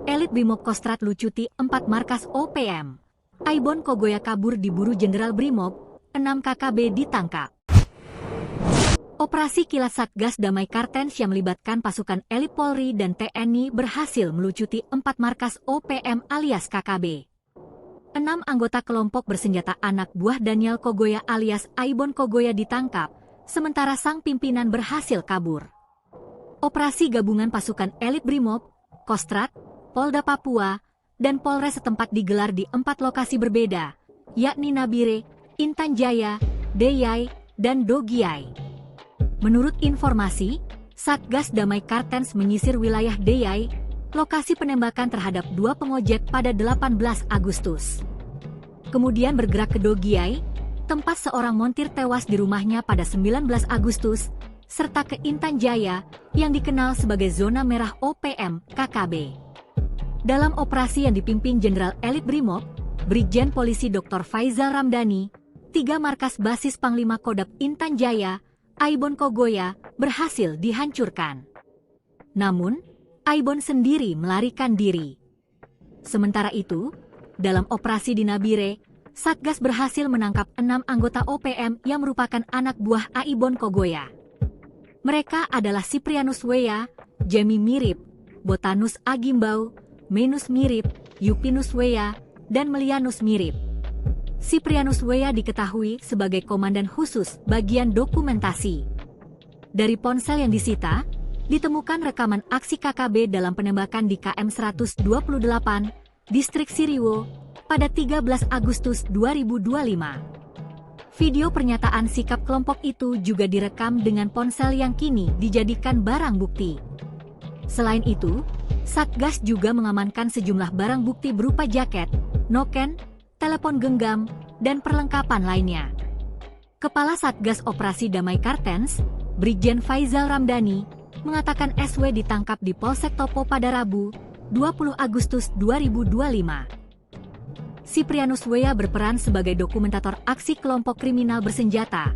Elit Brimob Kostrad Lucuti 4 markas OPM. Aibon Kogoya kabur diburu Jenderal Brimob, 6 KKB ditangkap. Operasi kilat Satgas Damai Kartens yang melibatkan pasukan elit Polri dan TNI berhasil melucuti 4 markas OPM alias KKB. 6 anggota kelompok bersenjata anak buah Daniel Kogoya alias Aibon Kogoya ditangkap, sementara sang pimpinan berhasil kabur. Operasi gabungan pasukan elit Brimob, Kostrad, Polda Papua, dan Polres setempat digelar di 4 lokasi berbeda, yakni Nabire, Intan Jaya, Deyai, dan Dogiai. Menurut informasi, Satgas Damai Kartens menyisir wilayah Deyai, lokasi penembakan terhadap 2 pengojek pada 18 Agustus. Kemudian bergerak ke Dogiai, tempat seorang montir tewas di rumahnya pada 19 Agustus, serta ke Intan Jaya, yang dikenal sebagai zona merah OPM KKB. Dalam operasi yang dipimpin Jenderal Elit Brimob, Brigjen Polisi Dr. Faizal Ramdhani, 3 markas basis Panglima Kodam Intan Jaya, Aibon Kogoya, berhasil dihancurkan. Namun, Aibon sendiri melarikan diri. Sementara itu, dalam operasi di Nabire, Satgas berhasil menangkap 6 anggota OPM yang merupakan anak buah Aibon Kogoya. Mereka adalah Siprianus Weya, Jemi Mirip, Botanus Agimbau, Menus Mirip, Yupinus Weya, dan Melianus Mirip. Siprianus Weya diketahui sebagai komandan khusus bagian dokumentasi. Dari ponsel yang disita, ditemukan rekaman aksi KKB dalam penembakan di KM 128, Distrik Siriwo, pada 13 Agustus 2025. Video pernyataan sikap kelompok itu juga direkam dengan ponsel yang kini dijadikan barang bukti. Selain itu, Satgas juga mengamankan sejumlah barang bukti berupa jaket, noken, telepon genggam, dan perlengkapan lainnya. Kepala Satgas Operasi Damai Kartens, Brigjen Faizal Ramdhani, mengatakan SW ditangkap di Polsek Topo pada Rabu, 20 Agustus 2025. Siprianus Weya berperan sebagai dokumentator aksi kelompok kriminal bersenjata,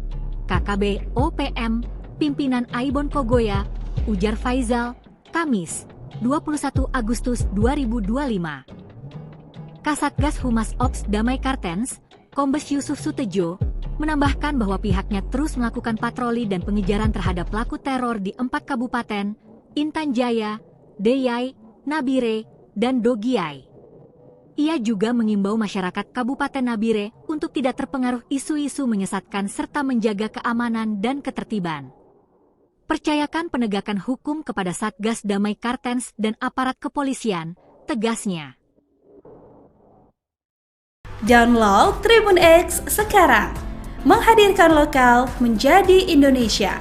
KKB OPM, pimpinan Aibon Kogoya, ujar Faizal, Kamis, 21 Agustus 2025. Kasatgas Humas Ops Damai Kartens, Kombes Yusuf Sutejo, menambahkan bahwa pihaknya terus melakukan patroli dan pengejaran terhadap pelaku teror di 4 kabupaten, Intan Jaya, Deyai, Nabire, dan Dogiai. Ia juga mengimbau masyarakat Kabupaten Nabire untuk tidak terpengaruh isu-isu menyesatkan serta menjaga keamanan dan ketertiban. Percayakan penegakan hukum kepada Satgas Damai Kartens dan aparat kepolisian, tegasnya. Download Tribun X sekarang, menghadirkan lokal menjadi Indonesia.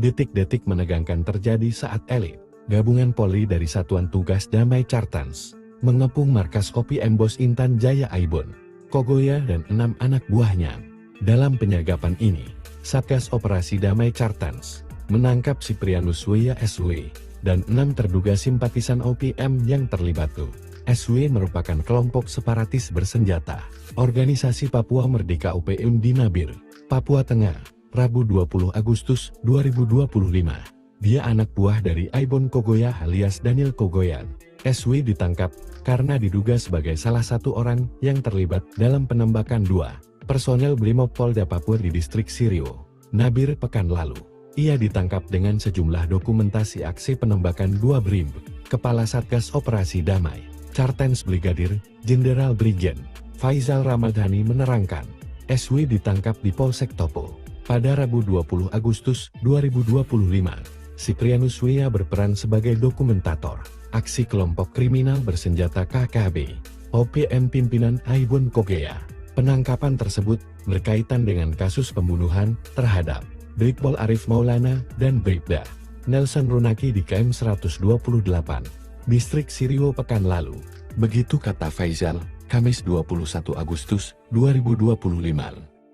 Detik-detik menegangkan terjadi saat elit gabungan Polri dari Satuan Tugas Damai Kartens mengepung markas OPM Bos Intan Jaya Aibon Kogoya dan 6 anak buahnya. Dalam penyergapan ini, Satgas Operasi Damai Kartens menangkap Siprianus Weya SW dan 6 terduga simpatisan OPM yang terlibat. SW merupakan kelompok separatis bersenjata, Organisasi Papua Merdeka OPM di Nabire, Papua Tengah, Rabu 20 Agustus 2025. Dia anak buah dari Aibon Kogoya alias Daniel Kogoya. SW ditangkap karena diduga sebagai salah satu orang yang terlibat dalam penembakan 2 personel Brimob Polda Papua di Distrik Siriwo, Nabire pekan lalu. Ia ditangkap dengan sejumlah dokumentasi aksi penembakan 2 Brim. Kepala Satgas Operasi Damai Kartens Brigadir Jenderal Brigjen Faizal Ramdhani menerangkan, SW ditangkap di Polsek Topo pada Rabu 20 Agustus 2025. Siprianus Weya berperan sebagai dokumentator aksi kelompok kriminal bersenjata KKB OPM pimpinan Aibon Kogoya. Penangkapan tersebut berkaitan dengan kasus pembunuhan terhadap Brigpol Arif Maulana dan Bribda Nelson Runaki di KM 128, Distrik Siriwo pekan lalu. Begitu kata Faizal, Kamis 21 Agustus 2025.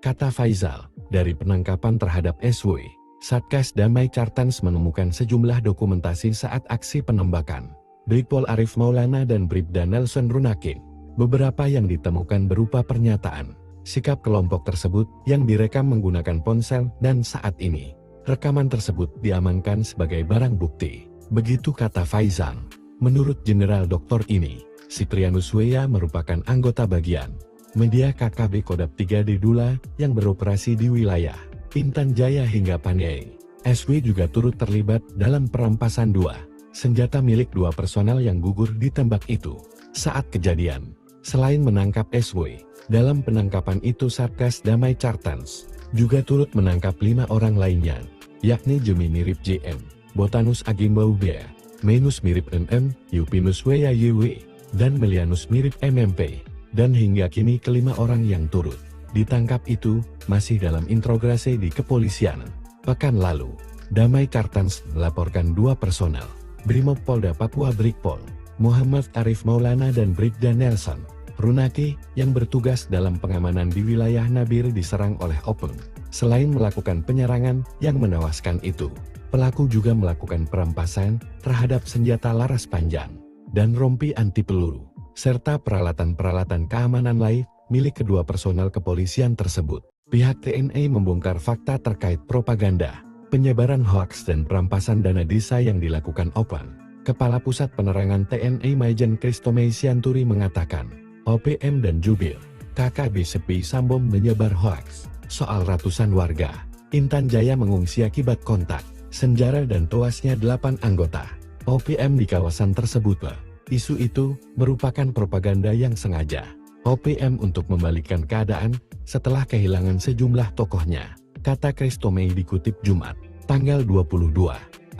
Kata Faizal, dari penangkapan terhadap SW, Satgas Damai Kartens menemukan sejumlah dokumentasi saat aksi penembakan Brigpol Arif Maulana dan Bribda Nelson Runaki. Beberapa yang ditemukan berupa pernyataan, sikap kelompok tersebut yang direkam menggunakan ponsel dan saat ini, rekaman tersebut diamankan sebagai barang bukti. Begitu kata Faizal. Menurut Jenderal Dr. ini, Siprianus Weya merupakan anggota bagian media KKB Kodap 3D Dula yang beroperasi di wilayah Intan Jaya hingga Paniai. SW juga turut terlibat dalam perampasan 2 senjata milik 2 personel yang gugur ditembak itu. Saat kejadian, selain menangkap SW, dalam penangkapan itu Satgas Damai Cartans juga turut menangkap 5 orang lainnya, yakni Jemi mirip JM, Botanus Agimbau Bea, Menus mirip MM, Yupinus Weya YW, dan Melianus mirip MMP. Dan hingga kini kelima orang yang turut ditangkap itu masih dalam interogasi di kepolisian. Pekan lalu, Damai Cartans melaporkan 2 personel Brimob Polda Papua Brigpol, Muhammad Arif Maulana dan Brigda Nelson Runaki yang bertugas dalam pengamanan di wilayah Nabire diserang oleh Openg. Selain melakukan penyerangan yang menewaskan itu, pelaku juga melakukan perampasan terhadap senjata laras panjang dan rompi anti peluru, serta peralatan-peralatan keamanan lain milik kedua personel kepolisian tersebut. Pihak TNI membongkar fakta terkait propaganda, penyebaran hoaks dan perampasan dana desa yang dilakukan Openg. Kepala Pusat Penerangan TNI Maijen Kristomei Sianturi mengatakan, OPM dan jubir KKB Sepi Sambom menyebar hoaks soal ratusan warga Intan Jaya mengungsi akibat kontak senjata dan tewasnya 8 anggota OPM di kawasan tersebut. Isu itu merupakan propaganda yang sengaja OPM untuk membalikkan keadaan setelah kehilangan sejumlah tokohnya, kata Kristomei dikutip Jumat, tanggal 22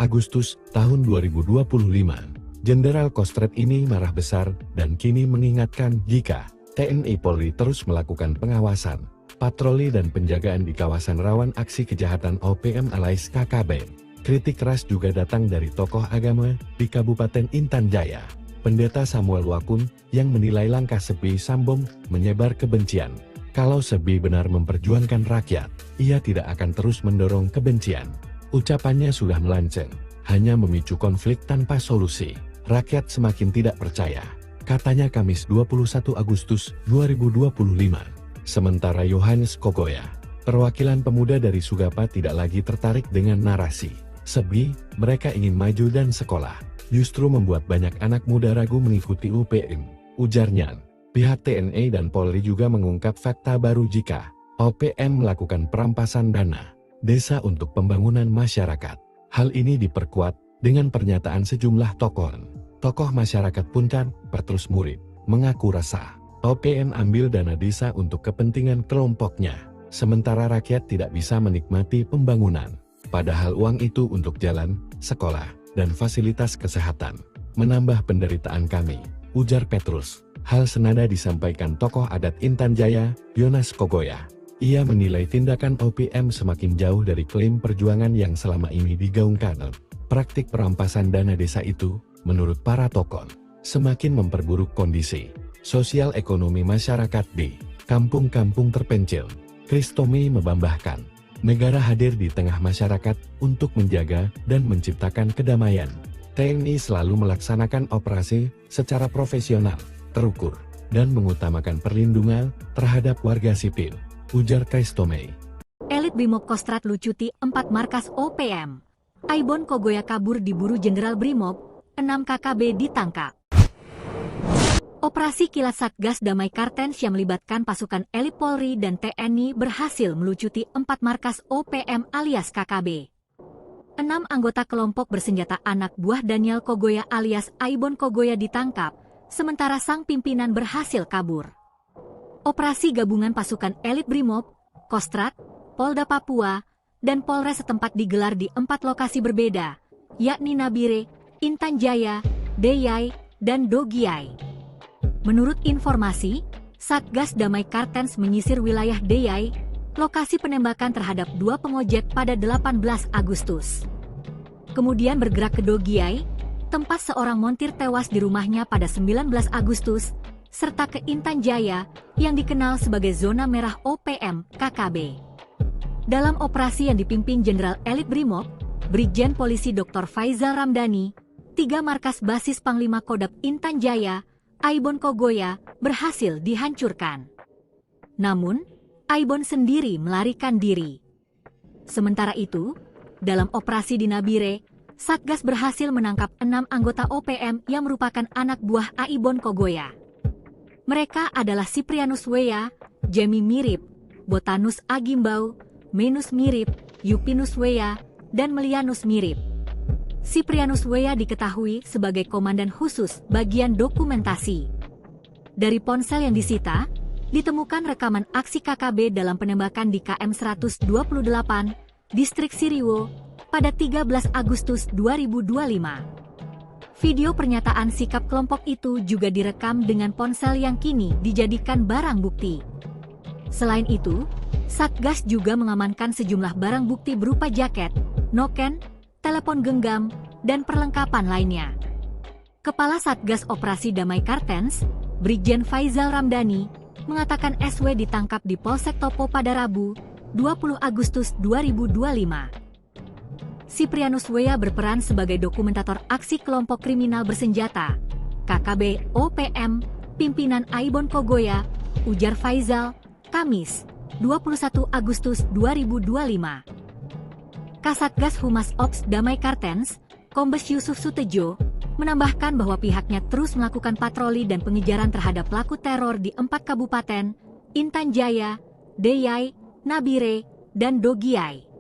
Agustus tahun 2025. Jenderal Kostrad ini marah besar dan kini mengingatkan jika TNI Polri terus melakukan pengawasan, patroli dan penjagaan di kawasan rawan aksi kejahatan OPM alias KKB. Kritik keras juga datang dari tokoh agama di Kabupaten Intan Jaya, Pendeta Samuel Wakun, yang menilai langkah Sepi Sambom menyebar kebencian. Kalau Sebi benar memperjuangkan rakyat, ia tidak akan terus mendorong kebencian. Ucapannya sudah melenceng, hanya memicu konflik tanpa solusi. Rakyat semakin tidak percaya, katanya Kamis 21 Agustus 2025. Sementara Yohanes Kogoya, perwakilan pemuda dari Sugapa, tidak lagi tertarik dengan narasi Sebi, mereka ingin maju dan sekolah, justru membuat banyak anak muda ragu mengikuti UPM, ujarnya. Pihak TNI dan Polri juga mengungkap fakta baru jika OPM melakukan perampasan dana desa untuk pembangunan masyarakat. Hal ini diperkuat dengan pernyataan sejumlah tokoh masyarakat Puncan, Petrus Murid, mengaku rasa OPM ambil dana desa untuk kepentingan kelompoknya, sementara rakyat tidak bisa menikmati pembangunan. Padahal uang itu untuk jalan, sekolah, dan fasilitas kesehatan. Menambah penderitaan kami, ujar Petrus. Hal senada disampaikan tokoh adat Intan Jaya, Yonas Kogoya. Ia menilai tindakan OPM semakin jauh dari klaim perjuangan yang selama ini digaungkan. Praktik perampasan dana desa itu, menurut para tokoh, semakin memperburuk kondisi sosial ekonomi masyarakat di kampung-kampung terpencil. Kristomei membambahkan, negara hadir di tengah masyarakat untuk menjaga dan menciptakan kedamaian. TNI selalu melaksanakan operasi secara profesional, terukur, dan mengutamakan perlindungan terhadap warga sipil, ujar Kristomei. Elit Brimob Kostrad lucuti 4 markas OPM. Aibon Kogoya kabur diburu Jenderal Brimob, 6 KKB ditangkap. Operasi kilat Satgas Damai Cartens yang melibatkan pasukan elit Polri dan TNI berhasil melucuti 4 markas OPM alias KKB. 6 anggota kelompok bersenjata anak buah Daniel Kogoya alias Aibon Kogoya ditangkap, sementara sang pimpinan berhasil kabur. Operasi gabungan pasukan elit Brimob, Kostrad, Polda Papua, dan Polres setempat digelar di 4 lokasi berbeda, yakni Nabire, Intan Jaya, Deyai, dan Dogiai. Menurut informasi, Satgas Damai Cartens menyisir wilayah Deyai, lokasi penembakan terhadap 2 pengojek pada 18 Agustus. Kemudian bergerak ke Dogiai, tempat seorang montir tewas di rumahnya pada 19 Agustus, serta ke Intan Jaya, yang dikenal sebagai zona merah OPM KKB. Dalam operasi yang dipimpin Jenderal Elit Brimob, Brigjen Polisi Dr. Faizal Ramdhani, 3 markas basis Panglima Kodam Intan Jaya, Aibon Kogoya, berhasil dihancurkan. Namun, Aibon sendiri melarikan diri. Sementara itu, dalam operasi di Nabire, Satgas berhasil menangkap 6 anggota OPM yang merupakan anak buah Aibon Kogoya. Mereka adalah Siprianus Weya, Jamie Mirip, Botanus Agimbau, Menus Mirip, Yupinus Weya, dan Melianus Mirip. Siprianus Weya diketahui sebagai komandan khusus bagian dokumentasi. Dari ponsel yang disita, ditemukan rekaman aksi KKB dalam penembakan di KM 128, Distrik Siriwo, pada 13 Agustus 2025. Video pernyataan sikap kelompok itu juga direkam dengan ponsel yang kini dijadikan barang bukti. Selain itu, Satgas juga mengamankan sejumlah barang bukti berupa jaket, noken, telepon genggam, dan perlengkapan lainnya. Kepala Satgas Operasi Damai Kartens, Brigjen Faizal Ramdhani, mengatakan SW ditangkap di Polsek Topo pada Rabu, 20 Agustus 2025. Siprianus Weya berperan sebagai dokumentator aksi kelompok kriminal bersenjata, KKB OPM, pimpinan Aibon Kogoya, ujar Faizal, Kamis, 21 Agustus 2025. Kasatgas Humas Ops Damai Kartens, Kombes Yusuf Sutejo, menambahkan bahwa pihaknya terus melakukan patroli dan pengejaran terhadap pelaku teror di 4 kabupaten, Intan Jaya, Deyai, Nabire, dan Dogiai.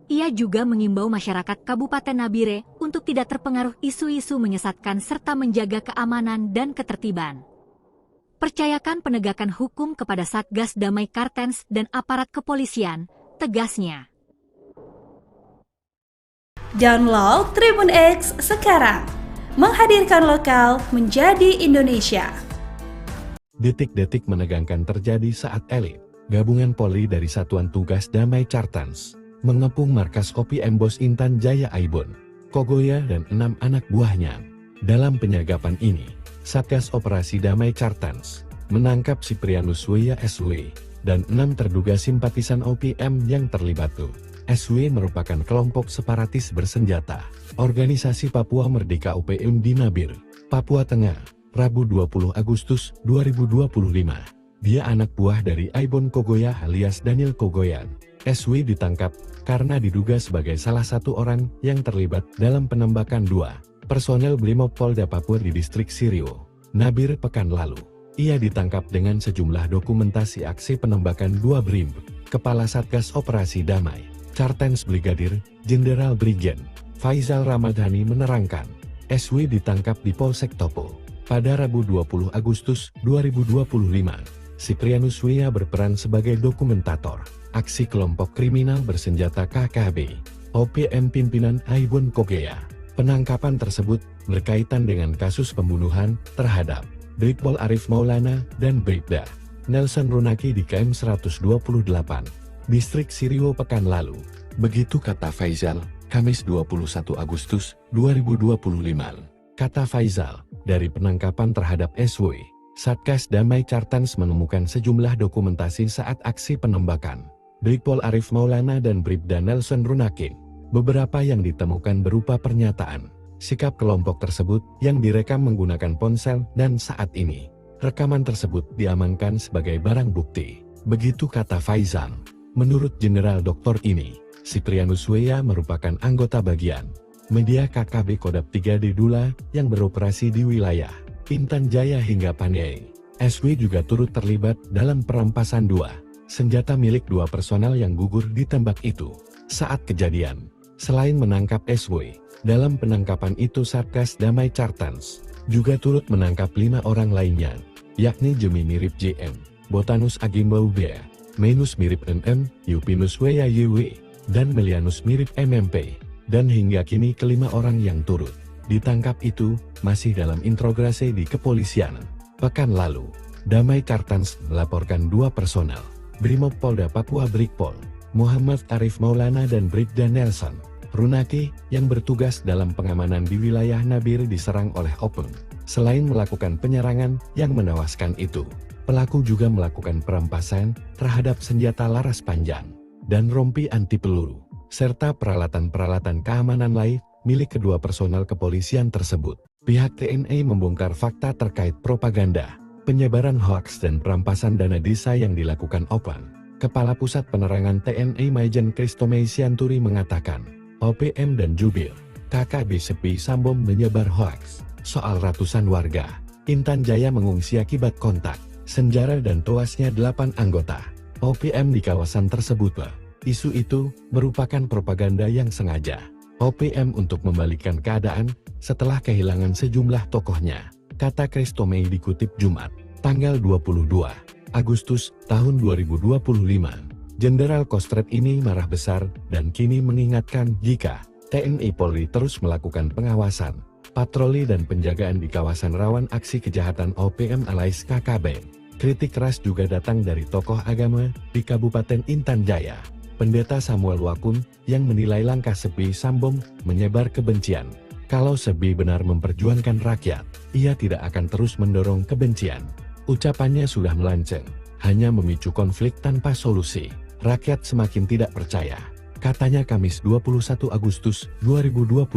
Ia juga mengimbau masyarakat Kabupaten Nabire untuk tidak terpengaruh isu-isu menyesatkan serta menjaga keamanan dan ketertiban. Percayakan penegakan hukum kepada Satgas Damai Kartens dan aparat kepolisian, tegasnya. Download Tribun X sekarang, menghadirkan lokal menjadi Indonesia. Detik-detik menegangkan terjadi saat elit gabungan Polri dari Satuan Tugas Damai Cartens mengepung markas OPM Bos Intan Jaya Aibon, Kogoya dan 6 anak buahnya. Dalam penyergapan ini, Satgas Operasi Damai Cartens menangkap Siprianus Weya SW dan 6 terduga simpatisan OPM yang terlibat. SW merupakan kelompok separatis bersenjata, organisasi Papua Merdeka OPM di Nabire, Papua Tengah, Rabu 20 Agustus 2025. Dia anak buah dari Aibon Kogoya alias Daniel Kogoyan. SW ditangkap karena diduga sebagai salah satu orang yang terlibat dalam penembakan 2 personel Brimob Polda Papua di Distrik Siriwo, Nabire pekan lalu. Ia ditangkap dengan sejumlah dokumentasi aksi penembakan 2 BRIM. Kepala Satgas Operasi Damai Cartens Brigadir Jenderal Brigjen Faizal Ramdhani menerangkan, SW ditangkap di Polsek Topo pada Rabu 20 Agustus 2025. Siprianus Weya berperan sebagai dokumentator aksi kelompok kriminal bersenjata KKB OPM pimpinan Aibon Kogoya. Penangkapan tersebut berkaitan dengan kasus pembunuhan terhadap Brigpol Arif Maulana dan Bribda Nelson Runaki di KM 128, Distrik Siriwo pekan lalu. Begitu kata Faizal, Kamis 21 Agustus 2025. Kata Faizal, dari penangkapan terhadap SW, Satgas Damai Cartens menemukan sejumlah dokumentasi saat aksi penembakan Brigpol Arif Maulana dan Bribda Nelson Runaki. Beberapa yang ditemukan berupa pernyataan sikap kelompok tersebut yang direkam menggunakan ponsel dan saat ini rekaman tersebut diamankan sebagai barang bukti. Begitu kata Faizal. Menurut Jenderal Doktor ini, Siprianus Weya merupakan anggota bagian media KKB Kodap 3 di Dula yang beroperasi di wilayah Intan Jaya hingga Pandai. SW juga turut terlibat dalam perampasan 2 senjata milik 2 personel yang gugur ditembak itu. Saat kejadian, selain menangkap SW, dalam penangkapan itu Satgas Damai Cartens juga turut menangkap 5 orang lainnya, yakni Jemi Mirip JM, Botanus Agimbau B, Menus Mirip MM, Yupinus Weya YW, dan Melianus Mirip MMP. Dan hingga kini kelima orang yang turut ditangkap itu masih dalam interogasi di kepolisian. Pekan lalu, Damai Cartens melaporkan 2 personel Brimob Polda Papua Brigpol, Muhammad Arif Maulana dan Bribda Nelson Runaki yang bertugas dalam pengamanan di wilayah Nabire diserang oleh OPM. Selain melakukan penyerangan yang menewaskan itu, pelaku juga melakukan perampasan terhadap senjata laras panjang dan rompi anti peluru, serta peralatan-peralatan keamanan lain milik kedua personel kepolisian tersebut. Pihak TNI membongkar fakta terkait propaganda, penyebaran hoaks dan perampasan dana desa yang dilakukan OPM. Kepala Pusat Penerangan TNI Maijen Kristomei Sianturi mengatakan, OPM dan jubir KKB Sepi Sambom menyebar hoaks soal ratusan warga Intan Jaya mengungsi akibat kontak senjata dan tewasnya 8 anggota OPM di kawasan tersebut. Isu itu merupakan propaganda yang sengaja OPM untuk membalikkan keadaan setelah kehilangan sejumlah tokohnya, kata Christomei dikutip Jumat, tanggal 22 Agustus tahun 2025. Jenderal Kostrad ini marah besar dan kini mengingatkan jika TNI Polri terus melakukan pengawasan, patroli dan penjagaan di kawasan rawan aksi kejahatan OPM alias KKB. Kritik keras juga datang dari tokoh agama di Kabupaten Intan Jaya, Pendeta Samuel Wakun, yang menilai langkah Sepi Sambom menyebar kebencian. Kalau Sebi benar memperjuangkan rakyat, ia tidak akan terus mendorong kebencian. Ucapannya sudah melenceng, hanya memicu konflik tanpa solusi. Rakyat semakin tidak percaya, katanya Kamis 21 Agustus 2025.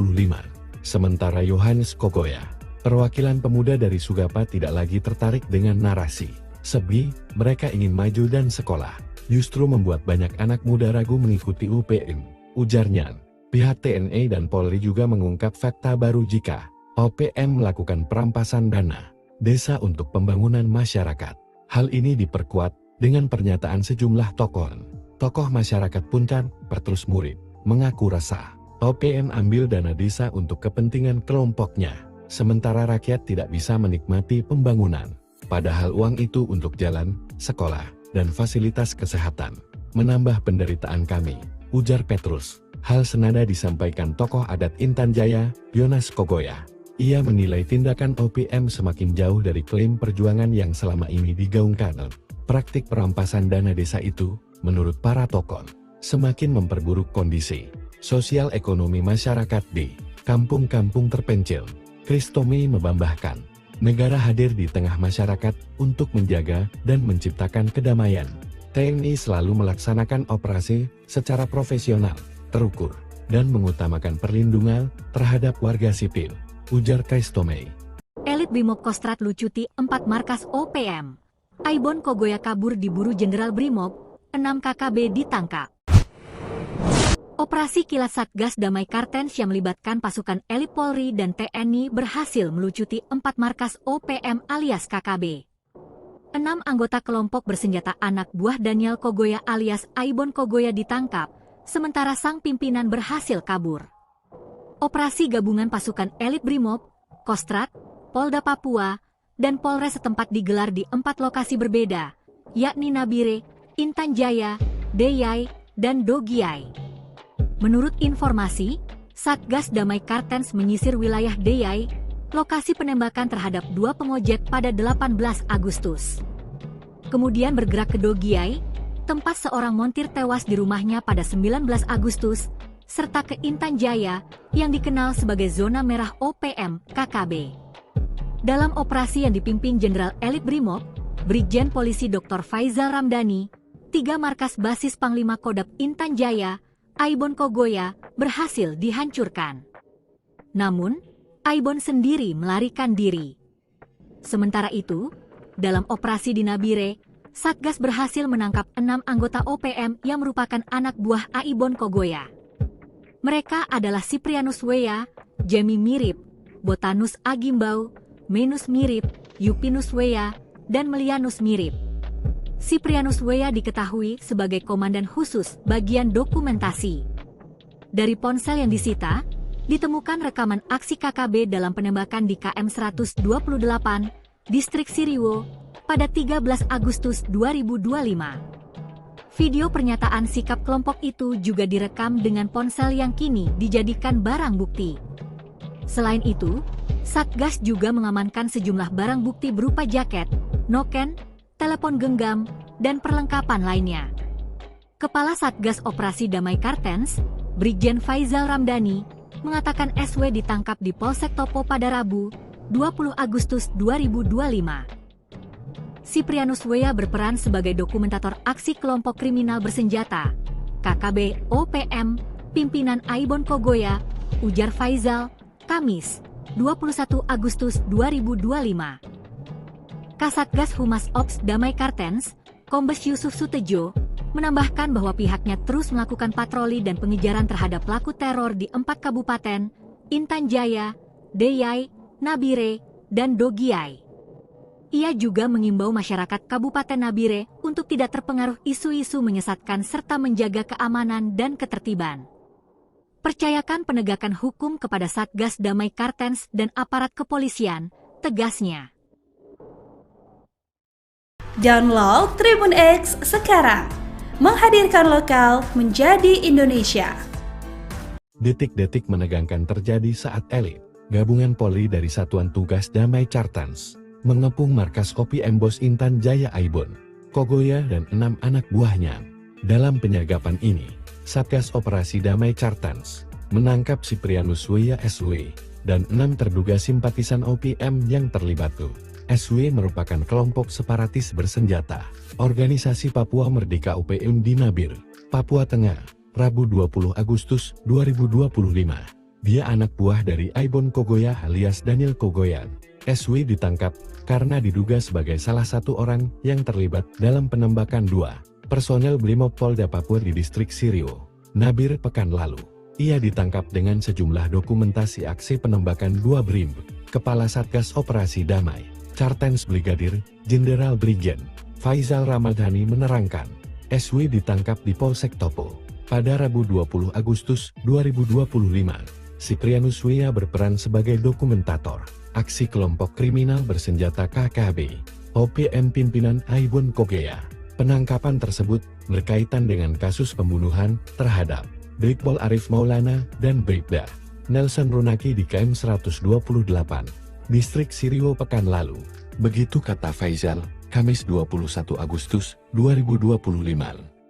Sementara Yohanes Kogoya, perwakilan pemuda dari Sugapa, tidak lagi tertarik dengan narasi Sebi, mereka ingin maju dan sekolah, justru membuat banyak anak muda ragu mengikuti UPM, ujarnya. Pihak TNI dan Polri juga mengungkap fakta baru jika OPM melakukan perampasan dana desa untuk pembangunan masyarakat. Hal ini diperkuat dengan pernyataan sejumlah tokoh masyarakat Puncak, Petrus Murid, mengaku resah OPM ambil dana desa untuk kepentingan kelompoknya, sementara rakyat tidak bisa menikmati pembangunan. Padahal uang itu untuk jalan, sekolah, dan fasilitas kesehatan. Menambah penderitaan kami, ujar Petrus. Hal senada disampaikan tokoh adat Intan Jaya, Yohanes Kogoya. Ia menilai tindakan OPM semakin jauh dari klaim perjuangan yang selama ini digaungkan. Praktik perampasan dana desa itu, menurut para tokoh, semakin memperburuk kondisi sosial ekonomi masyarakat di kampung-kampung terpencil. Christomei membambahkan, negara hadir di tengah masyarakat untuk menjaga dan menciptakan kedamaian. TNI selalu melaksanakan operasi secara profesional, terukur, dan mengutamakan perlindungan terhadap warga sipil, ujar Christomei. Elit Brimob Kostrad lucuti 4 markas OPM. Aibon Kogoya kabur diburu Jenderal Brimob, 6 KKB ditangkap. Operasi kilat Satgas Damai Kartens yang melibatkan pasukan elit Polri dan TNI berhasil melucuti 4 markas OPM alias KKB. 6 anggota kelompok bersenjata anak buah Daniel Kogoya alias Aibon Kogoya ditangkap, sementara sang pimpinan berhasil kabur. Operasi gabungan pasukan elit Brimob, Kostrad, Polda Papua, dan Polres setempat digelar di 4 lokasi berbeda, yakni Nabire, Intan Jaya, Deyai, dan Dogiai. Menurut informasi, Satgas Damai Kartens menyisir wilayah Deyai, lokasi penembakan terhadap 2 pengojek pada 18 Agustus. Kemudian bergerak ke Dogiai, tempat seorang montir tewas di rumahnya pada 19 Agustus, serta ke Intan Jaya, yang dikenal sebagai zona merah OPM KKB. Dalam operasi yang dipimpin Jenderal Elit Brimob, Brigjen Polisi Dr. Faizal Ramdhani, 3 markas basis Panglima Kodam Intan Jaya, Aibon Kogoya, berhasil dihancurkan. Namun, Aibon sendiri melarikan diri. Sementara itu, dalam operasi di Nabire, Satgas berhasil menangkap 6 anggota OPM yang merupakan anak buah Aibon Kogoya. Mereka adalah Siprianus Weya, Jemi Mirip, Botanus Agimbau, Menus Mirip, Yupinus Weya, dan Melianus Mirip. Siprianus Weya diketahui sebagai komandan khusus bagian dokumentasi. Dari ponsel yang disita, ditemukan rekaman aksi KKB dalam penembakan di KM 128, Distrik Siriwo, pada 13 Agustus 2025. Video pernyataan sikap kelompok itu juga direkam dengan ponsel yang kini dijadikan barang bukti. Selain itu, Satgas juga mengamankan sejumlah barang bukti berupa jaket, noken, telepon genggam, dan perlengkapan lainnya. Kepala Satgas Operasi Damai Kartens, Brigjen Faizal Ramdhani, mengatakan SW ditangkap di Polsek Topo pada Rabu, 20 Agustus 2025. Siprianus Weya berperan sebagai dokumentator aksi kelompok kriminal bersenjata, KKB OPM, pimpinan Aibon Kogoya, ujar Faizal, Kamis, 21 Agustus 2025. Kasatgas Humas Ops Damai Kartens, Kombes Yusuf Sutejo, menambahkan bahwa pihaknya terus melakukan patroli dan pengejaran terhadap pelaku teror di 4 kabupaten, Intan Jaya, Deyai, Nabire, dan Dogiai. Ia juga mengimbau masyarakat Kabupaten Nabire untuk tidak terpengaruh isu-isu menyesatkan serta menjaga keamanan dan ketertiban. Percayakan penegakan hukum kepada Satgas Damai Kartens dan aparat kepolisian, tegasnya. Download Tribun X sekarang, menghadirkan lokal menjadi Indonesia. Detik-detik menegangkan terjadi saat elit gabungan Polri dari Satuan Tugas Damai Kartens mengepung markas Kopi Embos Intan Jaya Aibon, Kogoya dan 6 anak buahnya. Dalam penyergapan ini, Satgas Operasi Damai Kartens menangkap Siprianus Weya SW dan 6 terduga simpatisan OPM yang terlibat. SW merupakan kelompok separatis bersenjata, Organisasi Papua Merdeka OPM di Nabire, Papua Tengah, Rabu 20 Agustus 2025. Dia anak buah dari Aibon Kogoya alias Daniel Kogoyan. SW ditangkap karena diduga sebagai salah satu orang yang terlibat dalam penembakan 2 personel Brimob Polda Papua di distrik Sirio, Nabire pekan lalu. Ia ditangkap dengan sejumlah dokumentasi aksi penembakan 2 BRIM. Kepala Satgas Operasi Damai Kartens Brigadir Jenderal Brigjen Faizal Ramadhani menerangkan, SW ditangkap di Polsek Topo pada Rabu 20 Agustus 2025. Siprianus Weya berperan sebagai dokumentator aksi kelompok kriminal bersenjata KKB OPM pimpinan Aibon Kogoya. Penangkapan tersebut berkaitan dengan kasus pembunuhan terhadap Brigpol Arif Maulana dan Bribda Nelson Runaki di KM 128, distrik Sirio pekan lalu. Begitu kata Faizal, Kamis 21 Agustus 2025.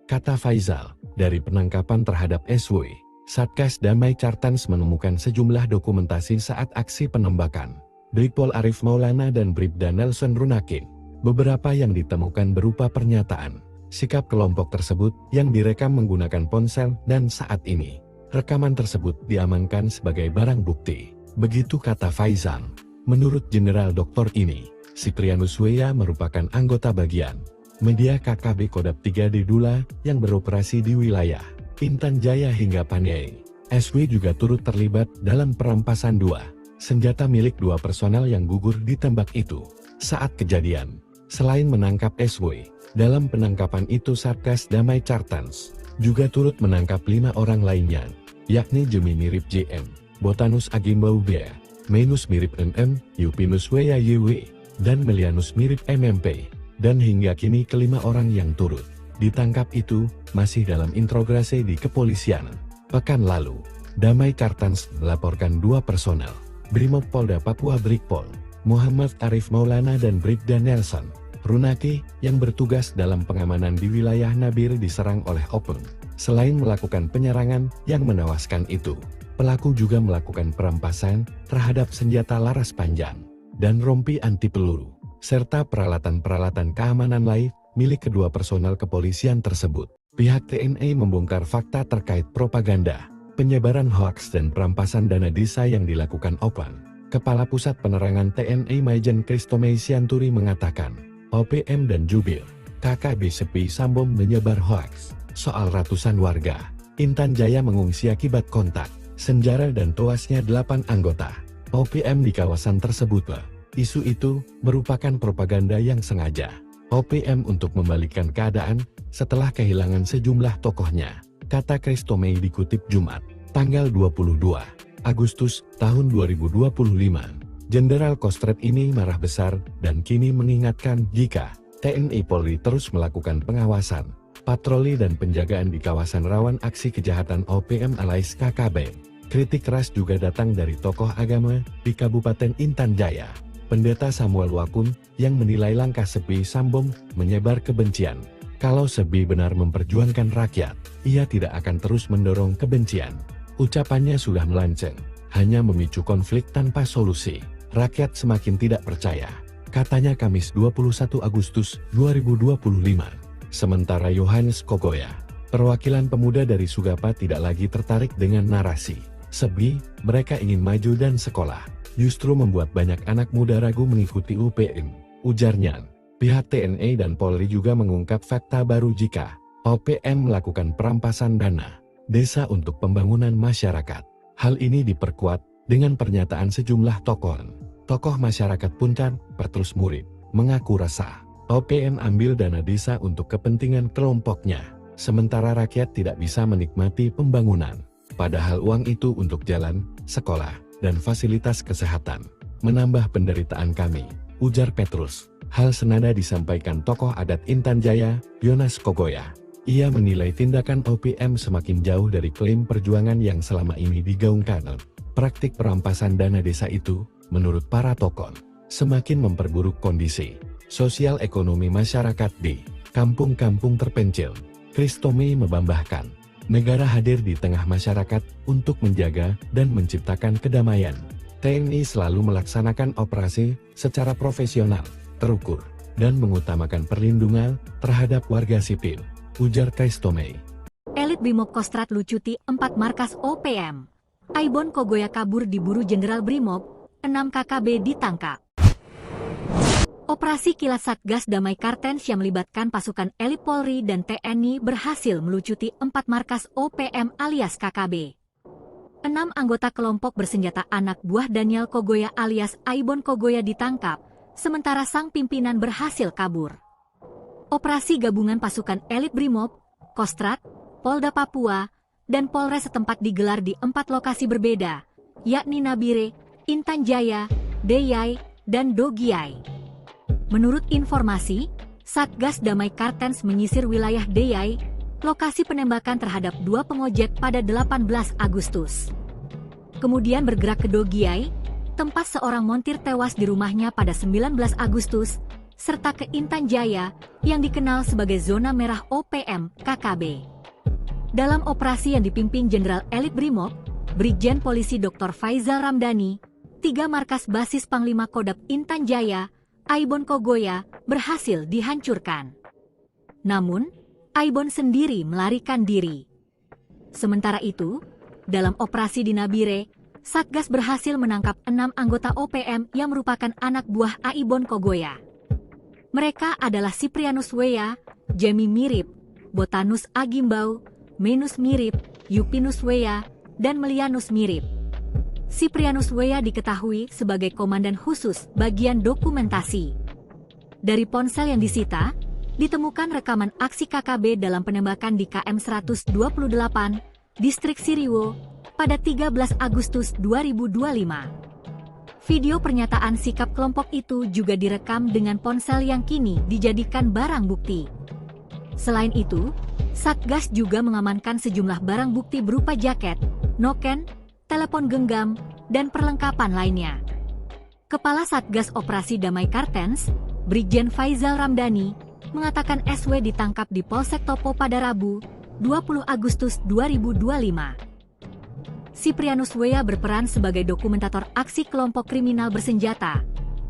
Kata Faizal, dari penangkapan terhadap SW, Satgas Damai Kartens menemukan sejumlah dokumentasi saat aksi penembakan Brigpol Arif Maulana dan Bribda Nelson Runaki. Beberapa yang ditemukan berupa pernyataan, sikap kelompok tersebut yang direkam menggunakan ponsel dan saat ini, rekaman tersebut diamankan sebagai barang bukti. Begitu kata Faizal. Menurut Jenderal Doktor ini, Siprianus Weya merupakan anggota bagian media KKB Kodap 3 di Dula yang beroperasi di wilayah Intan Jaya hingga Paniai. SW juga turut terlibat dalam perampasan 2 senjata milik 2 personel yang gugur ditembak itu. Saat kejadian, selain menangkap SW, dalam penangkapan itu Satgas Damai Kartens juga turut menangkap 5 orang lainnya, yakni Jemi mirip JM, Botanus Agimbau Bea, Menus mirip MM, Yupinus Weya YW, dan Melianus mirip MMP. Dan hingga kini kelima orang yang turut ditangkap itu masih dalam interogasi di kepolisian. Pekan lalu, Damai Kartens melaporkan 2 personel Brimob Polda Papua Brigpol, Muhammad Arif Maulana dan Bribda Nelson Runaki yang bertugas dalam pengamanan di wilayah Nabire diserang oleh OPM. Selain melakukan penyerangan yang menewaskan itu, pelaku juga melakukan perampasan terhadap senjata laras panjang dan rompi anti peluru, serta peralatan-peralatan keamanan lain milik kedua personel kepolisian tersebut. Pihak TNI membongkar fakta terkait propaganda, penyebaran hoaks dan perampasan dana desa yang dilakukan OPM. Kepala Pusat Penerangan TNI Maijen Kristomei Sianturi mengatakan, OPM dan jubir KKB Sepi Sambom menyebar hoaks soal ratusan warga Intan Jaya mengungsi akibat kontak senjata dan tewasnya 8 anggota OPM di kawasan tersebut. Isu itu merupakan propaganda yang sengaja OPM untuk membalikkan keadaan setelah kehilangan sejumlah tokohnya, kata Kristomei dikutip Jumat, tanggal 22 Agustus tahun 2025. Jenderal Kostrat ini marah besar dan kini mengingatkan jika TNI Polri terus melakukan pengawasan, patroli dan penjagaan di kawasan rawan aksi kejahatan OPM alias KKB. Kritik keras juga datang dari tokoh agama di Kabupaten Intan Jaya, Pendeta Samuel Wakun, yang menilai langkah Sepi Sambom menyebar kebencian. Kalau Sebi benar memperjuangkan rakyat, ia tidak akan terus mendorong kebencian. Ucapannya sudah melenceng, hanya memicu konflik tanpa solusi. Rakyat semakin tidak percaya, katanya Kamis 21 Agustus 2025. Sementara Yohanes Kogoya, perwakilan pemuda dari Sugapa, tidak lagi tertarik dengan narasi Sebi, mereka ingin maju dan sekolah, justru membuat banyak anak muda ragu mengikuti UPM, ujarnya. Pihak TNI dan Polri juga mengungkap fakta baru jika OPM melakukan perampasan dana desa untuk pembangunan masyarakat. Hal ini diperkuat dengan pernyataan sejumlah tokoh masyarakat Punten, Petrus Murid, mengaku resah. OPM ambil dana desa untuk kepentingan kelompoknya, sementara rakyat tidak bisa menikmati pembangunan. Padahal uang itu untuk jalan, sekolah, dan fasilitas kesehatan. Menambah penderitaan kami, ujar Petrus. Hal senada disampaikan tokoh adat Intan Jaya, Yonas Kogoya. Ia menilai tindakan OPM semakin jauh dari klaim perjuangan yang selama ini digaungkan. Praktik perampasan dana desa itu, menurut para tokoh, semakin memperburuk kondisi sosial ekonomi masyarakat di kampung-kampung terpencil. Kristomi membambahkan, negara hadir di tengah masyarakat untuk menjaga dan menciptakan kedamaian. TNI selalu melaksanakan operasi secara profesional, terukur, dan mengutamakan perlindungan terhadap warga sipil, ujar Kristomi. Elit Brimob Kostrad lucuti 4 markas OPM. Aibon Kogoya kabur diburu Jenderal Brimob, 6 KKB ditangkap. Operasi kilat Satgas Damai Kartens yang melibatkan pasukan elit Polri dan TNI berhasil melucuti 4 markas OPM alias KKB. 6 anggota kelompok bersenjata anak buah Daniel Kogoya alias Aibon Kogoya ditangkap, sementara sang pimpinan berhasil kabur. Operasi gabungan pasukan elit Brimob, Kostrad, Polda Papua, dan Polres setempat digelar di 4 lokasi berbeda, yakni Nabire, Intan Jaya, Deyai, dan Dogiai. Menurut informasi, Satgas Damai Kartens menyisir wilayah Deyai, lokasi penembakan terhadap 2 pengojek pada 18 Agustus. Kemudian bergerak ke Dogiai, tempat seorang montir tewas di rumahnya pada 19 Agustus, serta ke Intan Jaya, yang dikenal sebagai zona merah OPM KKB. Dalam operasi yang dipimpin Jenderal Elit Brimob, Brigjen Polisi Dr. Faizal Ramdhani, 3 markas basis Panglima Kodam Intan Jaya, Aibon Kogoya, berhasil dihancurkan. Namun, Aibon sendiri melarikan diri. Sementara itu, dalam operasi di Nabire, Satgas berhasil menangkap 6 anggota OPM yang merupakan anak buah Aibon Kogoya. Mereka adalah Siprianus Weya, Jemi Mirip, Botanus Agimbau, Menus Mirip, Yupinus Weya, dan Melianus Mirip. Siprianus Weya diketahui sebagai komandan khusus bagian dokumentasi. Dari ponsel yang disita, ditemukan rekaman aksi KKB dalam penembakan di KM 128, Distrik Siriwo, pada 13 Agustus 2025. Video pernyataan sikap kelompok itu juga direkam dengan ponsel yang kini dijadikan barang bukti. Selain itu, Satgas juga mengamankan sejumlah barang bukti berupa jaket, noken, telepon genggam, dan perlengkapan lainnya. Kepala Satgas Operasi Damai Kartens, Brigjen Faizal Ramdhani, mengatakan SW ditangkap di Polsek Topo pada Rabu, 20 Agustus 2025. Siprianus Weya berperan sebagai dokumentator aksi kelompok kriminal bersenjata,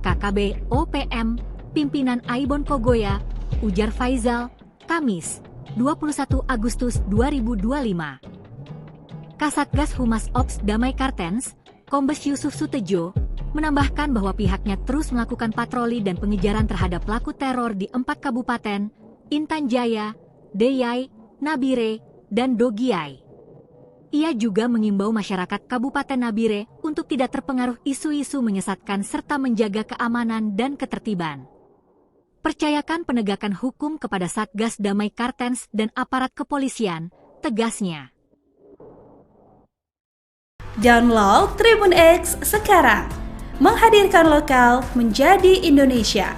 KKB OPM, pimpinan Aibon Kogoya, ujar Faizal, Kamis, 21 Agustus 2025. Kasatgas Humas Ops Damai Kartens, Kombes Yusuf Sutejo, menambahkan bahwa pihaknya terus melakukan patroli dan pengejaran terhadap pelaku teror di 4 kabupaten, Intan Jaya, Deyai, Nabire, dan Dogiai. Ia juga mengimbau masyarakat Kabupaten Nabire untuk tidak terpengaruh isu-isu menyesatkan serta menjaga keamanan dan ketertiban. Percayakan penegakan hukum kepada Satgas Damai Kartens dan aparat kepolisian, tegasnya. Download Tribun X sekarang, menghadirkan lokal menjadi Indonesia.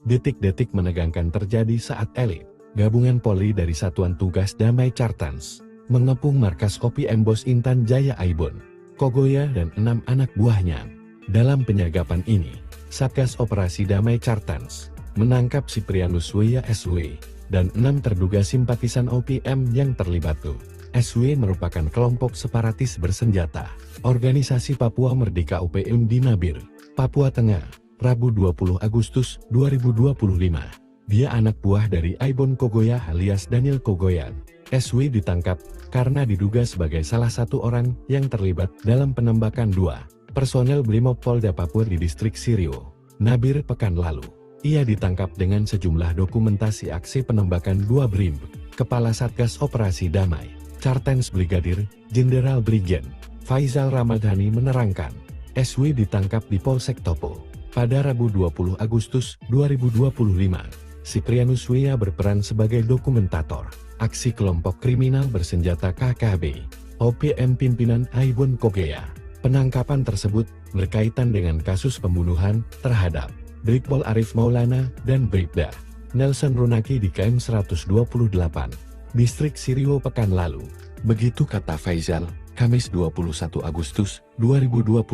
Detik-detik menegangkan terjadi saat elit gabungan Polri dari Satuan Tugas Damai Kartens mengepung markas OPM Bos Intan Jaya Aibon Kogoya dan 6 anak buahnya. Dalam penyergapan ini, Satgas Operasi Damai Kartens menangkap Siprianus Weya SW dan 6 terduga simpatisan OPM yang terlibat. SW merupakan kelompok separatis bersenjata, Organisasi Papua Merdeka OPM di Nabire, Papua Tengah, Rabu 20 Agustus 2025. Dia anak buah dari Aibon Kogoya alias Daniel Kogoya. SW ditangkap karena diduga sebagai salah satu orang yang terlibat dalam penembakan 2 personel Brimob Polda Papua di Distrik Siriwo, Nabire pekan lalu. Ia ditangkap dengan sejumlah dokumentasi aksi penembakan 2 Brimob. Kepala Satgas Operasi Damai Kartens Brigadir Jenderal Brigjen Faizal Ramadhani menerangkan, SW ditangkap di Polsek Topo pada Rabu 20 Agustus 2025. Siprianus Wea berperan sebagai dokumentator aksi kelompok kriminal bersenjata KKB OPM pimpinan Aibon Kogea. Penangkapan tersebut berkaitan dengan kasus pembunuhan terhadap Brigpol Arif Maulana dan Bribda Nelson Runaki di KM 128, Distrik Sirio pekan lalu. Begitu kata Faizal, Kamis 21 Agustus 2025.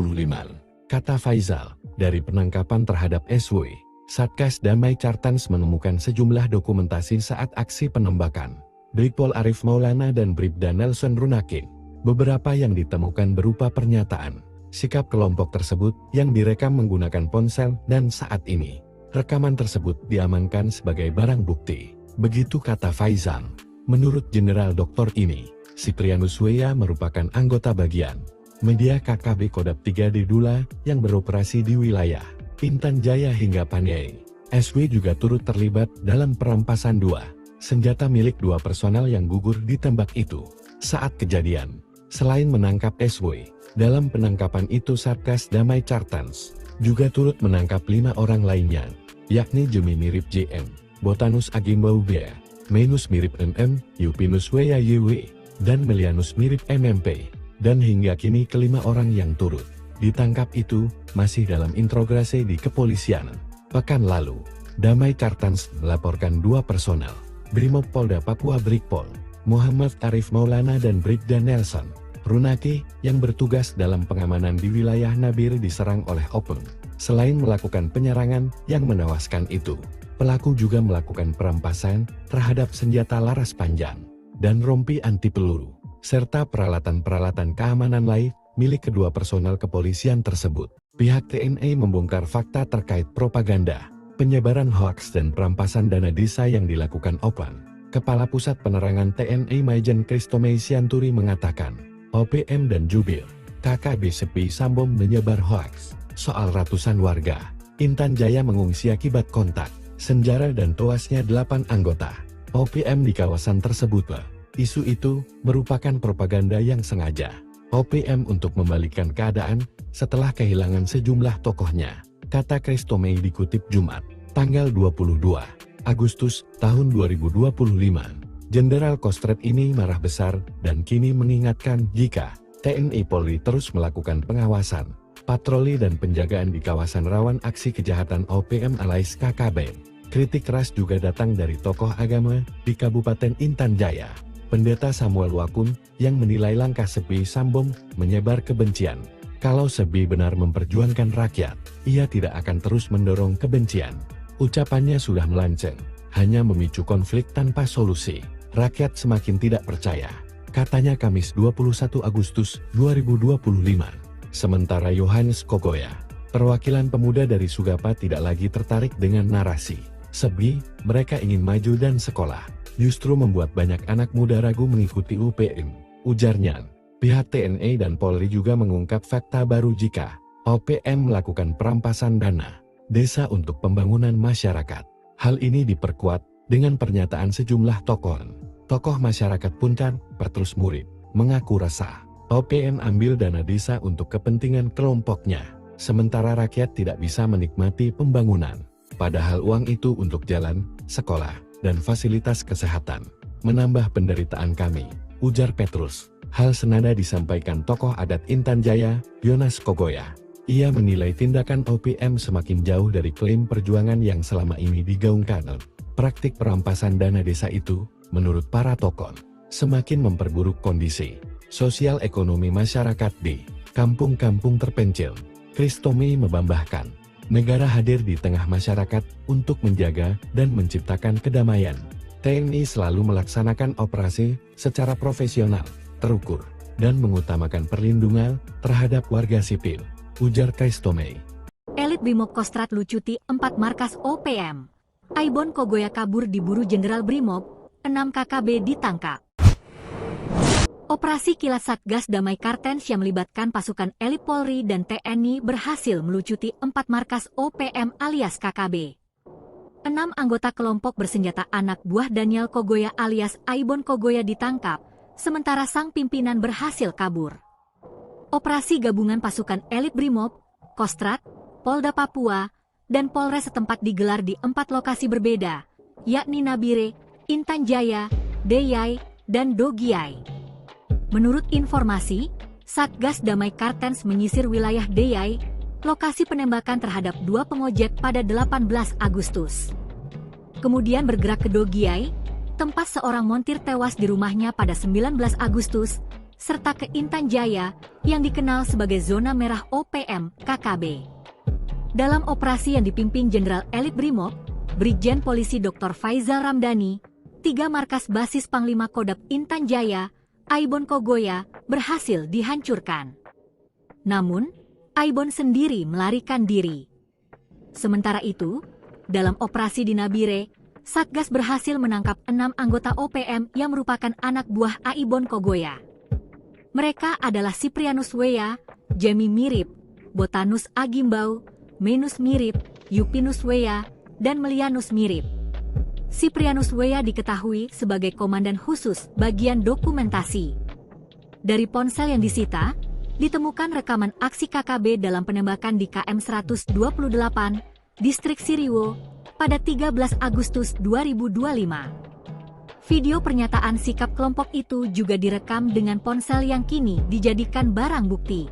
Kata Faizal, dari penangkapan terhadap SW, Satgas Damai Cartans menemukan sejumlah dokumentasi saat aksi penembakan Brigpol Arif Maulana dan Bribda Nelson Runaki. Beberapa yang ditemukan berupa pernyataan, sikap kelompok tersebut yang direkam menggunakan ponsel dan saat ini, rekaman tersebut diamankan sebagai barang bukti. Begitu kata Faizal. Menurut Jenderal Doktor ini, Siprianus Wea merupakan anggota bagian media KKB Kodap 3 di Dula yang beroperasi di wilayah Intan Jaya hingga Pandai. SW juga turut terlibat dalam perampasan 2 senjata milik 2 personel yang gugur ditembak itu saat kejadian. Selain menangkap SW, dalam penangkapan itu Satgas Damai Cartans juga turut menangkap 5 orang lainnya, yakni Jemi mirip JM, Botanus Agimbau Bea, Menus mirip MM, Yupinus Wea YW, dan Melianus mirip MMP. Dan hingga kini kelima orang yang turut ditangkap itu masih dalam interogasi di kepolisian. Pekan lalu, Damai Cartans melaporkan 2 personel Brimob Polda Papua Brigpol, Muhammad Arif Maulana dan Bribda Nelson Runaki yang bertugas dalam pengamanan di wilayah Nabir diserang oleh Openg. Selain melakukan penyerangan yang menewaskan itu, pelaku juga melakukan perampasan terhadap senjata laras panjang dan rompi anti peluru, serta peralatan-peralatan keamanan lain milik kedua personel kepolisian tersebut. Pihak TNI membongkar fakta terkait propaganda, penyebaran hoaks dan perampasan dana desa yang dilakukan Openg. Kepala Pusat Penerangan TNI Maijen Kristomei Sianturi mengatakan, OPM dan Jubir KKB Sepi Sambom menyebar hoaks soal ratusan warga Intan Jaya mengungsi akibat kontak senjata dan tewasnya 8 anggota OPM di kawasan tersebut. Isu itu merupakan propaganda yang sengaja OPM untuk membalikkan keadaan setelah kehilangan sejumlah tokohnya, kata Kristomei dikutip Jumat, tanggal 22 Agustus tahun 2025. Jenderal Kostrat ini marah besar dan kini mengingatkan jika TNI Polri terus melakukan pengawasan, patroli dan penjagaan di kawasan rawan aksi kejahatan OPM alias KKB. Kritik keras juga datang dari tokoh agama di Kabupaten Intan Jaya, Pendeta Samuel Wakun, yang menilai langkah Sepi Sambom menyebar kebencian. Kalau Sebi benar memperjuangkan rakyat, ia tidak akan terus mendorong kebencian. Ucapannya sudah melenceng, hanya memicu konflik tanpa solusi. Rakyat semakin tidak percaya, katanya Kamis 21 Agustus 2025. Sementara Yohanes Kogoya, perwakilan pemuda dari Sugapa, tidak lagi tertarik dengan narasi Sebi, mereka ingin maju dan sekolah, justru membuat banyak anak muda ragu mengikuti UPM, ujarnya. Pihak TNI dan Polri juga mengungkap fakta baru jika OPM melakukan perampasan dana desa untuk pembangunan masyarakat. Hal ini diperkuat dengan pernyataan sejumlah tokoh masyarakat Punten, Petrus Murid, mengaku resah OPM ambil dana desa untuk kepentingan kelompoknya, sementara rakyat tidak bisa menikmati pembangunan. Padahal uang itu untuk jalan, sekolah, dan fasilitas kesehatan. Menambah penderitaan kami, ujar Petrus. Hal senada disampaikan tokoh adat Intan Jaya, Yonas Kogoya. Ia menilai tindakan OPM semakin jauh dari klaim perjuangan yang selama ini digaungkan. Praktik perampasan dana desa itu, menurut para tokoh, semakin memperburuk kondisi sosial ekonomi masyarakat di kampung-kampung terpencil. Kristomei membambahkan, negara hadir di tengah masyarakat untuk menjaga dan menciptakan kedamaian. TNI selalu melaksanakan operasi secara profesional, terukur, dan mengutamakan perlindungan terhadap warga sipil, ujar Kristomei. Elit Brimob Kostrat lucuti 4 markas OPM. Aibon Kogoya kabur diburu Jenderal Brimob, 6 KKB ditangkap. Operasi kilat Satgas Damai Cartens yang melibatkan pasukan elit Polri dan TNI berhasil melucuti 4 markas OPM alias KKB. 6 anggota kelompok bersenjata anak buah Daniel Kogoya alias Aibon Kogoya ditangkap, sementara sang pimpinan berhasil kabur. operasi gabungan pasukan elit Brimob, Kostrad, Polda Papua, dan Polres setempat digelar di 4 lokasi berbeda, yakni Nabire, Intan Jaya, Deyai, dan Dogiai. Menurut informasi, Satgas Damai Kartens menyisir wilayah Deyai, lokasi penembakan terhadap 2 pengojek pada 18 Agustus. Kemudian bergerak ke Dogiai, tempat seorang montir tewas di rumahnya pada 19 Agustus, serta ke Intan Jaya yang dikenal sebagai zona merah OPM KKB. Dalam operasi yang dipimpin Jenderal Elit Brimob, Brigjen Polisi Dr. Faizal Ramdhani, 3 markas basis Panglima Kodam Intan Jaya, Aibon Kogoya, berhasil dihancurkan. Namun, Aibon sendiri melarikan diri. Sementara itu, dalam operasi di Nabire, Satgas berhasil menangkap 6 anggota OPM yang merupakan anak buah Aibon Kogoya. Mereka adalah Siprianus Weya, Jemi Mirip, Botanus Agimbau, Menus Mirip, Yupinus Weya, dan Melianus Mirip. Siprianus Weya diketahui sebagai komandan khusus bagian dokumentasi. Dari ponsel yang disita, ditemukan rekaman aksi KKB dalam penembakan di KM 128, Distrik Siriwo, pada 13 Agustus 2025. Video pernyataan sikap kelompok itu juga direkam dengan ponsel yang kini dijadikan barang bukti.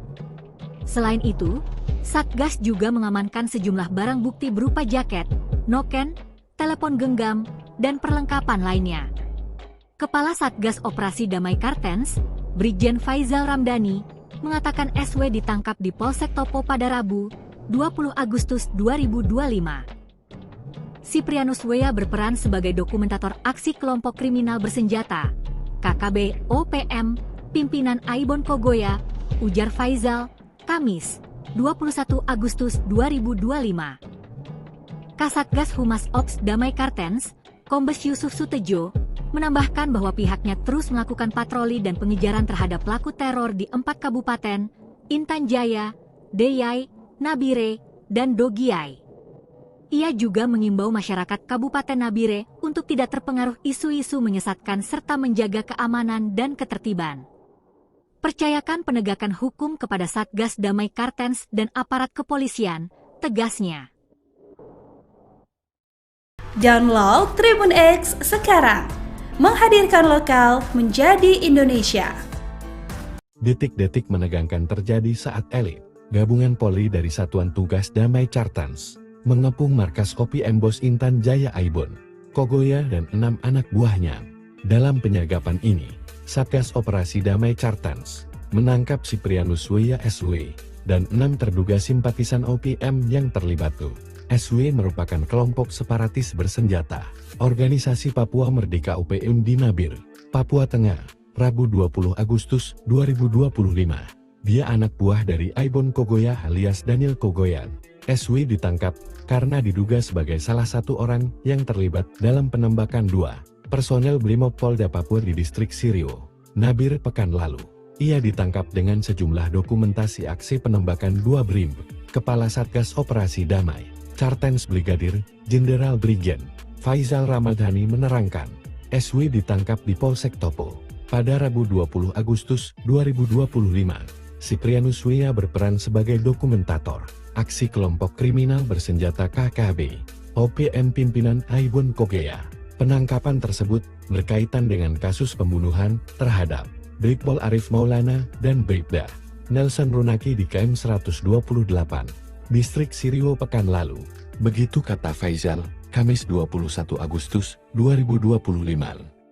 Selain itu, Satgas juga mengamankan sejumlah barang bukti berupa jaket, noken, telepon genggam, dan perlengkapan lainnya. Kepala Satgas Operasi Damai Kartens, Brigjen Faizal Ramdhani, mengatakan SW ditangkap di Polsek Topo pada Rabu, 20 Agustus 2025. Siprianus Weya berperan sebagai dokumentator aksi kelompok kriminal bersenjata, KKB OPM, pimpinan Aibon Kogoya, ujar Faizal, Kamis, 21 Agustus 2025. Kasatgas Humas Ops Damai Kartens, Kombes Yusuf Sutejo, menambahkan bahwa pihaknya terus melakukan patroli dan pengejaran terhadap pelaku teror di 4 kabupaten, Intan Jaya, Deyai, Nabire, dan Dogiai. Ia juga mengimbau masyarakat Kabupaten Nabire untuk tidak terpengaruh isu-isu menyesatkan serta menjaga keamanan dan ketertiban. Percayakan penegakan hukum kepada Satgas Damai Kartens dan aparat kepolisian, tegasnya. Download Tribun X sekarang, menghadirkan lokal menjadi Indonesia. Detik-detik menegangkan terjadi saat elit gabungan Polri dari Satuan Tugas Damai Kartens mengepung markas Kopi Embos Intan Jaya Aibon, Kogoya dan 6 anak buahnya. Dalam penyergapan ini, Satgas Operasi Damai Kartens menangkap Siprianus Weya SW dan 6 terduga simpatisan OPM yang terlibat. SW merupakan kelompok separatis bersenjata, Organisasi Papua Merdeka OPM di Nabire, Papua Tengah, Rabu 20 Agustus 2025. Dia anak buah dari Aibon Kogoya alias Daniel Kogoyan. SW ditangkap karena diduga sebagai salah satu orang yang terlibat dalam penembakan 2 personel Brimob Polda Papua di Distrik Siriwo, Nabire pekan lalu. Ia ditangkap dengan sejumlah dokumentasi aksi penembakan 2 Brim. Kepala Satgas Operasi Damai Kartens Brigadir Jenderal Brigjen Faizal Ramdhani menerangkan, SW ditangkap di Polsek Topo pada Rabu 20 Agustus 2025. Siprianus Weya berperan sebagai dokumentator aksi kelompok kriminal bersenjata KKB OPM pimpinan Aibon Kogoya. Penangkapan tersebut berkaitan dengan kasus pembunuhan terhadap Brigpol Arif Maulana dan Bribda Nelson Runaki di KM 128, Distrik Siriwo pekan lalu. Begitu kata Faizal, Kamis 21 Agustus 2025.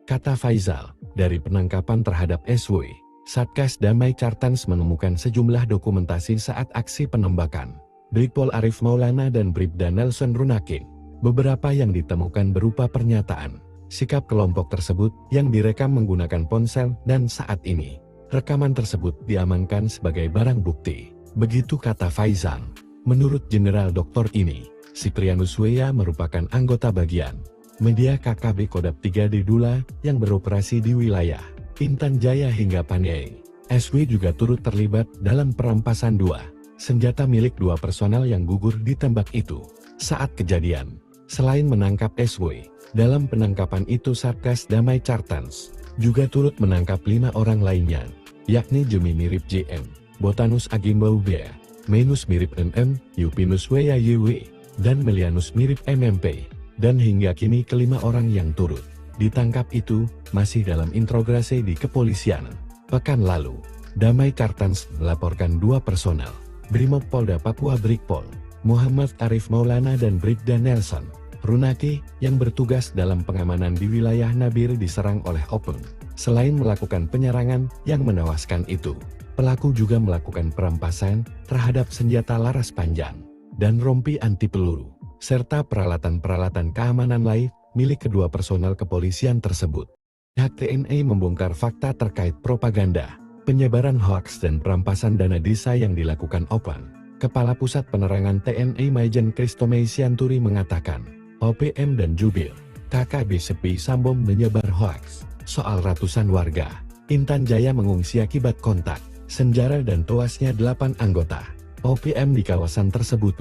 Kata Faizal, dari penangkapan terhadap SW, Satgas Damai Kartens menemukan sejumlah dokumentasi saat aksi penembakan Brigpol Arif Maulana dan Bribda Nelson Runaki. Beberapa yang ditemukan berupa pernyataan, sikap kelompok tersebut yang direkam menggunakan ponsel dan saat ini, rekaman tersebut diamankan sebagai barang bukti. Begitu kata Faizal. Menurut Jenderal Doktor ini, Siprianus Weya merupakan anggota bagian media KKB Kodam 3 di Dula yang beroperasi di wilayah Intan Jaya hingga Paniai. SW juga turut terlibat dalam perampasan 2 senjata milik 2 personel yang gugur ditembak itu. Saat kejadian, selain menangkap SW, dalam penangkapan itu Satgas Damai Kartens juga turut menangkap 5 orang lainnya, yakni Jemi Mirip JM, Botanus Agimbau B, Menus mirip MM, Yupinus Wea YW, dan Melianus mirip MMP. Dan hingga kini kelima orang yang turut ditangkap itu masih dalam interogasi di kepolisian. Pekan lalu, Damai Kartans melaporkan 2 personel Brimob Polda Papua Brigpol, Muhammad Arif Maulana dan Brigda Nelson Runaki yang bertugas dalam pengamanan di wilayah Nabire diserang oleh Openg. Selain melakukan penyerangan yang menewaskan itu, pelaku juga melakukan perampasan terhadap senjata laras panjang dan rompi anti peluru, serta peralatan-peralatan keamanan lain milik kedua personel kepolisian tersebut. Pihak TNI membongkar fakta terkait propaganda, penyebaran hoaks dan perampasan dana desa yang dilakukan Openg. Kepala Pusat Penerangan TNI Maijen Kristomei Sianturi mengatakan, OPM dan Jubir KKB Sepi Sambom menyebar hoaks soal ratusan warga Intan Jaya mengungsi akibat kontak senjata dan tewasnya 8 anggota OPM di kawasan tersebut.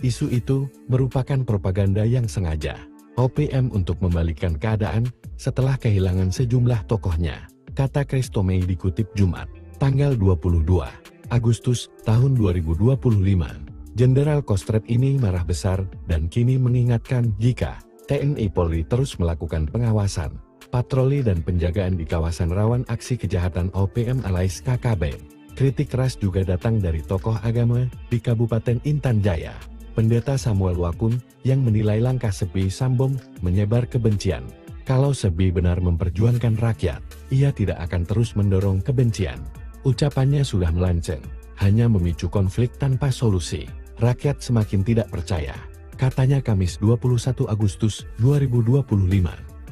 Isu itu merupakan propaganda yang sengaja OPM untuk membalikkan keadaan setelah kehilangan sejumlah tokohnya, kata Kristomei dikutip Jumat, tanggal 22 Agustus tahun 2025. Jenderal Kostrat ini marah besar dan kini mengingatkan jika TNI Polri terus melakukan pengawasan, patroli dan penjagaan di kawasan rawan aksi kejahatan OPM alias KKB. Kritik keras juga datang dari tokoh agama di Kabupaten Intan Jaya, Pendeta Samuel Wakun, yang menilai langkah Sepi Sambom menyebar kebencian. Kalau Sebi benar memperjuangkan rakyat, ia tidak akan terus mendorong kebencian. Ucapannya sudah melenceng, hanya memicu konflik tanpa solusi. Rakyat semakin tidak percaya, katanya Kamis 21 Agustus 2025.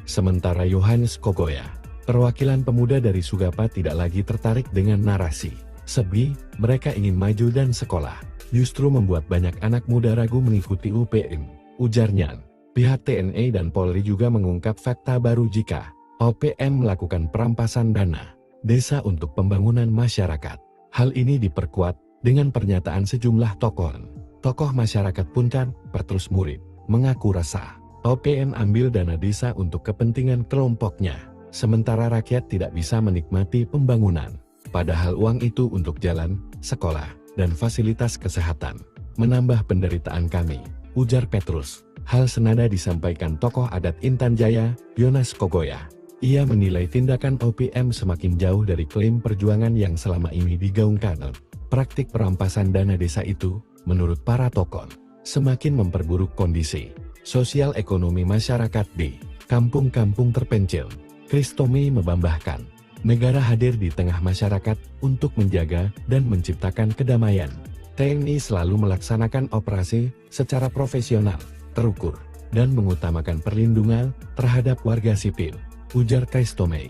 Sementara Yohanes Kogoya, perwakilan pemuda dari Sugapa, tidak lagi tertarik dengan narasi Sebi, mereka ingin maju dan sekolah. Justru membuat banyak anak muda ragu mengikuti UPM, ujarnya. Pihak TNI dan Polri juga mengungkap fakta baru jika OPM melakukan perampasan dana desa untuk pembangunan masyarakat. Hal ini diperkuat dengan pernyataan sejumlah tokoh masyarakat Puncat, Petrus Murid, mengaku resah. OPM ambil dana desa untuk kepentingan kelompoknya, sementara rakyat tidak bisa menikmati pembangunan. Padahal uang itu untuk jalan, sekolah, dan fasilitas kesehatan. Menambah penderitaan kami, ujar Petrus. Hal senada disampaikan tokoh adat Intan Jaya, Yonas Kogoya. Ia menilai tindakan OPM semakin jauh dari klaim perjuangan yang selama ini digaungkan. Praktik perampasan dana desa itu, menurut para tokoh, semakin memperburuk kondisi sosial ekonomi masyarakat di kampung-kampung terpencil. Kristomei membambahkan, negara hadir di tengah masyarakat untuk menjaga dan menciptakan kedamaian. TNI selalu melaksanakan operasi secara profesional, terukur, dan mengutamakan perlindungan terhadap warga sipil, ujar Kristomei.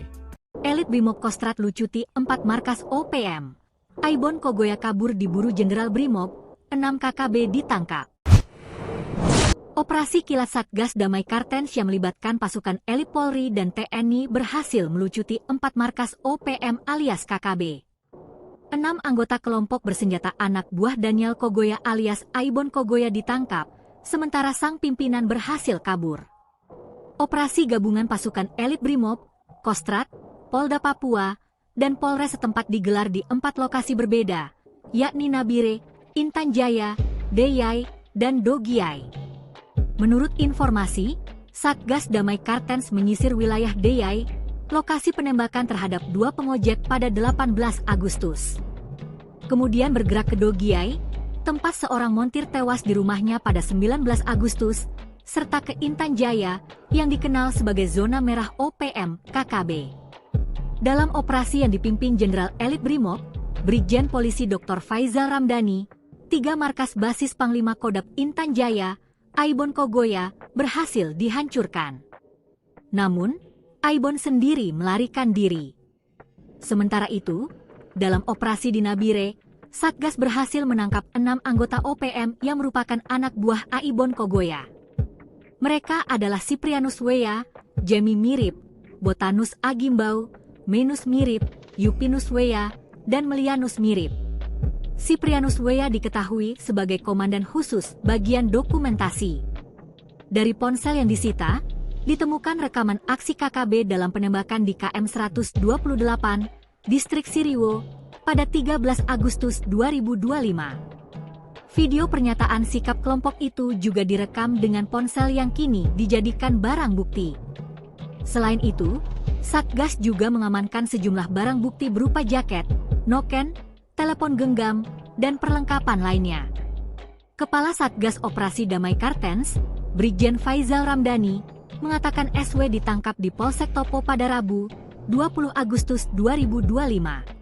Elit Brimob Kostrat lucuti 4 markas OPM. Aibon Kogoya kabur diburu Jenderal Brimob, 6 KKB ditangkap. Operasi kilat Satgas Damai Kartens yang melibatkan pasukan elit Polri dan TNI berhasil melucuti 4 markas OPM alias KKB. 6 anggota kelompok bersenjata anak buah Daniel Kogoya alias Aibon Kogoya ditangkap, sementara sang pimpinan berhasil kabur. Operasi gabungan pasukan elit Brimob, Kostrat, Polda Papua, dan Polres setempat digelar di 4 lokasi berbeda, yakni Nabire, Intan Jaya, Deyai, dan Dogiai. Menurut informasi, Satgas Damai Kartens menyisir wilayah Deyai, lokasi penembakan terhadap 2 pengojek pada 18 Agustus. Kemudian bergerak ke Dogiai, tempat seorang montir tewas di rumahnya pada 19 Agustus, serta ke Intan Jaya, yang dikenal sebagai zona merah OPM KKB. Dalam operasi yang dipimpin Jenderal Elit Brimob, Brigjen Polisi Dr. Faizal Ramdhani, 3 markas basis Panglima Kodam Intan Jaya, Aibon Kogoya, berhasil dihancurkan. Namun, Aibon sendiri melarikan diri. Sementara itu, dalam operasi di Nabire, Satgas berhasil menangkap 6 anggota OPM yang merupakan anak buah Aibon Kogoya. Mereka adalah Siprianus Wea, Jemi Mirip, Botanus Agimbau, Menus Mirip, Yupinus Wea, dan Melianus Mirip. Siprianus Wea diketahui sebagai komandan khusus bagian dokumentasi. Dari ponsel yang disita, ditemukan rekaman aksi KKB dalam penembakan di KM 128, Distrik Siriwo, pada 13 Agustus 2025. Video pernyataan sikap kelompok itu juga direkam dengan ponsel yang kini dijadikan barang bukti. Selain itu, Satgas juga mengamankan sejumlah barang bukti berupa jaket, noken, telepon genggam, dan perlengkapan lainnya. Kepala Satgas Operasi Damai Kartens, Brigjen Faizal Ramdhani, mengatakan SW ditangkap di Polsek Topo pada Rabu, 20 Agustus 2025.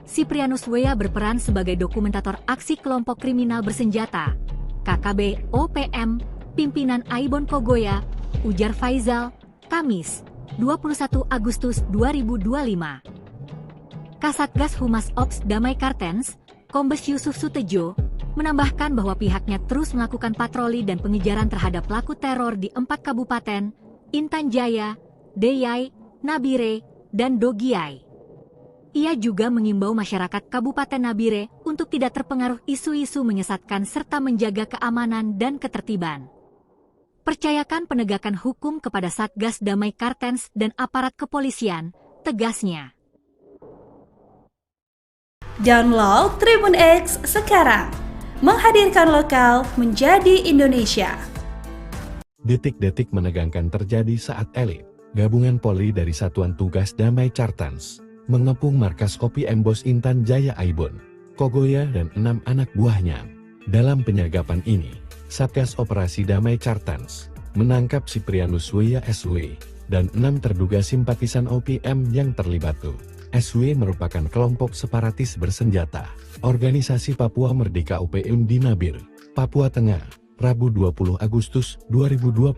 Siprianus Wea berperan sebagai dokumentator aksi kelompok kriminal bersenjata, KKB OPM, pimpinan Aibon Kogoya, ujar Faizal, Kamis, 21 Agustus 2025. Kasatgas Humas Ops Damai Kartens, Kombes Yusuf Sutejo, menambahkan bahwa pihaknya terus melakukan patroli dan pengejaran terhadap pelaku teror di 4 kabupaten, Intan Jaya, Deyai, Nabire, dan Dogiai. Ia juga mengimbau masyarakat Kabupaten Nabire untuk tidak terpengaruh isu-isu menyesatkan serta menjaga keamanan dan ketertiban. Percayakan penegakan hukum kepada Satgas Damai Kartens dan aparat kepolisian, tegasnya. Download Tribun X sekarang. Menghadirkan lokal menjadi Indonesia. Detik-detik menegangkan terjadi saat elit gabungan Polri dari Satuan Tugas Damai Cartans mengepung markas Kopi Embos Intan Jaya Aibon, Kogoya dan 6 anak buahnya. Dalam penyergapan ini, Satgas Operasi Damai Cartans menangkap Siprianus Wea SW dan 6 terduga simpatisan OPM yang terlibat. SW merupakan kelompok separatis bersenjata, Organisasi Papua Merdeka OPM di Nabire, Papua Tengah, Rabu 20 Agustus 2025.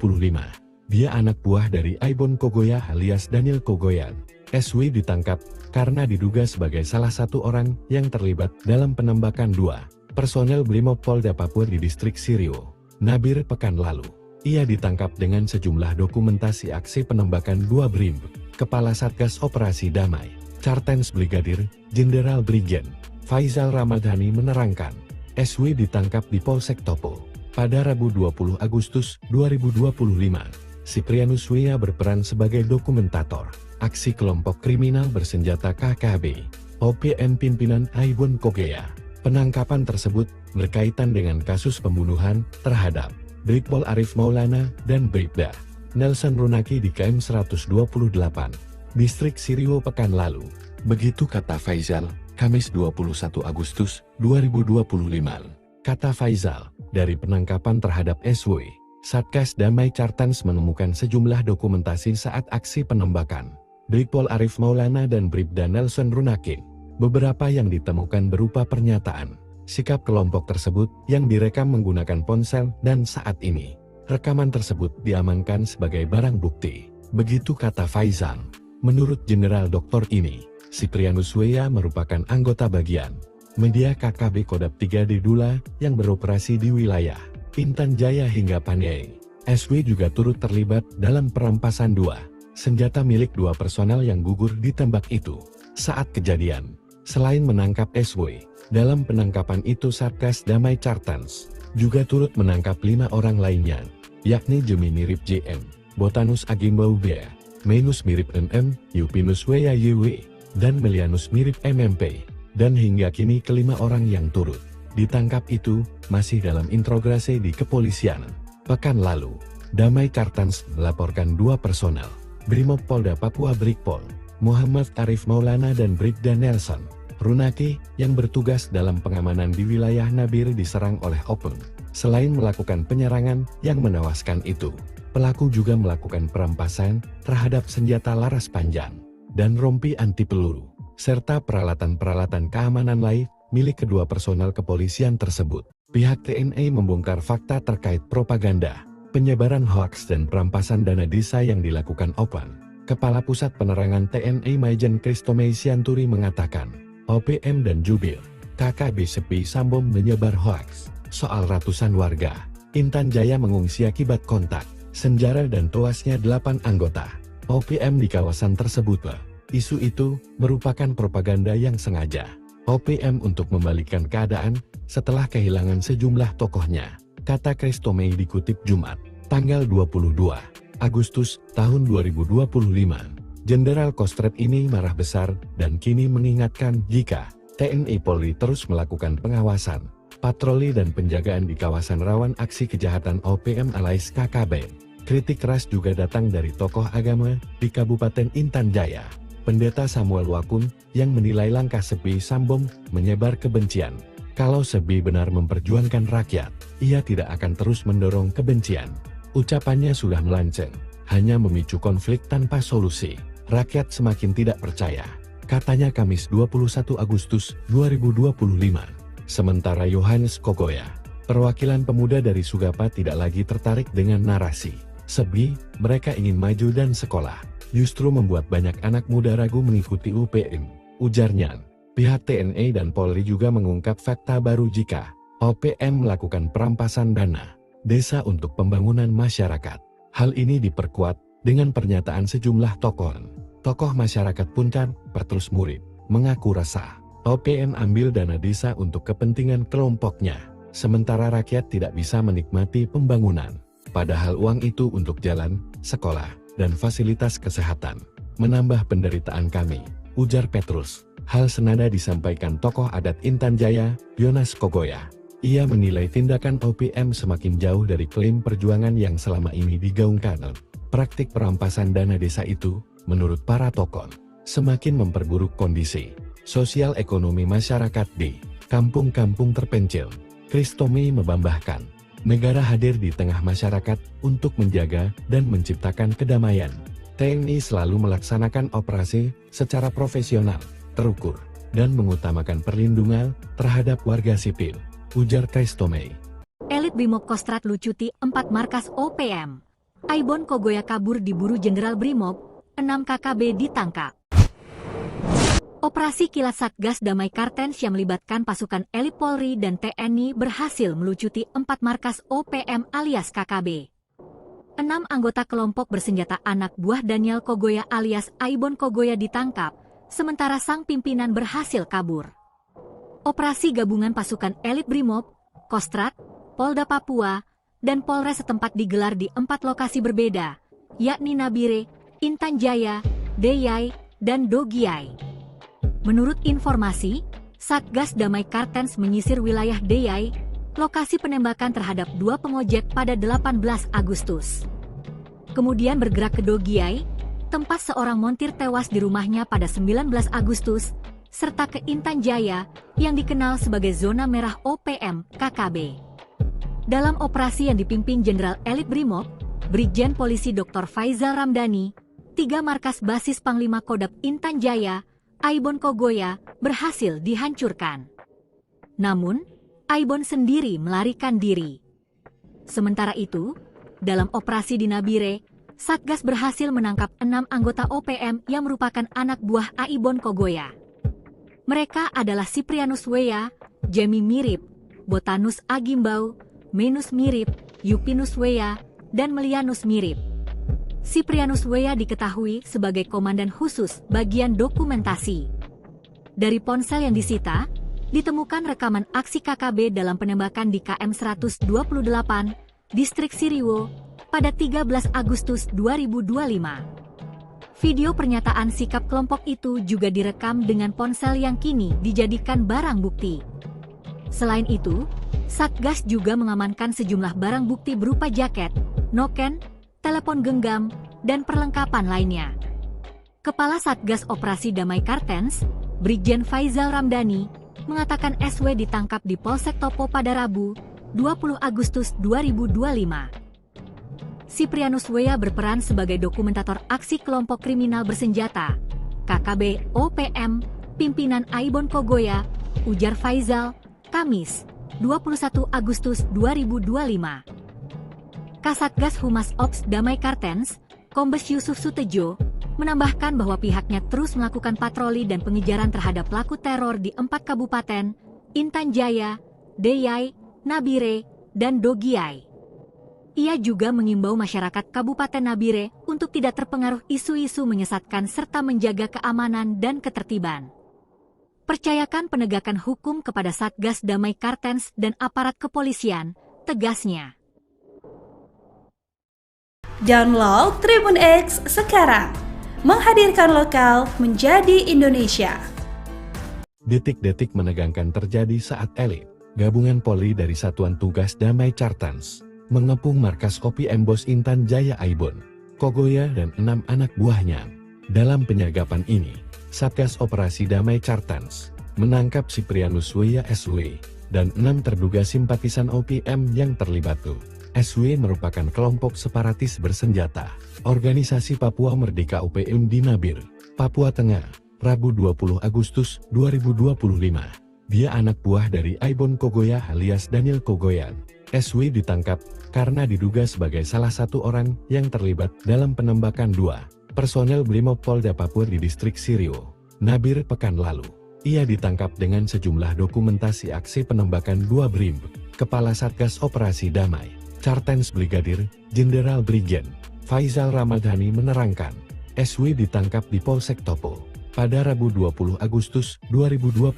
Dia anak buah dari Aibon Kogoya alias Daniel Kogoya. SW ditangkap karena diduga sebagai salah satu orang yang terlibat dalam penembakan 2 personel Brimob Polda Papua di distrik Sirio, Nabire pekan lalu. Ia ditangkap dengan sejumlah dokumentasi aksi penembakan 2 Brim. Kepala Satgas Operasi Damai Cartens Brigadir Jenderal Brigjen Faizal Ramdhani menerangkan, SW ditangkap di Polsek Topo pada Rabu 20 Agustus 2025. Siprianus Wea berperan sebagai dokumentator aksi kelompok kriminal bersenjata KKB OPM pimpinan Aibon Kogoya. Penangkapan tersebut berkaitan dengan kasus pembunuhan terhadap Brigpol Arif Maulana dan Bribda Nelson Runaki di KM 128, Distrik Sirio pekan lalu. Begitu kata Faizal, Kamis 21 Agustus 2025. Kata Faizal, dari penangkapan terhadap SW, Satgas Damai Cartans menemukan sejumlah dokumentasi saat aksi penembakan Brigpol Arif Maulana dan Bribda Nelson Runaki. Beberapa yang ditemukan berupa pernyataan, sikap kelompok tersebut yang direkam menggunakan ponsel dan saat ini, rekaman tersebut diamankan sebagai barang bukti. Begitu kata Faizal. Menurut Jenderal Doktor ini, Siprianus Wea merupakan anggota bagian media KKB Kodap 3 di Dula yang beroperasi di wilayah Intan Jaya hingga Paniai. SW juga turut terlibat dalam perampasan 2 senjata milik 2 personel yang gugur ditembak itu. Saat kejadian, selain menangkap SW, dalam penangkapan itu Satgas Damai Cartans juga turut menangkap 5 orang lainnya, yakni Jemi mirip JM, Botanus Agimbau Bea, Menus mirip MM, Yupinus Wea YW, dan Melianus mirip MMP. Dan hingga kini kelima orang yang turut ditangkap itu masih dalam interogasi di kepolisian. Pekan lalu, Damai Cartans melaporkan 2 personel Brimob Polda Papua Brigpol, Muhammad Arif Maulana dan Bribda Nelson Runaki yang bertugas dalam pengamanan di wilayah Nabire diserang oleh OPM. Selain melakukan penyerangan yang menewaskan itu, pelaku juga melakukan perampasan terhadap senjata laras panjang dan rompi anti peluru, serta peralatan-peralatan keamanan lain milik kedua personel kepolisian tersebut. Pihak TNI membongkar fakta terkait propaganda, penyebaran hoaks dan perampasan dana desa yang dilakukan OPM. Kepala Pusat Penerangan TNI Maijen Kristomei Sianturi mengatakan, OPM dan Jubir KKB Sepi Sambo menyebar hoaks soal ratusan warga Intan Jaya mengungsi akibat kontak senjata dan tewasnya 8 anggota OPM di kawasan tersebut. Isu itu merupakan propaganda yang sengaja OPM untuk membalikkan keadaan setelah kehilangan sejumlah tokohnya, kata Kristomei dikutip Jumat, tanggal 22 Agustus tahun 2025. Jenderal Kostrad ini marah besar dan kini mengingatkan jika TNI Polri terus melakukan pengawasan, patroli dan penjagaan di kawasan rawan aksi kejahatan OPM alias KKB. Kritik keras juga datang dari tokoh agama di Kabupaten Intan Jaya, Pendeta Samuel Wakun, yang menilai langkah Sebi Sambong menyebar kebencian. Kalau Sebi benar memperjuangkan rakyat, ia tidak akan terus mendorong kebencian. Ucapannya sudah melenceng, hanya memicu konflik tanpa solusi. Rakyat semakin tidak percaya, katanya Kamis 21 Agustus 2025. Sementara Yohanes Kogoya, perwakilan pemuda dari Sugapa, tidak lagi tertarik dengan narasi Sebi, mereka ingin maju dan sekolah, justru membuat banyak anak muda ragu mengikuti UPM, ujarnya. Pihak TNI dan Polri juga mengungkap fakta baru jika OPM melakukan perampasan dana desa untuk pembangunan masyarakat. Hal ini diperkuat dengan pernyataan sejumlah tokoh masyarakat Puncak, Petrus Murid, mengaku resah. OPM ambil dana desa untuk kepentingan kelompoknya, sementara rakyat tidak bisa menikmati pembangunan. Padahal uang itu untuk jalan, sekolah, dan fasilitas kesehatan. Menambah penderitaan kami, ujar Petrus. Hal senada disampaikan tokoh adat Intan Jaya, Yohanes Kogoya. Ia menilai tindakan OPM semakin jauh dari klaim perjuangan yang selama ini digaungkan. Praktik perampasan dana desa itu, menurut para tokoh, semakin memperburuk kondisi sosial ekonomi masyarakat di kampung-kampung terpencil. Kristomi membambahkan, negara hadir di tengah masyarakat untuk menjaga dan menciptakan kedamaian. TNI selalu melaksanakan operasi secara profesional, terukur, dan mengutamakan perlindungan terhadap warga sipil, ujar Kristomi. Elit Brimob Kostrad lucuti 4 markas OPM. Aibon Kogoya kabur diburu Jenderal Brimob, 6 KKB ditangkap. Operasi kilat Satgas Damai Kartens yang melibatkan pasukan elit Polri dan TNI berhasil melucuti 4 markas OPM alias KKB. 6 anggota kelompok bersenjata anak buah Daniel Kogoya alias Aibon Kogoya ditangkap, sementara sang pimpinan berhasil kabur. Operasi gabungan pasukan elit Brimob, Kostrad, Polda Papua, dan Polres setempat digelar di 4 lokasi berbeda, yakni Nabire, Intan Jaya, Deyai, dan Dogiai. Menurut informasi, Satgas Damai Kartens menyisir wilayah Deyai, lokasi penembakan terhadap 2 pengojek pada 18 Agustus. Kemudian bergerak ke Dogiai, tempat seorang montir tewas di rumahnya pada 19 Agustus, serta ke Intan Jaya, yang dikenal sebagai zona merah OPM KKB. Dalam operasi yang dipimpin Jenderal Elit Brimob, Brigjen Polisi Dr. Faizal Ramdhani, 3 markas basis Panglima Kodam Intan Jaya, Aibon Kogoya, berhasil dihancurkan. Namun, Aibon sendiri melarikan diri. Sementara itu, dalam operasi di Nabire, Satgas berhasil menangkap 6 anggota OPM yang merupakan anak buah Aibon Kogoya. Mereka adalah Siprianus Weya, Jemi Mirip, Botanus Agimbau, Menus Mirip, Yupinus Weya, dan Melianus Mirip. Siprianus Weya diketahui sebagai komandan khusus bagian dokumentasi. Dari ponsel yang disita, ditemukan rekaman aksi KKB dalam penembakan di KM 128, Distrik Siriwo, pada 13 Agustus 2025. Video pernyataan sikap kelompok itu juga direkam dengan ponsel yang kini dijadikan barang bukti. Selain itu, Satgas juga mengamankan sejumlah barang bukti berupa jaket, noken, telepon genggam, dan perlengkapan lainnya. Kepala Satgas Operasi Damai Kartens, Brigjen Faizal Ramdhani, mengatakan SW ditangkap di Polsek Topo pada Rabu, 20 Agustus 2025. Siprianus Weya berperan sebagai dokumentator aksi kelompok kriminal bersenjata, KKB OPM, pimpinan Aibon Kogoya, ujar Faizal, Kamis, 21 Agustus 2025. Kasatgas Humas Ops Damai Kartens, Kombes Yusuf Sutejo, menambahkan bahwa pihaknya terus melakukan patroli dan pengejaran terhadap pelaku teror di 4 kabupaten, Intan Jaya, Deyai, Nabire, dan Dogiai. Ia juga mengimbau masyarakat Kabupaten Nabire untuk tidak terpengaruh isu-isu menyesatkan serta menjaga keamanan dan ketertiban. Percayakan penegakan hukum kepada Satgas Damai Kartens dan aparat kepolisian, tegasnya. Download Tribun X sekarang, menghadirkan lokal menjadi Indonesia. Detik-detik menegangkan terjadi saat elit gabungan Polri dari Satuan Tugas Damai Cartans mengepung markas OPM Bos Intan Jaya Aibon, Kogoya dan 6 anak buahnya. Dalam penyergapan ini, Satgas Operasi Damai Cartans menangkap Siprianus Weya SW dan 6 terduga simpatisan OPM yang terlibat. SW merupakan kelompok separatis bersenjata, organisasi Papua Merdeka OPM di Nabir, Papua Tengah, Rabu 20 Agustus 2025. Dia anak buah dari Aibon Kogoya alias Daniel Kogoyan. SW ditangkap karena diduga sebagai salah satu orang yang terlibat dalam penembakan 2 personel Brimob Polda Papua di distrik Sirio, Nabir pekan lalu. Ia ditangkap dengan sejumlah dokumentasi aksi penembakan 2 BRIM, Kepala Satgas Operasi Damai Cartans Brigadir Jenderal Brigjen Faizal Ramadhani menerangkan, SW ditangkap di Polsek Topo pada Rabu 20 Agustus 2025.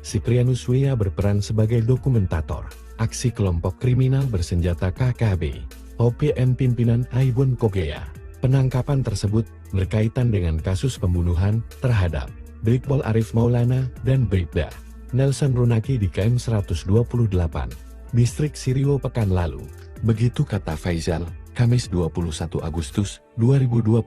Siprianus Weya berperan sebagai dokumentator aksi kelompok kriminal bersenjata KKB OPM pimpinan Aibon Kogoya. Penangkapan tersebut berkaitan dengan kasus pembunuhan terhadap Brigpol Arif Maulana dan Bribda Nelson Runaki di KM 128, distrik Sirio pekan lalu. Begitu kata Faizal, Kamis 21 Agustus 2025.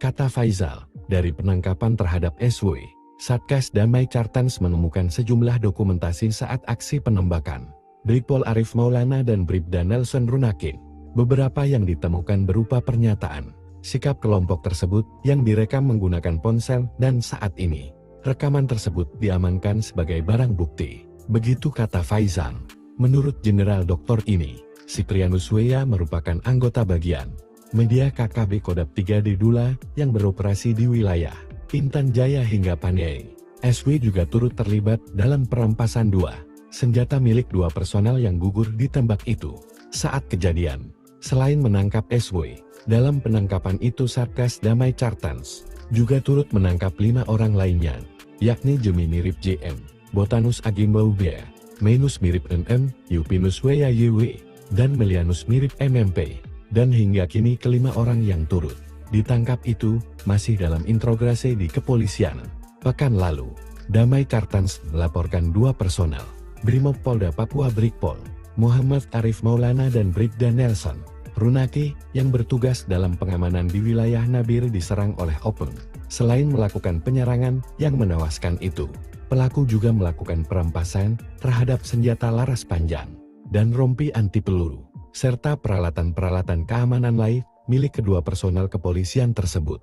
Kata Faizal, dari penangkapan terhadap SW, Satgas Damai Cartans menemukan sejumlah dokumentasi saat aksi penembakan Brigpol Arif Maulana dan Bribda Nelson Runaki. Beberapa yang ditemukan berupa pernyataan, sikap kelompok tersebut yang direkam menggunakan ponsel dan saat ini, rekaman tersebut diamankan sebagai barang bukti. Begitu kata Faizal. Menurut Jenderal Doktor ini, Siprianus Weya merupakan anggota bagian media KKB Kodap 3 di Dula yang beroperasi di wilayah Intan Jaya hingga Pandai. SW juga turut terlibat dalam perampasan 2 senjata milik 2 personel yang gugur ditembak itu. Saat kejadian, selain menangkap SW, dalam penangkapan itu Satgas Damai Cartans juga turut menangkap 5 orang lainnya, yakni Jemi mirip JM, Botanus Agimbau B, Menus mirip NM, Yupinus Weya YW, dan Melianus mirip MMP. Dan hingga kini kelima orang yang turut ditangkap itu masih dalam interogasi di kepolisian. Pekan lalu, Damai Cartans melaporkan 2 personel Brimob Polda Papua Brigpol, Muhammad Arif Maulana dan Bribda Nelson Runaki yang bertugas dalam pengamanan di wilayah Nabir diserang oleh OPM. Selain melakukan penyerangan yang menewaskan itu, pelaku juga melakukan perampasan terhadap senjata laras panjang dan rompi anti peluru, serta peralatan-peralatan keamanan lain milik kedua personel kepolisian tersebut.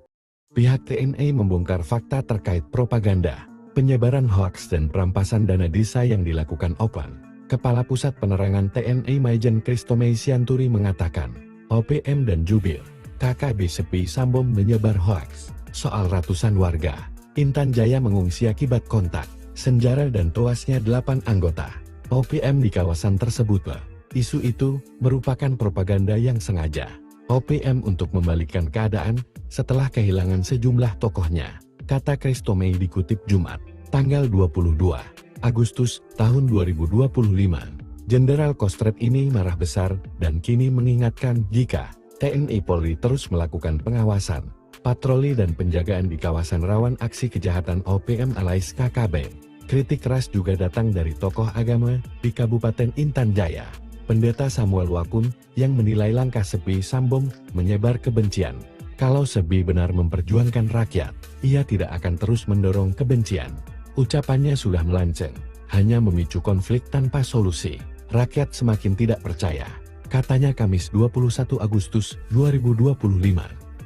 Pihak TNI membongkar fakta terkait propaganda, penyebaran hoaks dan perampasan dana desa yang dilakukan OPM. Kepala Pusat Penerangan TNI Maijen Kristomei Sianturi mengatakan, OPM dan Jubir KKB Sepi Sambom menyebar hoaks soal ratusan warga Intan Jaya mengungsi akibat kontak senjata dan tewasnya 8 anggota OPM di kawasan tersebut. Isu itu merupakan propaganda yang sengaja OPM untuk membalikkan keadaan setelah kehilangan sejumlah tokohnya, kata Kristomei dikutip Jumat, tanggal 22 Agustus tahun 2025. Jenderal Kostrat ini marah besar dan kini mengingatkan jika TNI Polri terus melakukan pengawasan, patroli dan penjagaan di kawasan rawan aksi kejahatan OPM alias KKB. Kritik keras juga datang dari tokoh agama di Kabupaten Intan Jaya, Pendeta Samuel Wakun, yang menilai langkah Sepi Sambom menyebar kebencian. Kalau Sebi benar memperjuangkan rakyat, ia tidak akan terus mendorong kebencian. Ucapannya sudah melenceng, hanya memicu konflik tanpa solusi. Rakyat semakin tidak percaya, katanya Kamis 21 Agustus 2025.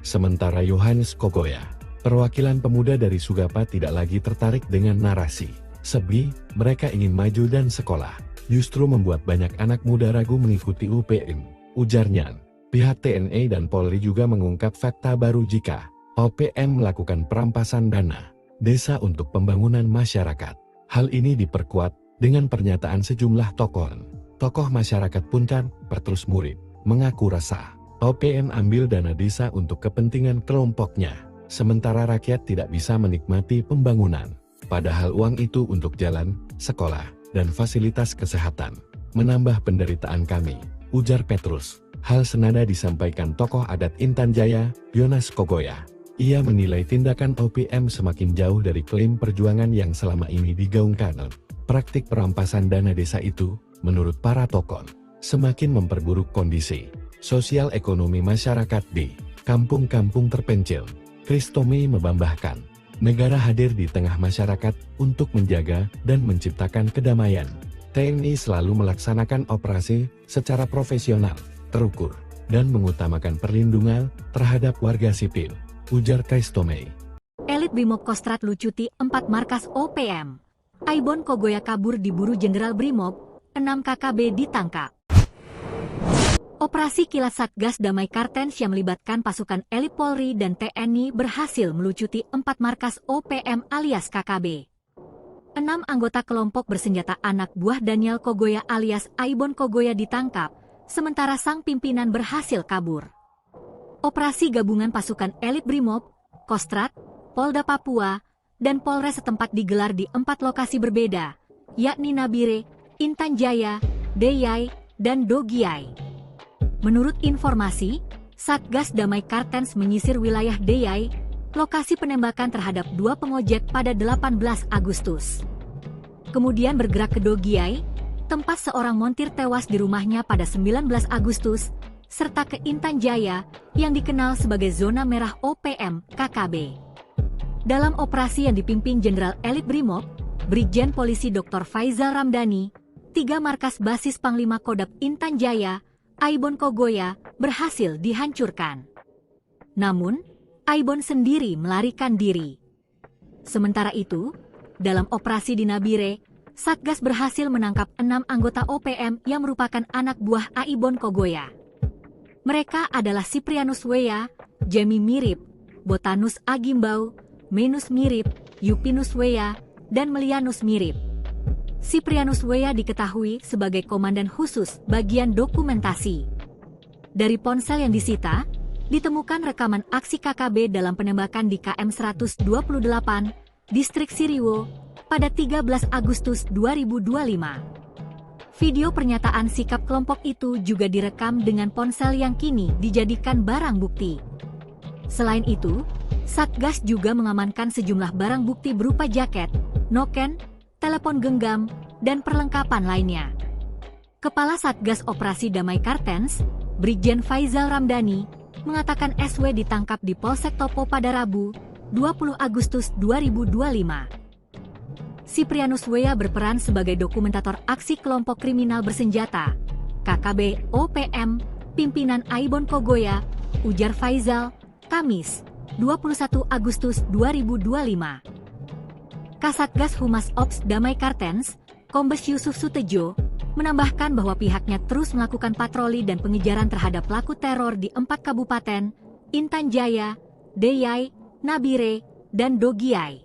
Sementara Yohanes Kogoya, perwakilan pemuda dari Sugapa tidak lagi tertarik dengan narasi Sebi, mereka ingin maju dan sekolah, justru membuat banyak anak muda ragu mengikuti UPM, ujarnya. Pihak TNI dan Polri juga mengungkap fakta baru jika OPM melakukan perampasan dana desa untuk pembangunan masyarakat. Hal ini diperkuat dengan pernyataan sejumlah tokoh masyarakat Puncak, Petrus Murid, mengaku resah. OPM ambil dana desa untuk kepentingan kelompoknya, sementara rakyat tidak bisa menikmati pembangunan. Padahal uang itu untuk jalan, sekolah, dan fasilitas kesehatan. Menambah penderitaan kami, ujar Petrus. Hal senada disampaikan tokoh adat Intan Jaya, Yonas Kogoya. Ia menilai tindakan OPM semakin jauh dari klaim perjuangan yang selama ini digaungkan. Praktik perampasan dana desa itu, menurut para tokoh, semakin memperburuk kondisi sosial ekonomi masyarakat di kampung-kampung terpencil. Kristomi membambahkan, negara hadir di tengah masyarakat untuk menjaga dan menciptakan kedamaian. TNI selalu melaksanakan operasi secara profesional, terukur, dan mengutamakan perlindungan terhadap warga sipil, ujar Kristomi. Elit Brimob Kostrad lucuti 4 markas OPM. Aibon Kogoya kabur diburu Jenderal Brimob, 6 KKB ditangkap. Operasi kilat Satgas Damai Kartens yang melibatkan pasukan elit Polri dan TNI berhasil melucuti 4 markas OPM alias KKB. 6 anggota kelompok bersenjata anak buah Daniel Kogoya alias Aibon Kogoya ditangkap, sementara sang pimpinan berhasil kabur. Operasi gabungan pasukan elit Brimob, Kostrad, Polda Papua, dan Polres setempat digelar di 4 lokasi berbeda, yakni Nabire, Intan Jaya, Deyai, dan Dogiai. Menurut informasi, Satgas Damai Kartens menyisir wilayah Deyai, lokasi penembakan terhadap 2 pengojek pada 18 Agustus. Kemudian bergerak ke Dogiai, tempat seorang montir tewas di rumahnya pada 19 Agustus, serta ke Intan Jaya, yang dikenal sebagai zona merah OPM KKB. Dalam operasi yang dipimpin Jenderal Elit Brimob, Brigjen Polisi Dr. Faizal Ramdhani, 3 markas basis Panglima Kodam Intan Jaya, Aibon Kogoya, berhasil dihancurkan. Namun, Aibon sendiri melarikan diri. Sementara itu, dalam operasi di Nabire, Satgas berhasil menangkap 6 anggota OPM yang merupakan anak buah Aibon Kogoya. Mereka adalah Siprianus Weya, Jemi Mirip, Botanus Agimbau, Menus Mirip, Yupinus Weya, dan Melianus Mirip. Siprianus Weya diketahui sebagai komandan khusus bagian dokumentasi. Dari ponsel yang disita, ditemukan rekaman aksi KKB dalam penembakan di KM 128, Distrik Siriwo, pada 13 Agustus 2025. Video pernyataan sikap kelompok itu juga direkam dengan ponsel yang kini dijadikan barang bukti. Selain itu, Satgas juga mengamankan sejumlah barang bukti berupa jaket, noken, telepon genggam, dan perlengkapan lainnya. Kepala Satgas Operasi Damai Kartens, Brigjen Faizal Ramdhani, mengatakan SW ditangkap di Polsek Topo pada Rabu, 20 Agustus 2025. Siprianus Weya berperan sebagai dokumentator aksi kelompok kriminal bersenjata, KKB OPM, pimpinan Aibon Kogoya, ujar Faizal, Kamis, 21 Agustus 2025. Kasatgas Humas Ops Damai Kartens, Kombes Yusuf Sutejo, menambahkan bahwa pihaknya terus melakukan patroli dan pengejaran terhadap pelaku teror di 4 kabupaten, Intan Jaya, Deyai, Nabire, dan Dogiai.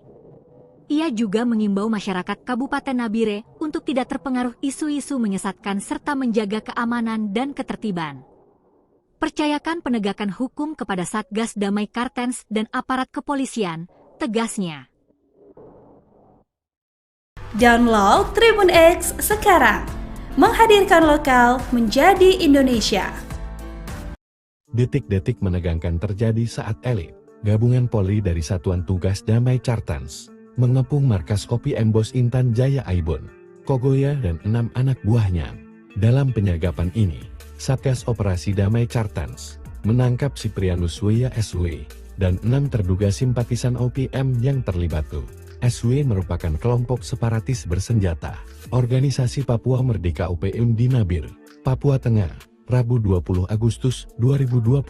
Ia juga mengimbau masyarakat Kabupaten Nabire untuk tidak terpengaruh isu-isu menyesatkan serta menjaga keamanan dan ketertiban. Percayakan penegakan hukum kepada Satgas Damai Kartens dan aparat kepolisian, tegasnya. Download Tribun X sekarang, menghadirkan lokal menjadi Indonesia. Detik-detik menegangkan terjadi saat elit gabungan Polri dari Satuan Tugas Damai Kartens mengepung markas OPM Bos Intan Jaya Aibon Kogoya dan 6 anak buahnya. Dalam penyergapan ini, Satgas Operasi Damai Kartens menangkap Siprianus Weya SW dan 6 terduga simpatisan OPM yang terlibat. SW merupakan kelompok separatis bersenjata, organisasi Papua Merdeka OPM di Nabire, Papua Tengah, Rabu 20 Agustus 2025.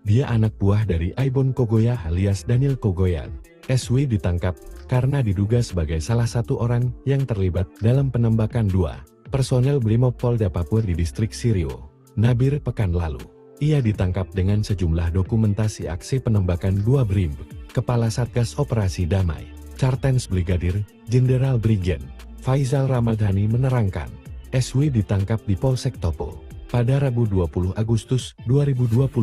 Dia anak buah dari Aibon Kogoya alias Daniel Kogoya. SW ditangkap karena diduga sebagai salah satu orang yang terlibat dalam penembakan 2 personel Brimob Polda Papua di Distrik Siriwo, Nabire pekan lalu. Ia ditangkap dengan sejumlah dokumentasi aksi penembakan 2 Brimob. Kepala Satgas Operasi Damai Kartens Brigadir Jenderal Brigjen Faizal Ramdhani menerangkan, SW ditangkap di Polsek Topo pada Rabu 20 Agustus 2025.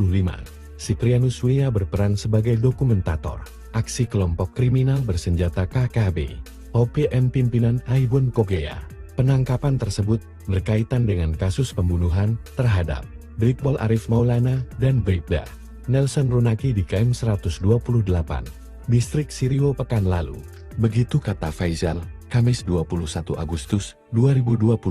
Siprianus Weya berperan sebagai dokumentator aksi kelompok kriminal bersenjata KKB OPM pimpinan Aibon Kogoya. Penangkapan tersebut berkaitan dengan kasus pembunuhan terhadap Brigpol Arif Maulana dan Bribda Nelson Runaki di KM 128, Distrik Sirio pekan lalu. Begitu kata Faizal, Kamis 21 Agustus 2025.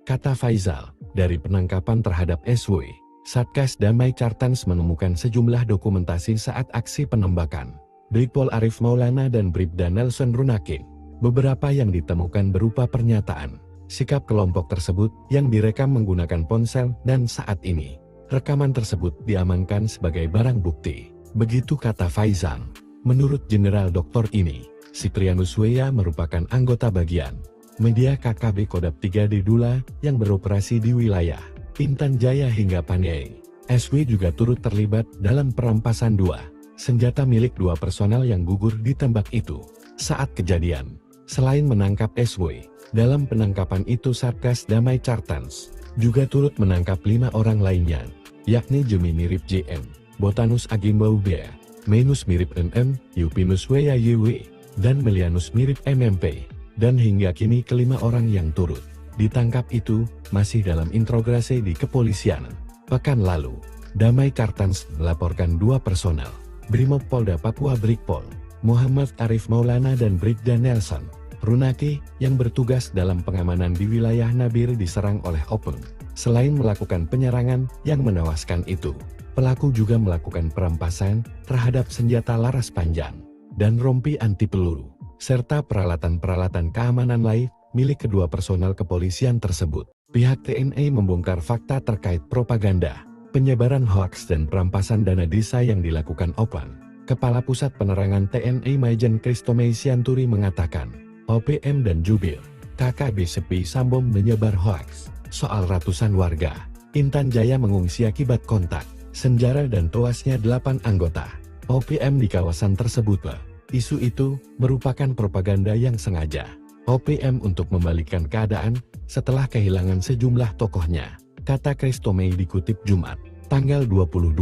Kata Faizal, dari penangkapan terhadap SW, Satgas Damai Cartans menemukan sejumlah dokumentasi saat aksi penembakan Brigpol Arif Maulana dan Bribda Nelson Runaki. Beberapa yang ditemukan berupa pernyataan, sikap kelompok tersebut yang direkam menggunakan ponsel dan saat ini, rekaman tersebut diamankan sebagai barang bukti. Begitu kata Faizal. Menurut Jenderal Dr. ini, Siprianus Weya merupakan anggota bagian media KKB Kodap 3D Dula yang beroperasi di wilayah Intan Jaya hingga Paniai. SW juga turut terlibat dalam perampasan 2 senjata milik 2 personel yang gugur ditembak itu. Saat kejadian, selain menangkap SW, dalam penangkapan itu Satgas Damai Cartans juga turut menangkap 5 orang lainnya, yakni Jemi mirip JM, Botanus Agimbau Bea, Menus mirip MM, Yupinus Weya YW, dan Melianus mirip MMP. Dan hingga kini kelima orang yang turut ditangkap itu masih dalam interogasi di kepolisian. Pekan lalu, Damai Cartans melaporkan 2 personel, Brimob Polda Papua Brigpol, Muhammad Arif Maulana dan Bribda Nelson Runaki yang bertugas dalam pengamanan di wilayah Nabire diserang oleh Openg. Selain melakukan penyerangan yang menewaskan itu, pelaku juga melakukan perampasan terhadap senjata laras panjang dan rompi anti peluru, serta peralatan-peralatan keamanan lain milik kedua personel kepolisian tersebut. Pihak TNI membongkar fakta terkait propaganda, penyebaran hoaks dan perampasan dana desa yang dilakukan Openg. Kepala Pusat Penerangan TNI Maijen Kristomei Sianturi mengatakan, OPM dan Jubir KKB Sepi Sambom menyebar hoaks soal ratusan warga Intan Jaya mengungsi akibat kontak senjata dan tewasnya 8 anggota OPM di kawasan tersebut. Isu itu merupakan propaganda yang sengaja OPM untuk membalikkan keadaan setelah kehilangan sejumlah tokohnya, kata Kristomei dikutip Jumat, tanggal 22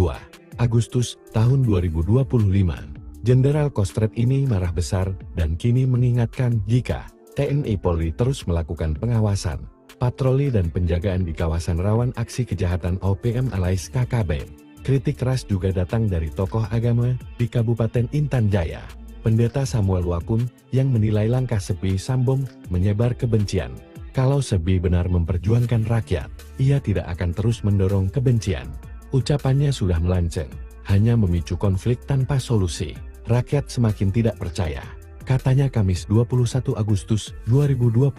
Agustus tahun 2025. Jenderal Kostrat ini marah besar dan kini mengingatkan jika TNI Polri terus melakukan pengawasan, patroli dan penjagaan di kawasan rawan aksi kejahatan OPM alias KKB. Kritik keras juga datang dari tokoh agama di Kabupaten Intan Jaya, Pendeta Samuel Wakun, yang menilai langkah Sepi Sambom menyebar kebencian. Kalau Sebi benar memperjuangkan rakyat, ia tidak akan terus mendorong kebencian. Ucapannya sudah melenceng, hanya memicu konflik tanpa solusi. Rakyat semakin tidak percaya, katanya Kamis 21 Agustus 2025.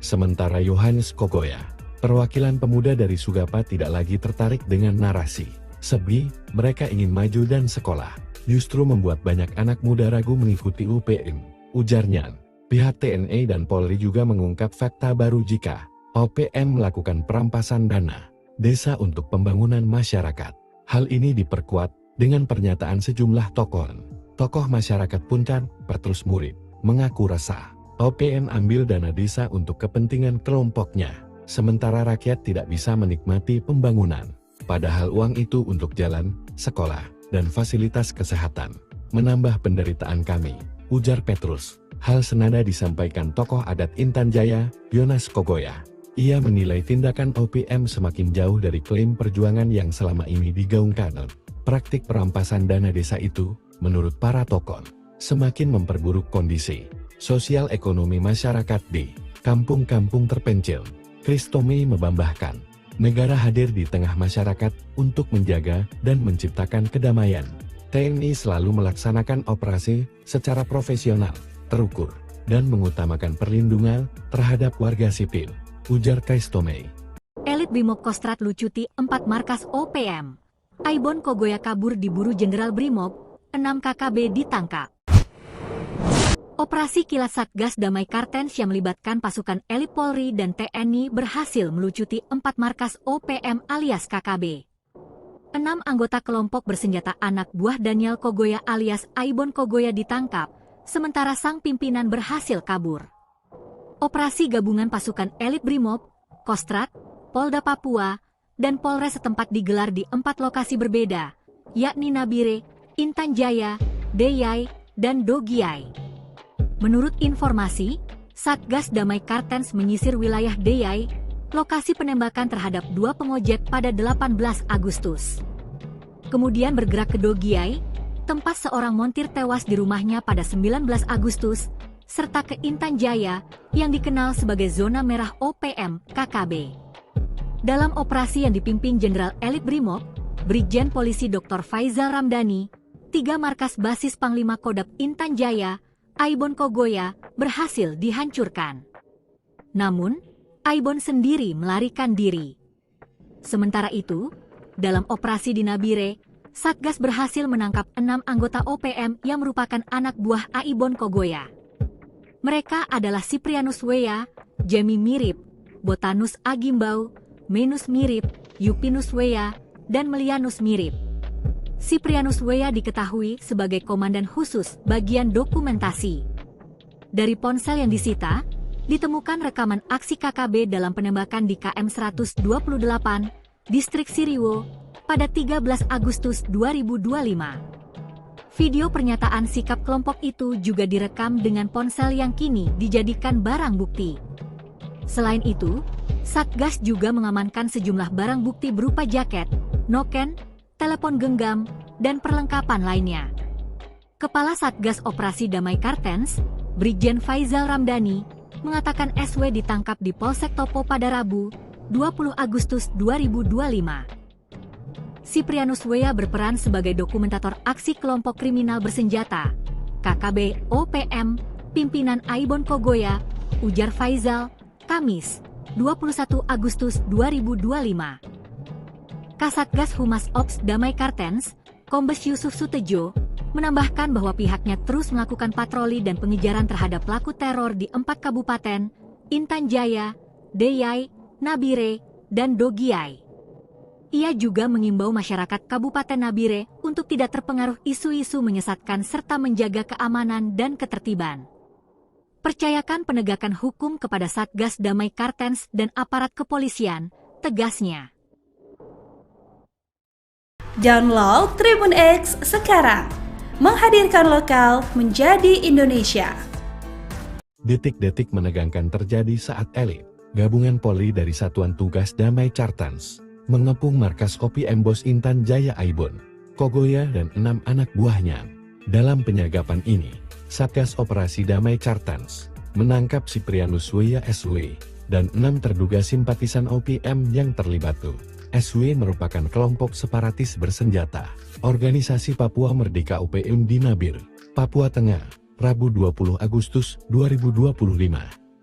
Sementara Yohanes Kogoya, perwakilan pemuda dari Sugapa, tidak lagi tertarik dengan narasi Sebi, mereka ingin maju dan sekolah, justru membuat banyak anak muda ragu mengikuti UPM, ujarnya. Pihak TNI dan Polri juga mengungkap fakta baru jika OPM melakukan perampasan dana desa untuk pembangunan masyarakat. Hal ini diperkuat dengan pernyataan sejumlah tokoh masyarakat Puncar, Petrus Murid, mengaku resah OPM ambil dana desa untuk kepentingan kelompoknya, sementara rakyat tidak bisa menikmati pembangunan. Padahal uang itu untuk jalan, sekolah, dan fasilitas kesehatan. Menambah penderitaan kami, ujar Petrus. Hal senada disampaikan tokoh adat Intan Jaya, Yonas Kogoya. Ia menilai tindakan OPM semakin jauh dari klaim perjuangan yang selama ini digaungkan. Praktik perampasan dana desa itu, menurut para tokoh, semakin memperburuk kondisi sosial ekonomi masyarakat di kampung-kampung terpencil. Kristomei membambahkan, negara hadir di tengah masyarakat untuk menjaga dan menciptakan kedamaian. TNI selalu melaksanakan operasi secara profesional, terukur, dan mengutamakan perlindungan terhadap warga sipil, ujar Kristomei. Elit Brimob Kostrat lucuti 4 markas OPM. Aibon Kogoya kabur diburu Jenderal Brimob, 6 KKB ditangkap. Operasi kilat Satgas Damai Cartans yang melibatkan pasukan elit Polri dan TNI berhasil melucuti 4 markas OPM alias KKB. 6 anggota kelompok bersenjata anak buah Daniel Kogoya alias Aibon Kogoya ditangkap, sementara sang pimpinan berhasil kabur. Operasi gabungan pasukan elit Brimob, Kostrat, Polda Papua, dan Polres setempat digelar di 4 lokasi berbeda, yakni Nabire, Intan Jaya, Deyai, dan Dogiai. Menurut informasi, Satgas Damai Cartans menyisir wilayah Deyai, lokasi penembakan terhadap 2 pengojek pada 18 Agustus. kemudian bergerak ke Dogiay, tempat seorang montir tewas di rumahnya pada 19 Agustus, serta ke Intan Jaya yang dikenal sebagai zona merah OPM KKB. Dalam operasi yang dipimpin Jenderal Elit Brimob, Brigjen Polisi Dr. Faizal Ramdhani, 3 markas basis Panglima Kodam Intan Jaya, Aibon Kogoya, berhasil dihancurkan. Namun, Aibon sendiri melarikan diri. Sementara itu, dalam operasi di Nabire, Satgas berhasil menangkap 6 anggota OPM yang merupakan anak buah Aibon Kogoya. Mereka adalah Siprianus Weya, Jemi Mirip, Botanus Agimbau, Menus Mirip, Yupinus Weya, dan Melianus Mirip. Siprianus Weya diketahui sebagai komandan khusus bagian dokumentasi. Dari ponsel yang disita, ditemukan rekaman aksi KKB dalam penembakan di KM 128, Distrik Siriwo, pada 13 Agustus 2025. Video pernyataan sikap kelompok itu juga direkam dengan ponsel yang kini dijadikan barang bukti. Selain itu, Satgas juga mengamankan sejumlah barang bukti berupa jaket, noken, telepon genggam, dan perlengkapan lainnya. Kepala Satgas Operasi Damai Kartens, Brigjen Faizal Ramdhani, mengatakan SW ditangkap di Polsek Topo pada Rabu, 20 Agustus 2025. Siprianus Weya berperan sebagai dokumentator aksi kelompok kriminal bersenjata, KKB OPM, pimpinan Aibon Kogoya, ujar Faizal, Kamis, 21 Agustus 2025. Kasatgas Humas Ops Damai Kartens, Kombes Yusuf Sutejo, menambahkan bahwa pihaknya terus melakukan patroli dan pengejaran terhadap pelaku teror di 4 kabupaten, Intan Jaya, Deyai, Nabire, dan Dogiay. Ia juga mengimbau masyarakat Kabupaten Nabire untuk tidak terpengaruh isu-isu menyesatkan serta menjaga keamanan dan ketertiban. Percayakan penegakan hukum kepada Satgas Damai Kartens dan aparat kepolisian, tegasnya. Download Tribun X sekarang, menghadirkan lokal menjadi Indonesia. Detik-detik menegangkan terjadi saat elit gabungan Polri dari Satuan Tugas Damai Kartens mengepung markas OPM Bos Intan Jaya Aibon Kogoya dan 6 anak buahnya. Dalam penyagapan ini, Satgas Operasi Damai Kartens menangkap Siprianus Weya SW dan 6 terduga simpatisan OPM yang terlibat. SW merupakan kelompok separatis bersenjata, Organisasi Papua Merdeka OPM di Nabire, Papua Tengah, Rabu 20 Agustus 2025.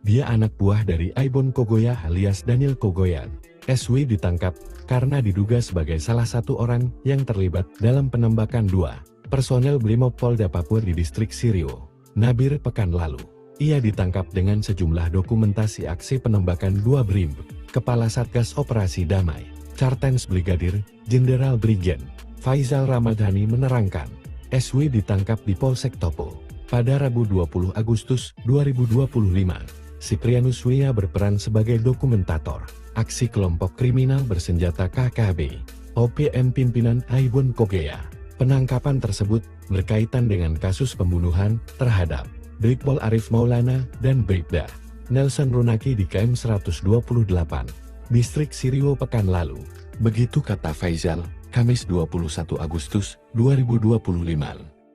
Dia anak buah dari Aibon Kogoya alias Daniel Kogoyan. SW ditangkap karena diduga sebagai salah satu orang yang terlibat dalam penembakan 2 personel Brimob Polda Papua di Distrik Siriwo, Nabire pekan lalu. Ia ditangkap dengan sejumlah dokumentasi aksi penembakan 2 Brim. Kepala Satgas Operasi Damai Kartens Brigadir Jenderal Brigjen Faizal Ramdhani menerangkan, SW ditangkap di Polsek Topo pada Rabu 20 Agustus 2025. Siprianus Weya berperan sebagai dokumentator aksi kelompok kriminal bersenjata KKB OPM pimpinan Aibon Kogoya. Penangkapan tersebut berkaitan dengan kasus pembunuhan terhadap Brigpol Arif Maulana dan Bribda Nelson Runaki di KM 128, Distrik Siriwo pekan lalu. Begitu kata Faizal, Kamis 21 Agustus 2025.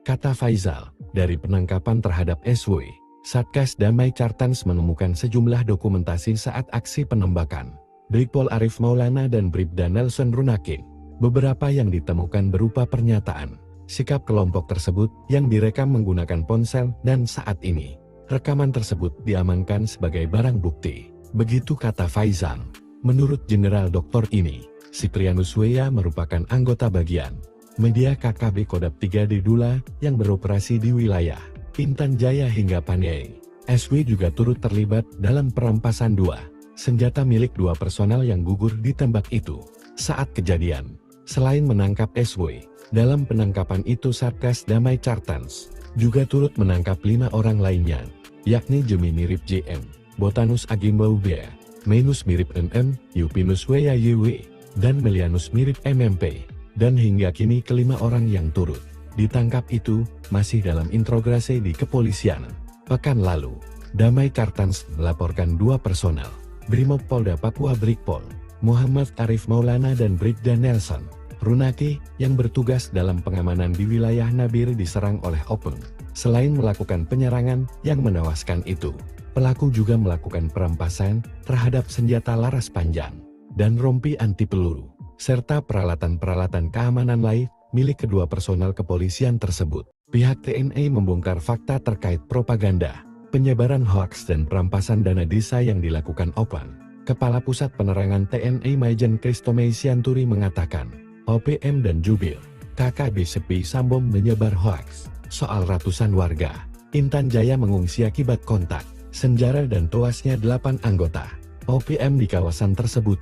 Kata Faizal, dari penangkapan terhadap SW, Satgas Damai Kartens menemukan sejumlah dokumentasi saat aksi penembakan Brigpol Arif Maulana dan Bribda Nelson Runaki. Beberapa yang ditemukan berupa pernyataan sikap kelompok tersebut yang direkam menggunakan ponsel dan saat ini rekaman tersebut diamankan sebagai barang bukti. Begitu kata Faizal. Menurut Jenderal Doktor ini, Siprianus Weya merupakan anggota bagian media KKB Kodam 3 di Dula yang beroperasi di wilayah Intan Jaya hingga Paniai. SW juga turut terlibat dalam perampasan 2 senjata milik 2 personel yang gugur ditembak itu. Saat kejadian, selain menangkap SW, dalam penangkapan itu Satgas Damai Kartens juga turut menangkap 5 orang lainnya, yakni Jemi Mirip JM, Botanus Agimbau B, Menus Mirip MM, Yupinus Weya YW, dan Melianus Mirip MMP. Dan hingga kini kelima orang yang turut ditangkap itu masih dalam interogasi di kepolisian. Pekan lalu, Damai Kartens melaporkan 2 personel Brimob Polda Papua Brigpol, Muhammad Arif Maulana dan Bribda Nelson, Runaki, yang bertugas dalam pengamanan di wilayah Nabire diserang oleh Openg. Selain melakukan penyerangan yang menewaskan itu, pelaku juga melakukan perampasan terhadap senjata laras panjang dan rompi anti peluru, serta peralatan-peralatan keamanan lain milik kedua personel kepolisian tersebut. Pihak TNI membongkar fakta terkait propaganda, penyebaran hoaks dan perampasan dana desa yang dilakukan Openg. Kepala Pusat Penerangan TNI Maijen Kristomei Sianturi mengatakan, OPM dan Jubir KKB Sepi Sambom menyebar hoaks soal ratusan warga Intan Jaya mengungsi akibat kontak senjata dan tewasnya 8 anggota OPM di kawasan tersebut.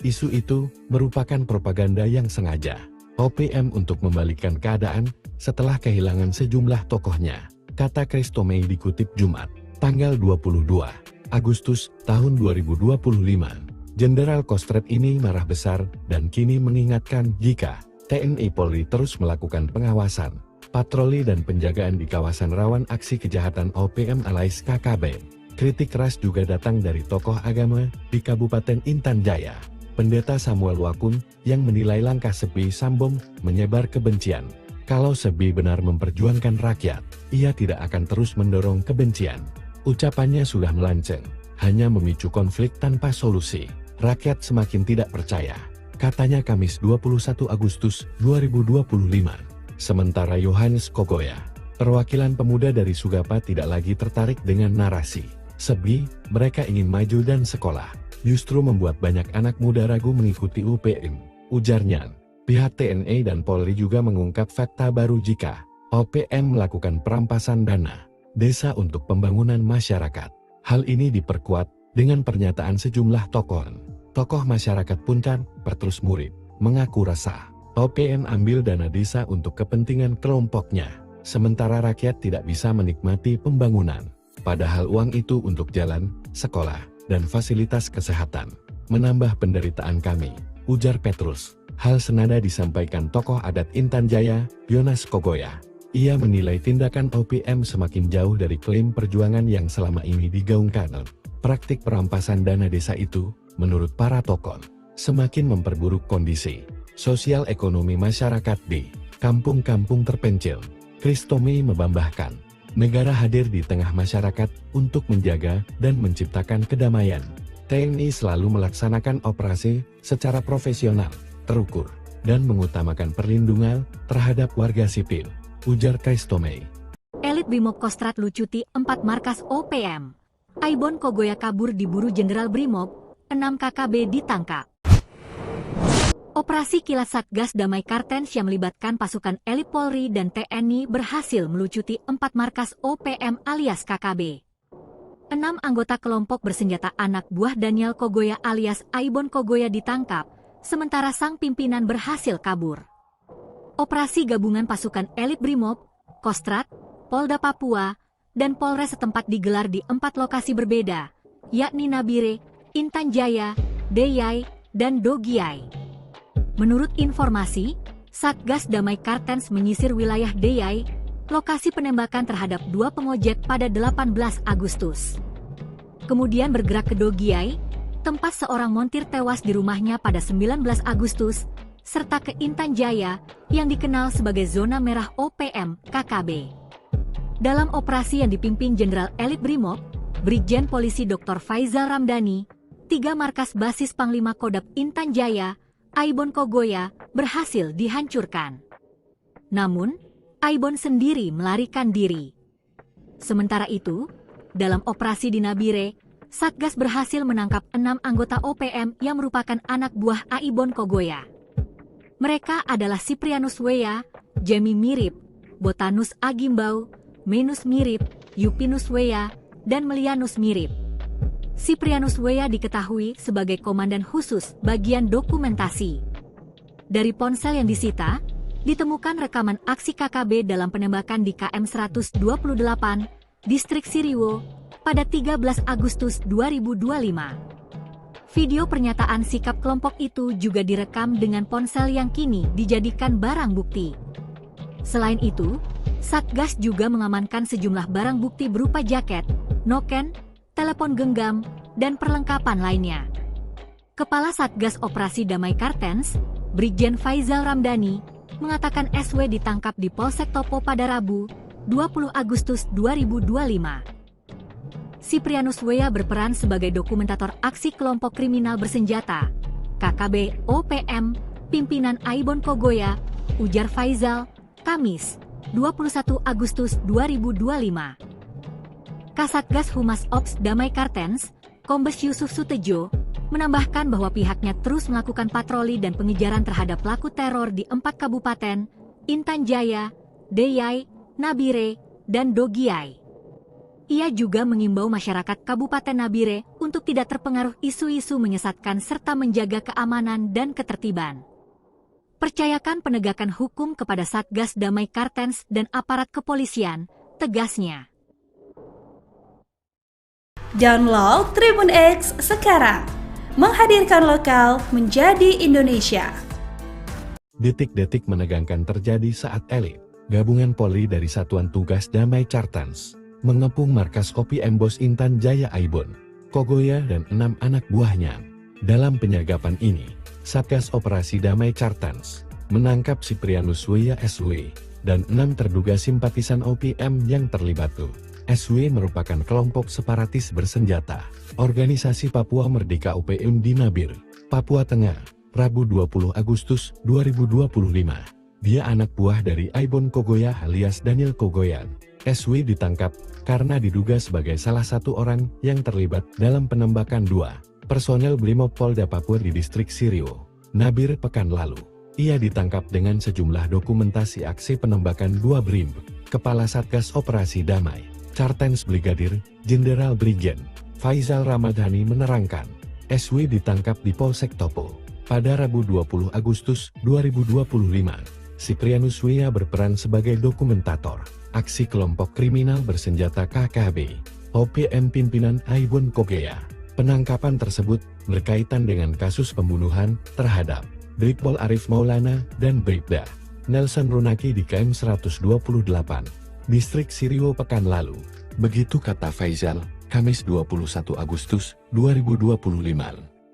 Isu itu merupakan propaganda yang sengaja OPM untuk membalikkan keadaan setelah kehilangan sejumlah tokohnya, kata Kristomei dikutip Jumat, tanggal 22 Agustus tahun 2025. Jenderal Kostrat ini marah besar dan kini mengingatkan jika TNI Polri terus melakukan pengawasan, patroli dan penjagaan di kawasan rawan aksi kejahatan OPM alias KKB. Kritik keras juga datang dari tokoh agama di Kabupaten Intan Jaya, Pendeta Samuel Wakun, yang menilai langkah Sepi Sambom menyebar kebencian. Kalau Sebi benar memperjuangkan rakyat, ia tidak akan terus mendorong kebencian. Ucapannya sudah melenceng, hanya memicu konflik tanpa solusi. Rakyat semakin tidak percaya, katanya Kamis 21 Agustus 2025. Sementara Yohanes Kogoya, perwakilan pemuda dari Sugapa, tidak lagi tertarik dengan narasi Sebi, mereka ingin maju dan sekolah, justru membuat banyak anak muda ragu mengikuti UPM, ujarnya. Pihak TNI dan Polri juga mengungkap fakta baru jika OPM melakukan perampasan dana desa untuk pembangunan masyarakat. Hal ini diperkuat dengan pernyataan sejumlah tokoh masyarakat Punten, Petrus Murib, mengaku resah OPM ambil dana desa untuk kepentingan kelompoknya, sementara rakyat tidak bisa menikmati pembangunan. Padahal uang itu untuk jalan, sekolah, dan fasilitas kesehatan. Menambah penderitaan kami, ujar Petrus. Hal senada disampaikan tokoh adat Intan Jaya, Yonas Kogoya. Ia menilai tindakan OPM semakin jauh dari klaim perjuangan yang selama ini digaungkan. Praktik perampasan dana desa itu, menurut para tokoh, semakin memperburuk kondisi sosial ekonomi masyarakat di kampung-kampung terpencil. Kristomei membambahkan, negara hadir di tengah masyarakat untuk menjaga dan menciptakan kedamaian. TNI selalu melaksanakan operasi secara profesional, terukur, dan mengutamakan perlindungan terhadap warga sipil, ujar Kristomei. Elit Brimob Kostrat Lucuti 4 markas OPM. Aibon Kogoya kabur diburu Jenderal Brimob, 6 KKB ditangkap. Operasi kilat Satgas Damai Kartens yang melibatkan pasukan elit Polri dan TNI berhasil melucuti 4 markas OPM alias KKB. 6 anggota kelompok bersenjata anak buah Daniel Kogoya alias Aibon Kogoya ditangkap, sementara sang pimpinan berhasil kabur. Operasi gabungan pasukan elit Brimob, Kostrat, Polda Papua, dan Polres setempat digelar di 4 lokasi berbeda, yakni Nabire, Intan Jaya, Deyai, dan Dogiai. Menurut informasi, Satgas Damai Kartens menyisir wilayah Deyai, lokasi penembakan terhadap 2 pengojek pada 18 Agustus. Kemudian bergerak ke Dogiai, tempat seorang montir tewas di rumahnya pada 19 Agustus, serta ke Intan Jaya, yang dikenal sebagai zona merah OPM KKB. Dalam operasi yang dipimpin Jenderal Elit Brimob, Brigjen Polisi Dr. Faizal Ramdhani, 3 markas basis Panglima Kodam Intan Jaya, Aibon Kogoya, berhasil dihancurkan. Namun, Aibon sendiri melarikan diri. Sementara itu, dalam operasi di Nabire, Satgas berhasil menangkap 6 anggota OPM yang merupakan anak buah Aibon Kogoya. Mereka adalah Siprianus Weya, Jemi Mirip, Botanus Agimbau, Menus Mirip, Yupinus Weya, dan Melianus Mirip. Siprianus Weya diketahui sebagai komandan khusus bagian dokumentasi. Dari ponsel yang disita, ditemukan rekaman aksi KKB dalam penembakan di KM 128, Distrik Siriwo, pada 13 Agustus 2025. Video pernyataan sikap kelompok itu juga direkam dengan ponsel yang kini dijadikan barang bukti. Selain itu, Satgas juga mengamankan sejumlah barang bukti berupa jaket, noken, telepon genggam, dan perlengkapan lainnya. Kepala Satgas Operasi Damai Kartens, Brigjen Faizal Ramdhani, mengatakan SW ditangkap di Polsek Topo pada Rabu, 20 Agustus 2025. Siprianus Wea berperan sebagai dokumentator aksi kelompok kriminal bersenjata, KKB OPM, pimpinan Aibon Kogoya, ujar Faizal, Kamis, 21 Agustus 2025. Kasatgas Humas Ops Damai Kartens, Kombes Yusuf Sutejo, menambahkan bahwa pihaknya terus melakukan patroli dan pengejaran terhadap pelaku teror di 4 kabupaten, Intan Jaya, Deyai, Nabire, dan Dogiai. Ia juga mengimbau masyarakat Kabupaten Nabire untuk tidak terpengaruh isu-isu menyesatkan serta menjaga keamanan dan ketertiban. Percayakan penegakan hukum kepada Satgas Damai Kartens dan aparat kepolisian, tegasnya. Download Tribun X sekarang, menghadirkan lokal menjadi Indonesia. Detik-detik menegangkan terjadi saat elit gabungan Polri dari Satuan Tugas Damai Kartens mengepung markas OPM Bos Intan Jaya Aibon, Kogoya dan 6 anak buahnya. Dalam penyergapan ini, Satgas Operasi Damai Kartens menangkap Siprianus Wea SW dan 6 terduga simpatisan OPM yang terlibat. SW merupakan kelompok separatis bersenjata, organisasi Papua Merdeka OPM di Nabire, Papua Tengah, Rabu 20 Agustus 2025. Dia anak buah dari Aibon Kogoya alias Daniel Kogoyan. SW ditangkap karena diduga sebagai salah satu orang yang terlibat dalam penembakan 2 personel Brimob Polda Papua di distrik Sirio, Nabire pekan lalu. Ia ditangkap dengan sejumlah dokumentasi aksi penembakan 2 Brim. Kepala Satgas Operasi Damai Kartens Brigadir Jenderal Brigjen Faizal Ramdhani menerangkan, SW ditangkap di Polsek Topo pada Rabu 20 Agustus 2025. Siprianus Wea berperan sebagai dokumentator aksi kelompok kriminal bersenjata KKB OPM pimpinan Aibon Kogoya. Penangkapan tersebut berkaitan dengan kasus pembunuhan terhadap Brigpol Arif Maulana dan Bribda Nelson Runaki di KM 128, distrik Sirio pekan lalu. Begitu kata Faizal, Kamis 21 Agustus 2025.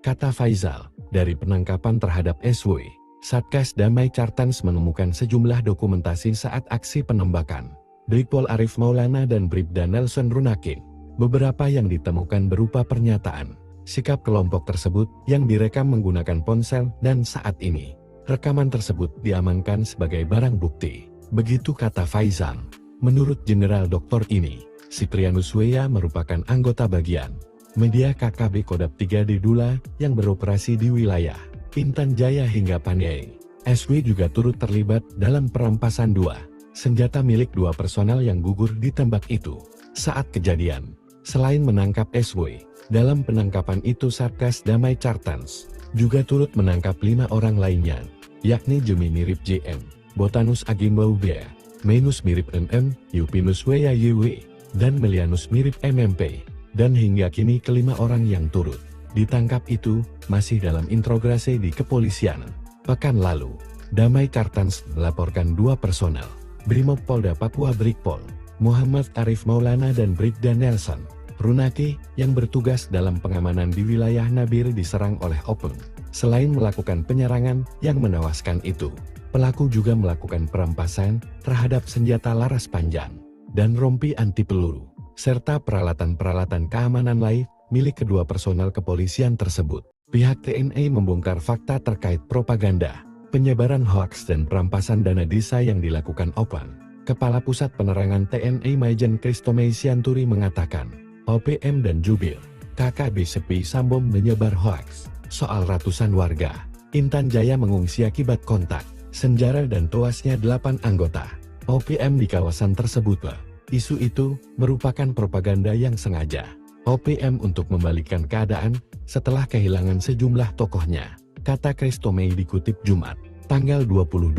Kata Faizal, dari penangkapan terhadap SW, Satgas Damai Kartens menemukan sejumlah dokumentasi saat aksi penembakan Brigpol Arif Maulana dan Bribda Nelson Runaki. Beberapa yang ditemukan berupa pernyataan, sikap kelompok tersebut yang direkam menggunakan ponsel dan saat ini, rekaman tersebut diamankan sebagai barang bukti. Begitu kata Faizal. Menurut Jenderal Doktor ini, Siprianus Wea merupakan anggota bagian media KKB Kodap 3 di Dula yang beroperasi di wilayah Intan Jaya hingga Paniai. SW juga turut terlibat dalam perampasan 2 senjata milik 2 personel yang gugur ditembak itu. Saat kejadian, selain menangkap SW, dalam penangkapan itu Satgas Damai Kartens juga turut menangkap 5 orang lainnya, yakni Jemi mirip JM, Botanus Agimbau Bea, Menus mirip MM, Yupinus Wea YW, dan Melianus mirip MMP. Dan hingga kini kelima orang yang turut ditangkap itu masih dalam interogasi di kepolisian. Pekan lalu, Damai Kartens melaporkan 2 personel Brimob Polda Papua Brigpol, Muhammad Arif Maulana dan Bribda Nelson Runaki yang bertugas dalam pengamanan di wilayah Nabire diserang oleh OPM. Selain melakukan penyerangan yang menewaskan itu, pelaku juga melakukan perampasan terhadap senjata laras panjang dan rompi anti peluru, serta peralatan-peralatan keamanan lain milik kedua personel kepolisian tersebut. Pihak TNI membongkar fakta terkait propaganda, penyebaran hoaks dan perampasan dana desa yang dilakukan OPM. Kepala Pusat Penerangan TNI Maijen Kristomei Sianturi mengatakan, OPM dan Jubir KKB Sepi Sambom menyebar hoaks soal ratusan warga Intan Jaya mengungsi akibat kontak senjata dan tewasnya 8 anggota OPM di kawasan tersebut. Isu itu merupakan propaganda yang sengaja OPM untuk membalikkan keadaan setelah kehilangan sejumlah tokohnya, kata Kristomei dikutip Jumat, tanggal 22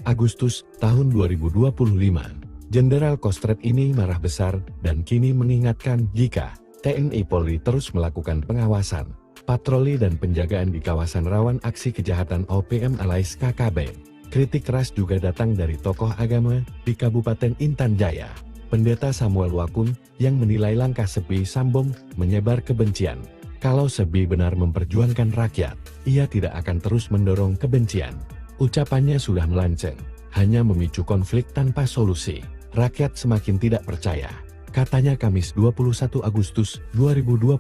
Agustus tahun 2025. Jenderal Kostrat ini marah besar dan kini mengingatkan jika TNI Polri terus melakukan pengawasan, patroli dan penjagaan di kawasan rawan aksi kejahatan OPM alias KKB. Kritik keras juga datang dari tokoh agama di Kabupaten Intan Jaya, Pendeta Samuel Wakun, yang menilai langkah Sepi Sambom menyebar kebencian Kalau Sebi benar memperjuangkan rakyat, ia tidak akan terus mendorong kebencian. Ucapannya sudah melenceng, hanya memicu konflik tanpa solusi. Rakyat semakin tidak percaya, katanya Kamis 21 Agustus 2025.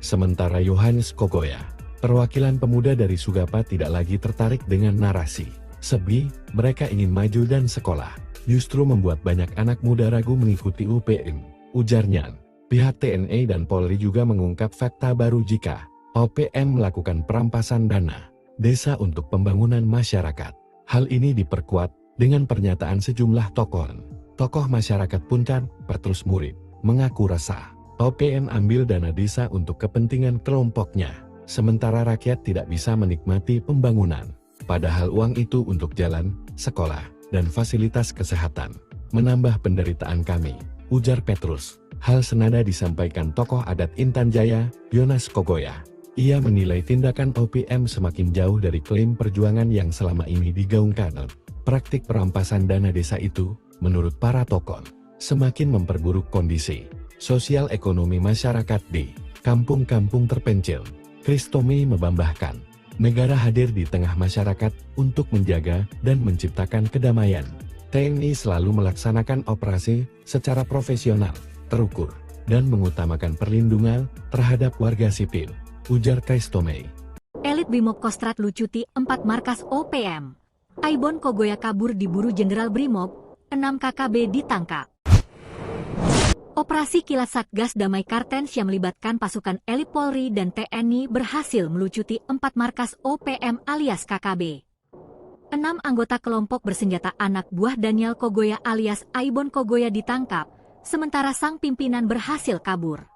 Sementara Yohanes Kogoya, perwakilan pemuda dari Sugapa, tidak lagi tertarik dengan narasi Sebi, mereka ingin maju dan sekolah, justru membuat banyak anak muda ragu mengikuti UPM, ujarnya. Pihak TNI dan Polri juga mengungkap fakta baru jika OPM melakukan perampasan dana desa untuk pembangunan masyarakat. Hal ini diperkuat dengan pernyataan sejumlah tokoh masyarakat Puncak, Petrus Murid, mengaku resah. OPM ambil dana desa untuk kepentingan kelompoknya, sementara rakyat tidak bisa menikmati pembangunan. Padahal uang itu untuk jalan, sekolah, dan fasilitas kesehatan. Menambah penderitaan kami, ujar Petrus. Hal senada disampaikan tokoh adat Intan Jaya, Yohanes Kogoya. Ia menilai tindakan OPM semakin jauh dari klaim perjuangan yang selama ini digaungkan. Praktik perampasan dana desa itu, menurut para tokoh, semakin memperburuk kondisi sosial ekonomi masyarakat di kampung-kampung terpencil. Kristomi membambahkan, negara hadir di tengah masyarakat untuk menjaga dan menciptakan kedamaian. TNI selalu melaksanakan operasi secara profesional, terukur, dan mengutamakan perlindungan terhadap warga sipil, ujar Kristomi. Elit Brimob Kostrad lucuti 4 markas OPM. Aibon Kogoya kabur diburu Jenderal Brimob, 6 KKB ditangkap. Operasi kilat Satgas Damai Kartens yang melibatkan pasukan elit Polri dan TNI berhasil melucuti 4 markas OPM alias KKB. 6 anggota kelompok bersenjata anak buah Daniel Kogoya alias Aibon Kogoya ditangkap, sementara sang pimpinan berhasil kabur.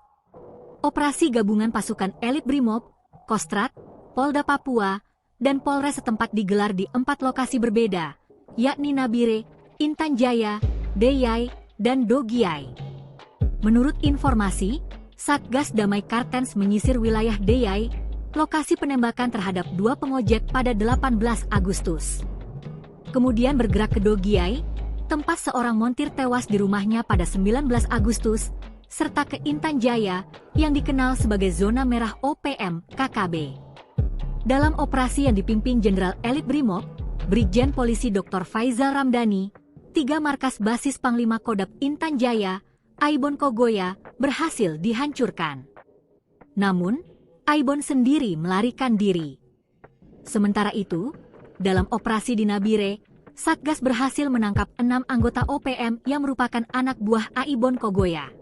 Operasi gabungan pasukan elit Brimob, Kostrad, Polda Papua, dan Polres setempat digelar di 4 lokasi berbeda, yakni Nabire, Intan Jaya, Deyai, dan Dogiai. Menurut informasi, Satgas Damai Kartens menyisir wilayah Deyai, lokasi penembakan terhadap 2 pengojek pada 18 Agustus. Kemudian bergerak ke Dogiai, tempat seorang montir tewas di rumahnya pada 19 Agustus, serta ke Intan Jaya yang dikenal sebagai zona merah OPM KKB. Dalam operasi yang dipimpin Jenderal Elit Brimob, Brigjen Polisi Dr. Faizal Ramdhani, 3 markas basis Panglima Kodam Intan Jaya, Aibon Kogoya, berhasil dihancurkan. Namun, Aibon sendiri melarikan diri. Sementara itu, dalam operasi di Nabire, Satgas berhasil menangkap 6 anggota OPM yang merupakan anak buah Aibon Kogoya.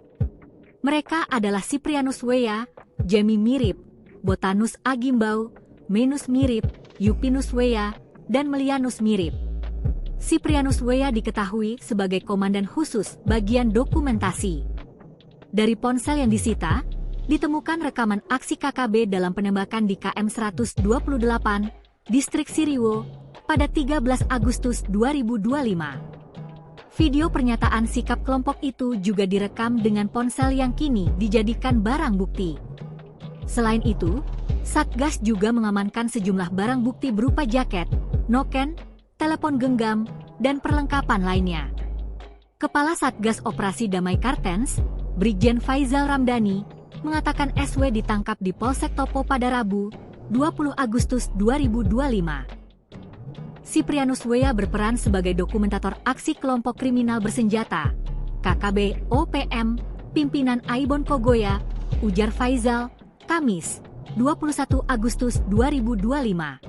Mereka adalah Siprianus Weya, Jemi Mirip, Botanus Agimbau, Menus Mirip, Yupinus Weya, dan Melianus Mirip. Siprianus Weya diketahui sebagai komandan khusus bagian dokumentasi. Dari ponsel yang disita, ditemukan rekaman aksi KKB dalam penembakan di KM 128, Distrik Siriwo, pada 13 Agustus 2025. Video pernyataan sikap kelompok itu juga direkam dengan ponsel yang kini dijadikan barang bukti. Selain itu, Satgas juga mengamankan sejumlah barang bukti berupa jaket, noken, telepon genggam, dan perlengkapan lainnya. Kepala Satgas Operasi Damai Kartens, Brigjen Faizal Ramdhani, mengatakan SW ditangkap di Polsek Topo pada Rabu, 20 Agustus 2025. Siprianus Weya berperan sebagai dokumentator aksi kelompok kriminal bersenjata, KKB OPM, pimpinan Aibon Kogoya, ujar Faizal, Kamis, 21 Agustus 2025.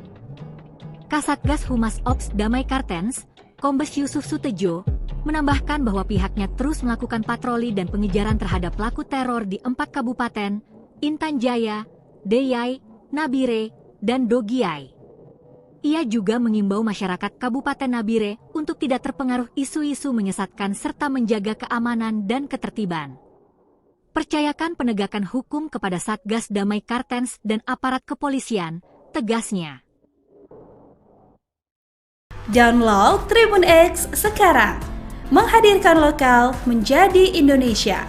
Kasatgas Humas Ops Damai Kartens, Kombes Yusuf Sutejo, menambahkan bahwa pihaknya terus melakukan patroli dan pengejaran terhadap pelaku teror di 4 kabupaten, Intan Jaya, Deyai, Nabire, dan Dogiai. Ia juga mengimbau masyarakat Kabupaten Nabire untuk tidak terpengaruh isu-isu menyesatkan serta menjaga keamanan dan ketertiban. Percayakan penegakan hukum kepada Satgas Damai Kartens dan aparat kepolisian, tegasnya. Download Tribun X sekarang, menghadirkan lokal menjadi Indonesia.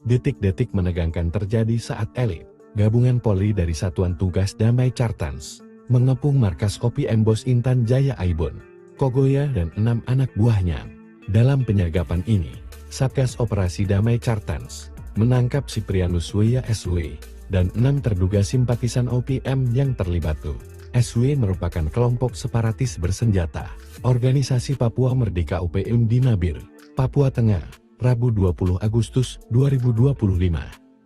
Detik-detik menegangkan terjadi saat elit gabungan Polri dari Satuan Tugas Damai Kartens mengepung markas OPM Bos Intan Jaya Aibon Kogoya dan 6 anak buahnya. Dalam penyergapan ini, Satgas Operasi Damai Kartens menangkap Siprianus Weya SW, dan 6 terduga simpatisan OPM yang terlibat. SW merupakan kelompok separatis bersenjata. Organisasi Papua Merdeka OPM di Nabir, Papua Tengah, Rabu 20 Agustus 2025.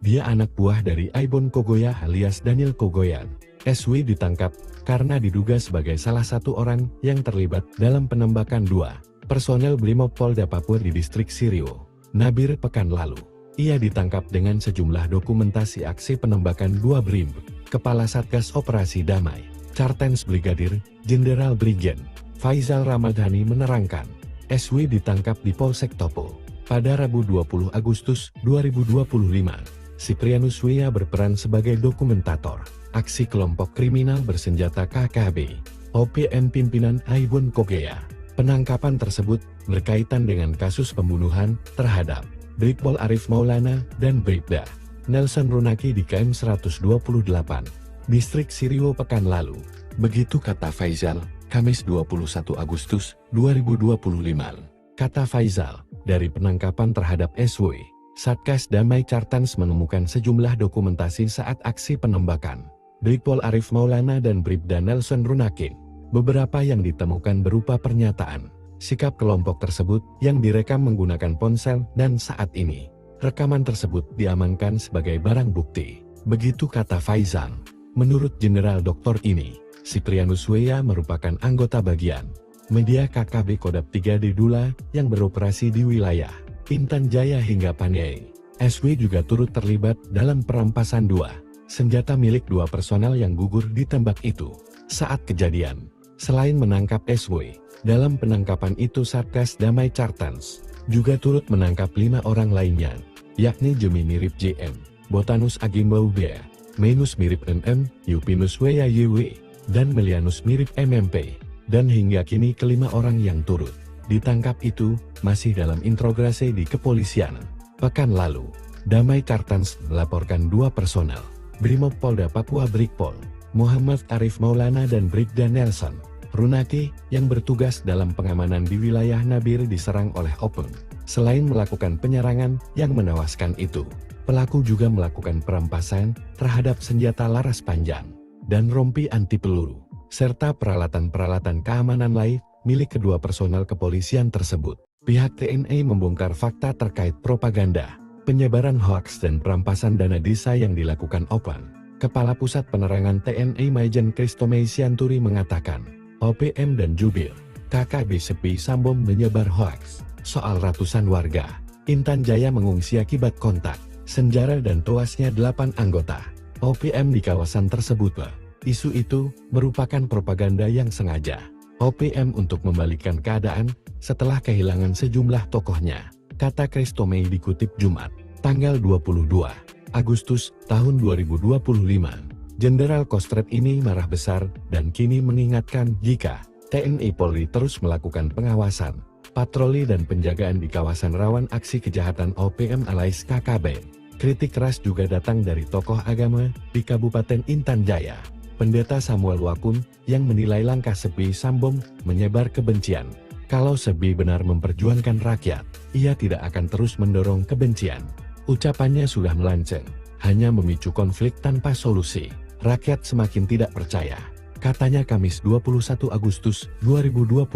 Dia anak buah dari Aibon Kogoya alias Daniel Kogoyan. SW ditangkap karena diduga sebagai salah satu orang yang terlibat dalam penembakan 2 personel Brimob Polda Papua di distrik Sirio, Nabir pekan lalu. Ia ditangkap dengan sejumlah dokumentasi aksi penembakan 2 BRIM, Kepala Satgas Operasi Damai, Cartens Brigadir Jenderal Brigjen Faizal Ramadhani menerangkan, SW ditangkap di Polsek Topo pada Rabu 20 Agustus 2025. Siprianus Wea berperan sebagai dokumentator aksi kelompok kriminal bersenjata KKB, OPM pimpinan Aibon Kogoya. Penangkapan tersebut berkaitan dengan kasus pembunuhan terhadap Brigpol Arif Maulana dan Bribda Nelson Runaki di KM 128, distrik Sirio pekan lalu. Begitu kata Faizal, Kamis 21 Agustus 2025. Kata Faizal, dari penangkapan terhadap SW, Satgas Damai Cartens menemukan sejumlah dokumentasi saat aksi penembakan Brigpol Arif Maulana dan Bribda Nelson Runaki. Beberapa yang ditemukan berupa pernyataan, sikap kelompok tersebut yang direkam menggunakan ponsel dan saat ini, rekaman tersebut diamankan sebagai barang bukti. Begitu kata Faizal. Menurut Jenderal Doktor ini, Siprianus Wea merupakan anggota bagian media KKB Kodap 3 di Dula yang beroperasi di wilayah Intan Jaya hingga Paniai. SW juga turut terlibat dalam perampasan 2 senjata milik 2 personel yang gugur ditembak itu. Saat kejadian, selain menangkap SW, dalam penangkapan itu Satgas Damai Cartens juga turut menangkap 5 orang lainnya, yakni Jemi mirip JM, Botanus Agimbau Bea, Menus mirip MM, Yupinus Wea YW, dan Melianus mirip MMP. Dan hingga kini kelima orang yang turut ditangkap itu masih dalam interogasi di kepolisian. Pekan lalu, Damai Cartens melaporkan 2 personel Brimob Polda Papua Brigpol, Muhammad Arif Maulana dan Bribda Nelson Runaki yang bertugas dalam pengamanan di wilayah Nabir diserang oleh OPM. Selain melakukan penyerangan yang menewaskan itu, pelaku juga melakukan perampasan terhadap senjata laras panjang dan rompi anti peluru, serta peralatan-peralatan keamanan lain milik kedua personel kepolisian tersebut. Pihak TNI membongkar fakta terkait propaganda, penyebaran hoaks dan perampasan dana desa yang dilakukan OPM. Kepala Pusat Penerangan TNI Maijen Kristomei Sianturi mengatakan, OPM dan jubir KKB Sepi Sambom menyebar hoaks soal ratusan warga Intan Jaya mengungsi akibat kontak senjata dan tewasnya 8 anggota OPM di kawasan tersebut. Isu itu merupakan propaganda yang sengaja OPM untuk membalikkan keadaan setelah kehilangan sejumlah tokohnya, kata Kristomei dikutip Jumat, tanggal 22 Agustus tahun 2025. Jenderal Kostrat ini marah besar dan kini mengingatkan jika TNI Polri terus melakukan pengawasan, patroli dan penjagaan di kawasan rawan aksi kejahatan OPM alias KKB. Kritik keras juga datang dari tokoh agama di Kabupaten Intan Jaya, Pendeta Samuel Wakun, yang menilai langkah Sepi Sambom menyebar kebencian. Kalau Sebi benar memperjuangkan rakyat, ia tidak akan terus mendorong kebencian. Ucapannya sudah melenceng, hanya memicu konflik tanpa solusi. Rakyat semakin tidak percaya, katanya Kamis 21 Agustus 2025.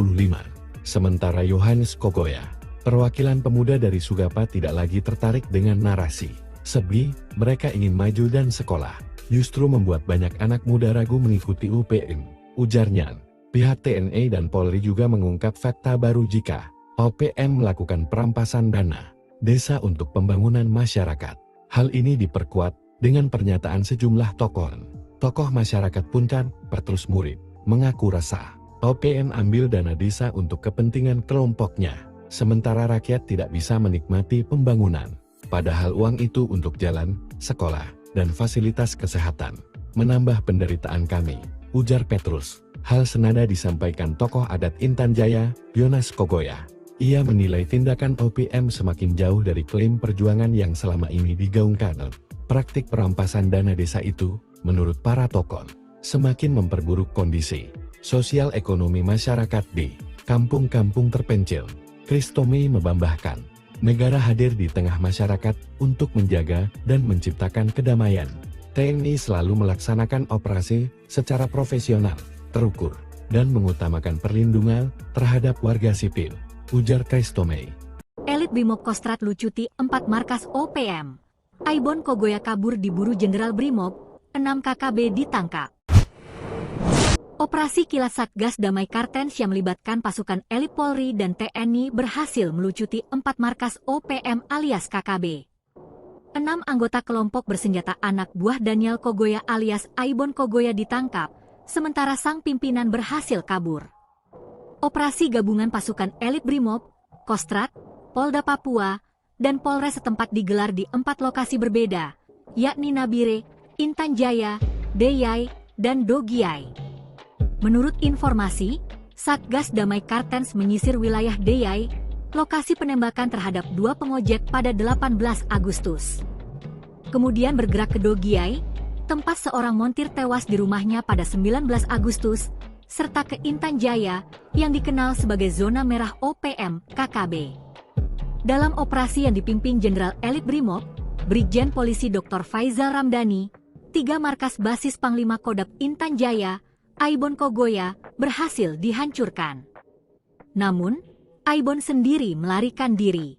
Sementara Yohanes Kogoya, perwakilan pemuda dari Sugapa, tidak lagi tertarik dengan narasi Sebi, mereka ingin maju dan sekolah, justru membuat banyak anak muda ragu mengikuti UPM, ujarnya. Pihak TNI dan Polri juga mengungkap fakta baru jika OPM melakukan perampasan dana desa untuk pembangunan masyarakat. Hal ini diperkuat dengan pernyataan sejumlah tokoh masyarakat Puncat, Petrus Murid, mengaku resah OPM ambil dana desa untuk kepentingan kelompoknya, sementara rakyat tidak bisa menikmati pembangunan. Padahal uang itu untuk jalan, sekolah, dan fasilitas kesehatan. Menambah penderitaan kami, ujar Petrus. Hal senada disampaikan tokoh adat Intan Jaya, Yonas Kogoya. Ia menilai tindakan OPM semakin jauh dari klaim perjuangan yang selama ini digaungkan. Praktik perampasan dana desa itu, menurut para tokoh, semakin memperburuk kondisi sosial ekonomi masyarakat di kampung-kampung terpencil. Kristomei membambahkan, negara hadir di tengah masyarakat untuk menjaga dan menciptakan kedamaian. TNI selalu melaksanakan operasi secara profesional, terukur, dan mengutamakan perlindungan terhadap warga sipil, ujar Christomey. Elit Brimob Kostrad lucuti 4 markas OPM. Aibon Kogoya kabur diburu Jenderal Brimob, 6 KKB ditangkap. Operasi kilat Satgas Damai Kartens yang melibatkan pasukan elit Polri dan TNI berhasil melucuti 4 markas OPM alias KKB. 6 anggota kelompok bersenjata anak buah Daniel Kogoya alias Aibon Kogoya ditangkap, sementara sang pimpinan berhasil kabur. Operasi gabungan pasukan elit Brimob, Kostrad, Polda Papua, dan Polres setempat digelar di 4 lokasi berbeda, yakni Nabire, Intan Jaya, Deyai, dan Dogiai. Menurut informasi, Satgas Damai Kartens menyisir wilayah Deyai, lokasi penembakan terhadap 2 pengojek pada 18 Agustus. Kemudian bergerak ke Dogiai, tempat seorang montir tewas di rumahnya pada 19 Agustus, serta ke Intan Jaya, yang dikenal sebagai zona merah OPM KKB. Dalam operasi yang dipimpin Jenderal Elit Brimob, Brigjen Polisi Dr. Faizal Ramdhani, 3 markas basis Panglima Kodam Intan Jaya, Aibon Kogoya, berhasil dihancurkan. Namun, Aibon sendiri melarikan diri.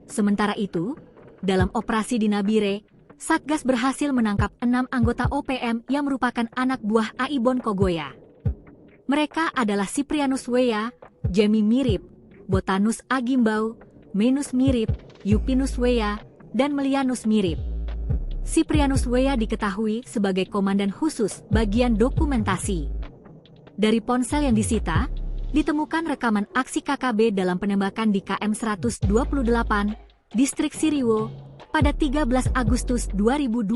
Sementara itu, dalam operasi di Nabire, Satgas berhasil menangkap 6 anggota OPM yang merupakan anak buah Aibon Kogoya. Mereka adalah Siprianus Weya, Jemi Mirip, Botanus Agimbau, Menus Mirip, Yupinus Weya, dan Melianus Mirip. Siprianus Weya diketahui sebagai komandan khusus bagian dokumentasi. Dari ponsel yang disita, ditemukan rekaman aksi KKB dalam penembakan di KM 128, Distrik Siriwo, pada 13 Agustus 2025.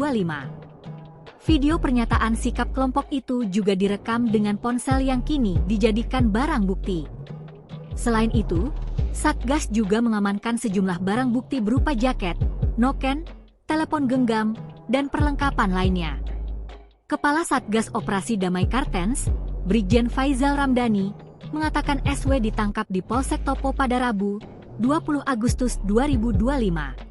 Video pernyataan sikap kelompok itu juga direkam dengan ponsel yang kini dijadikan barang bukti. Selain itu, Satgas juga mengamankan sejumlah barang bukti berupa jaket, noken, telepon genggam, dan perlengkapan lainnya. Kepala Satgas Operasi Damai Kartens, Brigjen Faizal Ramdhani, mengatakan SW ditangkap di Polsek Topo pada Rabu, 20 Agustus 2025.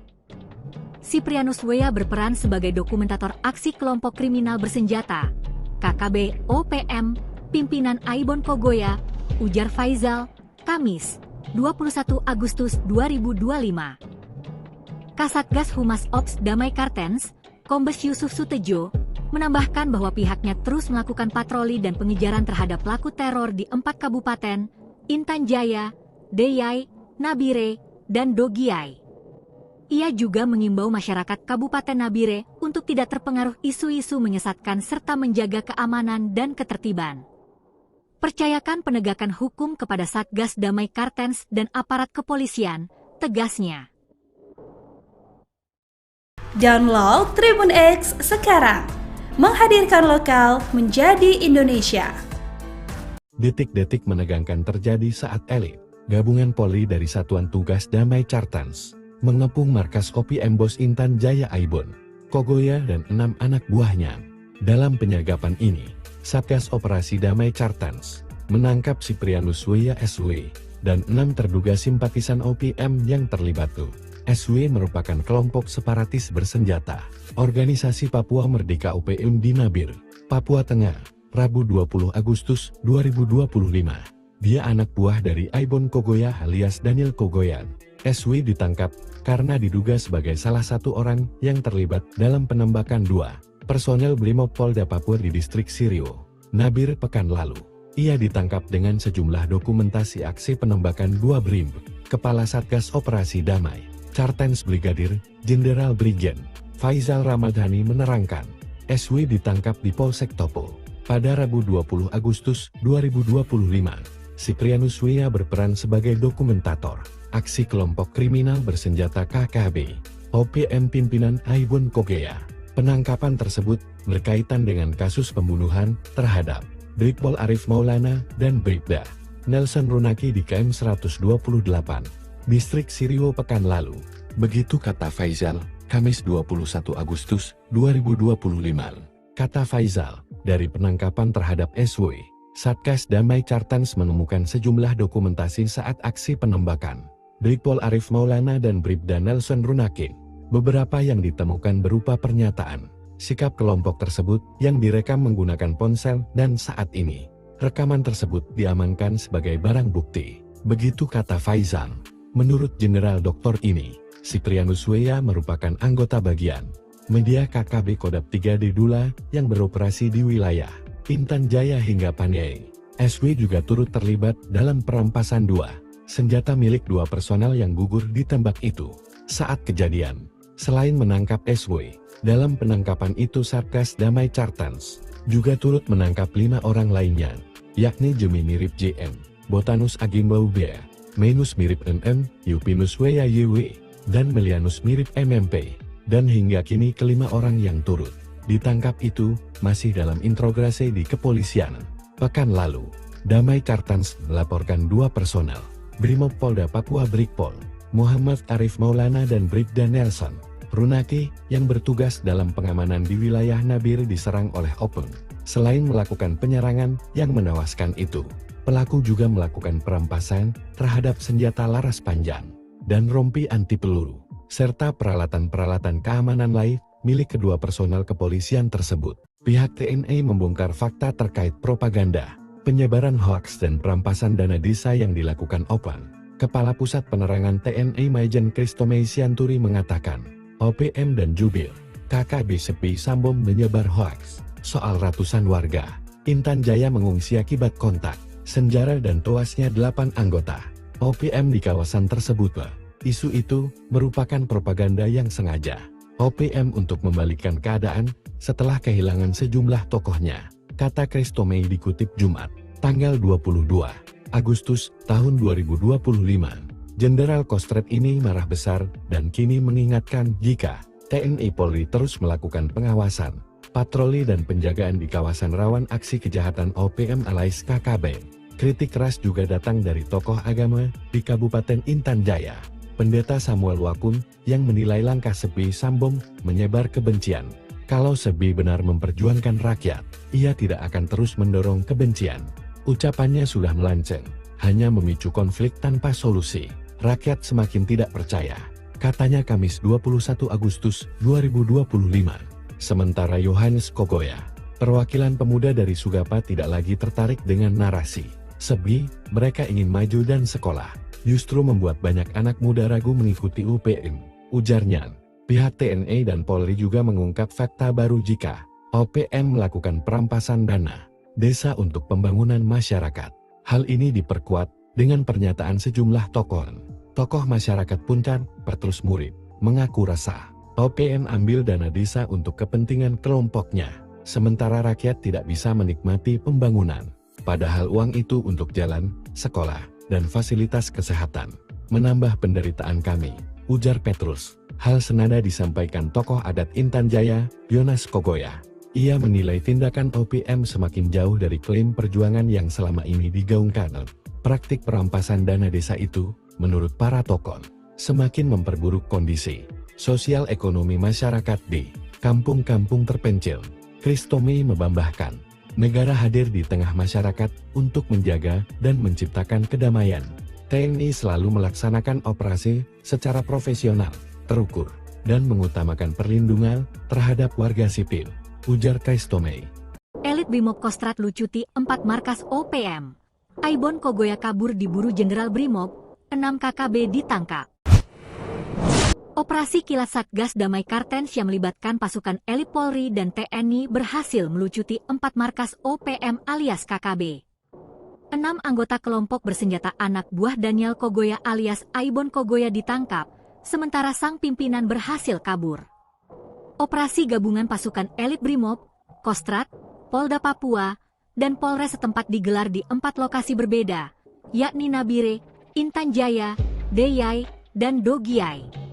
Siprianus Weya berperan sebagai dokumentator aksi kelompok kriminal bersenjata, KKB OPM, pimpinan Aibon Kogoya, ujar Faizal, Kamis, 21 Agustus 2025. Kasatgas Humas Ops Damai Kartens, Kombes Yusuf Sutejo, menambahkan bahwa pihaknya terus melakukan patroli dan pengejaran terhadap pelaku teror di 4 kabupaten, Intan Jaya, Deyai, Nabire, dan Dogiai. Ia juga mengimbau masyarakat Kabupaten Nabire untuk tidak terpengaruh isu-isu menyesatkan serta menjaga keamanan dan ketertiban. Percayakan penegakan hukum kepada Satgas Damai Kartens dan aparat kepolisian, tegasnya. Download Tribun X sekarang, menghadirkan lokal menjadi Indonesia. Detik-detik menegangkan terjadi saat elit gabungan Polri dari Satuan Tugas Damai Kartens mengepung markas OPM Bos Intan Jaya Aibon Kogoya dan 6 anak buahnya. Dalam penyergapan ini, Satgas Operasi Damai Kartens menangkap Siprianus Weya SW dan 6 terduga simpatisan OPM yang terlibat. SW merupakan kelompok separatis bersenjata, Organisasi Papua Merdeka OPM di Nabire, Papua Tengah, Rabu 20 Agustus 2025. Dia anak buah dari Aibon Kogoya alias Daniel Kogoya. SW ditangkap karena diduga sebagai salah satu orang yang terlibat dalam penembakan 2 personel Brimob Polda Papua di Distrik Sirio, Nabire pekan lalu. Ia ditangkap dengan sejumlah dokumentasi aksi penembakan 2 Brim. Kepala Satgas Operasi Damai Kartens Brigadir Jenderal Brigjen Faizal Ramdhani menerangkan, SW ditangkap di Polsek Topo pada Rabu 20 Agustus 2025. Siprianus Weya berperan sebagai dokumentator aksi kelompok kriminal bersenjata KKB OPM pimpinan Aibon Kogoya. Penangkapan tersebut berkaitan dengan kasus pembunuhan terhadap Brigpol Arif Maulana dan Bribda Nelson Runaki di KM 128, Distrik Sirio pekan lalu. Begitu kata Faizal, Kamis 21 Agustus 2025. Kata Faizal, dari penangkapan terhadap SW, Satgas Damai Kartens menemukan sejumlah dokumentasi saat aksi penembakan Brigpol Arif Maulana dan Bribda Nelson Runaki. Beberapa yang ditemukan berupa pernyataan, sikap kelompok tersebut yang direkam menggunakan ponsel dan saat ini, rekaman tersebut diamankan sebagai barang bukti. Begitu kata Faizal. Menurut Jenderal Dr. ini, Siprianus Weya merupakan anggota bagian media KKB Kodap 3 di Dula yang beroperasi di wilayah Intan Jaya hingga Pandai. SW juga turut terlibat dalam perampasan 2 senjata milik 2 personel yang gugur ditembak itu. Saat kejadian, selain menangkap SW, dalam penangkapan itu Satgas Damai Cartans juga turut menangkap 5 orang lainnya, yakni Jemi mirip JM, Botanus Agimbau B, Menus mirip MM, Yupinus Weya YW, dan Melianus mirip MMP. Dan hingga kini kelima orang yang turut ditangkap itu masih dalam interogasi di kepolisian. Pekan lalu, Damai Cartans melaporkan 2 personel, Brimob Polda Papua Brigpol, Muhammad Arif Maulana dan Bribda Nelson Runaki yang bertugas dalam pengamanan di wilayah Nabire diserang oleh Openg. Selain melakukan penyerangan yang menewaskan itu, pelaku juga melakukan perampasan terhadap senjata laras panjang dan rompi anti peluru, serta peralatan-peralatan keamanan lain milik kedua personel kepolisian tersebut. Pihak TNI membongkar fakta terkait propaganda, penyebaran hoaks dan perampasan dana desa yang dilakukan Openg. Kepala Pusat Penerangan TNI Maijen Kristomei Sianturi mengatakan, OPM dan Jubir KKB Sepi Sambo menyebar hoaks soal ratusan warga Intan Jaya mengungsi akibat kontak senjata dan tewasnya 8 anggota OPM di kawasan tersebut. Isu itu merupakan propaganda yang sengaja OPM untuk membalikkan keadaan setelah kehilangan sejumlah tokohnya, kata Kristomei dikutip Jumat, tanggal 22 Agustus tahun 2025. Jenderal Kostrat ini marah besar dan kini mengingatkan jika TNI Polri terus melakukan pengawasan, patroli dan penjagaan di kawasan rawan aksi kejahatan OPM alias KKB. Kritik keras juga datang dari tokoh agama di Kabupaten Intan Jaya, Pendeta Samuel Wakun, yang menilai langkah Sepi Sambo menyebar kebencian. Kalau Sepi benar memperjuangkan rakyat, ia tidak akan terus mendorong kebencian. Ucapannya sudah melenceng, hanya memicu konflik tanpa solusi. Rakyat semakin tidak percaya, katanya Kamis 21 Agustus 2025. Sementara Yohanes Kogoya, perwakilan pemuda dari Sugapa, tidak lagi tertarik dengan narasi Sebi, mereka ingin maju dan sekolah, justru membuat banyak anak muda ragu mengikuti UPM, ujarnya. Pihak TNI dan Polri juga mengungkap fakta baru jika OPM melakukan perampasan dana desa untuk pembangunan masyarakat. Hal ini diperkuat dengan pernyataan sejumlah tokoh masyarakat Puncar, Petrus Murid, mengaku resah OPM ambil dana desa untuk kepentingan kelompoknya, sementara rakyat tidak bisa menikmati pembangunan. Padahal uang itu untuk jalan, sekolah, dan fasilitas kesehatan. Menambah penderitaan kami, ujar Petrus. Hal senada disampaikan tokoh adat Intan Jaya, Yonas Kogoya. Ia menilai tindakan OPM semakin jauh dari klaim perjuangan yang selama ini digaungkan. Praktik perampasan dana desa itu, menurut para tokoh, semakin memperburuk kondisi sosial ekonomi masyarakat di kampung-kampung terpencil. Kristomei membambahkan, negara hadir di tengah masyarakat untuk menjaga dan menciptakan kedamaian. TNI selalu melaksanakan operasi secara profesional, terukur, dan mengutamakan perlindungan terhadap warga sipil, ujar Kristomei. Elit Brimob Kostrat lucuti 4 markas OPM. Aibon Kogoya kabur diburu Jenderal Brimob, 6 KKB ditangkap. Operasi kilat Satgas Damai Cartens yang melibatkan pasukan elit Polri dan TNI berhasil melucuti 4 markas OPM alias KKB. 6 anggota kelompok bersenjata anak buah Daniel Kogoya alias Aibon Kogoya ditangkap, sementara sang pimpinan berhasil kabur. Operasi gabungan pasukan elit Brimob, Kostrat, Polda Papua, dan Polres setempat digelar di 4 lokasi berbeda, yakni Nabire, Intan Jaya, Deyai, dan Dogiai.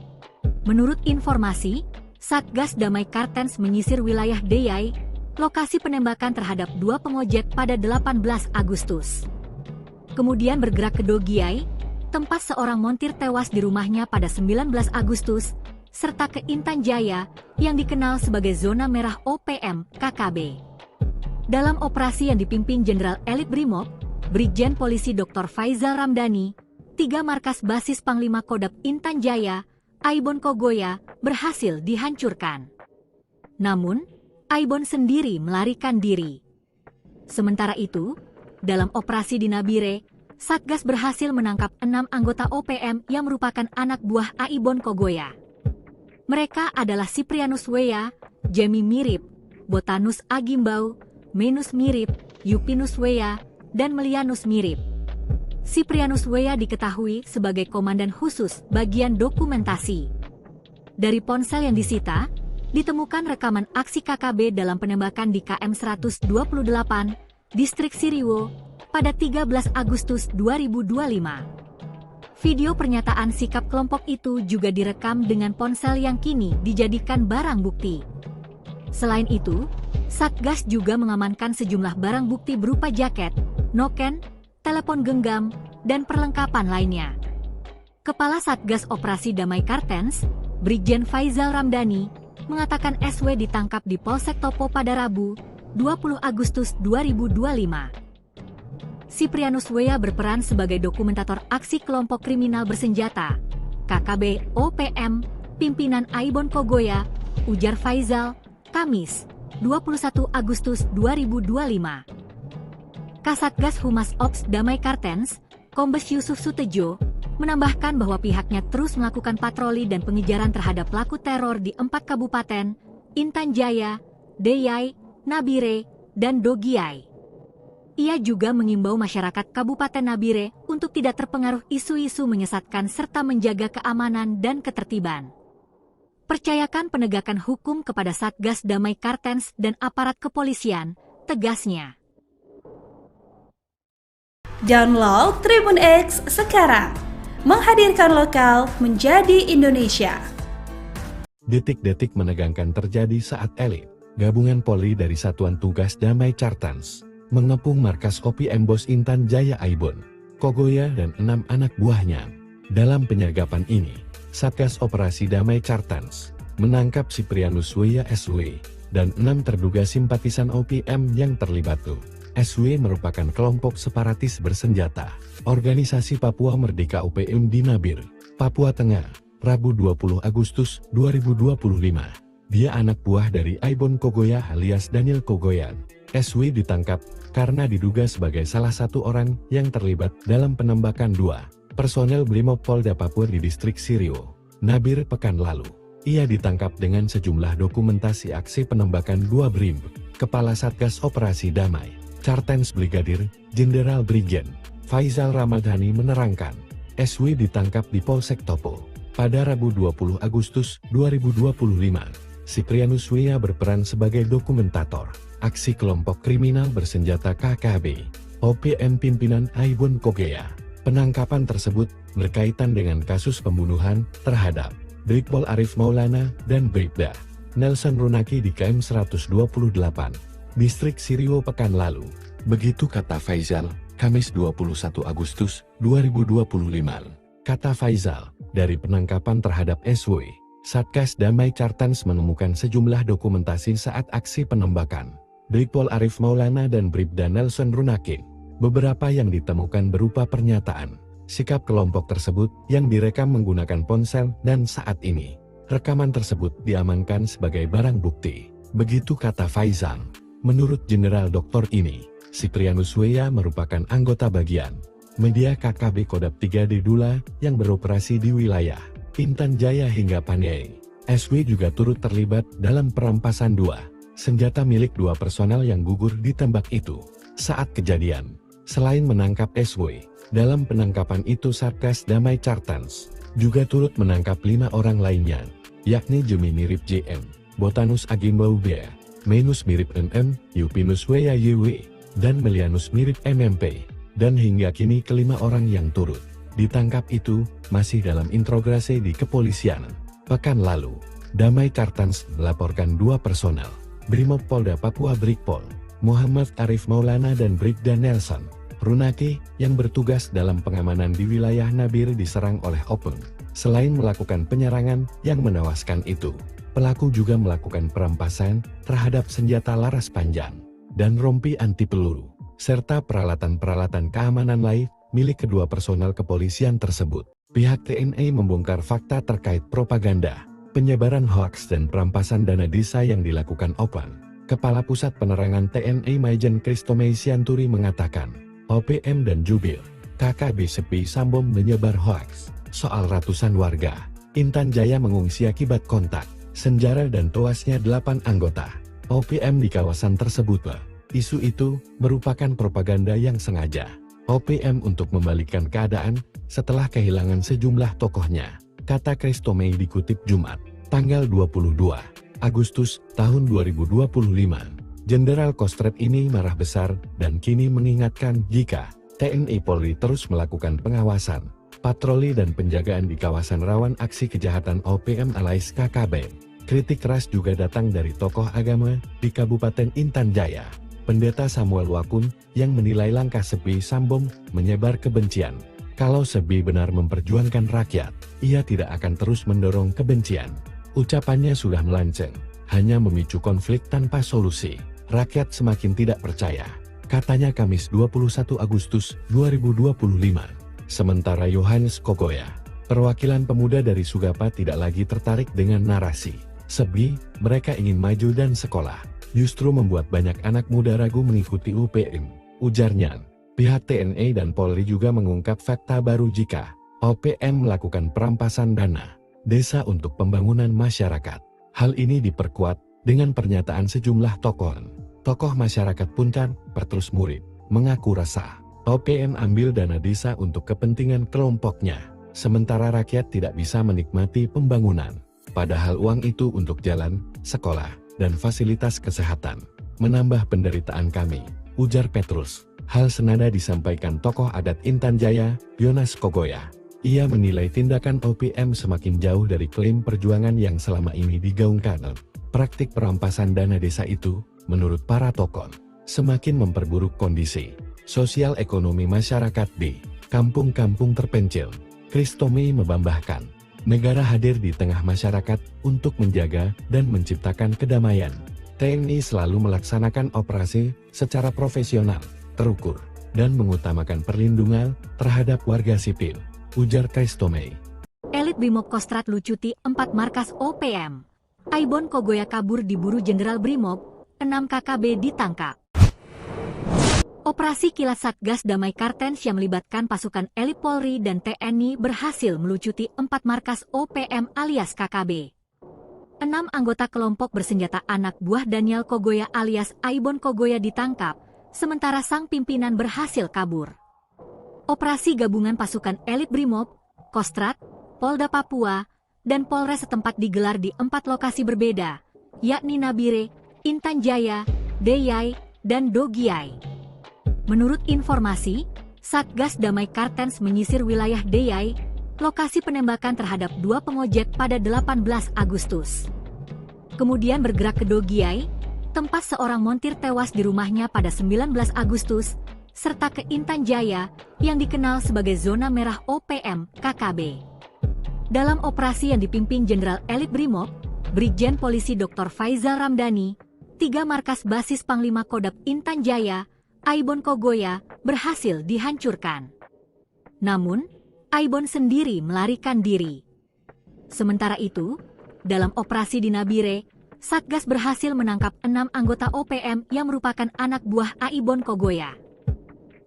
Menurut informasi, Satgas Damai Cartens menyisir wilayah Deyai, lokasi penembakan terhadap 2 pengojek pada 18 Agustus. Kemudian bergerak ke Dogiai, tempat seorang montir tewas di rumahnya pada 19 Agustus, serta ke Intan Jaya, yang dikenal sebagai zona merah OPM KKB. Dalam operasi yang dipimpin Jenderal Elit Brimob, Brigjen Polisi Dr. Faizal Ramdhani, 3 markas basis Panglima Kodap Intan Jaya, Aibon Kogoya, berhasil dihancurkan. Namun, Aibon sendiri melarikan diri. Sementara itu, dalam operasi di Nabire, Satgas berhasil menangkap 6 anggota OPM yang merupakan anak buah Aibon Kogoya. Mereka adalah Siprianus Weya, Jamie Mirip, Botanus Agimbau, Menus Mirip, Yupinus Weya, dan Melianus Mirip. Siprianus Weya diketahui sebagai komandan khusus bagian dokumentasi. Dari ponsel yang disita, ditemukan rekaman aksi KKB dalam penembakan di KM 128, Distrik Siriwo, pada 13 Agustus 2025. Video pernyataan sikap kelompok itu juga direkam dengan ponsel yang kini dijadikan barang bukti. Selain itu, Satgas juga mengamankan sejumlah barang bukti berupa jaket, noken, telepon genggam, dan perlengkapan lainnya. Kepala Satgas Operasi Damai Kartens, Brigjen Faizal Ramdhani, mengatakan SW ditangkap di Polsek Topo pada Rabu, 20 Agustus 2025. Siprianus Weya berperan sebagai dokumentator aksi kelompok kriminal bersenjata, KKB OPM, pimpinan Aibon Kogoya, ujar Faizal, Kamis, 21 Agustus 2025. Kasatgas Humas Ops Damai Kartens, Kombes Yusuf Sutejo, menambahkan bahwa pihaknya terus melakukan patroli dan pengejaran terhadap pelaku teror di 4 kabupaten, Intan Jaya, Deyai, Nabire, dan Dogiai. Ia juga mengimbau masyarakat Kabupaten Nabire untuk tidak terpengaruh isu-isu menyesatkan serta menjaga keamanan dan ketertiban. Percayakan penegakan hukum kepada Satgas Damai Kartens dan aparat kepolisian, tegasnya. Download Tribun X sekarang, menghadirkan lokal menjadi Indonesia. Detik-detik menegangkan terjadi saat elit gabungan Polri dari Satuan Tugas Damai Cartans mengepung markas OPM Bos Intan Jaya Aibon, Kogoya dan 6 anak buahnya. Dalam penyergapan ini, Satgas Operasi Damai Cartans menangkap Siprianus Weya SW dan 6 terduga simpatisan OPM yang terlibat. SW merupakan kelompok separatis bersenjata, organisasi Papua Merdeka OPM di Nabire, Papua Tengah, Rabu 20 Agustus 2025. Dia anak buah dari Aibon Kogoya alias Daniel Kogoyan. SW ditangkap karena diduga sebagai salah satu orang yang terlibat dalam penembakan 2 personel Brimob Polda Papua di Distrik Siriwo, Nabire pekan lalu. Ia ditangkap dengan sejumlah dokumentasi aksi penembakan 2 BRIM. Kepala Satgas Operasi Damai Cartens Brigadir Jenderal Brigjen Faizal Ramdhani menerangkan, SW ditangkap di Polsek Topo pada Rabu 20 Agustus 2025. Siprianus Weya berperan sebagai dokumentator aksi kelompok kriminal bersenjata KKB OPM pimpinan Aibon Kogoya. Penangkapan tersebut berkaitan dengan kasus pembunuhan terhadap Brigpol Arif Maulana dan Bribda Nelson Runaki di KM 128, Distrik Siriwo pekan lalu. Begitu kata Faizal, Kamis 21 Agustus 2025. Kata Faizal, dari penangkapan terhadap SW, Satgas Damai Cartans menemukan sejumlah dokumentasi saat aksi penembakan Brigpol Arif Maulana dan Bribda Nelson Runaki. Beberapa yang ditemukan berupa pernyataan, sikap kelompok tersebut yang direkam menggunakan ponsel dan saat ini, rekaman tersebut diamankan sebagai barang bukti. Begitu kata Faizal. Menurut Jenderal Doktor ini, Siprianus Weya merupakan anggota bagian media KKB Kodap 3D Dula yang beroperasi di wilayah Intan Jaya hingga Paniai. SW juga turut terlibat dalam perampasan 2 senjata milik 2 personel yang gugur ditembak itu. Saat kejadian, selain menangkap SW, dalam penangkapan itu Satgas Damai Cartans juga turut menangkap 5 orang lainnya, yakni Jemi Mirip JM, Botanus Agimbau B, Menus Mirip NM, Yupinus Weya YW, dan Melianus Mirip MMP. Dan hingga kini kelima orang yang turut ditangkap itu masih dalam interogasi di kepolisian. Pekan lalu, Damai Cartans melaporkan 2 personel Brimob Polda Papua Brigpol, Muhammad Arif Maulana dan Bribda Nelson Runaki yang bertugas dalam pengamanan di wilayah Nabire diserang oleh OPM. Selain melakukan penyerangan yang menewaskan itu, pelaku juga melakukan perampasan terhadap senjata laras panjang dan rompi anti peluru, serta peralatan-peralatan keamanan lain milik kedua personel kepolisian tersebut. Pihak TNI membongkar fakta terkait propaganda, penyebaran hoaks dan perampasan dana desa yang dilakukan OPM. Kepala Pusat Penerangan TNI Maijen Kristomei Sianturi mengatakan, OPM dan jubir KKB Sepi Sambom menyebar hoaks soal ratusan warga Intan Jaya mengungsi akibat kontak senjata dan tewasnya 8 anggota OPM di kawasan tersebut. Isu itu merupakan propaganda yang sengaja OPM untuk membalikkan keadaan setelah kehilangan sejumlah tokohnya, kata Kristomei dikutip Jumat, tanggal 22 Agustus tahun 2025. Jenderal Kostrat ini marah besar dan kini mengingatkan jika TNI Polri terus melakukan pengawasan, patroli dan penjagaan di kawasan rawan aksi kejahatan OPM alias KKB. Kritik keras juga datang dari tokoh agama di Kabupaten Intan Jaya, Pendeta Samuel Wakun, yang menilai langkah Sepi Sambom menyebar kebencian. Kalau Sebi benar memperjuangkan rakyat, ia tidak akan terus mendorong kebencian. Ucapannya sudah melenceng, hanya memicu konflik tanpa solusi. Rakyat semakin tidak percaya, katanya Kamis 21 Agustus 2025. Sementara Yohanes Kogoya, perwakilan pemuda dari Sugapa, tidak lagi tertarik dengan narasi Sebi, mereka ingin maju dan sekolah, justru membuat banyak anak muda ragu mengikuti UPM, ujarnya. Pihak TNI dan Polri juga mengungkap fakta baru jika OPM melakukan perampasan dana desa untuk pembangunan masyarakat. Hal ini diperkuat dengan pernyataan sejumlah tokoh masyarakat Punten, Petrus Murid, mengaku resah OPM ambil dana desa untuk kepentingan kelompoknya, sementara rakyat tidak bisa menikmati pembangunan. Padahal uang itu untuk jalan, sekolah, dan fasilitas kesehatan. Menambah penderitaan kami, ujar Petrus. Hal senada disampaikan tokoh adat Intan Jaya, Yohanes Kogoya. Ia menilai tindakan OPM semakin jauh dari klaim perjuangan yang selama ini digaungkan. Praktik perampasan dana desa itu, menurut para tokoh, semakin memperburuk kondisi sosial ekonomi masyarakat di kampung-kampung terpencil. Kristomei membambahkan, negara hadir di tengah masyarakat untuk menjaga dan menciptakan kedamaian. TNI selalu melaksanakan operasi secara profesional, terukur, dan mengutamakan perlindungan terhadap warga sipil, ujar Kristomei. Elit Brimob Kostrat lucuti 4 markas OPM. Aibon Kogoya kabur diburu Jenderal Brimob, 6 KKB ditangkap. Operasi kilat Satgas Damai Kartens yang melibatkan pasukan elit Polri dan TNI berhasil melucuti 4 markas OPM alias KKB. 6 anggota kelompok bersenjata anak buah Daniel Kogoya alias Aibon Kogoya ditangkap, sementara sang pimpinan berhasil kabur. Operasi gabungan pasukan elit Brimob, Kostrat, Polda Papua, dan Polres setempat digelar di 4 lokasi berbeda, yakni Nabire, Intan Jaya, Deyai, dan Dogiai. Menurut informasi, Satgas Damai Kartens menyisir wilayah Deyai, lokasi penembakan terhadap 2 pengojek pada 18 Agustus. Kemudian bergerak ke Dogiai, tempat seorang montir tewas di rumahnya pada 19 Agustus, serta ke Intan Jaya, yang dikenal sebagai zona merah OPM KKB. Dalam operasi yang dipimpin Jenderal Elit Brimob, Brigjen Polisi Dr. Faizal Ramdhani, 3 markas basis Panglima Kodam Intan Jaya, Aibon Kogoya, berhasil dihancurkan. Namun, Aibon sendiri melarikan diri. Sementara itu, dalam operasi di Nabire, Satgas berhasil menangkap 6 anggota OPM yang merupakan anak buah Aibon Kogoya.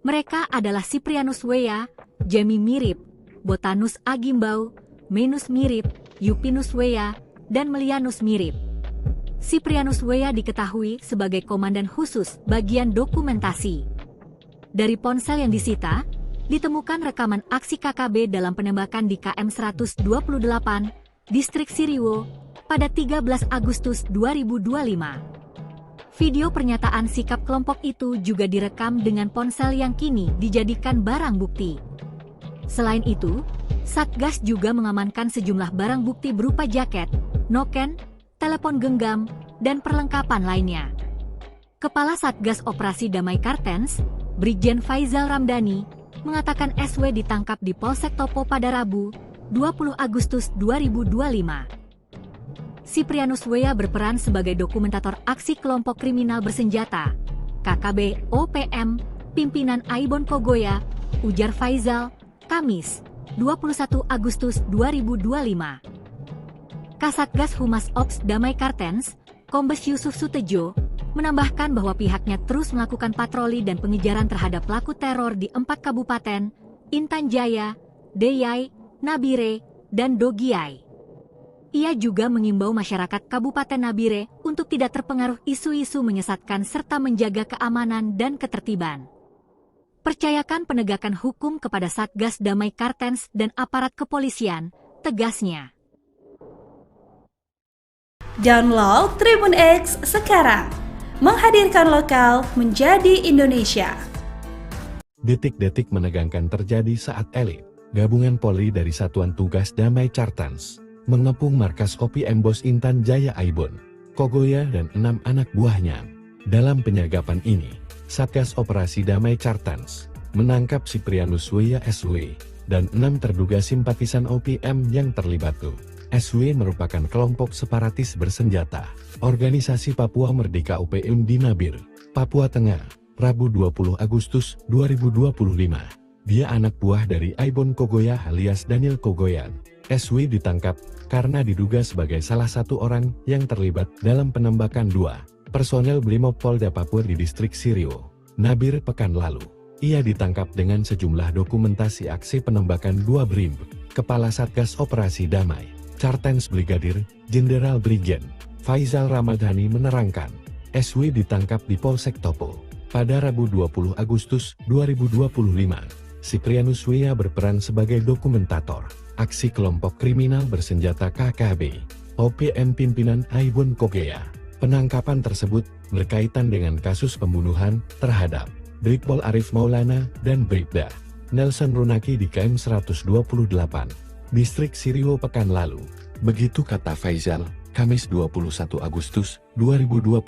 Mereka adalah Siprianus Weya, Jemi Mirip, Botanus Agimbau, Menus Mirip, Yupinus Weya, dan Melianus Mirip. Siprianus Weya diketahui sebagai komandan khusus bagian dokumentasi. Dari ponsel yang disita, ditemukan rekaman aksi KKB dalam penembakan di KM 128, Distrik Siriwo, pada 13 Agustus 2025. Video pernyataan sikap kelompok itu juga direkam dengan ponsel yang kini dijadikan barang bukti. Selain itu, Satgas juga mengamankan sejumlah barang bukti berupa jaket, noken, telepon genggam, dan perlengkapan lainnya. Kepala Satgas Operasi Damai Kartens, Brigjen Faizal Ramdhani, mengatakan SW ditangkap di Polsek Topo pada Rabu, 20 Agustus 2025. Siprianus Weya berperan sebagai dokumentator aksi kelompok kriminal bersenjata, KKB OPM, pimpinan Aibon Kogoya, ujar Faizal, Kamis, 21 Agustus 2025. Kasatgas Humas Ops Damai Kartens, Kombes Yusuf Sutejo, menambahkan bahwa pihaknya terus melakukan patroli dan pengejaran terhadap pelaku teror di 4 kabupaten, Intan Jaya, Deyai, Nabire, dan Dogiai. Ia juga mengimbau masyarakat Kabupaten Nabire untuk tidak terpengaruh isu-isu menyesatkan serta menjaga keamanan dan ketertiban. Percayakan penegakan hukum kepada Satgas Damai Kartens dan aparat kepolisian, tegasnya. Download Tribun X sekarang, menghadirkan lokal menjadi Indonesia. Detik-detik menegangkan terjadi saat elit gabungan Polri dari Satuan Tugas Damai Kartens mengepung markas OPM Bos Intan Jaya Aibon, Kogoya dan 6 anak buahnya. Dalam penyagapan ini, Satgas Operasi Damai Kartens menangkap Siprianus Weya SW dan 6 terduga simpatisan OPM yang terlibat. SW merupakan kelompok separatis bersenjata, organisasi Papua Merdeka OPM di Nabire, Papua Tengah, Rabu 20 Agustus 2025. Dia anak buah dari Aibon Kogoya alias Daniel Kogoyan. SW ditangkap karena diduga sebagai salah satu orang yang terlibat dalam penembakan 2 personel Brimopolda Papua di distrik Sirio, Nabire pekan lalu. Ia ditangkap dengan sejumlah dokumentasi aksi penembakan 2 Brim. Kepala Satgas Operasi Damai Kartens Brigadir Jenderal Brigjen Faizal Ramadhani menerangkan, SW ditangkap di Polsek Topo pada Rabu 20 Agustus 2025. Siprianus Weya berperan sebagai dokumentator aksi kelompok kriminal bersenjata KKB OPM pimpinan Aibon Kogoya. Penangkapan tersebut berkaitan dengan kasus pembunuhan terhadap Brigpol Arif Maulana dan Bribda Nelson Runaki di KM 128, distrik Sirio pekan lalu. Begitu kata Faizal, Kamis 21 Agustus 2025.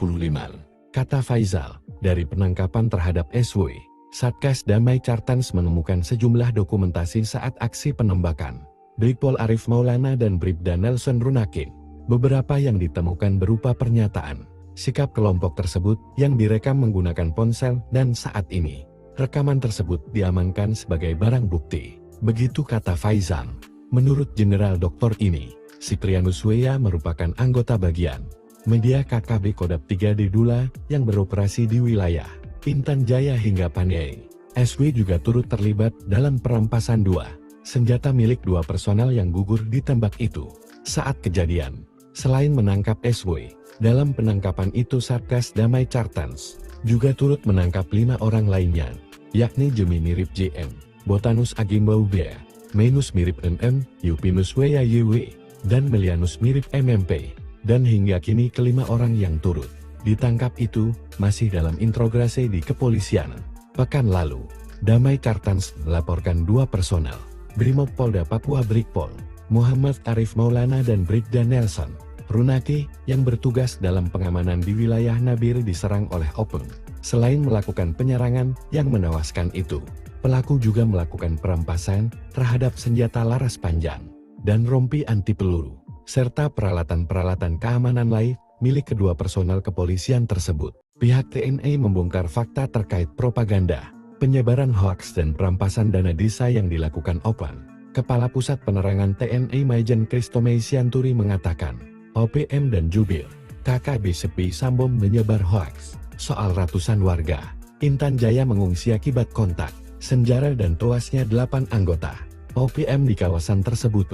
Kata Faizal, dari penangkapan terhadap SW, Satgas Damai Kartens menemukan sejumlah dokumentasi saat aksi penembakan Brigpol Arif Maulana dan Bribda Nelson Runaki. Beberapa yang ditemukan berupa pernyataan, sikap kelompok tersebut yang direkam menggunakan ponsel dan saat ini, rekaman tersebut diamankan sebagai barang bukti. Begitu kata Faizal. Menurut Jenderal Doktor ini, Siprianus Weya merupakan anggota bagian media KKB Kodap 3 di Dula yang beroperasi di wilayah Intan Jaya hingga Pandai. SW juga turut terlibat dalam perampasan 2 senjata milik 2 personel yang gugur ditembak itu. Saat kejadian, selain menangkap SW, dalam penangkapan itu Satgas Damai Kartens juga turut menangkap 5 orang lainnya, yakni Jemi mirip JM, Botanus Agimbau Bea, Menus mirip MM, Yupinus Weya YW, dan Melianus mirip MMP. Dan hingga kini kelima orang yang turut ditangkap itu masih dalam interogasi di kepolisian. Pekan lalu, Damai Kartens melaporkan 2 personel Brimopolda Papua Brigpol, Muhammad Arif Maulana dan Bribda Nelson Runaki yang bertugas dalam pengamanan di wilayah Nabire diserang oleh OPM. Selain melakukan penyerangan yang menewaskan itu, pelaku juga melakukan perampasan terhadap senjata laras panjang dan rompi anti peluru, serta peralatan-peralatan keamanan lain milik kedua personel kepolisian tersebut. Pihak TNI membongkar fakta terkait propaganda, penyebaran hoaks dan perampasan dana desa yang dilakukan OPM. Kepala Pusat Penerangan TNI Maijen Kristomei Sianturi mengatakan, OPM dan Jubir KKB Sepi Sambom menyebar hoaks soal ratusan warga Intan Jaya mengungsi akibat kontak senjata dan tewasnya 8 anggota OPM di kawasan tersebut.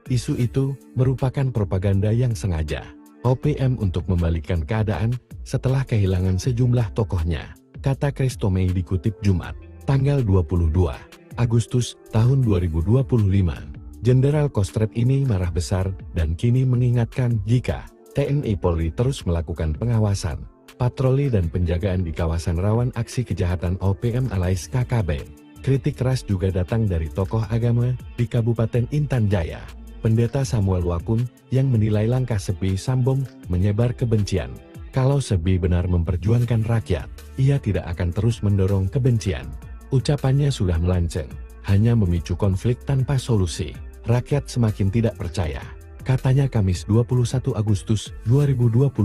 Isu itu merupakan propaganda yang sengaja OPM untuk membalikkan keadaan setelah kehilangan sejumlah tokohnya, kata Kristomei dikutip Jumat, tanggal 22 Agustus tahun 2025. Jenderal Kostrat ini marah besar dan kini mengingatkan jika TNI Polri terus melakukan pengawasan, patroli dan penjagaan di kawasan rawan aksi kejahatan OPM alias KKB. Kritik keras juga datang dari tokoh agama di Kabupaten Intan Jaya, Pendeta Samuel Wakun, yang menilai langkah Sepi Sambom menyebar kebencian. Kalau Sebi benar memperjuangkan rakyat, ia tidak akan terus mendorong kebencian. Ucapannya sudah melenceng, hanya memicu konflik tanpa solusi. Rakyat semakin tidak percaya, katanya Kamis 21 Agustus 2025.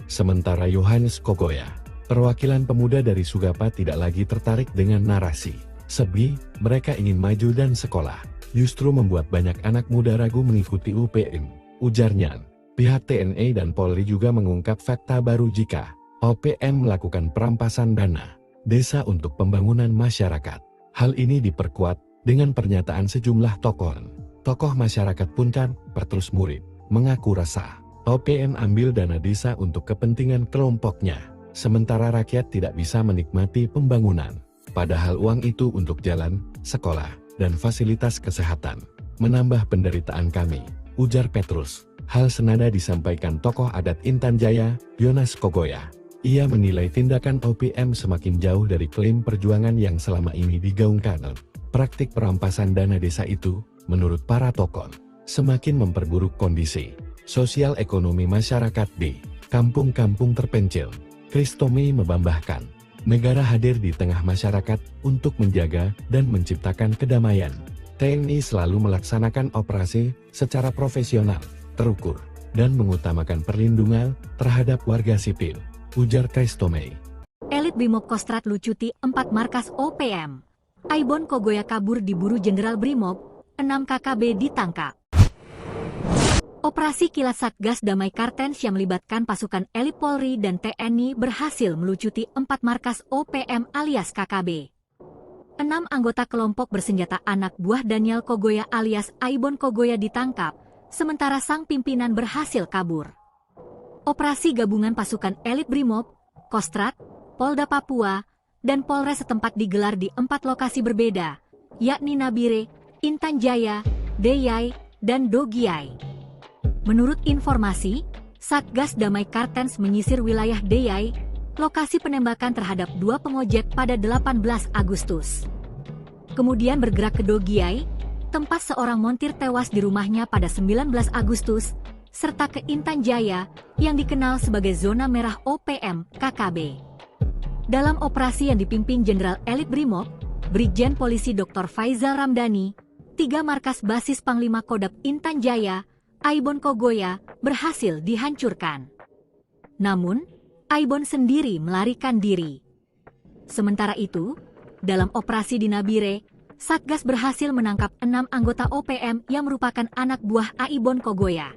Sementara Yohanes Kogoya, perwakilan pemuda dari Sugapa, tidak lagi tertarik dengan narasi Sebi, mereka ingin maju dan sekolah, justru membuat banyak anak muda ragu mengikuti UPM, ujarnya. Pihak TNI dan Polri juga mengungkap fakta baru jika OPM melakukan perampasan dana desa untuk pembangunan masyarakat. Hal ini diperkuat dengan pernyataan sejumlah tokoh masyarakat Puncat, Petrus Murid, mengaku resah. OPM ambil dana desa untuk kepentingan kelompoknya, sementara rakyat tidak bisa menikmati pembangunan. Padahal uang itu untuk jalan, sekolah, dan fasilitas kesehatan. Menambah penderitaan kami, ujar Petrus. Hal senada disampaikan tokoh adat Intan Jaya, Yonas Kogoya. Ia menilai tindakan OPM semakin jauh dari klaim perjuangan yang selama ini digaungkan. Praktik perampasan dana desa itu, menurut para tokoh, semakin memperburuk kondisi sosial ekonomi masyarakat di kampung-kampung terpencil. Kristomi membambahkan, negara hadir di tengah masyarakat untuk menjaga dan menciptakan kedamaian. TNI selalu melaksanakan operasi secara profesional, terukur, dan mengutamakan perlindungan terhadap warga sipil, ujar Kristomi. Elit Brimob Kostrad lucuti 4 markas OPM. Aibon Kogoya kabur diburu Jenderal Brimob, 6 KKB ditangkap. Operasi kilat Satgas Damai Kartens yang melibatkan pasukan elit Polri dan TNI berhasil melucuti 4 markas OPM alias KKB. 6 anggota kelompok bersenjata anak buah Daniel Kogoya alias Aibon Kogoya ditangkap, sementara sang pimpinan berhasil kabur. Operasi gabungan pasukan elit Brimob, Kostrad, Polda Papua, dan Polres setempat digelar di 4 lokasi berbeda, yakni Nabire, Intan Jaya, Deyai, dan Dogiai. Menurut informasi, Satgas Damai Kartens menyisir wilayah Deyai, lokasi penembakan terhadap 2 pengojek pada 18 Agustus. Kemudian bergerak ke Dogiai, tempat seorang montir tewas di rumahnya pada 19 Agustus, serta ke Intan Jaya, yang dikenal sebagai zona merah OPM KKB. Dalam operasi yang dipimpin Jenderal Elit Brimob, Brigjen Polisi Dr. Faizal Ramdhani, 3 markas basis Panglima Kodam Intan Jaya, Aibon Kogoya, berhasil dihancurkan. Namun, Aibon sendiri melarikan diri. Sementara itu, dalam operasi di Nabire, Satgas berhasil menangkap 6 anggota OPM yang merupakan anak buah Aibon Kogoya.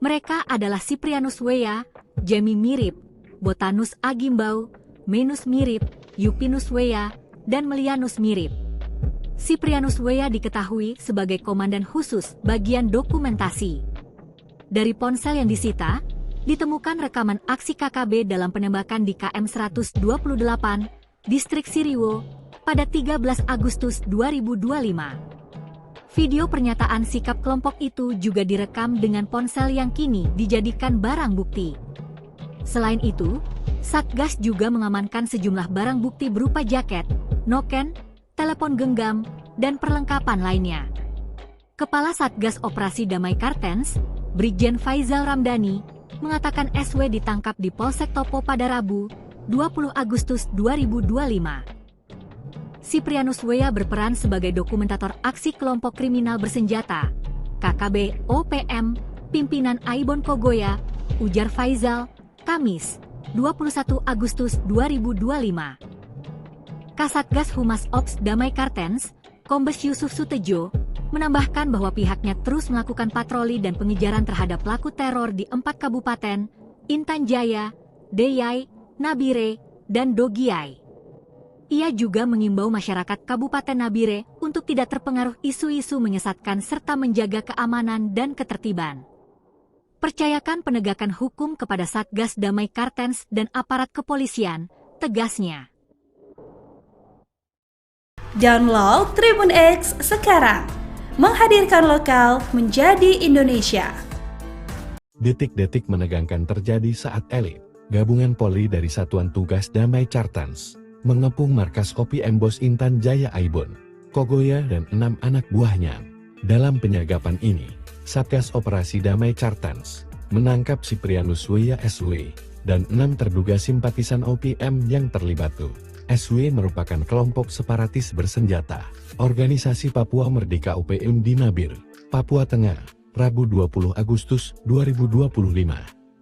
Mereka adalah Siprianus Weya, Jemi Mirip, Botanus Agimbau, Menus Mirip, Yupinus Weya, dan Melianus Mirip. Siprianus Weya diketahui sebagai komandan khusus bagian dokumentasi. Dari ponsel yang disita, ditemukan rekaman aksi KKB dalam penembakan di KM 128, Distrik Siriwo, pada 13 Agustus 2025. Video pernyataan sikap kelompok itu juga direkam dengan ponsel yang kini dijadikan barang bukti. Selain itu, Satgas juga mengamankan sejumlah barang bukti berupa jaket, noken, telepon genggam, dan perlengkapan lainnya. Kepala Satgas Operasi Damai Kartens, Brigjen Faizal Ramdhani, mengatakan SW ditangkap di Polsek Topo pada Rabu, 20 Agustus 2025. Siprianus Weya berperan sebagai dokumentator aksi kelompok kriminal bersenjata, KKB OPM, pimpinan Aibon Kogoya, ujar Faizal, Kamis, 21 Agustus 2025. Kasatgas Humas Ops Damai Kartens, Kombes Yusuf Sutejo, menambahkan bahwa pihaknya terus melakukan patroli dan pengejaran terhadap pelaku teror di 4 kabupaten, Intan Jaya, Deyai, Nabire, dan Dogiai. Ia juga mengimbau masyarakat Kabupaten Nabire untuk tidak terpengaruh isu-isu menyesatkan serta menjaga keamanan dan ketertiban. Percayakan penegakan hukum kepada Satgas Damai Kartens dan aparat kepolisian, tegasnya. Download Tribun X sekarang, menghadirkan lokal menjadi Indonesia. Detik-detik menegangkan terjadi saat elit gabungan Polri dari Satuan Tugas Damai Kartens mengepung markas OPM Bos Intan Jaya Aibon Kogoya dan 6 anak buahnya. Dalam penyergapan ini, Satgas Operasi Damai Kartens menangkap Siprianus Weya SW dan 6 terduga simpatisan OPM yang terlibat. SW merupakan kelompok separatis bersenjata, Organisasi Papua Merdeka OPM di Nabire, Papua Tengah, Rabu 20 Agustus 2025.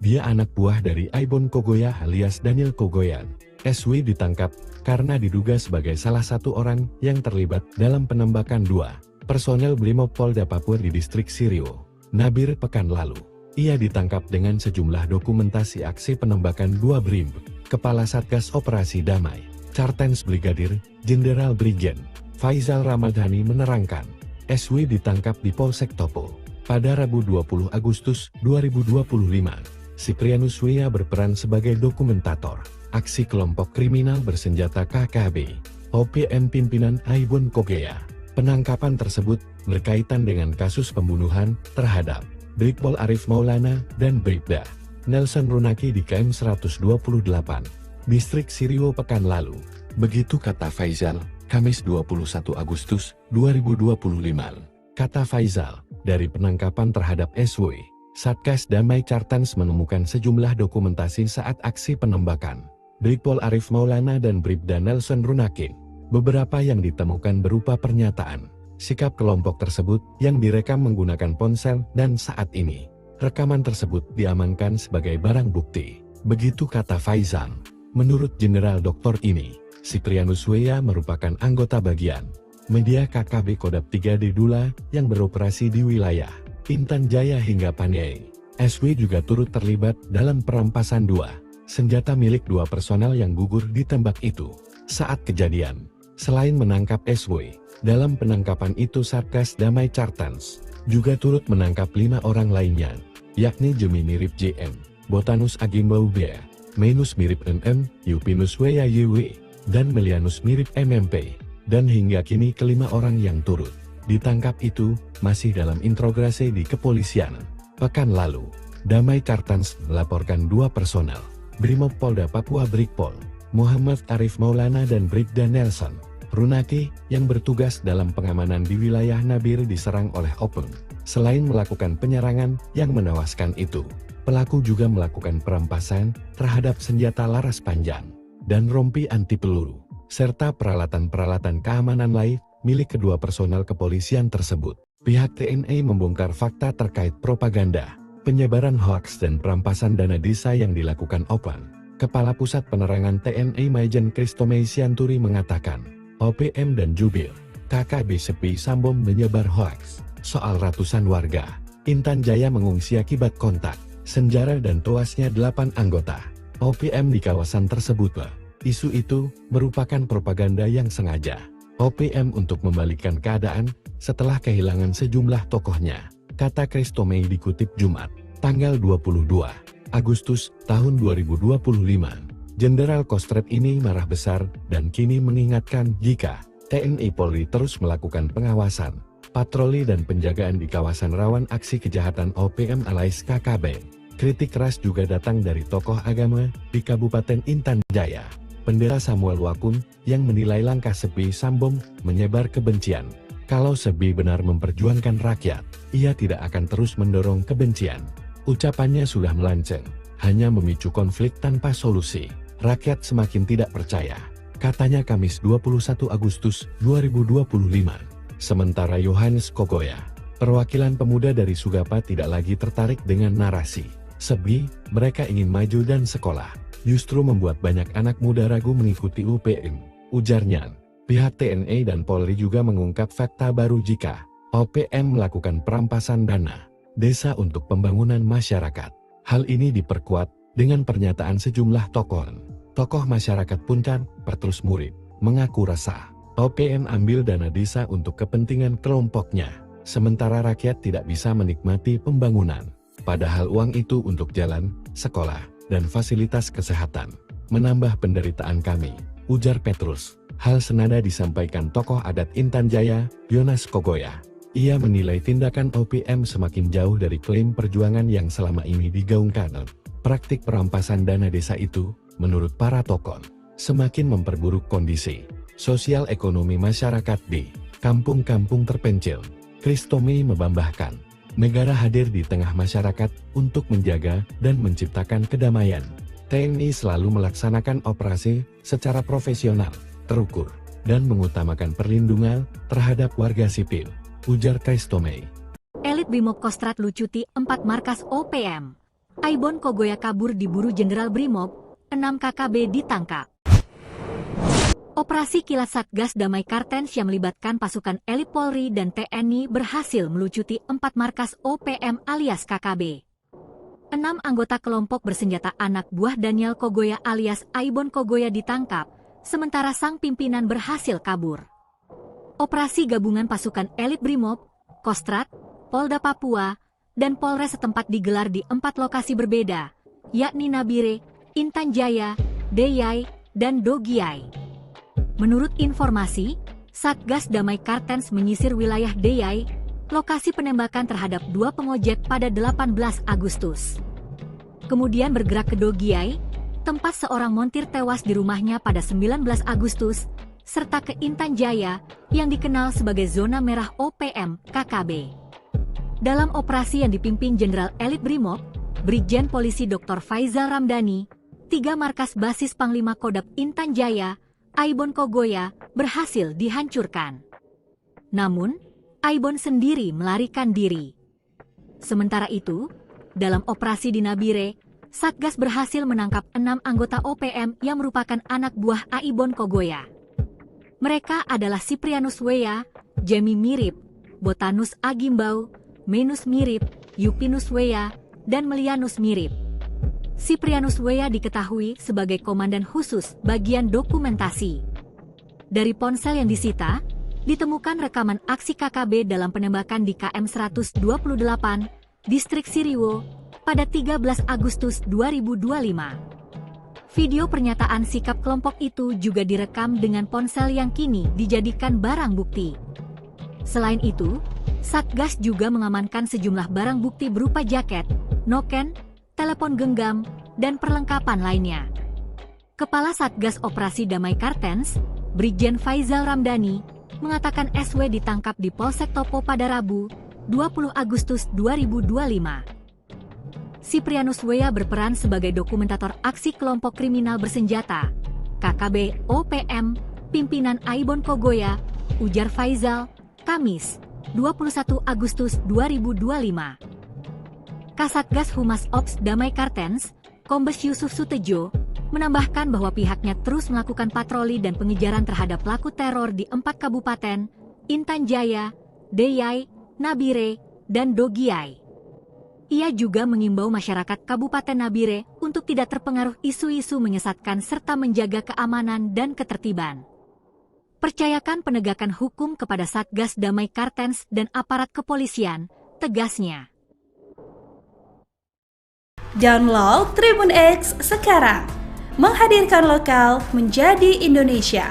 Dia anak buah dari Aibon Kogoya alias Daniel Kogoya. SW ditangkap karena diduga sebagai salah satu orang yang terlibat dalam penembakan 2 personel Brimob Polda Papua di Distrik Siriwo, Nabire pekan lalu. Ia ditangkap dengan sejumlah dokumentasi aksi penembakan dua BRIM, Kepala Satgas Operasi Damai, Cartens Brigadir Jenderal Brigjen Faizal Ramadhani menerangkan, SW ditangkap di Polsek Topo pada Rabu 20 Agustus 2025. Siprianus Wea berperan sebagai dokumentator aksi kelompok kriminal bersenjata KKB, OPM pimpinan Aibon Kogea. Penangkapan tersebut berkaitan dengan kasus pembunuhan terhadap Brigpol Arif Maulana dan Bribda Nelson Runaki di KM 128, Distrik Sirio pekan lalu. Begitu kata Faizal, Kamis 21 Agustus 2025. Kata Faizal, dari penangkapan terhadap SW, Satgas Damai Cartens menemukan sejumlah dokumentasi saat aksi penembakan Brigpol Arif Maulana dan Bribda Nelson Runaki. Beberapa yang ditemukan berupa pernyataan sikap kelompok tersebut yang direkam menggunakan ponsel dan saat ini rekaman tersebut diamankan sebagai barang bukti. Begitu kata Faizal. Menurut Jenderal Doktor ini, Siprianus Wea merupakan anggota bagian media KKB Kodam 3D Dula yang beroperasi di wilayah Intan Jaya hingga Paniai. SW juga turut terlibat dalam perampasan dua senjata milik dua personel yang gugur ditembak itu saat kejadian. Selain menangkap SW, dalam penangkapan itu Satgas Damai Cartens juga turut menangkap 5 orang lainnya, yakni Jemi mirip JM, Botanus Agimbau Bea, Menus mirip NM, Yupinus Wea YW, dan Melianus mirip MMP. Dan hingga kini kelima orang yang turut ditangkap itu masih dalam interogasi di kepolisian. Pekan lalu, Damai Cartens melaporkan 2 personel, Brimob Polda Papua Brigpol, Muhammad Arif Maulana dan Bribda Nelson Runaki yang bertugas dalam pengamanan di wilayah Nabir diserang oleh Openg. Selain melakukan penyerangan yang menewaskan itu, pelaku juga melakukan perampasan terhadap senjata laras panjang dan rompi anti peluru, serta peralatan-peralatan keamanan lain milik kedua personel kepolisian tersebut. Pihak TNI membongkar fakta terkait propaganda, penyebaran hoaks dan perampasan dana desa yang dilakukan Openg. Kepala Pusat Penerangan TNI Maijen Kristomei Sianturi mengatakan, OPM dan Jubil KKB Sepi Sambom menyebar hoaks soal ratusan warga Intan Jaya mengungsi akibat kontak senjata dan tewasnya 8 anggota OPM di kawasan tersebut. Isu itu merupakan propaganda yang sengaja OPM untuk membalikkan keadaan setelah kehilangan sejumlah tokohnya, kata Kristomei dikutip Jumat, tanggal 22 Agustus tahun 2025. Jenderal Kostrat ini marah besar dan kini mengingatkan jika TNI Polri terus melakukan pengawasan, patroli dan penjagaan di kawasan rawan aksi kejahatan OPM alias KKB. Kritik keras juga datang dari tokoh agama di Kabupaten Intan Jaya. Pendeta Samuel Wakun yang menilai langkah Sepi Sambom menyebar kebencian. Kalau Sebi benar memperjuangkan rakyat, ia tidak akan terus mendorong kebencian. Ucapannya sudah melenceng, hanya memicu konflik tanpa solusi. Rakyat semakin tidak percaya, katanya Kamis 21 Agustus 2025. Sementara Yohanes Kogoya, perwakilan pemuda dari Sugapa tidak lagi tertarik dengan narasi Sebi, mereka ingin maju dan sekolah. Justru membuat banyak anak muda ragu mengikuti UPM, ujarnya. Pihak TNI dan Polri juga mengungkap fakta baru jika OPM melakukan perampasan dana desa untuk pembangunan masyarakat. Hal ini diperkuat dengan pernyataan sejumlah tokoh masyarakat Puncat, Petrus Murid, mengaku resah. OPM ambil dana desa untuk kepentingan kelompoknya, sementara rakyat tidak bisa menikmati pembangunan. Padahal uang itu untuk jalan, sekolah, dan fasilitas kesehatan. Menambah penderitaan kami, ujar Petrus. Hal senada disampaikan tokoh adat Intan Jaya, Yonas Kogoya. Ia menilai tindakan OPM semakin jauh dari klaim perjuangan yang selama ini digaungkan. Praktik perampasan dana desa itu, menurut para tokoh, semakin memperburuk kondisi sosial ekonomi masyarakat di kampung-kampung terpencil. Kristomei membambahkan, negara hadir di tengah masyarakat untuk menjaga dan menciptakan kedamaian. TNI selalu melaksanakan operasi secara profesional, terukur, dan mengutamakan perlindungan terhadap warga sipil, ujar Kristomei. Elit Brimob Kostrat lucuti 4 markas OPM. Aibon Kogoya kabur diburu Jenderal Brimob, 6 KKB ditangkap. Operasi kilat Satgas Damai Cartens yang melibatkan pasukan elit Polri dan TNI berhasil melucuti 4 markas OPM alias KKB. 6 anggota kelompok bersenjata anak buah Daniel Kogoya alias Aibon Kogoya ditangkap, sementara sang pimpinan berhasil kabur. Operasi gabungan pasukan elit Brimob, Kostrad, Polda Papua, dan Polres setempat digelar di 4 lokasi berbeda, yakni Nabire, Intan Jaya, Deyai, dan Dogiai. Menurut informasi, Satgas Damai Kartens menyisir wilayah Deyai, lokasi penembakan terhadap 2 pengojek pada 18 Agustus. Kemudian bergerak ke Dogiai, tempat seorang montir tewas di rumahnya pada 19 Agustus, serta ke Intan Jaya, yang dikenal sebagai zona merah OPM KKB. Dalam operasi yang dipimpin Jenderal Elit Brimob, Brigjen Polisi Dr. Faizal Ramdhani, 3 markas basis Panglima Kodam Intan Jaya, Aibon Kogoya, berhasil dihancurkan. Namun, Aibon sendiri melarikan diri. Sementara itu, dalam operasi di Nabire, Satgas berhasil menangkap 6 anggota OPM yang merupakan anak buah Aibon Kogoya. Mereka adalah Siprianus Weya, Jemi Mirip, Botanus Agimbau, Menus Mirip, Yupinus Weya, dan Melianus Mirip. Siprianus Weya diketahui sebagai komandan khusus bagian dokumentasi. Dari ponsel yang disita, ditemukan rekaman aksi KKB dalam penembakan di KM 128, Distrik Siriwo, pada 13 Agustus 2025. Video pernyataan sikap kelompok itu juga direkam dengan ponsel yang kini dijadikan barang bukti. Selain itu, Satgas juga mengamankan sejumlah barang bukti berupa jaket, noken, telepon genggam, dan perlengkapan lainnya. Kepala Satgas Operasi Damai Kartens, Brigjen Faizal Ramdhani, mengatakan SW ditangkap di Polsek Topo pada Rabu, 20 Agustus 2025. Siprianus Weya berperan sebagai dokumentator aksi kelompok kriminal bersenjata, KKB OPM, pimpinan Aibon Kogoya, ujar Faizal, Kamis, 21 Agustus 2025. Kasatgas Humas Ops Damai Kartens, Kombes Yusuf Sutejo, menambahkan bahwa pihaknya terus melakukan patroli dan pengejaran terhadap pelaku teror di 4 kabupaten, Intan Jaya, Deyai, Nabire, dan Dogiai. Ia juga mengimbau masyarakat Kabupaten Nabire untuk tidak terpengaruh isu-isu menyesatkan serta menjaga keamanan dan ketertiban. Percayakan penegakan hukum kepada Satgas Damai Kartens dan aparat kepolisian, tegasnya. Download Tribun X sekarang. Menghadirkan lokal menjadi Indonesia.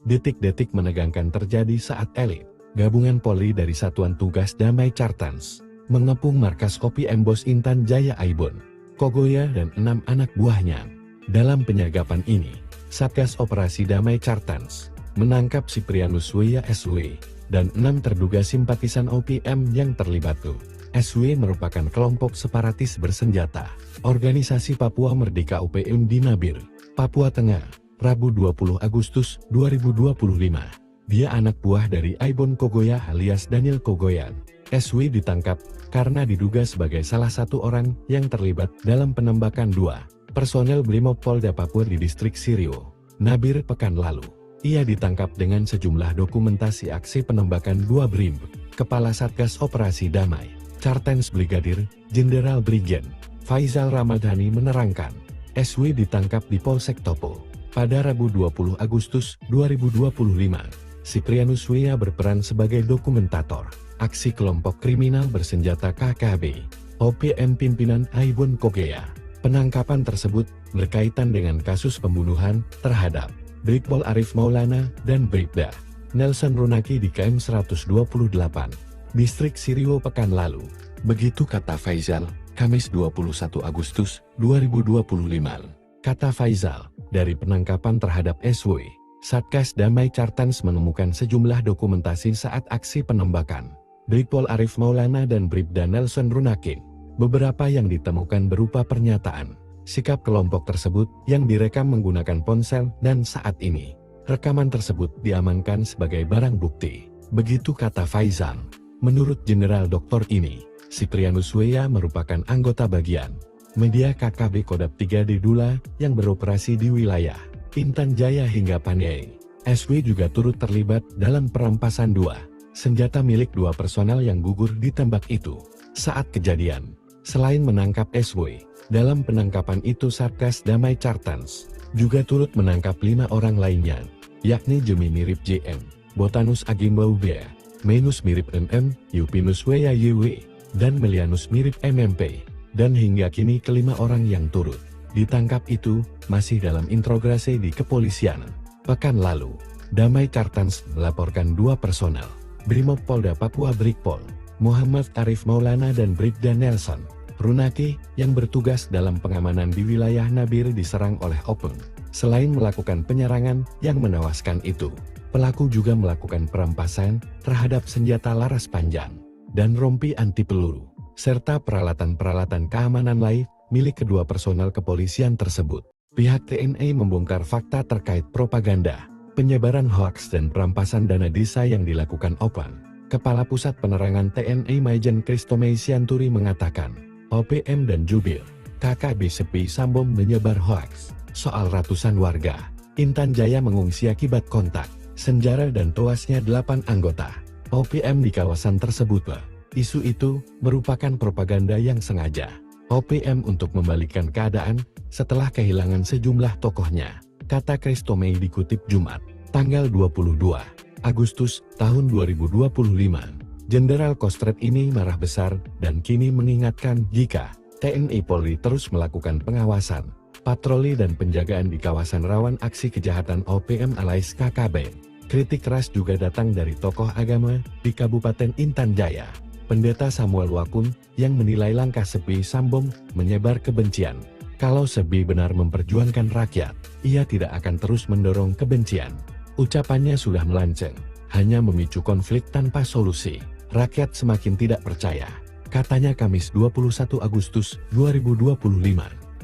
Detik-detik menegangkan terjadi saat elit gabungan Polri dari Satuan Tugas Damai Kartens mengepung markas Kopi Embos Intan Jaya Aibon Kogoya dan 6 anak buahnya. Dalam penyagapan ini, Satgas Operasi Damai Kartens menangkap Siprianus Weya SW dan 6 terduga simpatisan OPM yang terlibat. SW merupakan kelompok separatis bersenjata, Organisasi Papua Merdeka UPM di Nabire, Papua Tengah, Rabu 20 Agustus 2025. Dia anak buah dari Aibon Kogoya alias Daniel Kogoya. SW ditangkap karena diduga sebagai salah satu orang yang terlibat dalam penembakan 2 personel Brimob Polda Papua di Distrik Siriwo, Nabire pekan lalu. Ia ditangkap dengan sejumlah dokumentasi aksi penembakan 2 Brim. Kepala Satgas Operasi Damai Kartens Brigadir Jenderal Brigjen Faizal Ramdhani menerangkan, SW ditangkap di Polsek Topo pada Rabu 20 Agustus 2025. Siprianus Weya berperan sebagai dokumentator aksi kelompok kriminal bersenjata KKB OPM pimpinan Aibon Kogoya. Penangkapan tersebut berkaitan dengan kasus pembunuhan terhadap Brigpol Arif Maulana dan Bribda Nelson Runaki di KM 128. Distrik Siriwo pekan lalu. Begitu kata Faizal, Kamis 21 Agustus 2025. Kata Faizal, dari penangkapan terhadap SW, Satgas Damai Kartens menemukan sejumlah dokumentasi saat aksi penembakan Brigpol Arif Maulana dan Bribda Nelson Runaki. Beberapa yang ditemukan berupa pernyataan, sikap kelompok tersebut yang direkam menggunakan ponsel dan saat ini, rekaman tersebut diamankan sebagai barang bukti. Begitu kata Faizal. Menurut Jenderal Doktor ini, Siprianus Weya merupakan anggota bagian media KKB Kodam 3 di Dula yang beroperasi di wilayah Intan Jaya hingga Paniai. SW juga turut terlibat dalam perampasan 2 senjata milik 2 personel yang gugur ditembak itu. Saat kejadian, Selain menangkap SW, dalam penangkapan itu Satgas Damai Cartans juga turut menangkap 5 orang lainnya, yakni Jemi mirip JM, Botanus Agimbau Bea, Menus mirip MM, Yupinus Weya YW, dan Melianus mirip MMP. Dan hingga kini kelima orang yang turut ditangkap itu masih dalam interogasi di kepolisian. Pekan lalu, Damai Cartans melaporkan 2 personel, Brimob Polda Papua Brigpol, Muhammad Arif Maulana dan Brigda Nelson Runaki yang bertugas dalam pengamanan di wilayah Nabire diserang oleh Openg. Selain melakukan penyerangan yang menewaskan itu, pelaku juga melakukan perampasan terhadap senjata laras panjang dan rompi anti peluru, serta peralatan-peralatan keamanan lain milik kedua personel kepolisian tersebut. Pihak TNI membongkar fakta terkait propaganda, penyebaran hoaks dan perampasan dana desa yang dilakukan Openg. Kepala Pusat Penerangan TNI Maijen Kristomei Sianturi mengatakan, OPM dan jubir KKB Sepi Sambom menyebar hoaks soal ratusan warga Intan Jaya mengungsi akibat kontak senjata dan tewasnya 8 anggota OPM di kawasan tersebut. Isu itu merupakan propaganda yang sengaja OPM untuk membalikkan keadaan setelah kehilangan sejumlah tokohnya, kata Kristomei dikutip Jumat, tanggal 22 Agustus tahun 2025. Jenderal Kostrat ini marah besar dan kini mengingatkan jika TNI Polri terus melakukan pengawasan, patroli dan penjagaan di kawasan rawan aksi kejahatan OPM alias KKB. Kritik keras juga datang dari tokoh agama di Kabupaten Intan Jaya, Pendeta Samuel Wakun, yang menilai langkah Sepi Sambom menyebar kebencian. Kalau Sebi benar memperjuangkan rakyat, ia tidak akan terus mendorong kebencian. Ucapannya sudah melenceng, hanya memicu konflik tanpa solusi. Rakyat semakin tidak percaya, katanya Kamis 21 Agustus 2025.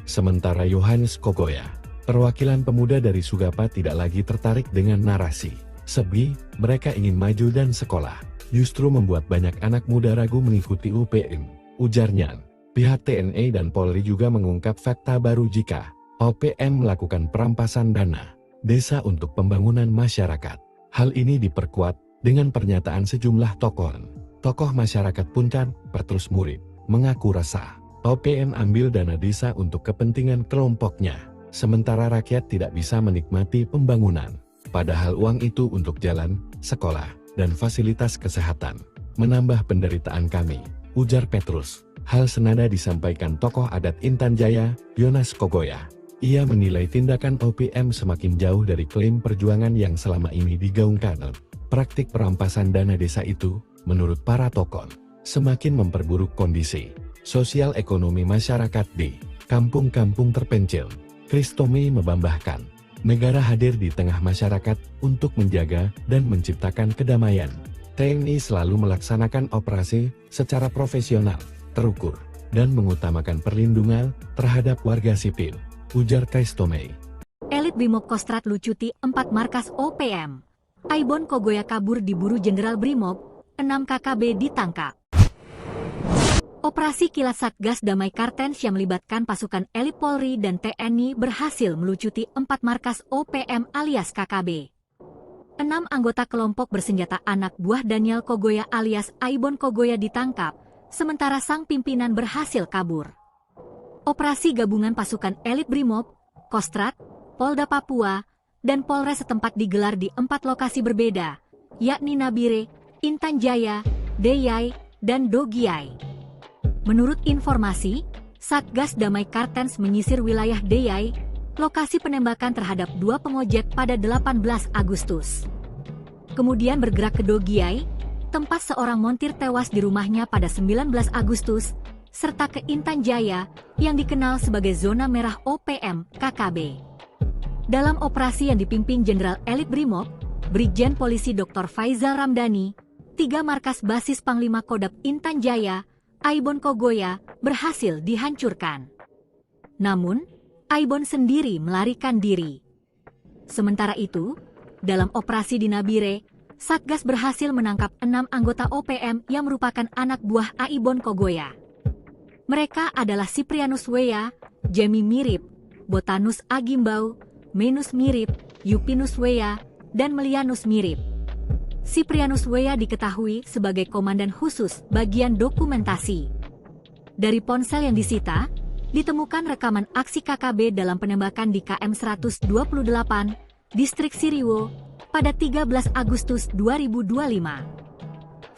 Sementara Yohanes Kogoya, perwakilan pemuda dari Sugapa, tidak lagi tertarik dengan narasi Sebi, mereka ingin maju dan sekolah, justru membuat banyak anak muda ragu mengikuti UPM, ujarnya. Pihak TNI dan Polri juga mengungkap fakta baru jika OPM melakukan perampasan dana desa untuk pembangunan masyarakat. Hal ini diperkuat dengan pernyataan sejumlah tokoh masyarakat Puncan, Petrus Murid, mengaku resah OPM ambil dana desa untuk kepentingan kelompoknya, sementara rakyat tidak bisa menikmati pembangunan. Padahal uang itu untuk jalan, sekolah, dan fasilitas kesehatan. Menambah penderitaan kami, ujar Petrus. Hal senada disampaikan tokoh adat Intan Jaya, Yonas Kogoya. Ia menilai tindakan OPM semakin jauh dari klaim perjuangan yang selama ini digaungkan. Praktik perampasan dana desa itu, menurut para tokoh, semakin memperburuk kondisi sosial ekonomi masyarakat di kampung-kampung terpencil. Kristomei membambahkan, negara hadir di tengah masyarakat untuk menjaga dan menciptakan kedamaian. TNI selalu melaksanakan operasi secara profesional, terukur, dan mengutamakan perlindungan terhadap warga sipil, ujar Kristomei. Elit Brimob Kostrat lucuti 4 markas OPM. Aibon Kogoya kabur diburu Jenderal Brimob, 6 KKB ditangkap. Operasi kilat Satgas Damai Cartens yang melibatkan pasukan elit Polri dan TNI berhasil melucuti 4 markas OPM alias KKB. 6 anggota kelompok bersenjata anak buah Daniel Kogoya alias Aibon Kogoya ditangkap, sementara sang pimpinan berhasil kabur. Operasi gabungan pasukan elit Brimob, Kostrat, Polda Papua, dan Polres setempat digelar di 4 lokasi berbeda, yakni Nabire, Intan Jaya, Deyai, dan Dogiai. Menurut informasi, Satgas Damai Cartens menyisir wilayah Deyai, lokasi penembakan terhadap 2 pengojek pada 18 Agustus. Kemudian bergerak ke Dogiai, tempat seorang montir tewas di rumahnya pada 19 Agustus, serta ke Intan Jaya, yang dikenal sebagai zona merah OPM KKB. Dalam operasi yang dipimpin Jenderal Elit Brimob, Brigjen Polisi Dr. Faizal Ramdhani, 3 markas basis Panglima Kodam Intan Jaya, Aibon Kogoya, berhasil dihancurkan. Namun, Aibon sendiri melarikan diri. Sementara itu, dalam operasi di Nabire, Satgas berhasil menangkap 6 anggota OPM yang merupakan anak buah Aibon Kogoya. Mereka adalah Siprianus Weya, Jemi Mirip, Botanus Agimbau, Menus Mirip, Yupinus Weya, dan Melianus Mirip. Siprianus Weya diketahui sebagai Komandan Khusus Bagian Dokumentasi. Dari ponsel yang disita, ditemukan rekaman aksi KKB dalam penembakan di KM 128, Distrik Siriwo, pada 13 Agustus 2025.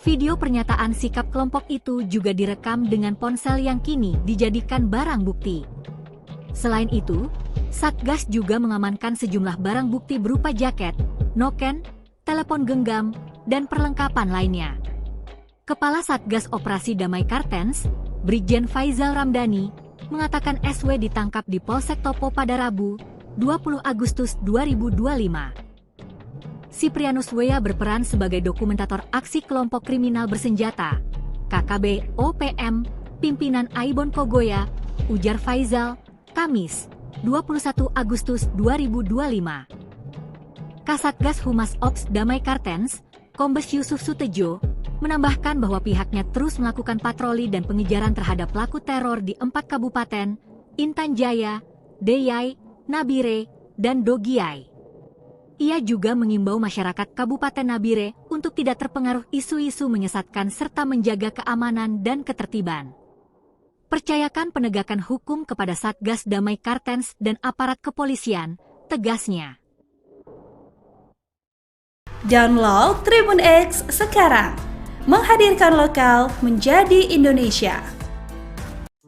Video pernyataan sikap kelompok itu juga direkam dengan ponsel yang kini dijadikan barang bukti. Selain itu, Satgas juga mengamankan sejumlah barang bukti berupa jaket, noken, telepon genggam, dan perlengkapan lainnya. Kepala Satgas Operasi Damai Kartens, Brigjen Faizal Ramdhani, mengatakan SW ditangkap di Polsek Topo pada Rabu, 20 Agustus 2025. Siprianus Wea berperan sebagai dokumentator aksi kelompok kriminal bersenjata, KKB OPM, pimpinan Aibon Kogoya, ujar Faizal, Kamis, 21 Agustus 2025. Kasatgas Humas Ops Damai Kartens, Kombes Yusuf Sutejo, menambahkan bahwa pihaknya terus melakukan patroli dan pengejaran terhadap pelaku teror di 4 kabupaten, Intan Jaya, Deyai, Nabire, dan Dogiai. Ia juga mengimbau masyarakat Kabupaten Nabire untuk tidak terpengaruh isu-isu menyesatkan serta menjaga keamanan dan ketertiban. Percayakan penegakan hukum kepada Satgas Damai Kartens dan aparat kepolisian, tegasnya. Download Tribun X sekarang, menghadirkan lokal menjadi Indonesia.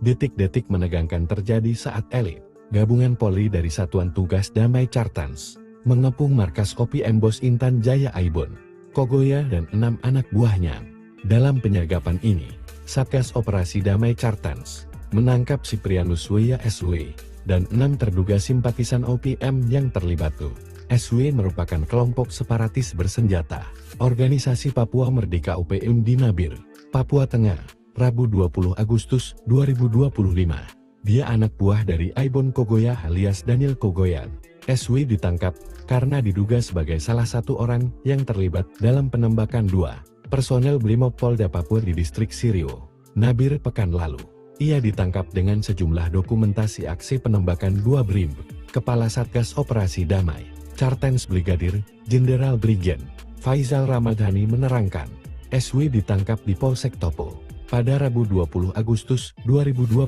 Detik-detik menegangkan terjadi saat elit gabungan Polri dari Satuan Tugas Damai Cartens mengepung markas OPM Bos Intan Jaya Aibon, Kogoya dan 6 anak buahnya. Dalam penyergapan ini, Satgas Operasi Damai Cartens menangkap Siprianus Wea SW dan 6 terduga simpatisan OPM yang terlibat. SW merupakan kelompok separatis bersenjata, Organisasi Papua Merdeka OPM di Nabire, Papua Tengah, Rabu 20 Agustus 2025. Dia anak buah dari Aibon Kogoya alias Daniel Kogoyan. SW ditangkap karena diduga sebagai salah satu orang yang terlibat dalam penembakan 2 personel Brimob Polda Papua di Distrik Siriwo, Nabire pekan lalu. Ia ditangkap dengan sejumlah dokumentasi aksi penembakan 2 BRIM. Kepala Satgas Operasi Damai Cartens Brigadir Jenderal Brigjen Faizal Ramdhani menerangkan, SW ditangkap di Polsek Topo pada Rabu 20 Agustus 2025.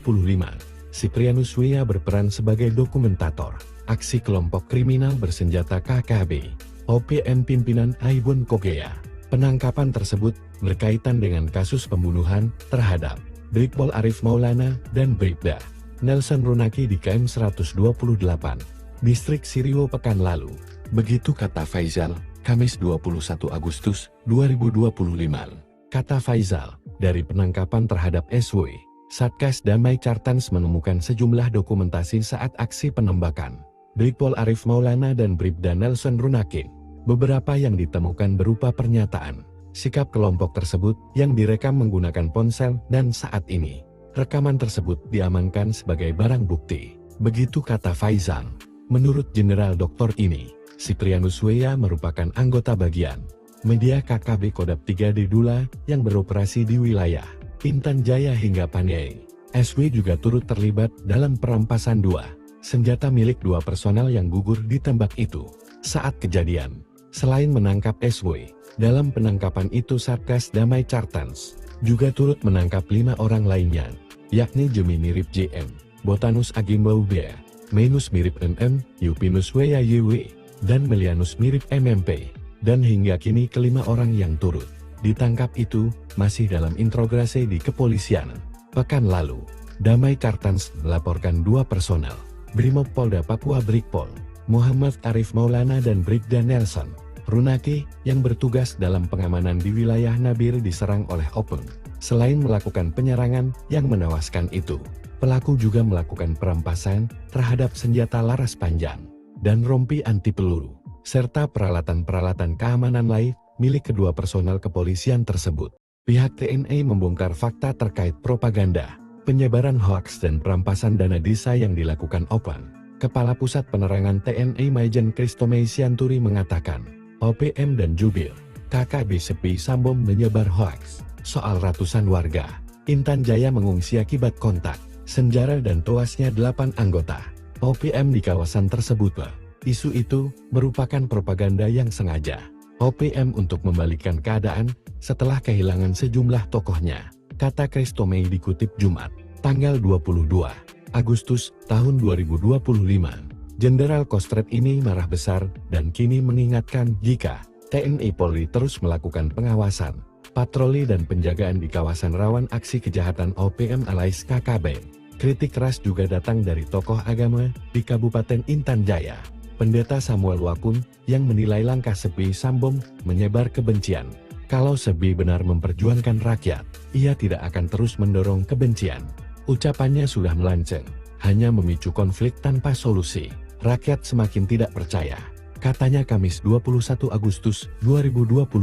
Siprianus Wea berperan sebagai dokumentator aksi kelompok kriminal bersenjata KKB OPM pimpinan Aibon Kogoya. Penangkapan tersebut berkaitan dengan kasus pembunuhan terhadap Brigpol Arif Maulana dan Bribda Nelson Runaki di KM 128, Distrik Siriwo pekan lalu. Begitu kata Faizal, Kamis 21 Agustus 2025. Kata Faizal, dari penangkapan terhadap SW, Satgas Damai Cartens menemukan sejumlah dokumentasi saat aksi penembakan Brigpol Arif Maulana dan Bribda Nelson Runaki. Beberapa yang ditemukan berupa pernyataan, sikap kelompok tersebut yang direkam menggunakan ponsel dan saat ini, rekaman tersebut diamankan sebagai barang bukti. Begitu kata Faizal. Menurut Jenderal Doktor ini, Siprianus Wea merupakan anggota bagian media KKB Kodap 3 di Dula yang beroperasi di wilayah Intan Jaya hingga Pandai. SW juga turut terlibat dalam perampasan 2 senjata milik 2 personel yang gugur ditembak itu. Saat kejadian, selain menangkap SW, dalam penangkapan itu Satgas Damai Cartens juga turut menangkap 5 orang lainnya, yakni Jemi mirip JM, Botanus Agimbau Bea, Menus mirip MM, Yupinus Wea YW, dan Melianus mirip MMP, dan hingga kini kelima orang yang turut ditangkap itu masih dalam interogasi di kepolisian. Pekan lalu, Damai Cartens melaporkan 2 personel Brimob Polda Papua Brigpol, Muhammad Arif Maulana dan Bribda Nelson Runaki yang bertugas dalam pengamanan di wilayah Nabire diserang oleh OPM. Selain melakukan penyerangan yang menewaskan itu, pelaku juga melakukan perampasan terhadap senjata laras panjang dan rompi anti peluru, serta peralatan-peralatan keamanan lain milik kedua personel kepolisian tersebut. Pihak TNI membongkar fakta terkait propaganda, penyebaran hoaks dan perampasan dana desa yang dilakukan OPM. Kepala Pusat Penerangan TNI Maijen Kristomei Sianturi mengatakan, OPM dan Jubir, KKB Sepi Sambom menyebar hoaks soal ratusan warga Intan Jaya mengungsi akibat kontak senjata dan tewasnya 8 anggota OPM di kawasan tersebut. Isu itu merupakan propaganda yang sengaja OPM untuk membalikkan keadaan setelah kehilangan sejumlah tokohnya, kata Kristomei dikutip Jumat, Tanggal 22 Agustus tahun 2025, Jenderal Kostrad ini marah besar dan kini mengingatkan jika TNI Polri terus melakukan pengawasan, patroli dan penjagaan di kawasan rawan aksi kejahatan OPM alias KKB. Kritik keras juga datang dari tokoh agama di Kabupaten Intan Jaya, Pendeta Samuel Wakun, yang menilai langkah Sebi Sambong menyebar kebencian. Kalau Sebi benar memperjuangkan rakyat, ia tidak akan terus mendorong kebencian. Ucapannya sudah melenceng, hanya memicu konflik tanpa solusi. Rakyat semakin tidak percaya, katanya Kamis 21 Agustus 2025.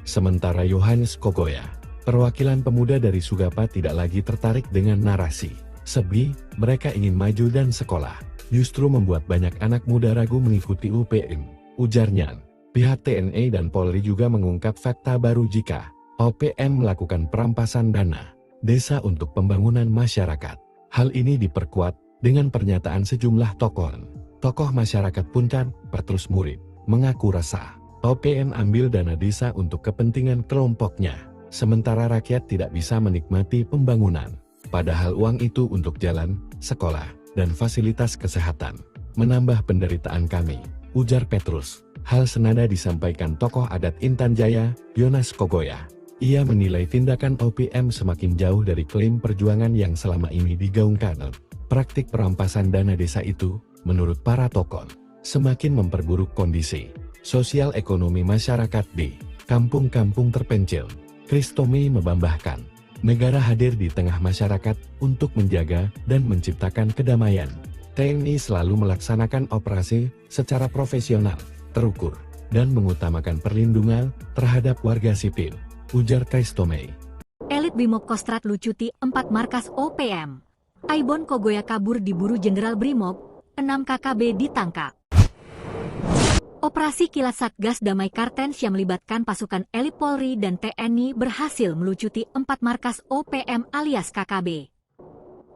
Sementara Yohanes Kogoya, perwakilan pemuda dari Sugapa, tidak lagi tertarik dengan narasi Sebi, mereka ingin maju dan sekolah, justru membuat banyak anak muda ragu mengikuti UPM, ujarnya. Pihak TNI dan Polri juga mengungkap fakta baru jika OPM melakukan perampasan dana desa untuk pembangunan masyarakat. Hal ini diperkuat dengan pernyataan sejumlah tokoh masyarakat Puncak, Petrus Murid, mengaku resah. OPM ambil dana desa untuk kepentingan kelompoknya, sementara rakyat tidak bisa menikmati pembangunan. Padahal uang itu untuk jalan, sekolah, dan fasilitas kesehatan. Menambah penderitaan kami, ujar Petrus. Hal senada disampaikan tokoh adat Intan Jaya, Yohanes Kogoya. Ia menilai tindakan OPM semakin jauh dari klaim perjuangan yang selama ini digaungkan. Praktik perampasan dana desa itu, menurut para tokoh, semakin memperburuk kondisi sosial ekonomi masyarakat di kampung-kampung terpencil. Kristomi membambahkan, negara hadir di tengah masyarakat untuk menjaga dan menciptakan kedamaian. TNI selalu melaksanakan operasi secara profesional, terukur, dan mengutamakan perlindungan terhadap warga sipil, ujar Kristomi. Elit Brimob Kostrad lucuti 4 markas OPM. Aibon Kogoya kabur diburu Jenderal Brimob, 6 KKB ditangkap. Operasi kilat Satgas Damai Kartens yang melibatkan pasukan elit Polri dan TNI berhasil melucuti 4 markas OPM alias KKB.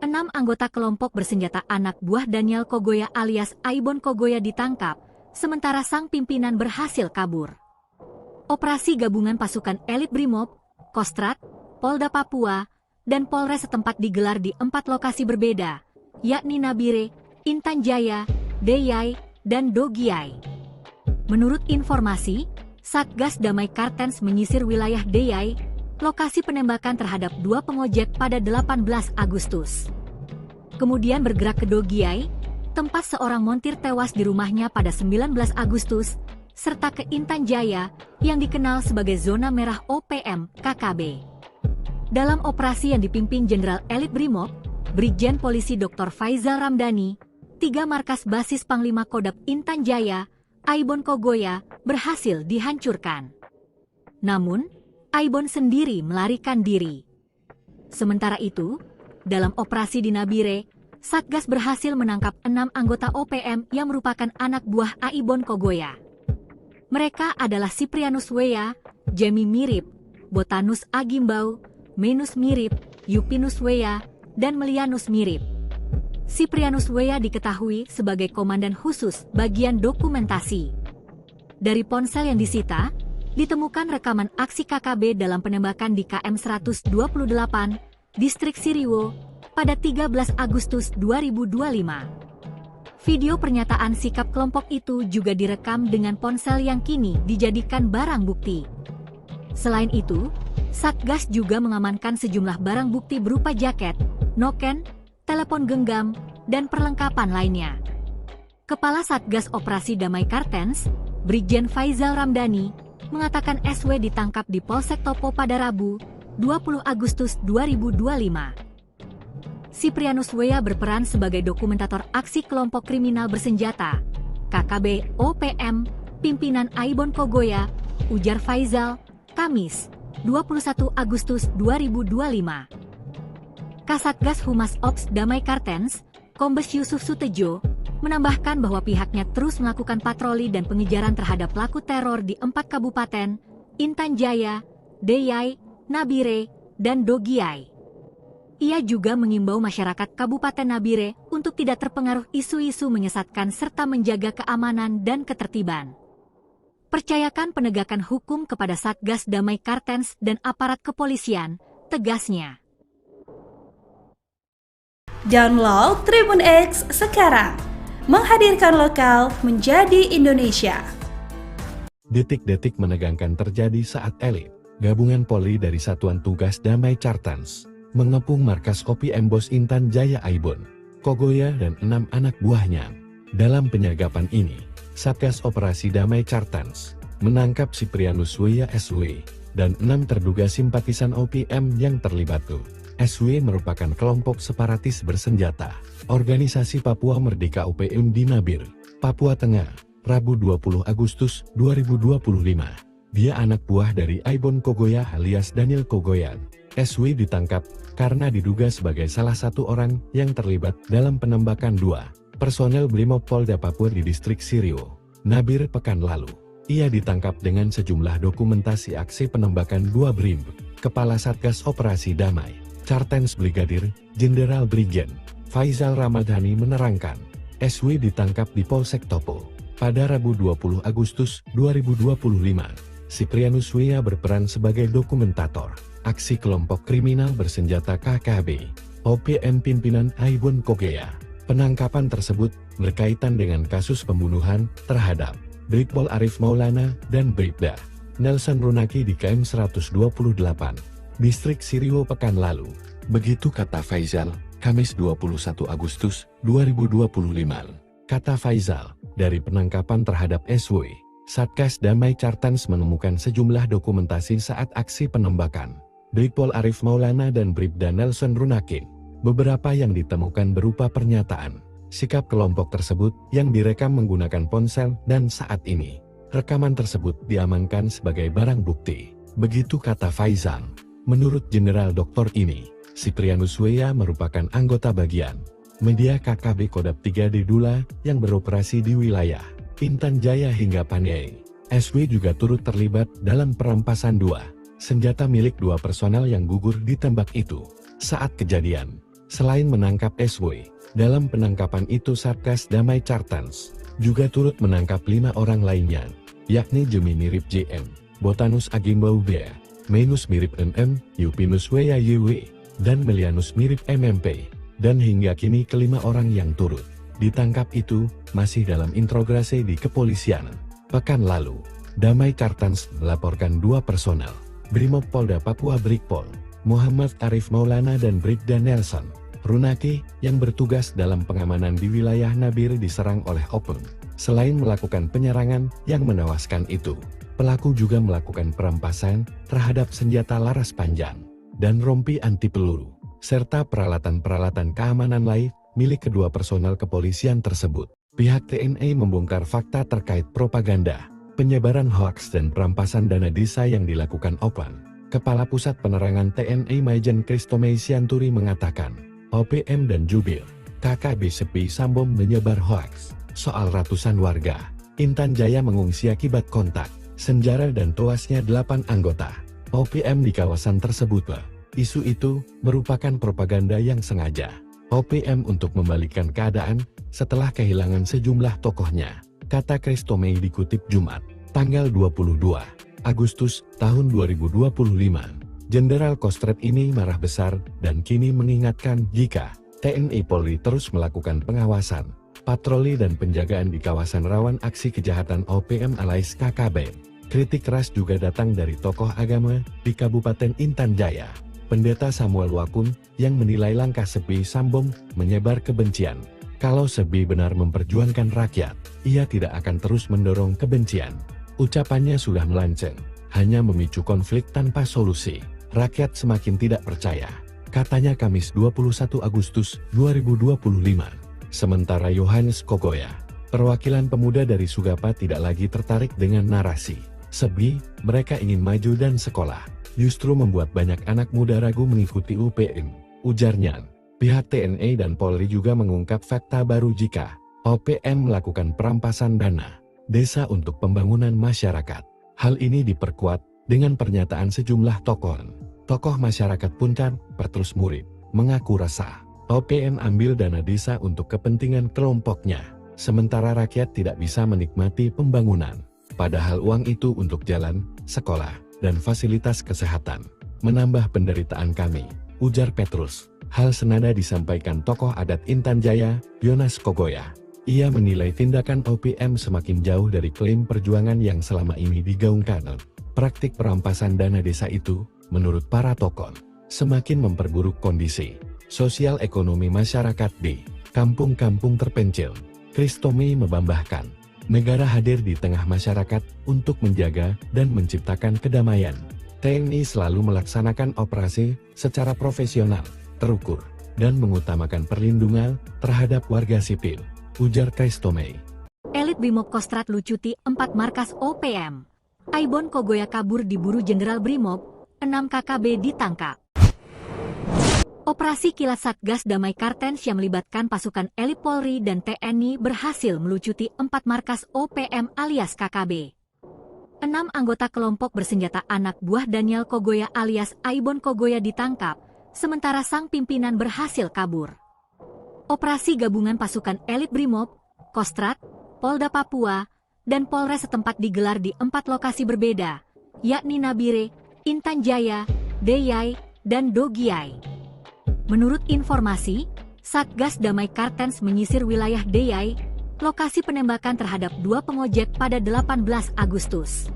6 anggota kelompok bersenjata anak buah Daniel Kogoya alias Aibon Kogoya ditangkap, sementara sang pimpinan berhasil kabur. Operasi gabungan pasukan elit Brimob, Kostrad, Polda Papua, dan Polres setempat digelar di 4 lokasi berbeda, yakni Nabire, Intan Jaya, Deyai, dan Dogiai. Menurut informasi, Satgas Damai Kartens menyisir wilayah Deyai, lokasi penembakan terhadap 2 pengojek pada 18 Agustus. Kemudian bergerak ke Dogiai, tempat seorang montir tewas di rumahnya pada 19 Agustus, serta ke Intan Jaya, yang dikenal sebagai zona merah OPM KKB. Dalam operasi yang dipimpin Jenderal Elit Brimob, Brigjen Polisi Dr. Faizal Ramdhani, 3 markas basis Panglima Kodam Intan Jaya, Aibon Kogoya, berhasil dihancurkan. Namun, Aibon sendiri melarikan diri. Sementara itu, dalam operasi di Nabire, Satgas berhasil menangkap 6 anggota OPM yang merupakan anak buah Aibon Kogoya. Mereka adalah Siprianus Weya, Jemi Mirip, Botanus Agimbau, Menus Mirip, Yupinus Weya, dan Melianus Mirip. Siprianus Weya diketahui sebagai komandan khusus bagian dokumentasi. Dari ponsel yang disita, ditemukan rekaman aksi KKB dalam penembakan di KM 128, Distrik Siriwo, pada 13 Agustus 2025. Video pernyataan sikap kelompok itu juga direkam dengan ponsel yang kini dijadikan barang bukti. Selain itu, Satgas juga mengamankan sejumlah barang bukti berupa jaket, noken, telepon genggam, dan perlengkapan lainnya. Kepala Satgas Operasi Damai Kartens, Brigjen Faizal Ramdhani, mengatakan SW ditangkap di Polsek Topo pada Rabu, 20 Agustus 2025. Siprianus Weya berperan sebagai dokumentator aksi kelompok kriminal bersenjata, KKB OPM, pimpinan Aibon Kogoya, ujar Faizal, Kamis, 21 Agustus 2025. Kasatgas Humas Ops Damai Kartens, Kombes Yusuf Sutejo, menambahkan bahwa pihaknya terus melakukan patroli dan pengejaran terhadap pelaku teror di 4 kabupaten, Intan Jaya, Deyai, Nabire, dan Dogiai. Ia juga mengimbau masyarakat Kabupaten Nabire untuk tidak terpengaruh isu-isu menyesatkan serta menjaga keamanan dan ketertiban. Percayakan penegakan hukum kepada Satgas Damai Kartens dan aparat kepolisian, tegasnya. Download Tribun X sekarang. Menghadirkan lokal menjadi Indonesia. Detik-detik menegangkan terjadi saat elit gabungan Polri dari Satuan Tugas Damai Chartans mengepung markas Kopi Embos Intan Jaya Aibon, Kogoya dan 6 anak buahnya. Dalam penyergapan ini, Satgas Operasi Damai Chartans menangkap Siprianus Weya SW dan 6 terduga simpatisan OPM yang terlibat. SW merupakan kelompok separatis bersenjata, organisasi Papua Merdeka OPM di Nabire, Papua Tengah, Rabu 20 Agustus 2025. Dia anak buah dari Aibon Kogoya alias Daniel Kogoyan. SW ditangkap karena diduga sebagai salah satu orang yang terlibat dalam penembakan 2 personel Brimob Polda Papua di distrik Sirio, Nabire pekan lalu. Ia ditangkap dengan sejumlah dokumentasi aksi penembakan 2 BRIM, Kepala Satgas Operasi Damai Chartans Brigadir Jenderal Brigjen Faizal Ramadhani menerangkan, SW ditangkap di Polsek Topo pada Rabu 20 Agustus 2025. Siprianus Weya berperan sebagai dokumentator aksi kelompok kriminal bersenjata KKB OPM pimpinan Aibon Kogoya. Penangkapan tersebut berkaitan dengan kasus pembunuhan terhadap Brigpol Arif Maulana dan Bribda Nelson Runaki di KM 128, distrik Sirio pekan lalu. Begitu kata Faizal, Kamis 21 Agustus 2025. Kata Faizal, dari penangkapan terhadap SW, Satgas Damai Chartans menemukan sejumlah dokumentasi saat aksi penembakan Brigpol Arif Maulana dan Bribda Nelson Runaki. Beberapa yang ditemukan berupa pernyataan, sikap kelompok tersebut yang direkam menggunakan ponsel dan saat ini, rekaman tersebut diamankan sebagai barang bukti. Begitu kata Faizal. Menurut Jenderal Doktor ini, Siprianus Weya merupakan anggota bagian media KKB Kodap 3 di Dula yang beroperasi di wilayah Intan Jaya hingga Paniai. SW juga turut terlibat dalam perampasan 2 senjata milik 2 personel yang gugur ditembak itu. Saat kejadian, selain menangkap SW, dalam penangkapan itu Satgas Damai Chartans juga turut menangkap 5 orang lainnya, yakni Jemi mirip JM, Botanus Agimbau Bea, Menus mirip NM, Yupinus Weya YW, dan Melianus mirip MMP. Dan hingga kini kelima orang yang turut ditangkap itu masih dalam interogasi di kepolisian. Pekan lalu, Damai Chartans melaporkan 2 personel Brimob Polda Papua Brigpol, Muhammad Arif Maulana dan Bribda Nelson Runaki yang bertugas dalam pengamanan di wilayah Nabire diserang oleh OPM. Selain melakukan penyerangan yang menewaskan itu, pelaku juga melakukan perampasan terhadap senjata laras panjang dan rompi anti peluru, serta peralatan-peralatan keamanan lain milik kedua personel kepolisian tersebut. Pihak TNI membongkar fakta terkait propaganda, penyebaran hoaks dan perampasan dana desa yang dilakukan OPM. Kepala Pusat Penerangan TNI Maijen Kristomei Sianturi mengatakan, OPM dan Jubir KKB Sepi Sambom menyebar hoaks soal ratusan warga Intan Jaya mengungsi akibat kontak senjata dan tewasnya 8 anggota OPM di kawasan tersebut. Isu itu merupakan propaganda yang sengaja OPM untuk membalikkan keadaan setelah kehilangan sejumlah tokohnya, kata Kristomei dikutip Jumat, tanggal 22 Agustus tahun 2025. Jenderal Kostrad ini marah besar dan kini mengingatkan jika TNI Polri terus melakukan pengawasan, patroli dan penjagaan di kawasan rawan aksi kejahatan OPM alias KKB. Kritik keras juga datang dari tokoh agama di Kabupaten Intan Jaya, Pendeta Samuel Wakun, yang menilai langkah Sepi Sambom menyebar kebencian. Kalau Sebi benar memperjuangkan rakyat, ia tidak akan terus mendorong kebencian. Ucapannya sudah melenceng, hanya memicu konflik tanpa solusi. Rakyat semakin tidak percaya, katanya Kamis 21 Agustus 2025. Sementara Yohanes Kogoya, perwakilan pemuda dari Sugapa, tidak lagi tertarik dengan narasi Sebi, mereka ingin maju dan sekolah, justru membuat banyak anak muda ragu mengikuti UPM, ujarnya. Pihak TNI dan Polri juga mengungkap fakta baru jika OPM melakukan perampasan dana desa untuk pembangunan masyarakat. Hal ini diperkuat dengan pernyataan sejumlah tokoh masyarakat Puncak, Petrus Murid, mengaku resah OPM ambil dana desa untuk kepentingan kelompoknya, sementara rakyat tidak bisa menikmati pembangunan. Padahal uang itu untuk jalan, sekolah, dan fasilitas kesehatan. Menambah penderitaan kami, ujar Petrus. Hal senada disampaikan tokoh adat Intan Jaya, Yonas Kogoya. Ia menilai tindakan OPM semakin jauh dari klaim perjuangan yang selama ini digaungkan. Praktik perampasan dana desa itu, menurut para tokoh, semakin memperburuk kondisi sosial ekonomi masyarakat di kampung-kampung terpencil. Kristomi membambahkan, negara hadir di tengah masyarakat untuk menjaga dan menciptakan kedamaian. TNI selalu melaksanakan operasi secara profesional, terukur, dan mengutamakan perlindungan terhadap warga sipil, ujar Kristomi. Elit Brimob Kostrad lucuti 4 markas OPM. Aibon Kogoya kabur diburu Jenderal Brimob, 6 KKB ditangkap. Operasi kilat Satgas Damai Kartens yang melibatkan pasukan elit Polri dan TNI berhasil melucuti 4 markas OPM alias KKB. 6 anggota kelompok bersenjata anak buah Daniel Kogoya alias Aibon Kogoya ditangkap, sementara sang pimpinan berhasil kabur. Operasi gabungan pasukan elit Brimob, Kostrad, Polda Papua, dan Polres setempat digelar di 4 lokasi berbeda, yakni Nabire, Intan Jaya, Deyai, dan Dogiai. Menurut informasi, Satgas Damai Kartens menyisir wilayah Deyai, lokasi penembakan terhadap 2 pengojek pada 18 Agustus.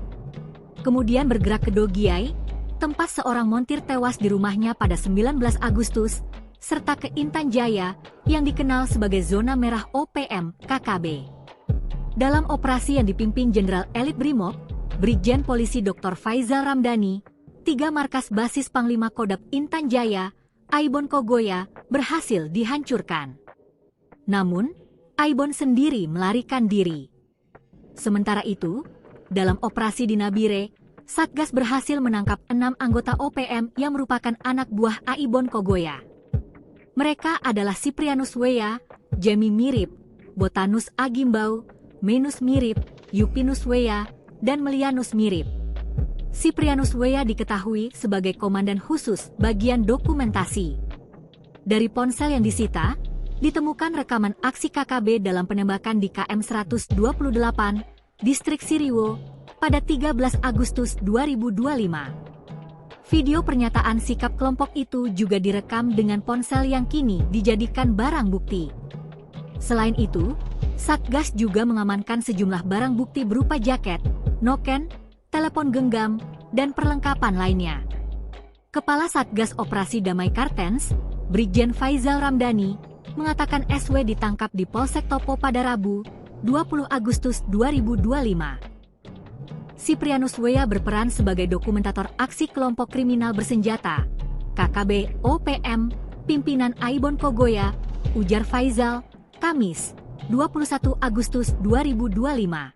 Kemudian bergerak ke Dogiai, tempat seorang montir tewas di rumahnya pada 19 Agustus, serta ke Intan Jaya, yang dikenal sebagai zona merah OPM KKB. Dalam operasi yang dipimpin Jenderal Elit Brimob, Brigjen Polisi Dr. Faizal Ramdhani, 3 markas basis Panglima Kodam Intan Jaya, Aibon Kogoya, berhasil dihancurkan. Namun, Aibon sendiri melarikan diri. Sementara itu, dalam operasi di Nabire, Satgas berhasil menangkap 6 anggota OPM yang merupakan anak buah Aibon Kogoya. Mereka adalah Siprianus Weya, Jemi Mirip, Botanus Agimbau, Menus Mirip, Yupinus Weya, dan Melianus Mirip. Siprianus Weya diketahui sebagai komandan khusus bagian dokumentasi. Dari ponsel yang disita, ditemukan rekaman aksi KKB dalam penembakan di KM 128, Distrik Siriwo, pada 13 Agustus 2025. Video pernyataan sikap kelompok itu juga direkam dengan ponsel yang kini dijadikan barang bukti. Selain itu, Satgas juga mengamankan sejumlah barang bukti berupa jaket, noken, telepon genggam, dan perlengkapan lainnya. Kepala Satgas Operasi Damai Kartens, Brigjen Faizal Ramdhani, mengatakan SW ditangkap di Polsek Topo pada Rabu, 20 Agustus 2025. Siprianus Weya berperan sebagai dokumentator aksi kelompok kriminal bersenjata, KKB OPM, pimpinan Aibon Kogoya, ujar Faizal, Kamis, 21 Agustus 2025.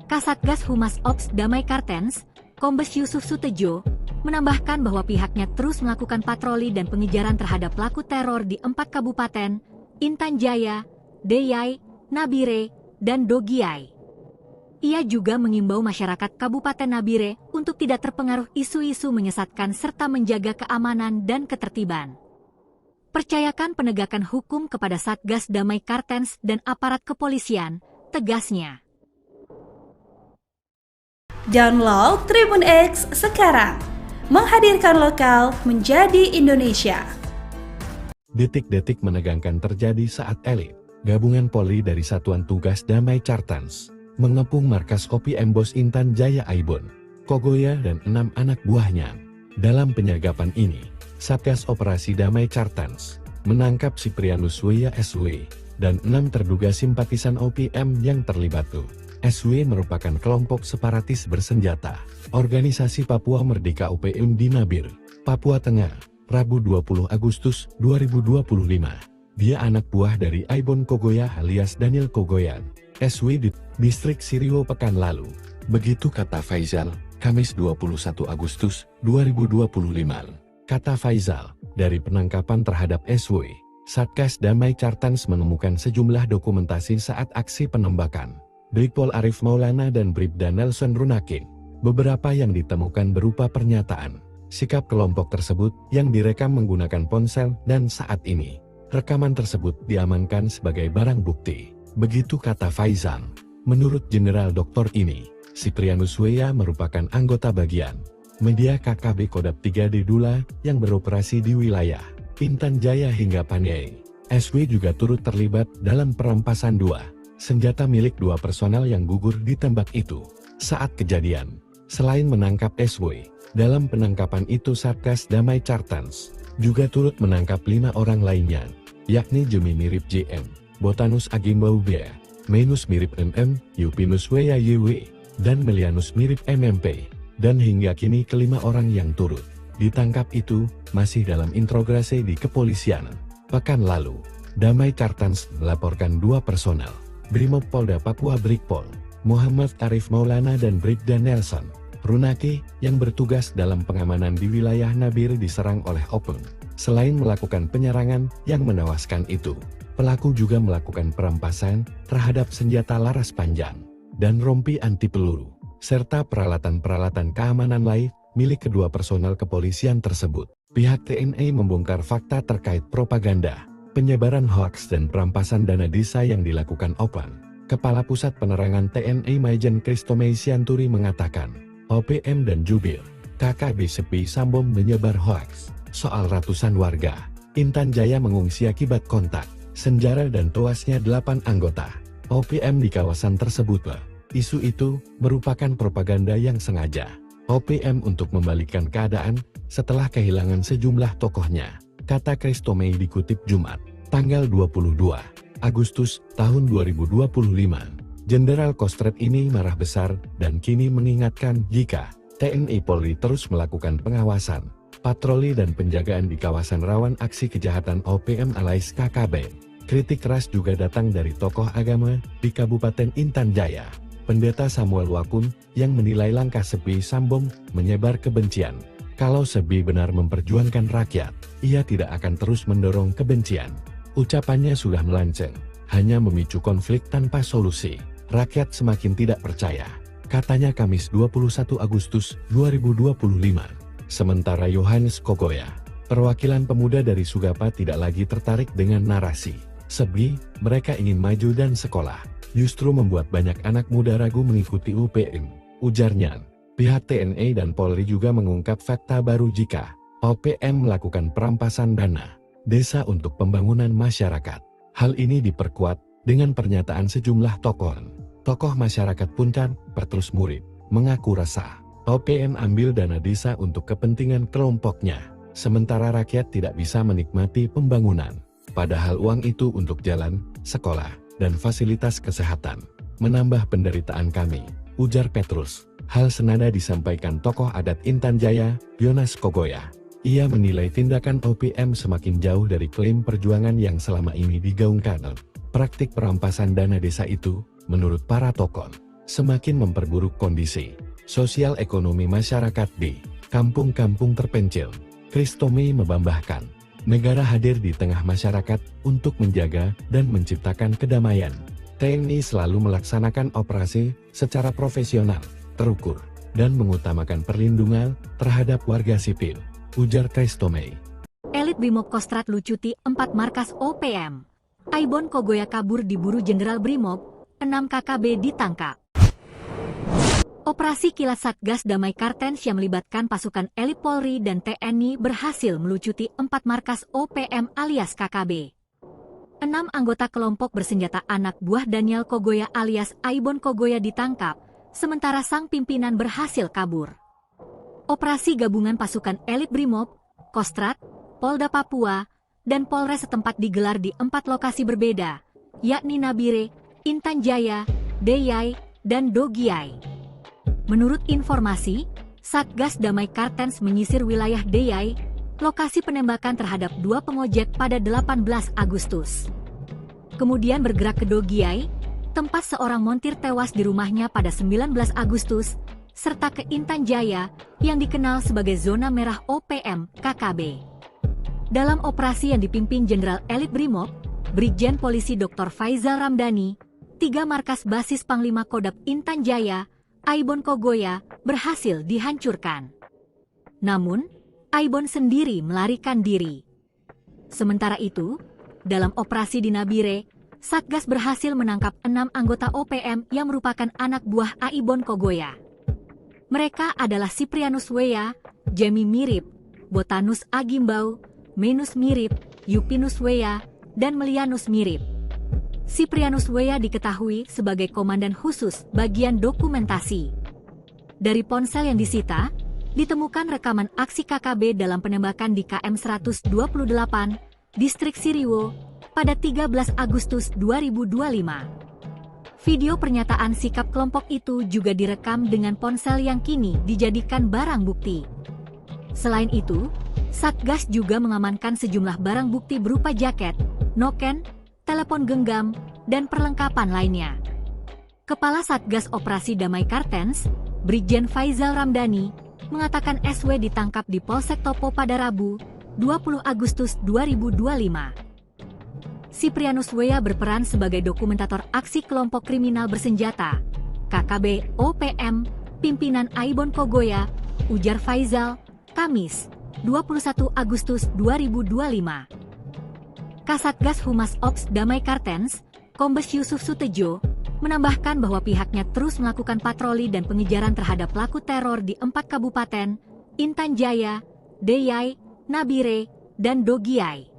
Kasatgas Humas Ops Damai Kartens, Kombes Yusuf Sutejo, menambahkan bahwa pihaknya terus melakukan patroli dan pengejaran terhadap pelaku teror di 4 kabupaten, Intan Jaya, Deyai, Nabire, dan Dogiai. Ia juga mengimbau masyarakat Kabupaten Nabire untuk tidak terpengaruh isu-isu menyesatkan serta menjaga keamanan dan ketertiban. Percayakan penegakan hukum kepada Satgas Damai Kartens dan aparat kepolisian, tegasnya. Download Tribun X sekarang, menghadirkan lokal menjadi Indonesia. Detik-detik menegangkan terjadi saat elit gabungan Polri dari Satuan Tugas Damai Kartens mengepung markas OPM Bos Intan Jaya Aibon Kogoya dan 6 anak buahnya. Dalam penyergapan ini, Satgas Operasi Damai Kartens menangkap Siprianus Weya SW dan 6 terduga simpatisan OPM yang terlibat. SW merupakan kelompok separatis bersenjata, Organisasi Papua Merdeka OPM di Nabire, Papua Tengah, Rabu 20 Agustus 2025. Dia anak buah dari Aibon Kogoya alias Daniel Kogoya, SW di Distrik Siriwo pekan lalu. Begitu kata Faizal, Kamis 21 Agustus 2025. Kata Faizal, dari penangkapan terhadap SW, Satgas Damai Kartens menemukan sejumlah dokumentasi saat aksi penembakan. Brigpol Arif Maulana dan Bribda Nelson Runaking. Beberapa yang ditemukan berupa pernyataan, sikap kelompok tersebut yang direkam menggunakan ponsel dan saat ini, rekaman tersebut diamankan sebagai barang bukti. Begitu kata Faizal. Menurut Jenderal Doktor ini, Siprianus Weya merupakan anggota bagian media KKB Kodam 3 di Dula yang beroperasi di wilayah Intan Jaya hingga Paniai. SW juga turut terlibat dalam perampasan 2 senjata milik 2 personel yang gugur ditembak itu. Saat kejadian, selain menangkap SW, dalam penangkapan itu Satgas Damai Cartans juga turut menangkap 5 orang lainnya, yakni Jemi mirip JM, Botanus Agimbau B, Menus mirip MM, Yupinus Weya YW, dan Melianus mirip MMP. Dan hingga kini kelima orang yang turut ditangkap itu masih dalam interogasi di kepolisian. Pekan lalu, Damai Cartans melaporkan 2 personel Brimob Polda Papua Brigpol, Muhammad Arif Maulana dan Brigda Nelson Runaki yang bertugas dalam pengamanan di wilayah Nabire diserang oleh Openg. Selain melakukan penyerangan yang menewaskan itu, pelaku juga melakukan perampasan terhadap senjata laras panjang dan rompi anti peluru, serta peralatan-peralatan keamanan lain milik kedua personel kepolisian tersebut. Pihak TNI membongkar fakta terkait propaganda, penyebaran hoaks dan perampasan dana desa yang dilakukan Openg. Kepala Pusat Penerangan TNI Maijen Kristomei Sianturi mengatakan, OPM dan Jubir KKB Sepi Sambom menyebar hoaks soal ratusan warga Intan Jaya mengungsi akibat kontak senjata dan tewasnya 8 anggota OPM di kawasan tersebut. Isu itu merupakan propaganda yang sengaja OPM untuk membalikkan keadaan setelah kehilangan sejumlah tokohnya, kata Kristomei dikutip Jumat, tanggal 22 Agustus tahun 2025. Jenderal Kostrat ini marah besar dan kini mengingatkan jika TNI Polri terus melakukan pengawasan, patroli dan penjagaan di kawasan rawan aksi kejahatan OPM alias KKB. Kritik keras juga datang dari tokoh agama di Kabupaten Intan Jaya, Pendeta Samuel Wakun, yang menilai langkah Sepi Sambom menyebar kebencian. Kalau Sebi benar memperjuangkan rakyat, ia tidak akan terus mendorong kebencian. Ucapannya sudah melenceng, hanya memicu konflik tanpa solusi. Rakyat semakin tidak percaya, katanya Kamis 21 Agustus 2025. Sementara Yohanes Kogoya, perwakilan pemuda dari Sugapa, tidak lagi tertarik dengan narasi Sebi, mereka ingin maju dan sekolah, justru membuat banyak anak muda ragu mengikuti UPM, ujarnya. Pihak TNI dan Polri juga mengungkap fakta baru jika OPM melakukan perampasan dana desa untuk pembangunan masyarakat. Hal ini diperkuat dengan pernyataan sejumlah tokoh masyarakat Punten, Petrus Murid, mengaku resah OPM ambil dana desa untuk kepentingan kelompoknya, sementara rakyat tidak bisa menikmati pembangunan. Padahal uang itu untuk jalan, sekolah, dan fasilitas kesehatan. Menambah penderitaan kami, ujar Petrus. Hal senada disampaikan tokoh adat Intan Jaya, Yonas Kogoya. Ia menilai tindakan OPM semakin jauh dari klaim perjuangan yang selama ini digaungkan. Praktik perampasan dana desa itu, menurut para tokoh, semakin memperburuk kondisi sosial ekonomi masyarakat di kampung-kampung terpencil. Kristomei membambahkan, negara hadir di tengah masyarakat untuk menjaga dan menciptakan kedamaian. TNI selalu melaksanakan operasi secara profesional, terukur, dan mengutamakan perlindungan terhadap warga sipil, ujar Kristomei. Elit Brimob Kostrat Lucuti 4 markas OPM. Aibon Kogoya kabur diburu Jenderal Brimob, 6 KKB ditangkap. Operasi kilat Satgas Damai Cartens yang melibatkan pasukan elit Polri dan TNI berhasil melucuti 4 markas OPM alias KKB. 6 anggota kelompok bersenjata anak buah Daniel Kogoya alias Aibon Kogoya ditangkap, sementara sang pimpinan berhasil kabur. Operasi gabungan pasukan elit Brimob, Kostrat, Polda Papua, dan Polres setempat digelar di 4 lokasi berbeda, yakni Nabire, Intan Jaya, Deyai, dan Dogiai. Menurut informasi, Satgas Damai Cartens menyisir wilayah Deyai, lokasi penembakan terhadap 2 pengojek pada 18 Agustus. Kemudian bergerak ke Dogiai, tempat seorang montir tewas di rumahnya pada 19 Agustus, serta ke Intan Jaya yang dikenal sebagai zona merah OPM KKB. Dalam operasi yang dipimpin Jenderal Elit Brimob, Brigjen Polisi Dr. Faizal Ramdhani, 3 markas basis Panglima Kodam Intan Jaya, Aibon Kogoya, berhasil dihancurkan. Namun, Aibon sendiri melarikan diri. Sementara itu, dalam operasi di Nabire, Satgas berhasil menangkap 6 anggota OPM yang merupakan anak buah Aibon Kogoya. Mereka adalah Siprianus Weya, Jemi Mirip, Botanus Agimbau, Menus Mirip, Yupinus Wea, dan Melianus Mirip. Cyprianus Wea diketahui sebagai komandan khusus bagian dokumentasi. Dari ponsel yang disita, ditemukan rekaman aksi KKB dalam penembakan di KM 128, Distrik Siriwo, pada 13 Agustus 2025. Video pernyataan sikap kelompok itu juga direkam dengan ponsel yang kini dijadikan barang bukti. Selain itu, Satgas juga mengamankan sejumlah barang bukti berupa jaket, noken, telepon genggam, dan perlengkapan lainnya. Kepala Satgas Operasi Damai Kartens, Brigjen Faizal Ramdhani, mengatakan SW ditangkap di Polsek Topo pada Rabu, 20 Agustus 2025. Cyprianus Wea berperan sebagai dokumentator aksi kelompok kriminal bersenjata, KKB OPM, pimpinan Aibon Kogoya, ujar Faizal, Kamis, 21 Agustus 2025. Kasatgas Humas Ops Damai Kartens, Kombes Yusuf Sutejo, menambahkan bahwa pihaknya terus melakukan patroli dan pengejaran terhadap pelaku teror di 4 kabupaten, Intan Jaya, Deyai, Nabire, dan Dogiai.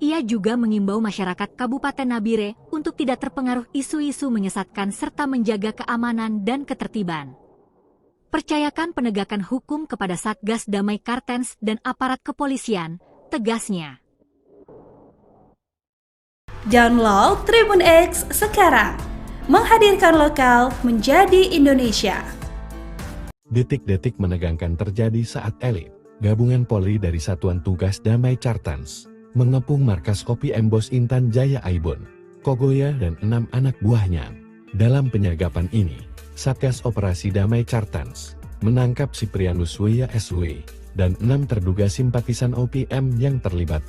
Ia juga mengimbau masyarakat Kabupaten Nabire untuk tidak terpengaruh isu-isu menyesatkan serta menjaga keamanan dan ketertiban. Percayakan penegakan hukum kepada Satgas Damai Kartens dan aparat kepolisian, tegasnya. Download Tribun X sekarang, menghadirkan lokal menjadi Indonesia. Detik-detik menegangkan terjadi saat elit gabungan Polri dari Satuan Tugas Damai Cartans mengepung markas Kopi Embos Intan Jaya Aibon, Kogoya dan 6 anak buahnya. Dalam penyergapan ini, Satgas Operasi Damai Cartans menangkap Cyprianus Wea SW dan 6 terduga simpatisan OPM yang terlibat.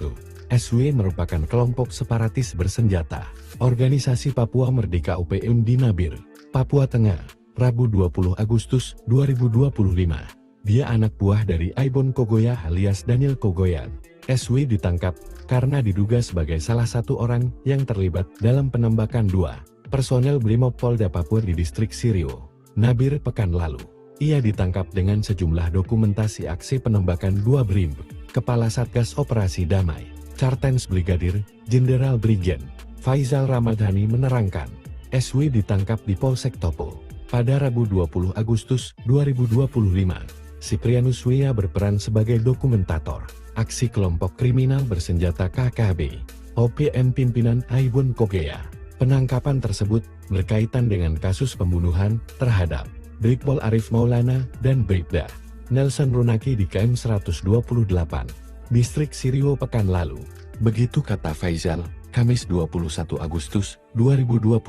SW merupakan kelompok separatis bersenjata, Organisasi Papua Merdeka OPM di Nabire, Papua Tengah, Rabu 20 Agustus 2025. Dia anak buah dari Aibon Kogoya alias Daniel Kogoya. SW ditangkap karena diduga sebagai salah satu orang yang terlibat dalam penembakan 2 personel Brimob Polda Papua di Distrik Siriwo, Nabire pekan lalu. Ia ditangkap dengan sejumlah dokumentasi aksi penembakan 2 Brim. Kepala Satgas Operasi Damai Cartens Brigadir Jenderal Brigjen Faizal Ramdhani menerangkan, SW ditangkap di Polsek Topo pada Rabu 20 Agustus 2025. Cyprianus Wea berperan sebagai dokumentator aksi kelompok kriminal bersenjata KKB OPM pimpinan Aibon Kogoya. Penangkapan tersebut berkaitan dengan kasus pembunuhan terhadap Brigpol Arif Maulana dan Bribda Nelson Runaki di KM 128, Distrik Siriwo pekan lalu. Begitu kata Faizal, Kamis 21 Agustus 2025.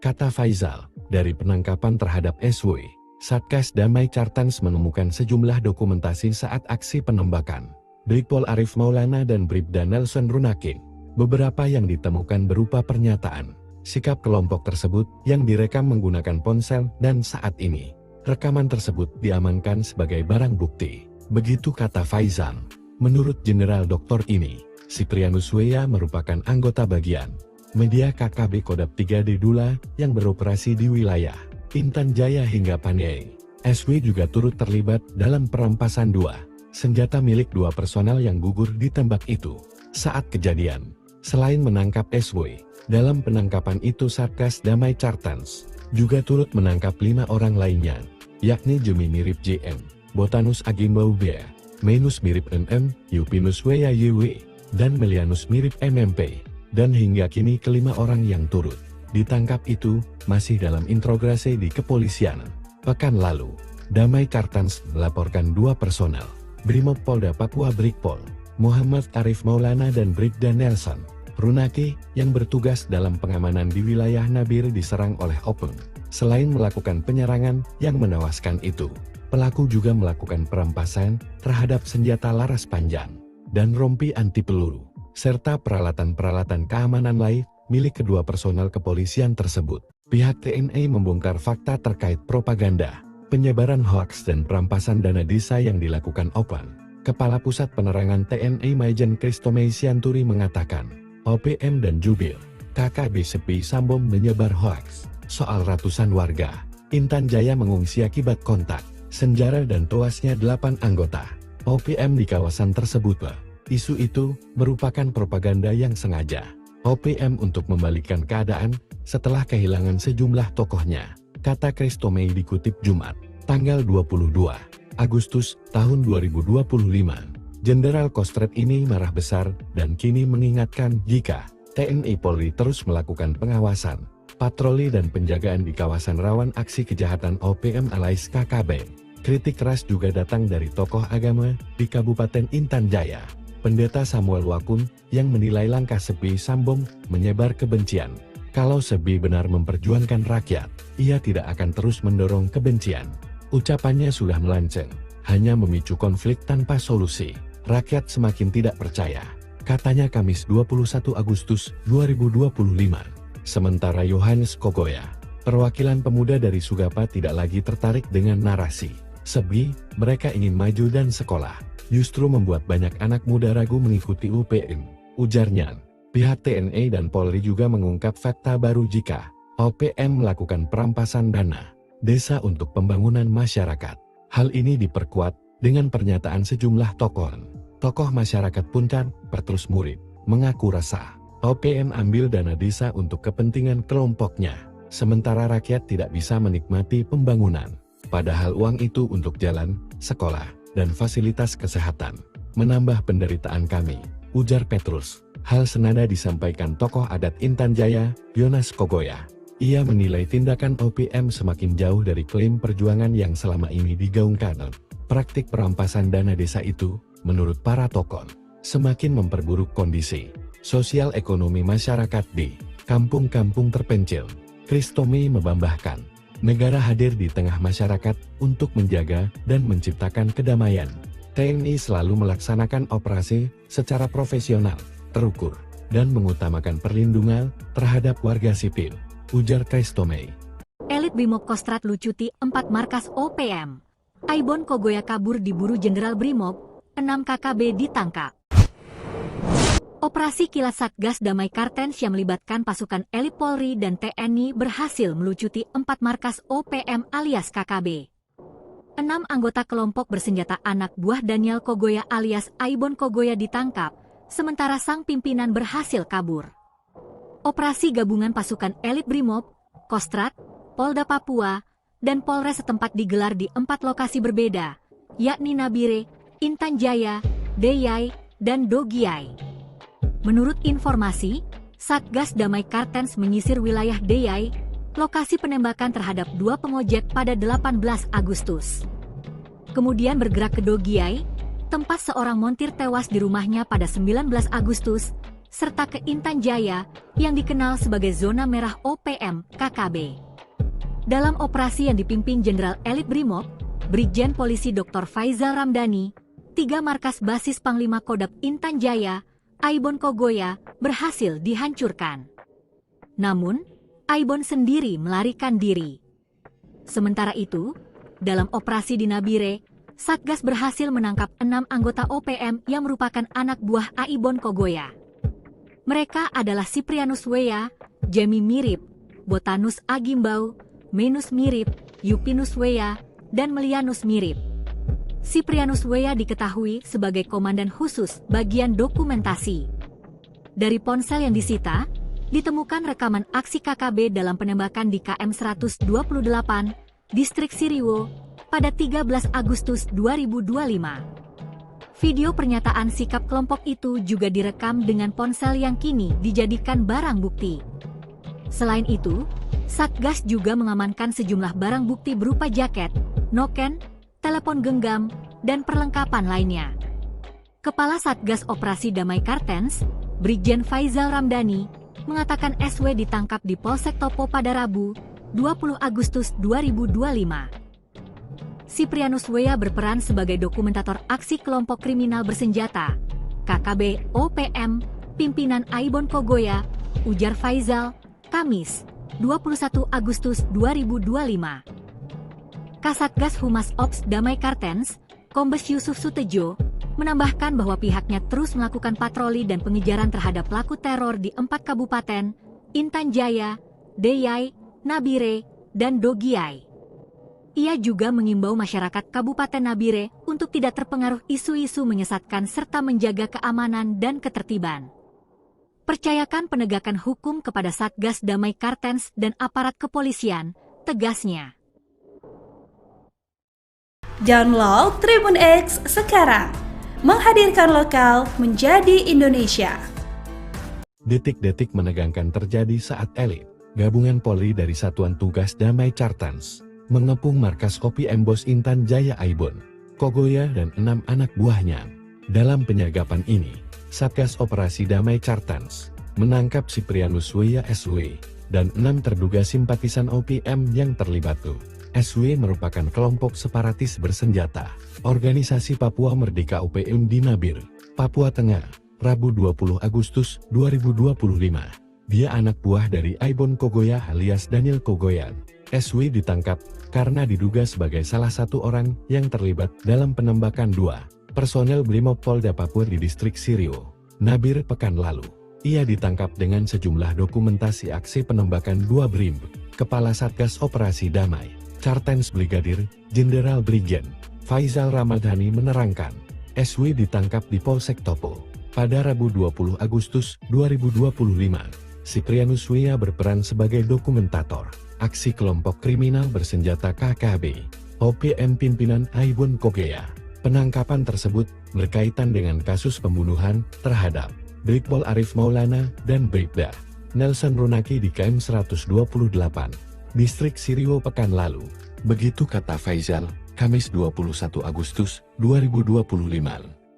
Kata Faizal, dari penangkapan terhadap SW, Satgas Damai Cartans menemukan sejumlah dokumentasi saat aksi penembakan Brigpol Arif Maulana dan Bribda Nelson Runaki. Beberapa yang ditemukan berupa pernyataan sikap kelompok tersebut yang direkam menggunakan ponsel dan saat ini, rekaman tersebut diamankan sebagai barang bukti. Begitu kata Faizal. Menurut Jenderal Doktor ini, Cyprianus Wea merupakan anggota bagian media KKB Kodap 3 di Dula yang beroperasi di wilayah Intan Jaya hingga Paniai. SW juga turut terlibat dalam perampasan 2 senjata milik 2 personel yang gugur ditembak itu. Saat kejadian, selain menangkap SW, dalam penangkapan itu Satgas Damai Cartans juga turut menangkap 5 orang lainnya, yakni Jemi Mirip JM, Botanus Agimbau Bea, Menus Mirip MM, Yupinus Wea YW, dan Melianus Mirip MMP, dan hingga kini kelima orang yang turut ditangkap itu masih dalam interogasi di kepolisian. Pekan lalu, Damai Cartans melaporkan 2 personel Brimob Polda Papua Brigpol, Muhammad Arif Maulana dan Bribda Nelson Runaki yang bertugas dalam pengamanan di wilayah Nabire diserang oleh OPM. Selain melakukan penyerangan yang menewaskan itu, pelaku juga melakukan perampasan terhadap senjata laras panjang dan rompi anti peluru, serta peralatan-peralatan keamanan lain milik kedua personel kepolisian tersebut. Pihak TNI membongkar fakta terkait propaganda, penyebaran hoaks dan perampasan dana desa yang dilakukan OPM. Kepala Pusat Penerangan TNI Maijen Kristomei Sianturi mengatakan, OPM dan Jubil, KKB Sepi Sambom menyebar hoaks soal ratusan warga Intan Jaya mengungsi akibat kontak senjata dan tewasnya 8 anggota OPM di kawasan tersebut. Isu itu merupakan propaganda yang sengaja OPM untuk membalikkan keadaan setelah kehilangan sejumlah tokohnya, kata Christomey dikutip Jumat, tanggal 22 Agustus tahun 2025. Jenderal Kostrad ini marah besar dan kini mengingatkan jika TNI Polri terus melakukan pengawasan, patroli dan penjagaan di kawasan rawan aksi kejahatan OPM alias KKB. Kritik keras juga datang dari tokoh agama di Kabupaten Intan Jaya, Pendeta Samuel Wakun, yang menilai langkah Sebi Sambong menyebar kebencian. Kalau Sebi benar memperjuangkan rakyat, ia tidak akan terus mendorong kebencian. Ucapannya sudah melenceng, hanya memicu konflik tanpa solusi. Rakyat semakin tidak percaya, katanya Kamis 21 Agustus 2025. Sementara Yohanes Kogoya, perwakilan pemuda dari Sugapa, tidak lagi tertarik dengan narasi Sebi, mereka ingin maju dan sekolah, justru membuat banyak anak muda ragu mengikuti UPM, ujarnya. Pihak TNI dan Polri juga mengungkap fakta baru jika OPM melakukan perampasan dana desa untuk pembangunan masyarakat. Hal ini diperkuat dengan pernyataan sejumlah tokoh masyarakat Puncak, Petrus Murid, mengaku resah. OPM ambil dana desa untuk kepentingan kelompoknya, sementara rakyat tidak bisa menikmati pembangunan. Padahal uang itu untuk jalan, sekolah, dan fasilitas kesehatan. Menambah penderitaan kami, ujar Petrus. Hal senada disampaikan tokoh adat Intan Jaya, Yohanes Kogoya. Ia menilai tindakan OPM semakin jauh dari klaim perjuangan yang selama ini digaungkan. Praktik perampasan dana desa itu, menurut para tokoh, semakin memperburuk kondisi sosial ekonomi masyarakat di kampung-kampung terpencil. Christomey membambahkan, negara hadir di tengah masyarakat untuk menjaga dan menciptakan kedamaian. TNI selalu melaksanakan operasi secara profesional, terukur, dan mengutamakan perlindungan terhadap warga sipil, ujar Christomey. Elit Brimob Kostrad lucuti 4 markas OPM. Aibon Kogoya kabur diburu Jenderal Brimob, 6 KKB ditangkap. Operasi kilat Satgas Damai Kartens yang melibatkan pasukan elit Polri dan TNI berhasil melucuti 4 markas OPM alias KKB. 6 anggota kelompok bersenjata anak buah Daniel Kogoya alias Aibon Kogoya ditangkap, sementara sang pimpinan berhasil kabur. Operasi gabungan pasukan elit Brimob, Kostrad, Polda Papua, dan Polres setempat digelar di 4 lokasi berbeda, yakni Nabire, Intan Jaya, Deyai, dan Dogiai. Menurut informasi, Satgas Damai Kartens menyisir wilayah Deyai, lokasi penembakan terhadap 2 pengojek pada 18 Agustus. Kemudian bergerak ke Dogiai, tempat seorang montir tewas di rumahnya pada 19 Agustus, serta ke Intan Jaya yang dikenal sebagai zona merah OPM KKB. Dalam operasi yang dipimpin Jenderal Elit Brimob, Brigjen Polisi Dr. Faizal Ramdhani, 3 markas basis Panglima Kodam Intan Jaya, Aibon Kogoya, berhasil dihancurkan. Namun, Aibon sendiri melarikan diri. Sementara itu, dalam operasi di Nabire, Satgas berhasil menangkap 6 anggota OPM yang merupakan anak buah Aibon Kogoya. Mereka adalah Siprianus Weya, Jemi Mirip, Botanus Agimbau, Menus Mirip, Yupinus Weya, dan Melianus Mirip. Siprianus Weya diketahui sebagai komandan khusus bagian dokumentasi. Dari ponsel yang disita, ditemukan rekaman aksi KKB dalam penembakan di KM 128, Distrik Siriwo, pada 13 Agustus 2025. Video pernyataan sikap kelompok itu juga direkam dengan ponsel yang kini dijadikan barang bukti. Selain itu, Satgas juga mengamankan sejumlah barang bukti berupa jaket, noken, telepon genggam, dan perlengkapan lainnya. Kepala Satgas Operasi Damai Kartens, Brigjen Faizal Ramdhani, mengatakan SW ditangkap di Polsek Topo pada Rabu, 20 Agustus 2025. Siprianus Weya berperan sebagai dokumentator aksi kelompok kriminal bersenjata, KKB OPM, pimpinan Aibon Kogoya, ujar Faizal, Kamis, 21 Agustus 2025. Kasatgas Humas Ops Damai Kartens, Kombes Yusuf Sutejo, menambahkan bahwa pihaknya terus melakukan patroli dan pengejaran terhadap pelaku teror di 4 kabupaten, Intan Jaya, Deyai, Nabire, dan Dogiai. Ia juga mengimbau masyarakat Kabupaten Nabire untuk tidak terpengaruh isu-isu menyesatkan serta menjaga keamanan dan ketertiban. Percayakan penegakan hukum kepada Satgas Damai Kartens dan aparat kepolisian, tegasnya. Download Tribun X sekarang, menghadirkan lokal menjadi Indonesia. Detik-detik menegangkan terjadi saat elit gabungan Polri dari Satuan Tugas Damai Kartens mengepung markas Kopi Embos Intan Jaya Aibon, Kogoya dan 6 anak buahnya. Dalam penyergapan ini, Satgas Operasi Damai Kartens menangkap Siprianus Weya SW dan 6 terduga simpatisan OPM yang terlibat. SW merupakan kelompok separatis bersenjata, organisasi Papua Merdeka OPM di Nabire, Papua Tengah, Rabu 20 Agustus 2025. Dia anak buah dari Aibon Kogoya alias Daniel Kogoyan. SW ditangkap karena diduga sebagai salah satu orang yang terlibat dalam penembakan 2 personel Brimob Polda Papua di distrik Sirio, Nabire pekan lalu. Ia ditangkap dengan sejumlah dokumentasi aksi penembakan 2 BRIM. Kepala Satgas Operasi Damai Kartens Brigadir Jenderal Brigjen Faizal Ramadhani menerangkan, SW ditangkap di Polsek Topo pada Rabu 20 Agustus 2025. Siprianus Weya berperan sebagai dokumentator aksi kelompok kriminal bersenjata KKB, OPM pimpinan Aibon Kogoya. Penangkapan tersebut berkaitan dengan kasus pembunuhan terhadap Brigpol Arif Maulana dan Bribda Nelson Runaki di KM 128, distrik Sirio pekan lalu. Begitu kata Faizal, Kamis 21 Agustus 2025.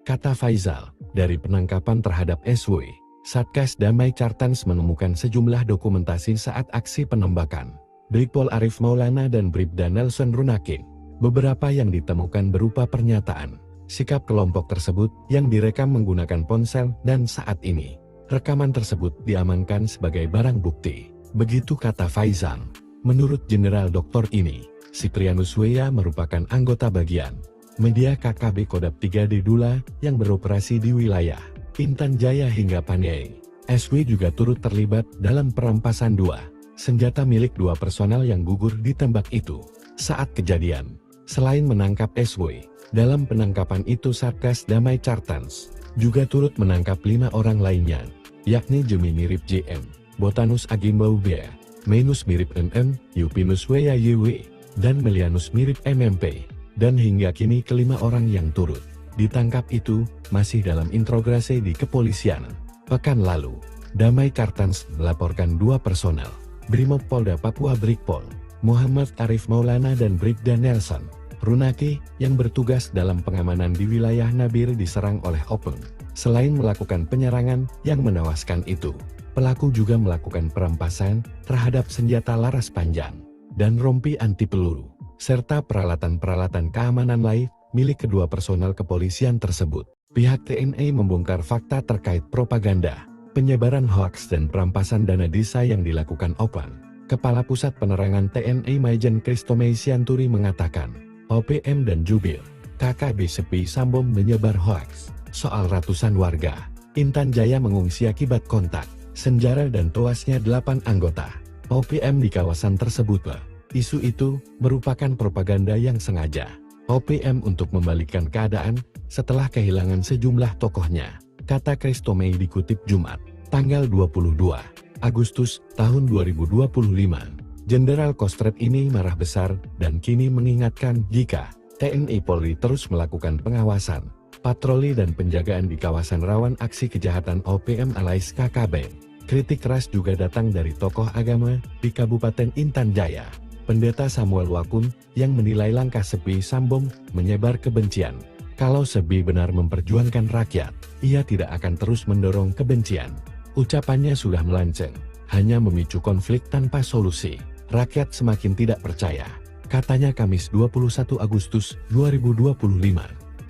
Kata Faizal, dari penangkapan terhadap SW, Satgas Damai Kartens menemukan sejumlah dokumentasi saat aksi penembakan Brigpol Arif Maulana dan Bribda Nelson Runaki. Beberapa yang ditemukan berupa pernyataan, sikap kelompok tersebut yang direkam menggunakan ponsel dan saat ini, rekaman tersebut diamankan sebagai barang bukti. Begitu kata Faizal. Menurut Jenderal Doktor ini, Siprianus Weya merupakan anggota bagian media KKB Kodap 3D Dula yang beroperasi di wilayah Intan Jaya hingga Paniai. SW juga turut terlibat dalam perampasan 2 senjata milik 2 personel yang gugur ditembak itu. Saat kejadian, selain menangkap SW, dalam penangkapan itu Satgas Damai Kartens juga turut menangkap 5 orang lainnya, yakni Jemi mirip JM, Botanus Agimbau B, Menus mirip MM, Yupinus Weya YW, dan Melianus mirip MMP. Dan hingga kini kelima orang yang turut ditangkap itu masih dalam interogasi di kepolisian. Pekan lalu, Damai Kartens melaporkan 2 personel Brimob Polda Papua Brigpol, Muhammad Arif Maulana dan Bribda Nelson Runaki yang bertugas dalam pengamanan di wilayah Nabire diserang oleh OPM. Selain melakukan penyerangan yang menewaskan itu, pelaku juga melakukan perampasan terhadap senjata laras panjang dan rompi anti peluru, serta peralatan-peralatan keamanan lain milik kedua personel kepolisian tersebut. Pihak TNI membongkar fakta terkait propaganda, penyebaran hoaks dan perampasan dana desa yang dilakukan OPM. Kepala Pusat Penerangan TNI Maijen Kristomei Sianturi mengatakan, OPM dan Jubir KKB Sepi Sambom menyebar hoaks soal ratusan warga Intan Jaya mengungsi akibat kontak senjata dan tewasnya 8 anggota OPM di kawasan tersebut. Isu itu merupakan propaganda yang sengaja OPM untuk membalikkan keadaan setelah kehilangan sejumlah tokohnya, kata Kristomei dikutip Jumat, tanggal 22 Agustus tahun 2025. Jenderal Kostrat ini marah besar dan kini mengingatkan jika TNI Polri terus melakukan pengawasan, patroli dan penjagaan di kawasan rawan aksi kejahatan OPM alias KKB. Kritik keras juga datang dari tokoh agama di Kabupaten Intan Jaya, Pendeta Samuel Wakun, yang menilai langkah Sepi Sambom menyebar kebencian. Kalau Sebi benar memperjuangkan rakyat, ia tidak akan terus mendorong kebencian. Ucapannya sudah melenceng, hanya memicu konflik tanpa solusi. Rakyat semakin tidak percaya, katanya Kamis 21 Agustus 2025.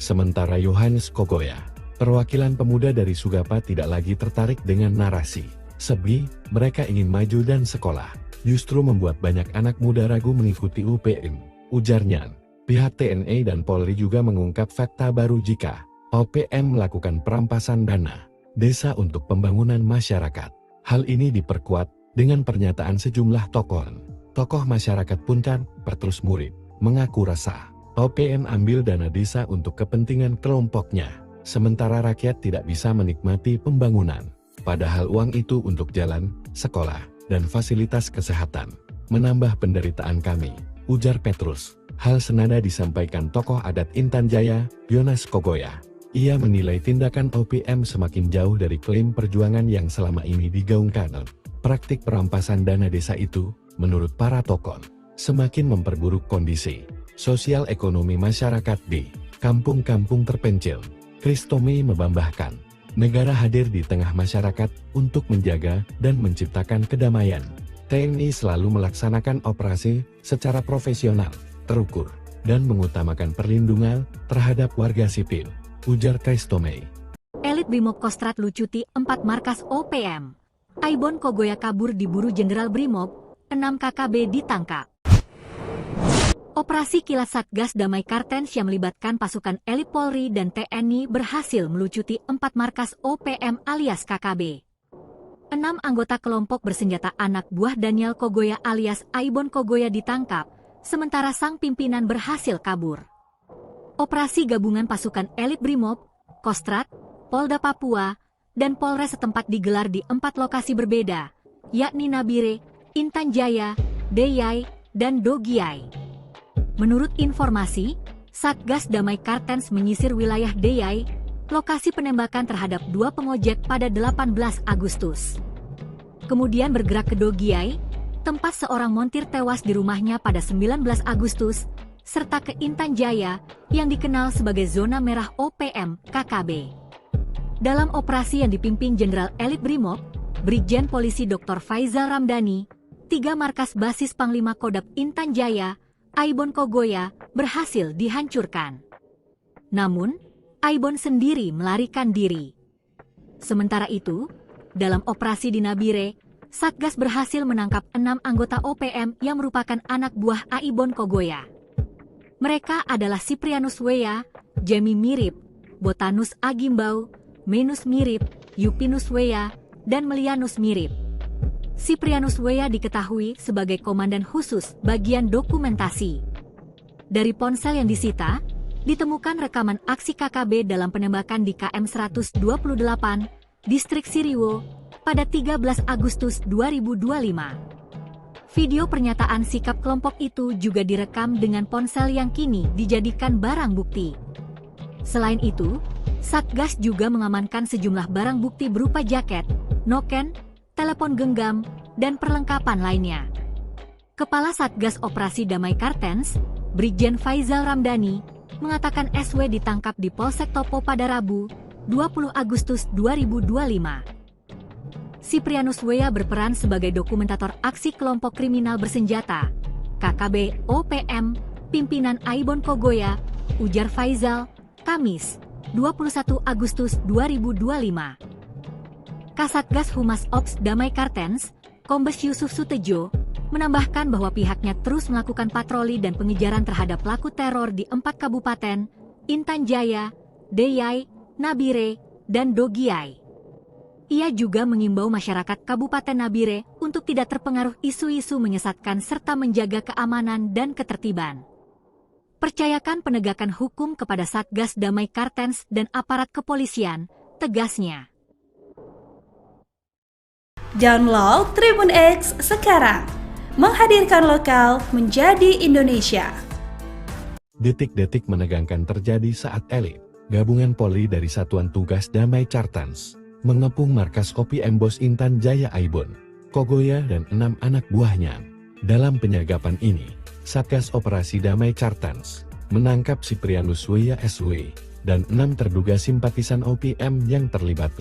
Sementara Yohanes Kogoya, perwakilan pemuda dari Sugapa, tidak lagi tertarik dengan narasi Sebi, mereka ingin maju dan sekolah, justru membuat banyak anak muda ragu mengikuti UPM, ujarnya. Pihak TNI dan Polri juga mengungkap fakta baru jika OPM melakukan perampasan dana desa untuk pembangunan masyarakat. Hal ini diperkuat dengan pernyataan sejumlah tokoh masyarakat Punten, Petrus Murid, mengaku resah. OPM ambil dana desa untuk kepentingan kelompoknya, sementara rakyat tidak bisa menikmati pembangunan. Padahal uang itu untuk jalan, sekolah, dan fasilitas kesehatan. Menambah penderitaan kami, ujar Petrus. Hal senada disampaikan tokoh adat Intan Jaya, Yonas Kogoya. Ia menilai tindakan OPM semakin jauh dari klaim perjuangan yang selama ini digaungkan. Praktik perampasan dana desa itu, menurut para tokoh, semakin memperburuk kondisi sosial ekonomi masyarakat di kampung-kampung terpencil. Kristomi membambahkan, negara hadir di tengah masyarakat untuk menjaga dan menciptakan kedamaian. TNI selalu melaksanakan operasi secara profesional, terukur, dan mengutamakan perlindungan terhadap warga sipil, ujar Kristomi. Elit Brimob Kostrad lucuti 4 markas OPM. Aibon Kogoya kabur diburu Jenderal Brimob, 6 KKB ditangkap. Operasi kilat Satgas Damai Kartens yang melibatkan pasukan elit Polri dan TNI berhasil melucuti 4 markas OPM alias KKB. 6 anggota kelompok bersenjata anak buah Daniel Kogoya alias Aibon Kogoya ditangkap, sementara sang pimpinan berhasil kabur. Operasi gabungan pasukan elit Brimob, Kostrad, Polda Papua, dan Polres setempat digelar di 4 lokasi berbeda, yakni Nabire, Intan Jaya, Deyai, dan Dogiai. Menurut informasi, Satgas Damai Kartens menyisir wilayah Deyai, lokasi penembakan terhadap 2 pengojek pada 18 Agustus. Kemudian bergerak ke Dogiai, tempat seorang montir tewas di rumahnya pada 19 Agustus, serta ke Intan Jaya, yang dikenal sebagai zona merah OPM KKB. Dalam operasi yang dipimpin Jenderal Elit Brimob, Brigjen Polisi Dr. Faizal Ramdhani, 3 markas basis Panglima Kodam Intan Jaya, Aibon Kogoya, berhasil dihancurkan. Namun, Aibon sendiri melarikan diri. Sementara itu, dalam operasi di Nabire, Satgas berhasil menangkap 6 anggota OPM yang merupakan anak buah Aibon Kogoya. Mereka adalah Siprianus Weya, Jemi Mirip, Botanus Agimbau, Menus Mirip, Yupinus Weya, dan Melianus Mirip. Siprianus Weya diketahui sebagai komandan khusus bagian dokumentasi. Dari ponsel yang disita, ditemukan rekaman aksi KKB dalam penembakan di KM 128, Distrik Siriwo, pada 13 Agustus 2025. Video pernyataan sikap kelompok itu juga direkam dengan ponsel yang kini dijadikan barang bukti. Selain itu, Satgas juga mengamankan sejumlah barang bukti berupa jaket, noken, telepon genggam, dan perlengkapan lainnya. Kepala Satgas Operasi Damai Kartens, Brigjen Faizal Ramdhani, mengatakan SW ditangkap di Polsek Topo pada Rabu, 20 Agustus 2025. Siprianus Weya berperan sebagai dokumentator aksi kelompok kriminal bersenjata, KKB OPM, pimpinan Aibon Kogoya, ujar Faizal, Kamis, 21 Agustus 2025. Kasatgas Humas Ops Damai Kartens, Kombes Yusuf Sutejo, menambahkan bahwa pihaknya terus melakukan patroli dan pengejaran terhadap pelaku teror di 4 kabupaten, Intan Jaya, Deyai, Nabire, dan Dogiai. Ia juga mengimbau masyarakat Kabupaten Nabire untuk tidak terpengaruh isu-isu menyesatkan serta menjaga keamanan dan ketertiban. Percayakan penegakan hukum kepada Satgas Damai Kartens dan aparat kepolisian, tegasnya. Download Tribun X sekarang, menghadirkan lokal menjadi Indonesia. Detik-detik menegangkan terjadi saat elit gabungan Polri dari Satuan Tugas Damai Kartens mengepung markas OPM Bos Intan Jaya Aibon Kogoya dan 6 anak buahnya. Dalam penyergapan ini, Satgas Operasi Damai Kartens menangkap Siprianus Weya SW dan 6 terduga simpatisan OPM yang terlibat.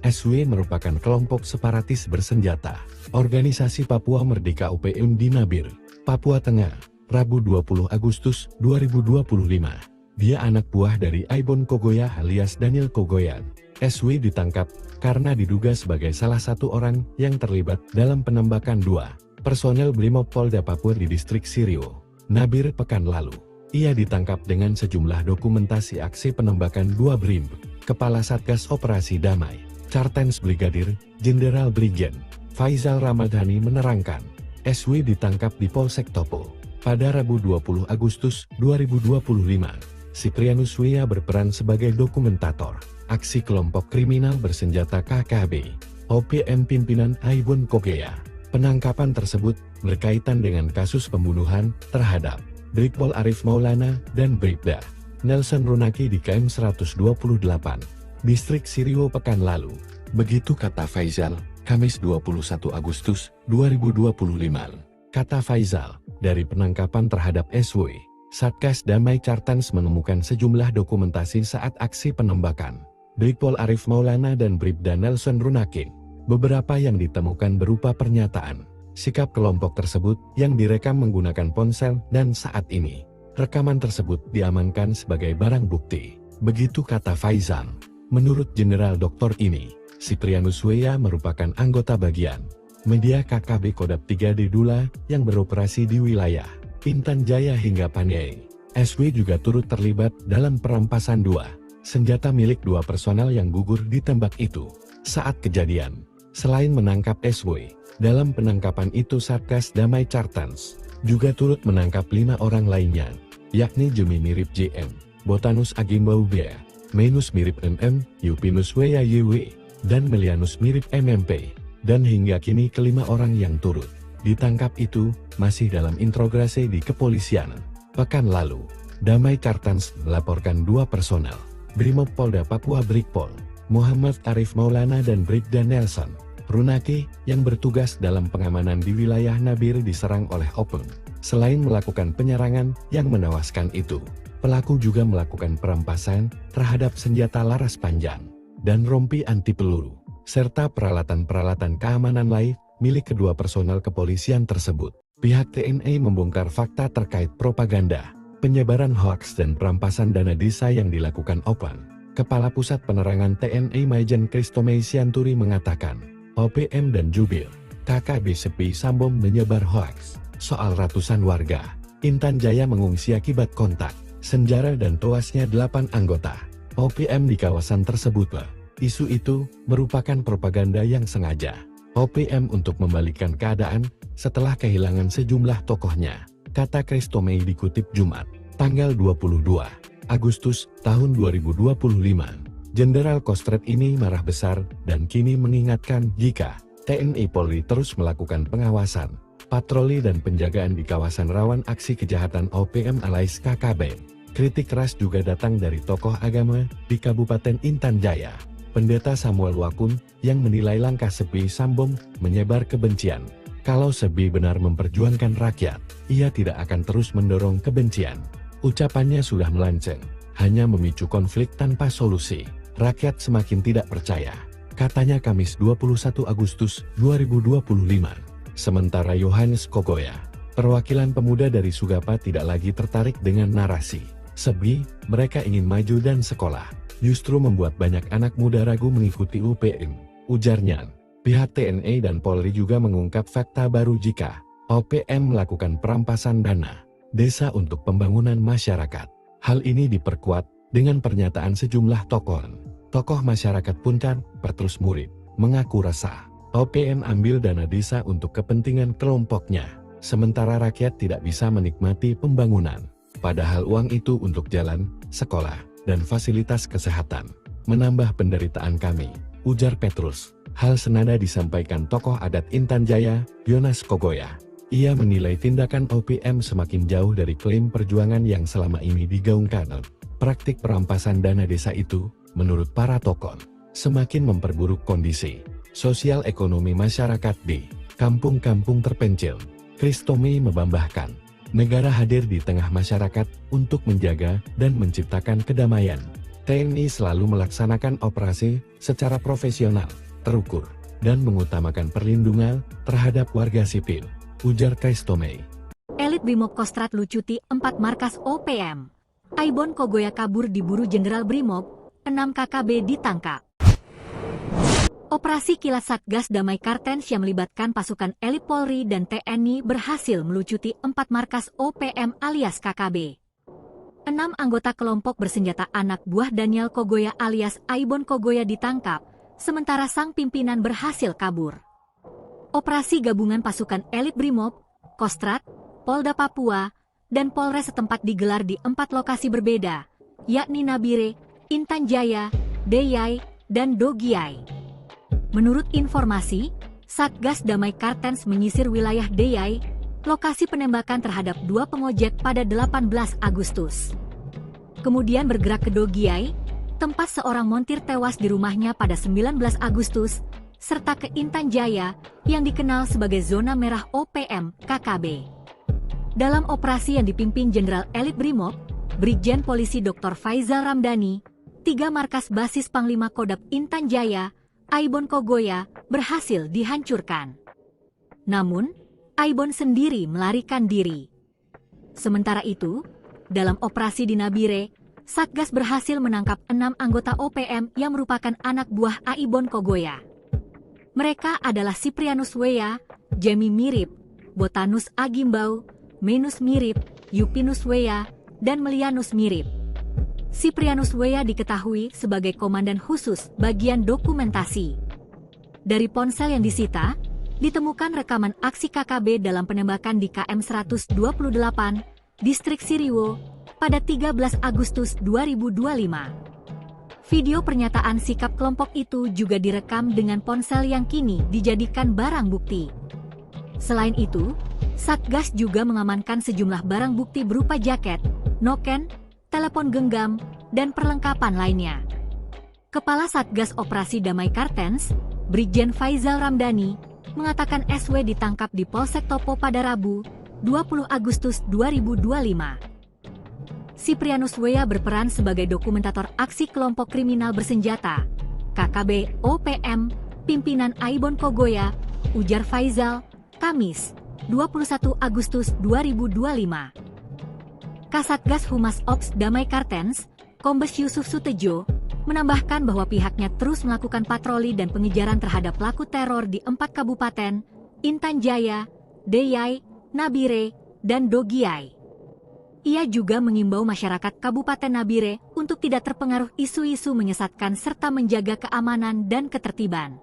SW merupakan kelompok separatis bersenjata, organisasi Papua Merdeka OPM di Nabire, Papua Tengah, Rabu 20 Agustus 2025. Dia anak buah dari Aibon Kogoya alias Daniel Kogoya. SW ditangkap karena diduga sebagai salah satu orang yang terlibat dalam penembakan 2 personel Brimob Polda Papua di Distrik Siriwo, Nabire pekan lalu. Ia ditangkap dengan sejumlah dokumentasi aksi penembakan 2 Brim. Kepala Satgas Operasi Damai Kartens Brigadir Jenderal Brigjen Faizal Ramdhani menerangkan, SW ditangkap di Polsek Topo, Pada Rabu 20 Agustus 2025, Siprianus Wea berperan sebagai dokumentator aksi kelompok kriminal bersenjata KKB, OPM pimpinan Aibon Kogea. Penangkapan tersebut berkaitan dengan kasus pembunuhan terhadap Brigpol Arif Maulana dan Bribda Nelson Runaki di KM 128, Distrik Sirio pekan lalu. Begitu kata Faizal, Kamis 21 Agustus 2025. Kata Faizal, dari penangkapan terhadap SW, Satgas Damai Cartans menemukan sejumlah dokumentasi saat aksi penembakan Brigpol Arif Maulana dan Bribda Nelson Runaki. Beberapa yang ditemukan berupa pernyataan sikap kelompok tersebut yang direkam menggunakan ponsel dan saat ini rekaman tersebut diamankan sebagai barang bukti. Begitu kata Faizal. Menurut Jenderal Doktor ini, Siprianus Wea merupakan anggota bagian media KKB Kodap 3 di Dula yang beroperasi di wilayah Intan Jaya hingga Paniai. SW juga turut terlibat dalam perampasan 2 senjata milik 2 personel yang gugur ditembak itu saat kejadian. Selain menangkap SW, dalam penangkapan itu Satgas Damai Cartans juga turut menangkap 5 orang lainnya, yakni Jemi mirip JM, Botanus Agimbau Bea, Menus mirip MM, Yupinus Wea YW, dan Melianus mirip MMP. Dan hingga kini kelima orang yang turut ditangkap itu masih dalam interogasi di kepolisian. Pekan lalu, Damai Cartans melaporkan 2 personel Brimob Polda Papua Brigpol, Muhammad Arif Maulana dan Bribda Nelson Runaki yang bertugas dalam pengamanan di wilayah Nabire diserang oleh OPM. Selain melakukan penyerangan yang menewaskan itu, pelaku juga melakukan perampasan terhadap senjata laras panjang dan rompi anti peluru serta peralatan-peralatan keamanan lain milik kedua personel kepolisian tersebut. Pihak TNI membongkar fakta terkait propaganda, penyebaran hoaks dan perampasan dana desa yang dilakukan OPM. Kepala Pusat Penerangan TNI Maijen Kristomei Sianturi mengatakan, OPM dan Jubil, KKB Sepi Sambom menyebar hoaks soal ratusan warga Intan Jaya mengungsi akibat kontak senjata dan tewasnya 8 anggota OPM di kawasan tersebut. Isu itu merupakan propaganda yang sengaja OPM untuk membalikkan keadaan setelah kehilangan sejumlah tokohnya, kata Kristomei dikutip Jumat, tanggal 22 Agustus tahun 2025. Jenderal Kostrat ini marah besar dan kini mengingatkan jika TNI Polri terus melakukan pengawasan, patroli dan penjagaan di kawasan rawan aksi kejahatan OPM alias KKB. Kritik keras juga datang dari tokoh agama di Kabupaten Intan Jaya. Pendeta Samuel Wakun yang menilai langkah Sepi Sambom menyebar kebencian. Kalau Sebi benar memperjuangkan rakyat, ia tidak akan terus mendorong kebencian. Ucapannya sudah melenceng, hanya memicu konflik tanpa solusi. Rakyat semakin tidak percaya, katanya Kamis 21 Agustus 2025. Sementara Yohanes Kogoya, perwakilan pemuda dari Sugapa tidak lagi tertarik dengan narasi Sebi, mereka ingin maju dan sekolah. Justru membuat banyak anak muda ragu mengikuti UPM, ujarnya. Pihak TNI dan Polri juga mengungkap fakta baru jika OPM melakukan perampasan dana desa untuk pembangunan masyarakat. Hal ini diperkuat dengan pernyataan sejumlah tokoh masyarakat Puncar, Petrus Murid, mengaku resah. OPM ambil dana desa untuk kepentingan kelompoknya, sementara rakyat tidak bisa menikmati pembangunan. Padahal uang itu untuk jalan, sekolah, dan fasilitas kesehatan. Menambah penderitaan kami, ujar Petrus. Hal senada disampaikan tokoh adat Intan Jaya, Yonas Kogoya. Ia menilai tindakan OPM semakin jauh dari klaim perjuangan yang selama ini digaungkan. Praktik perampasan dana desa itu, menurut para tokoh, semakin memperburuk kondisi sosial ekonomi masyarakat di kampung-kampung terpencil. Kristomei membambahkan, negara hadir di tengah masyarakat untuk menjaga dan menciptakan kedamaian. TNI selalu melaksanakan operasi secara profesional, terukur, dan mengutamakan perlindungan terhadap warga sipil, ujar Kristomei. Elit Brimob Kostrat lucuti 4 markas OPM. Aibon Kogoya kabur diburu Jenderal Brimob, 6 KKB ditangkap. Operasi kilat Satgas Damai Cartans yang melibatkan pasukan elit Polri dan TNI berhasil melucuti 4 markas OPM alias KKB. 6 anggota kelompok bersenjata anak buah Daniel Kogoya alias Aibon Kogoya ditangkap, sementara sang pimpinan berhasil kabur. Operasi gabungan pasukan elit Brimob, Kostrat, Polda Papua, dan Polres setempat digelar di 4 lokasi berbeda, yakni Nabire, Intan Jaya, Deyai, dan Dogiai. Menurut informasi, Satgas Damai Kartens menyisir wilayah Deyai, lokasi penembakan terhadap 2 pengojek pada 18 Agustus. Kemudian bergerak ke Dogiai, tempat seorang montir tewas di rumahnya pada 19 Agustus, serta ke Intan Jaya yang dikenal sebagai zona merah OPM KKB. Dalam operasi yang dipimpin Jenderal Elit Brimob, Brigjen Polisi Dr. Faizal Ramdhani, 3 markas basis Panglima Kodam Intan Jaya, Aibon Kogoya, berhasil dihancurkan. Namun, Aibon sendiri melarikan diri. Sementara itu, dalam operasi di Nabire, Satgas berhasil menangkap 6 anggota OPM yang merupakan anak buah Aibon Kogoya. Mereka adalah Siprianus Weya, Jemi Mirip, Botanus Agimbau, Menus Mirip, Yupinus Weya, dan Melianus Mirip. Siprianus Weya diketahui sebagai komandan khusus bagian dokumentasi. Dari ponsel yang disita, ditemukan rekaman aksi KKB dalam penembakan di KM 128, Distrik Siriwo, pada 13 Agustus 2025. Video pernyataan sikap kelompok itu juga direkam dengan ponsel yang kini dijadikan barang bukti. Selain itu, Satgas juga mengamankan sejumlah barang bukti berupa jaket, noken, telepon genggam, dan perlengkapan lainnya. Kepala Satgas Operasi Damai Kartens, Brigjen Faizal Ramdhani, mengatakan SW ditangkap di Polsek Topo pada Rabu, 20 Agustus 2025. Siprianus Weya berperan sebagai dokumentator aksi kelompok kriminal bersenjata, KKB OPM, pimpinan Aibon Kogoya, ujar Faizal, Kamis, 21 Agustus 2025. Kasatgas Humas Ops Damai Kartens, Kombes Yusuf Sutejo, menambahkan bahwa pihaknya terus melakukan patroli dan pengejaran terhadap pelaku teror di 4 kabupaten, Intan Jaya, Deyai, Nabire, dan Dogiai. Ia juga mengimbau masyarakat Kabupaten Nabire untuk tidak terpengaruh isu-isu menyesatkan serta menjaga keamanan dan ketertiban.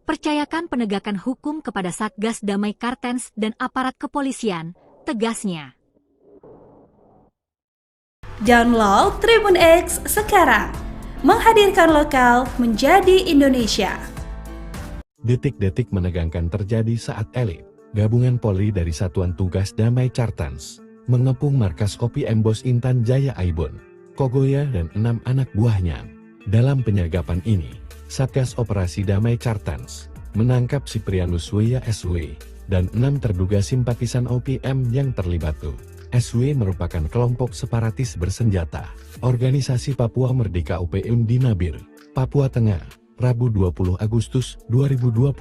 Percayakan penegakan hukum kepada Satgas Damai Kartens dan aparat kepolisian, tegasnya. Download Tribun X sekarang, menghadirkan lokal menjadi Indonesia. Detik-detik menegangkan terjadi saat elit gabungan Polri dari Satuan Tugas Damai Kartens mengepung markas Kopi Embos Intan Jaya Aibon Kogoya dan 6 anak buahnya. Dalam penyergapan ini, Satgas Operasi Damai Kartens menangkap Siprianus Weya SW dan 6 terduga simpatisan OPM yang terlibat. SW merupakan kelompok separatis bersenjata, Organisasi Papua Merdeka OPM di Nabire, Papua Tengah, Rabu 20 Agustus 2025.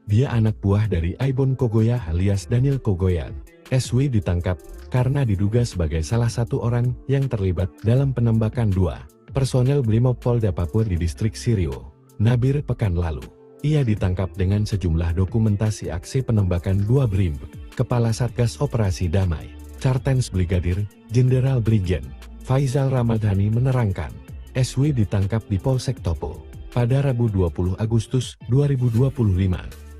Dia anak buah dari Aibon Kogoya alias Daniel Kogoya. SW ditangkap karena diduga sebagai salah satu orang yang terlibat dalam penembakan 2 personel Brimob Polda Papua di Distrik Siriwo, Nabire pekan lalu. Ia ditangkap dengan sejumlah dokumentasi aksi penembakan 2 Brim. Kepala Satgas Operasi Damai Kartens Brigadir Jenderal Brigjen Faizal Ramdhani menerangkan, SW ditangkap di Polsek Topo pada Rabu 20 Agustus 2025.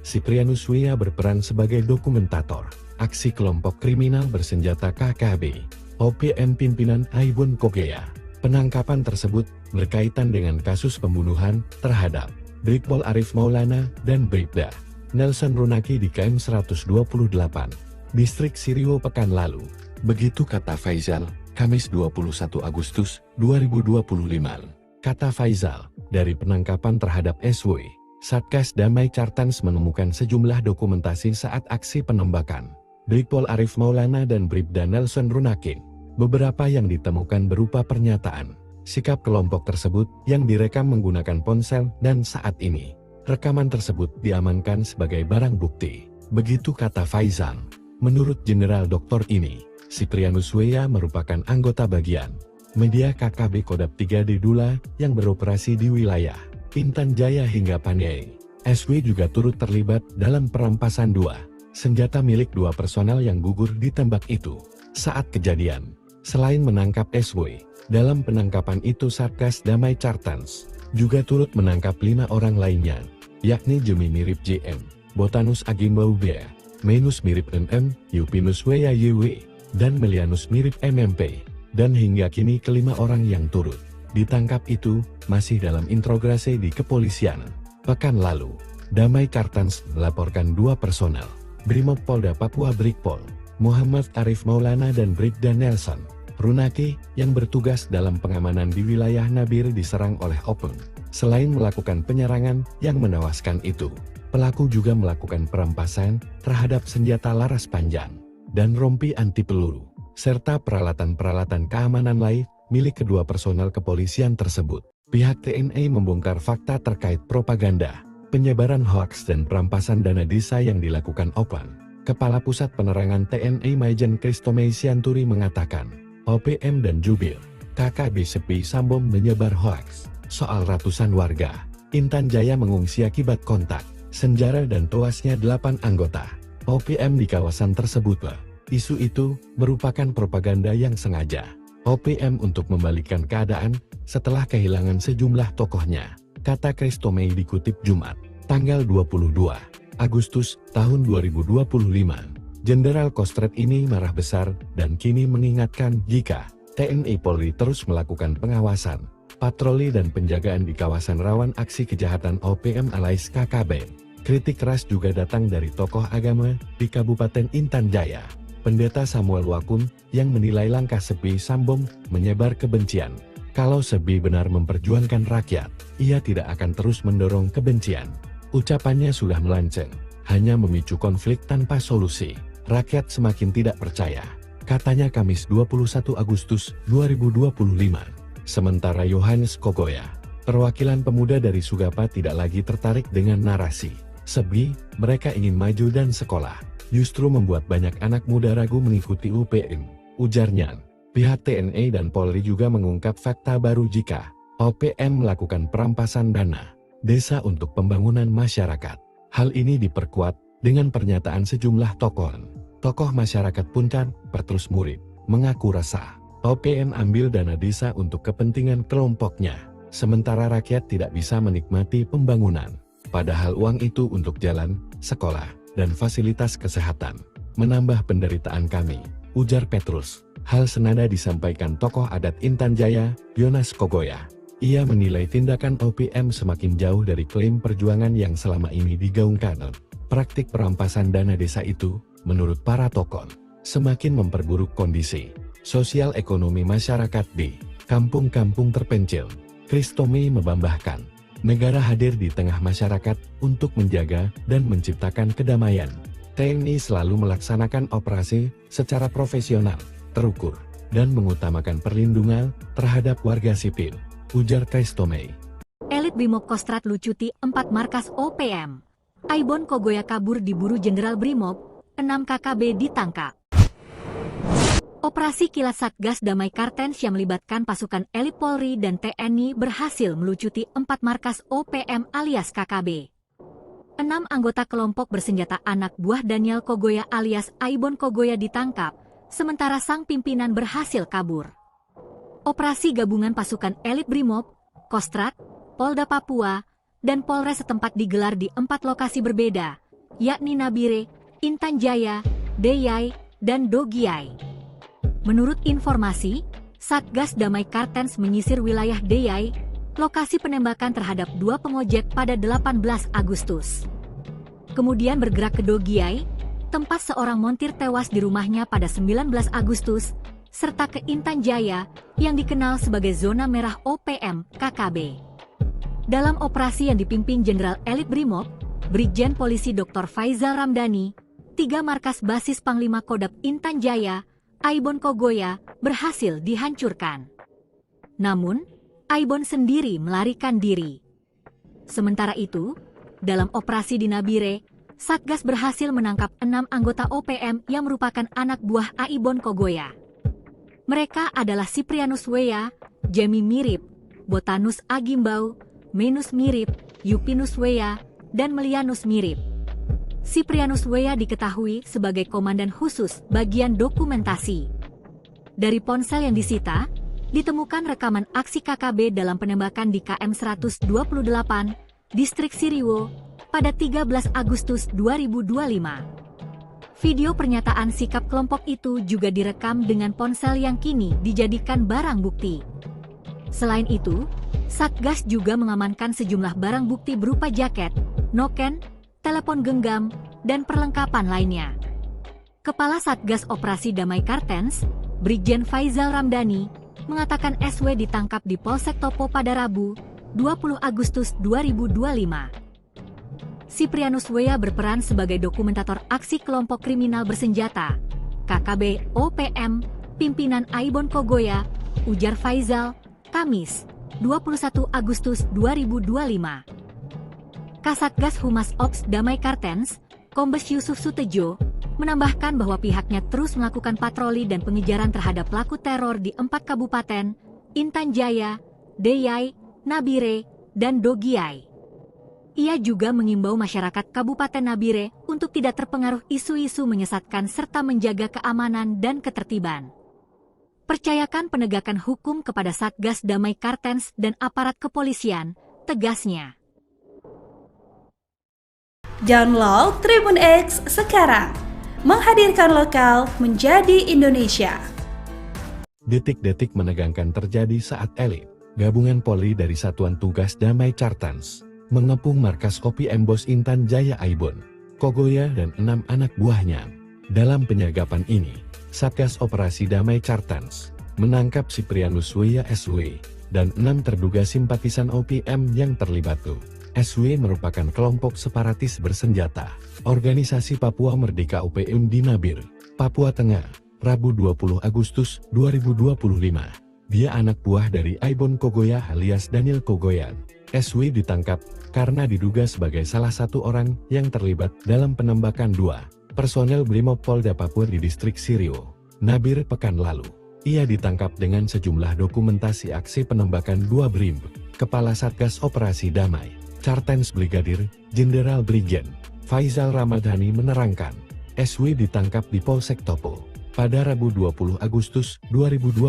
Siprianus Weya berperan sebagai dokumentator aksi kelompok kriminal bersenjata KKB OPM pimpinan Aibon Kogoya. Penangkapan tersebut berkaitan dengan kasus pembunuhan terhadap Brigpol Arif Maulana dan Bribda Nelson Runaki di KM 128, Distrik Siriwo pekan lalu. Begitu kata Faizal, Kamis 21 Agustus 2025. Kata Faizal, dari penangkapan terhadap SW, Satgas Damai Kartens menemukan sejumlah dokumentasi saat aksi penembakan Brigpol Arif Maulana dan Bribda Nelson Runaki. Beberapa yang ditemukan berupa pernyataan sikap kelompok tersebut yang direkam menggunakan ponsel dan saat ini rekaman tersebut diamankan sebagai barang bukti. Begitu kata Faizal. Menurut Jenderal Doktor ini, Siprianus Weya merupakan anggota bagian media KKB Kodam 3 di Dula yang beroperasi di wilayah Intan Jaya hingga Paniai. SW juga turut terlibat dalam perampasan 2 senjata milik 2 personel yang gugur ditembak itu. Saat kejadian, selain menangkap SW, dalam penangkapan itu Satgas Damai Kartens juga turut menangkap 5 orang lainnya, yakni Jemi Mirip JM, Botanus Agimbau B, Menus mirip NM, Yupinus WYW, dan Melianus mirip MMP. Dan hingga kini kelima orang yang turut ditangkap itu masih dalam interogasi di kepolisian. Pekan lalu, Damai Kartens melaporkan 2 personel Brimob Polda Papua Brigpol, Muhammad Arif Maulana dan Brigda Nelson Runaki yang bertugas dalam pengamanan di wilayah Nabire diserang oleh Openg. Selain melakukan penyerangan yang menewaskan itu, pelaku juga melakukan perampasan terhadap senjata laras panjang dan rompi anti peluru, serta peralatan-peralatan keamanan lain milik kedua personel kepolisian tersebut. Pihak TNI membongkar fakta terkait propaganda, penyebaran hoaks dan perampasan dana desa yang dilakukan Openg. Kepala Pusat Penerangan TNI Maijen Kristomei Sianturi mengatakan, OPM dan jubir KKB Sepi Sambom menyebar hoaks soal ratusan warga Intan Jaya mengungsi akibat kontak senjata dan tewasnya 8 anggota OPM di kawasan tersebut. Isu itu merupakan propaganda yang sengaja OPM untuk membalikkan keadaan setelah kehilangan sejumlah tokohnya, kata Kristomei dikutip Jumat, tanggal 22 Agustus tahun 2025. Jenderal Kostrat ini marah besar dan kini mengingatkan jika TNI Polri terus melakukan pengawasan, patroli dan penjagaan di kawasan rawan aksi kejahatan OPM alias KKB. Kritik keras juga datang dari tokoh agama di Kabupaten Intan Jaya, Pendeta Samuel Wakum, yang menilai langkah Sepi Sambom menyebar kebencian. Kalau Sebi benar memperjuangkan rakyat, ia tidak akan terus mendorong kebencian. Ucapannya sudah melenceng, hanya memicu konflik tanpa solusi. Rakyat semakin tidak percaya, katanya Kamis 21 Agustus 2025. Sementara Yohanes Kogoya, perwakilan pemuda dari Sugapa, tidak lagi tertarik dengan narasi Sebi, mereka ingin maju dan sekolah, justru membuat banyak anak muda ragu mengikuti UPM, ujarnya. Pihak TNI dan Polri juga mengungkap fakta baru jika OPM melakukan perampasan dana desa untuk pembangunan masyarakat. Hal ini diperkuat dengan pernyataan sejumlah tokoh masyarakat Puncak, Petrus Murid, mengaku resah OPM ambil dana desa untuk kepentingan kelompoknya, sementara rakyat tidak bisa menikmati pembangunan. Padahal uang itu untuk jalan, sekolah, dan fasilitas kesehatan. Menambah penderitaan kami, ujar Petrus. Hal senada disampaikan tokoh adat Intan Jaya, Yonas Kogoya. Ia menilai tindakan OPM semakin jauh dari klaim perjuangan yang selama ini digaungkan. Praktik perampasan dana desa itu, menurut para tokoh, semakin memperburuk kondisi sosial ekonomi masyarakat di kampung-kampung terpencil. Kristomei membambahkan, negara hadir di tengah masyarakat untuk menjaga dan menciptakan kedamaian. TNI selalu melaksanakan operasi secara profesional, terukur, dan mengutamakan perlindungan terhadap warga sipil, ujar Kristomei. Elit Brimob Kostrat lucuti 4 markas OPM. Aibon Kogoya kabur diburu Jenderal Brimob, 6 KKB ditangkap. Operasi kilat Satgas Damai Kartens yang melibatkan pasukan elit Polri dan TNI berhasil melucuti 4 markas OPM alias KKB. 6 anggota kelompok bersenjata anak buah Daniel Kogoya alias Aibon Kogoya ditangkap, sementara sang pimpinan berhasil kabur. Operasi gabungan pasukan elit Brimob, Kostrat, Polda Papua, dan Polres setempat digelar di 4 lokasi berbeda, yakni Nabire, Intan Jaya, Deyai, dan Dogiai. Menurut informasi, Satgas Damai Kartens menyisir wilayah Deyai, lokasi penembakan terhadap 2 pengojek pada 18 Agustus. Kemudian bergerak ke Dogiai, tempat seorang montir tewas di rumahnya pada 19 Agustus, serta ke Intan Jaya, yang dikenal sebagai zona merah OPM KKB. Dalam operasi yang dipimpin Jenderal Elit Brimob, Brigjen Polisi Dr. Faizal Ramdhani, 3 markas basis Panglima Kodam Intan Jaya, Aibon Kogoya, berhasil dihancurkan. Namun, Aibon sendiri melarikan diri. Sementara itu, dalam operasi di Nabire, Satgas berhasil menangkap 6 anggota OPM yang merupakan anak buah Aibon Kogoya. Mereka adalah Siprianus Weya, Jemi Mirip, Botanus Agimbau, Menus Mirip, Yupinus Weya, dan Melianus Mirip. Siprianus Weya diketahui sebagai komandan khusus bagian dokumentasi. Dari ponsel yang disita, ditemukan rekaman aksi KKB dalam penembakan di KM 128, Distrik Siriwo, pada 13 Agustus 2025. Video pernyataan sikap kelompok itu juga direkam dengan ponsel yang kini dijadikan barang bukti. Selain itu, Satgas juga mengamankan sejumlah barang bukti berupa jaket, noken, telepon genggam, dan perlengkapan lainnya. Kepala Satgas Operasi Damai Kartens, Brigjen Faizal Ramdhani, mengatakan SW ditangkap di Polsek Topo pada Rabu, 20 Agustus 2025. Siprianus Wea berperan sebagai dokumentator aksi kelompok kriminal bersenjata, KKB OPM, pimpinan Aibon Kogoya, ujar Faizal, Kamis, 21 Agustus 2025. Kasatgas Humas Ops Damai Kartens, Kombes Yusuf Sutejo, menambahkan bahwa pihaknya terus melakukan patroli dan pengejaran terhadap pelaku teror di 4 kabupaten, Intan Jaya, Deyai, Nabire, dan Dogiai. Ia juga mengimbau masyarakat Kabupaten Nabire untuk tidak terpengaruh isu-isu menyesatkan serta menjaga keamanan dan ketertiban. Percayakan penegakan hukum kepada Satgas Damai Kartens dan aparat kepolisian, tegasnya. Download Tribun X sekarang, menghadirkan lokal menjadi Indonesia. Detik-detik menegangkan terjadi saat elit gabungan Polri dari Satuan Tugas Damai Cartans mengepung markas OPM Bos Intan Jaya Aibon, Kogoya dan 6 anak buahnya. Dalam penyergapan ini, Satgas Operasi Damai Cartans menangkap Siprianus Wea SW dan 6 terduga simpatisan OPM yang terlibat. SW merupakan kelompok separatis bersenjata, organisasi Papua Merdeka OPM di Nabire, Papua Tengah, Rabu 20 Agustus 2025. Dia anak buah dari Aibon Kogoya alias Daniel Kogoyan. SW ditangkap karena diduga sebagai salah satu orang yang terlibat dalam penembakan 2 personel Brimob Polda Papua di distrik Sirio, Nabire pekan lalu. Ia ditangkap dengan sejumlah dokumentasi aksi penembakan 2 BRIM. Kepala Satgas Operasi Damai Cartens Brigadir Jenderal Brigjen Faizal Ramdhani menerangkan, SW ditangkap di Polsek Topo pada Rabu 20 Agustus 2025.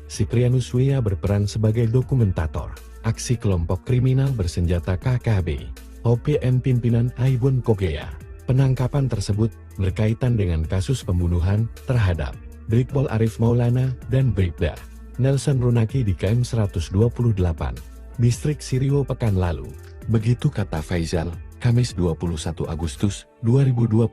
Siprianus Wea berperan sebagai dokumentator aksi kelompok kriminal bersenjata KKB OPM pimpinan Aibon Kogoya. Penangkapan tersebut berkaitan dengan kasus pembunuhan terhadap Brigpol Arif Maulana dan Bribda Nelson Runaki di KM 128, distrik Sirio pekan lalu. Begitu kata Faizal, Kamis 21 Agustus 2025.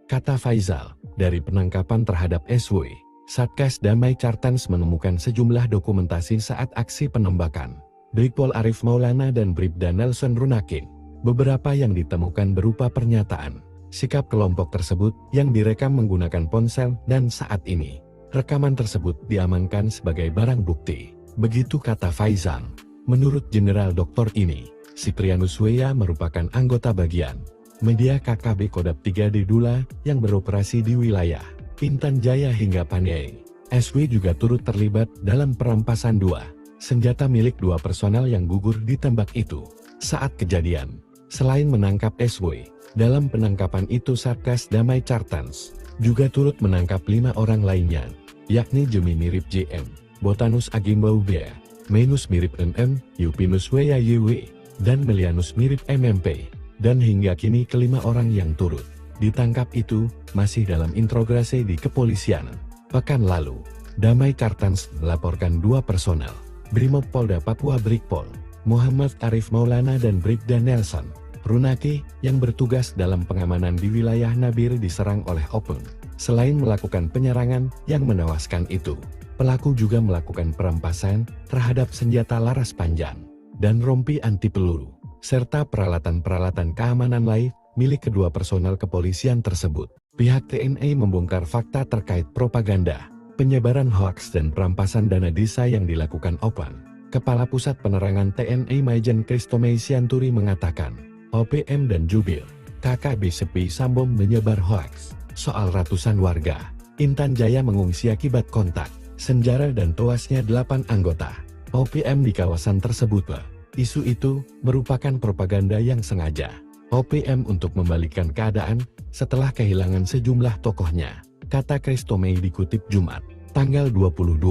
Kata Faizal, dari penangkapan terhadap SW, Satgas Damai Cartans menemukan sejumlah dokumentasi saat aksi penembakan Brigpol Arif Maulana dan Bribda Nelson Runaki. Beberapa yang ditemukan berupa pernyataan sikap kelompok tersebut yang direkam menggunakan ponsel dan saat ini rekaman tersebut diamankan sebagai barang bukti. Begitu kata Faizal. Menurut Jenderal Doktor ini, Siprianus Wea merupakan anggota bagian media KKB Kodam 3 di Dula yang beroperasi di wilayah Intan Jaya hingga Pandai. SW juga turut terlibat dalam perampasan 2 senjata milik 2 personel yang gugur ditembak itu. Saat kejadian, selain menangkap SW, dalam penangkapan itu Satgas Damai Cartans juga turut menangkap 5 orang lainnya, yakni Jemi mirip JM, Botanus Agimbau Bea, Menus mirip MM, Yupinus Wea YW, dan Melianus mirip MMP. Dan hingga kini kelima orang yang turut ditangkap itu masih dalam interogasi di kepolisian. Pekan lalu, Damai Cartans melaporkan 2 personel Brimob Polda Papua Brigpol, Muhammad Arif Maulana dan Bribda Nelson Runaki yang bertugas dalam pengamanan di wilayah Nabire diserang oleh OPM. Selain melakukan penyerangan yang menewaskan itu, pelaku juga melakukan perampasan terhadap senjata laras panjang dan rompi anti peluru, serta peralatan-peralatan keamanan lain milik kedua personel kepolisian tersebut. Pihak TNI membongkar fakta terkait propaganda, penyebaran hoaks dan perampasan dana desa yang dilakukan OPM. Kepala Pusat Penerangan TNI Maijen Kristomei Sianturi mengatakan, OPM dan Jubir KKB Sepi Sambom menyebar hoaks soal ratusan warga Intan Jaya mengungsi akibat kontak senjata dan tewasnya 8 anggota OPM di kawasan tersebut. Isu itu merupakan propaganda yang sengaja OPM untuk membalikkan keadaan setelah kehilangan sejumlah tokohnya, kata Kristomei dikutip Jumat, tanggal 22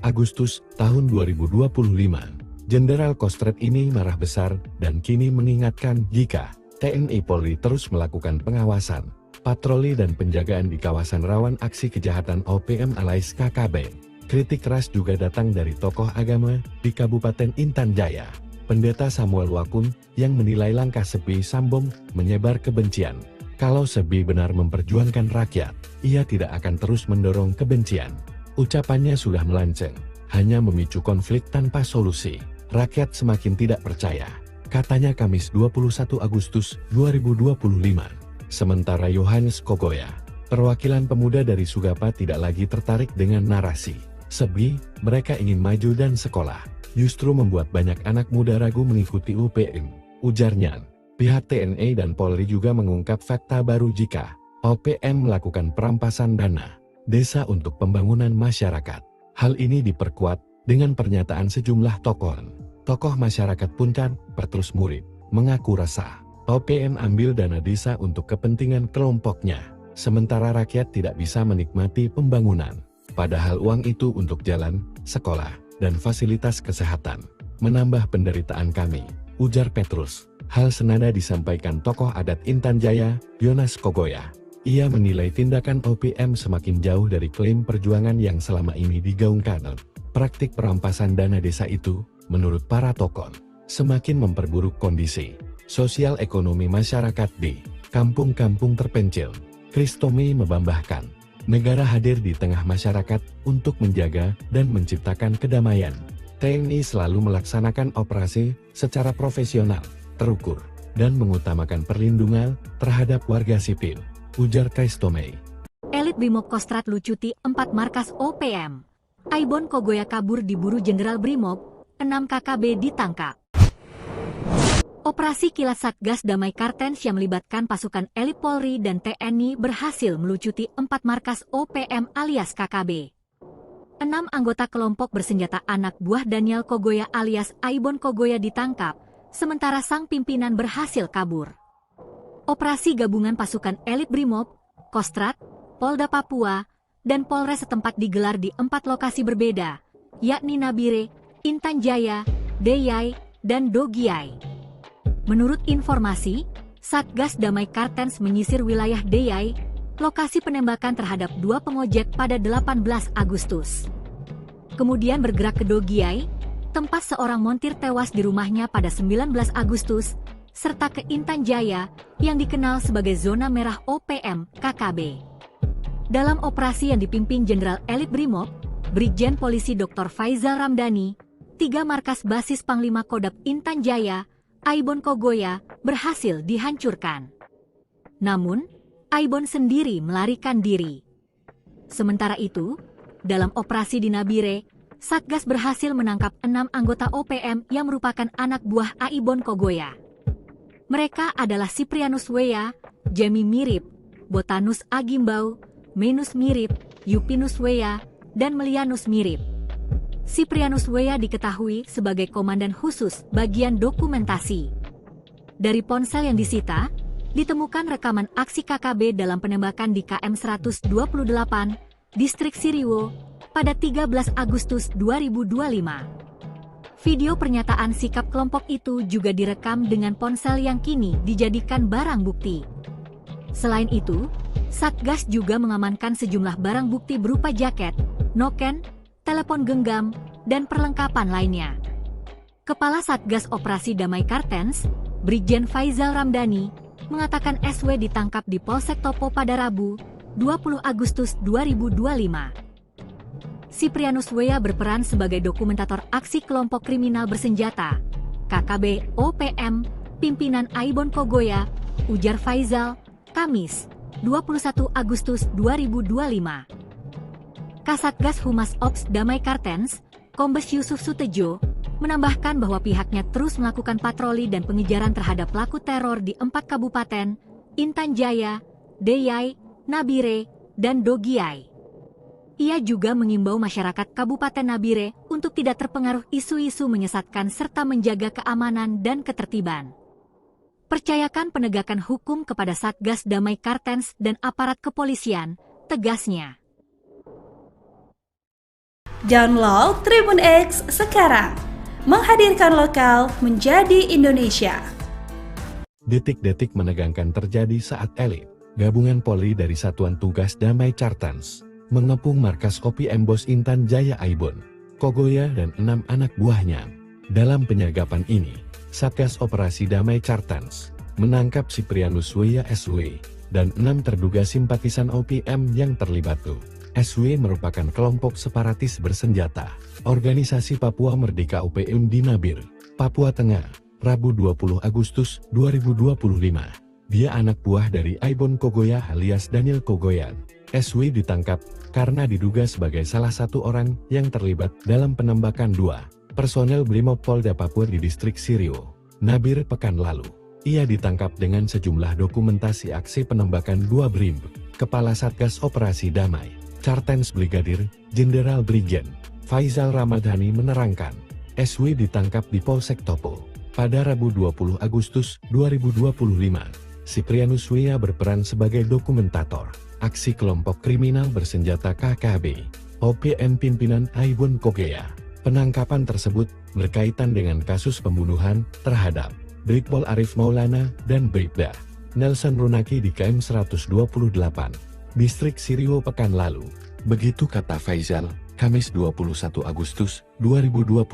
Agustus tahun 2025. Jenderal Kostrat ini marah besar dan kini mengingatkan jika TNI Polri terus melakukan pengawasan patroli dan penjagaan di kawasan rawan aksi kejahatan OPM alias KKB. Kritik keras juga datang dari tokoh agama di Kabupaten Intan Jaya. Pendeta Samuel Wakun yang menilai langkah Sebi Sambom menyebar kebencian. Kalau Sebi benar memperjuangkan rakyat, ia tidak akan terus mendorong kebencian. Ucapannya sudah melenceng, hanya memicu konflik tanpa solusi. Rakyat semakin tidak percaya, katanya Kamis 21 Agustus 2025. Sementara Yohanes Kogoya, perwakilan pemuda dari Sugapa tidak lagi tertarik dengan narasi Sebi, mereka ingin maju dan sekolah. Justru membuat banyak anak muda ragu mengikuti UPM, ujarnya. Pihak TNI dan Polri juga mengungkap fakta baru jika OPM melakukan perampasan dana desa untuk pembangunan masyarakat. Hal ini diperkuat dengan pernyataan sejumlah tokoh masyarakat Punten, Petrus Murid, mengaku resah. OPM ambil dana desa untuk kepentingan kelompoknya, sementara rakyat tidak bisa menikmati pembangunan. Padahal uang itu untuk jalan, sekolah, dan fasilitas kesehatan. Menambah penderitaan kami, ujar Petrus. Hal senada disampaikan tokoh adat Intan Jaya, Yohanes Kogoya. Ia menilai tindakan OPM semakin jauh dari klaim perjuangan yang selama ini digaungkan. Praktik perampasan dana desa itu, menurut para tokoh, semakin memperburuk kondisi sosial ekonomi masyarakat di kampung-kampung terpencil. Kristomi membambahkan, negara hadir di tengah masyarakat untuk menjaga dan menciptakan kedamaian. TNI selalu melaksanakan operasi secara profesional, terukur, dan mengutamakan perlindungan terhadap warga sipil, ujar Kristomi. Elit Brimob Kostrad lucuti 4 markas OPM. Aibon Kogoya kabur diburu Jenderal Brimob, 6 KKB ditangkap. Operasi kilat Satgas Damai Kartens yang melibatkan pasukan elit Polri dan TNI berhasil melucuti 4 markas OPM alias KKB. 6 anggota kelompok bersenjata anak buah Daniel Kogoya alias Aibon Kogoya ditangkap, sementara sang pimpinan berhasil kabur. Operasi gabungan pasukan elit Brimob, Kostrad, Polda Papua, dan Polres setempat digelar di 4 lokasi berbeda, yakni Nabire, Intan Jaya, Deyai, dan Dogiai. Menurut informasi, Satgas Damai Kartens menyisir wilayah Deyai, lokasi penembakan terhadap 2 pengojek pada 18 Agustus. Kemudian bergerak ke Dogiai, tempat seorang montir tewas di rumahnya pada 19 Agustus, serta ke Intan Jaya yang dikenal sebagai zona merah OPM KKB. Dalam operasi yang dipimpin Jenderal Elit Brimob, Brigjen Polisi Dr. Faizal Ramdhani, 3 markas basis Panglima Kodam Intan Jaya, Aibon Kogoya, berhasil dihancurkan. Namun, Aibon sendiri melarikan diri. Sementara itu, dalam operasi di Nabire, Satgas berhasil menangkap 6 anggota OPM yang merupakan anak buah Aibon Kogoya. Mereka adalah Siprianus Weya, Jemi Mirip, Botanus Agimbau, Menus Mirip, Yupinus Weya, dan Melianus Mirip. Siprianus Weya diketahui sebagai komandan khusus bagian dokumentasi. Dari ponsel yang disita, ditemukan rekaman aksi KKB dalam penembakan di KM 128, Distrik Siriwo, pada 13 Agustus 2025. Video pernyataan sikap kelompok itu juga direkam dengan ponsel yang kini dijadikan barang bukti. Selain itu, Satgas juga mengamankan sejumlah barang bukti berupa jaket, noken, telepon genggam, dan perlengkapan lainnya. Kepala Satgas Operasi Damai Kartens, Brigjen Faizal Ramdhani, mengatakan SW ditangkap di Polsek Topo pada Rabu, 20 Agustus 2025. Siprianus Weya berperan sebagai dokumentator aksi kelompok kriminal bersenjata, KKB OPM, pimpinan Aibon Kogoya, ujar Faizal, Kamis, 21 Agustus 2025. Kasatgas Humas Ops Damai Kartens, Kombes Yusuf Sutejo, menambahkan bahwa pihaknya terus melakukan patroli dan pengejaran terhadap pelaku teror di 4 kabupaten, Intan Jaya, Deyai, Nabire, dan Dogiai. Ia juga mengimbau masyarakat Kabupaten Nabire untuk tidak terpengaruh isu-isu menyesatkan serta menjaga keamanan dan ketertiban. Percayakan penegakan hukum kepada Satgas Damai Kartens dan aparat kepolisian, tegasnya. Download Tribun X sekarang, menghadirkan lokal menjadi Indonesia. Detik-detik menegangkan terjadi saat elit Gabungan Polri dari Satuan Tugas Damai Cartans mengepung markas Kopi Embos Intan Jaya Aibon, Kogoya dan 6 anak buahnya. Dalam penyergapan ini, Satgas Operasi Damai Cartans menangkap Siprianus Weya SW dan 6 terduga simpatisan OPM yang terlibat. SW merupakan kelompok separatis bersenjata, Organisasi Papua Merdeka OPM di Nabire, Papua Tengah, Rabu 20 Agustus 2025. Dia anak buah dari Aibon Kogoya alias Daniel Kogoyan. SW ditangkap karena diduga sebagai salah satu orang yang terlibat dalam penembakan 2 personel Brimob Polda Papua di distrik Sirio, Nabire pekan lalu. Ia ditangkap dengan sejumlah dokumentasi aksi penembakan 2 Brim, Kepala Satgas Operasi Damai Cartans Brigadir Jenderal Brigjen Faizal Ramadhani menerangkan, SW ditangkap di Polsek Topo pada Rabu 20 Agustus 2025. Siprianus Weya berperan sebagai dokumentator aksi kelompok kriminal bersenjata KKB OPM pimpinan Aibon Kogoya. Penangkapan tersebut berkaitan dengan kasus pembunuhan terhadap Brigpol Arif Maulana dan Bribda Nelson Runaki di KM 128, distrik Sirio pekan lalu. Begitu kata Faizal, Kamis 21 Agustus 2025.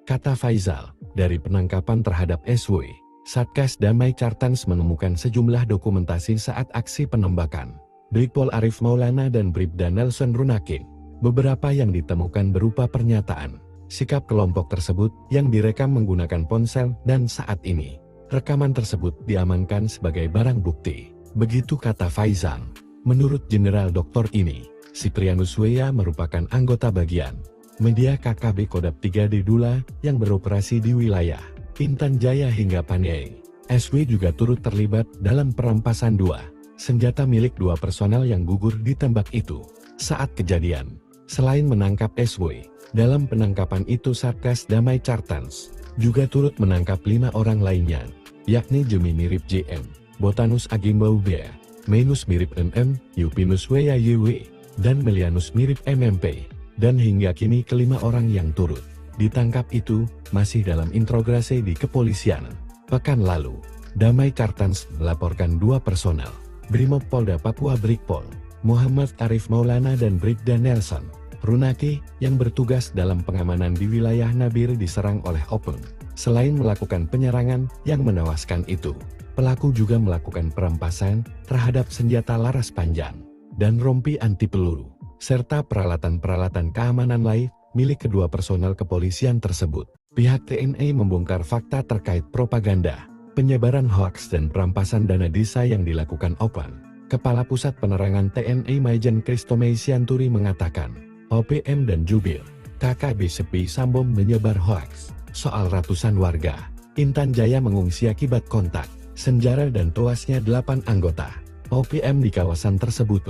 Kata Faizal, dari penangkapan terhadap SW, Satgas Damai Cartans menemukan sejumlah dokumentasi saat aksi penembakan Brigpol Arif Maulana dan Bribda Nelson Runaki. Beberapa yang ditemukan berupa pernyataan, sikap kelompok tersebut yang direkam menggunakan ponsel dan saat ini, rekaman tersebut diamankan sebagai barang bukti. Begitu kata Faizal. Menurut Jenderal Dr. ini, Siprianus Weya merupakan anggota bagian media KKB Kodap 3 di Dula yang beroperasi di wilayah Intan Jaya hingga Paniai. SW juga turut terlibat dalam perampasan 2 senjata milik 2 personel yang gugur ditembak itu. Saat kejadian, selain menangkap SW, dalam penangkapan itu Satgas Damai Cartans juga turut menangkap 5 orang lainnya, yakni Jemi mirip JM, Botanus Agimbau Bea, Menus mirip MM, Yupinus Weya YW, dan Melianus mirip MMP. Dan hingga kini kelima orang yang turut ditangkap itu masih dalam interogasi di kepolisian. Pekan lalu, Damai Cartans melaporkan 2 personel Brimob Polda Papua Brigpol, Muhammad Arif Maulana dan Bribda Nelson Runaki yang bertugas dalam pengamanan di wilayah Nabire diserang oleh OPM. Selain melakukan penyerangan yang menewaskan itu, pelaku juga melakukan perampasan terhadap senjata laras panjang dan rompi anti peluru, serta peralatan-peralatan keamanan lain milik kedua personel kepolisian tersebut. Pihak TNI membongkar fakta terkait propaganda, penyebaran hoaks dan perampasan dana desa yang dilakukan OPM. Kepala Pusat Penerangan TNI Maijen Kristomei Sianturi mengatakan, OPM dan Jubir KKB Sepi Sambom menyebar hoaks soal ratusan warga Intan Jaya mengungsi akibat kontak senjata dan tewasnya 8 anggota OPM di kawasan tersebut.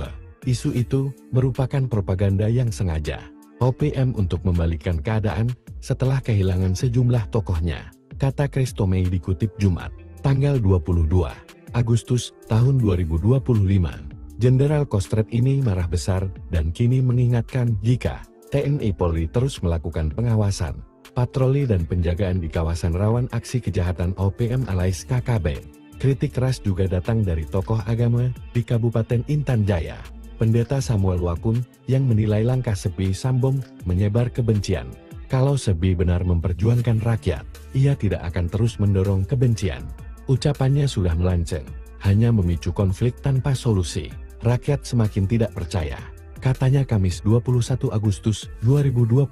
Isu itu merupakan propaganda yang sengaja OPM untuk membalikkan keadaan setelah kehilangan sejumlah tokohnya, kata Kristomei dikutip Jumat, tanggal 22 Agustus tahun 2025. Jenderal Kostrat ini marah besar dan kini mengingatkan jika TNI Polri terus melakukan pengawasan, patroli dan penjagaan di kawasan rawan aksi kejahatan OPM alias KKB. Kritik keras juga datang dari tokoh agama di Kabupaten Intan Jaya, Pendeta Samuel Wakun, yang menilai langkah Sepi Sambom menyebar kebencian. Kalau Sebi benar memperjuangkan rakyat, ia tidak akan terus mendorong kebencian. Ucapannya sudah melenceng, hanya memicu konflik tanpa solusi. Rakyat semakin tidak percaya, katanya Kamis 21 Agustus 2025.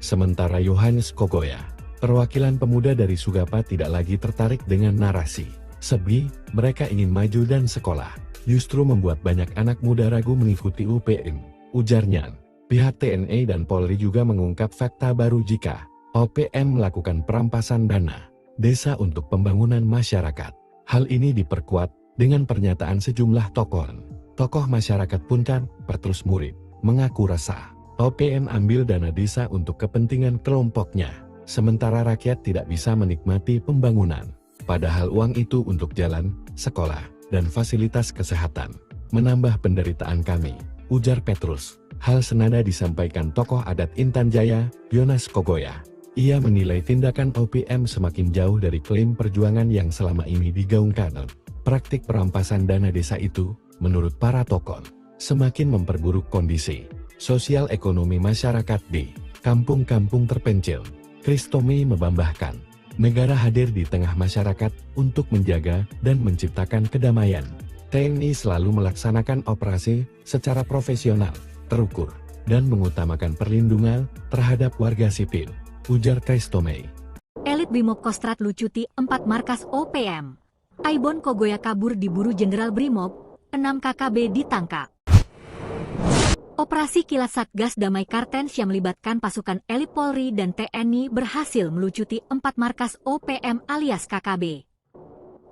Sementara Yohanes Kogoya, perwakilan pemuda dari Sugapa, tidak lagi tertarik dengan narasi Sebi, mereka ingin maju dan sekolah, justru membuat banyak anak muda ragu mengikuti UPM, ujarnya. Pihak TNI dan Polri juga mengungkap fakta baru jika OPM melakukan perampasan dana desa untuk pembangunan masyarakat. Hal ini diperkuat dengan pernyataan sejumlah tokoh masyarakat Puncan, Petrus Murid, mengaku resah OPM ambil dana desa untuk kepentingan kelompoknya, sementara rakyat tidak bisa menikmati pembangunan. Padahal uang itu untuk jalan, sekolah, dan fasilitas kesehatan. Menambah penderitaan kami, ujar Petrus. Hal senada disampaikan tokoh adat Intan Jaya, Yonas Kogoya. Ia menilai tindakan OPM semakin jauh dari klaim perjuangan yang selama ini digaungkan. Praktik perampasan dana desa itu, menurut para tokoh, semakin memperburuk kondisi sosial ekonomi masyarakat di kampung-kampung terpencil. Kristomi membambahkan, negara hadir di tengah masyarakat untuk menjaga dan menciptakan kedamaian. TNI selalu melaksanakan operasi secara profesional, terukur, dan mengutamakan perlindungan terhadap warga sipil, ujar Kristomi. Elit Brimob Kostrad lucuti 4 markas OPM. Aibon Kogoya kabur diburu Jenderal Brimob, 6 KKB ditangkap. Operasi kilat Satgas Damai Kartens yang melibatkan pasukan elit Polri dan TNI berhasil melucuti 4 markas OPM alias KKB.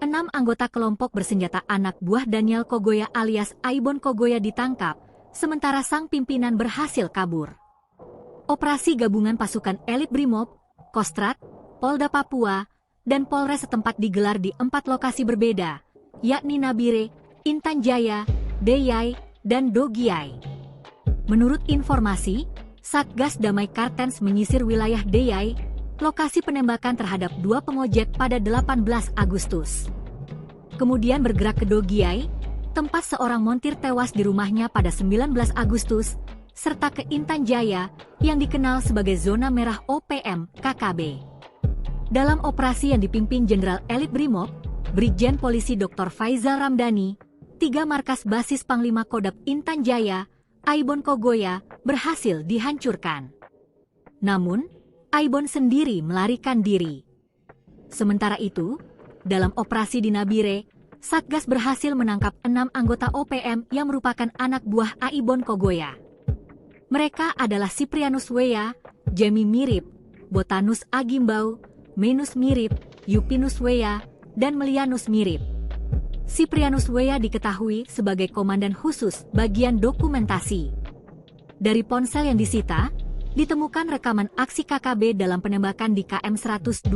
6 anggota kelompok bersenjata anak buah Daniel Kogoya alias Aibon Kogoya ditangkap, sementara sang pimpinan berhasil kabur. Operasi gabungan pasukan elit Brimob, Kostrad, Polda Papua, dan Polres setempat digelar di 4 lokasi berbeda, yakni Nabire, Intan Jaya, Deyai, dan Dogiai. Menurut informasi, Satgas Damai Kartens menyisir wilayah Deyai, lokasi penembakan terhadap 2 pengojek pada 18 Agustus. Kemudian bergerak ke Dogiai, tempat seorang montir tewas di rumahnya pada 19 Agustus, serta ke Intan Jaya, yang dikenal sebagai zona merah OPM KKB. Dalam operasi yang dipimpin Jenderal Elit Brimob, Brigjen Polisi Dr. Faizal Ramdhani, 3 markas basis Panglima Kodam Intan Jaya, Aibon Kogoya, berhasil dihancurkan. Namun, Aibon sendiri melarikan diri. Sementara itu, dalam operasi di Nabire, Satgas berhasil menangkap 6 anggota OPM yang merupakan anak buah Aibon Kogoya. Mereka adalah Siprianus Weya, Jemi Mirip, Botanus Agimbau, Menus Mirip, Yupinus Weya, dan Melianus Mirip. Siprianus Weya diketahui sebagai komandan khusus bagian dokumentasi. Dari ponsel yang disita, ditemukan rekaman aksi KKB dalam penembakan di KM 128,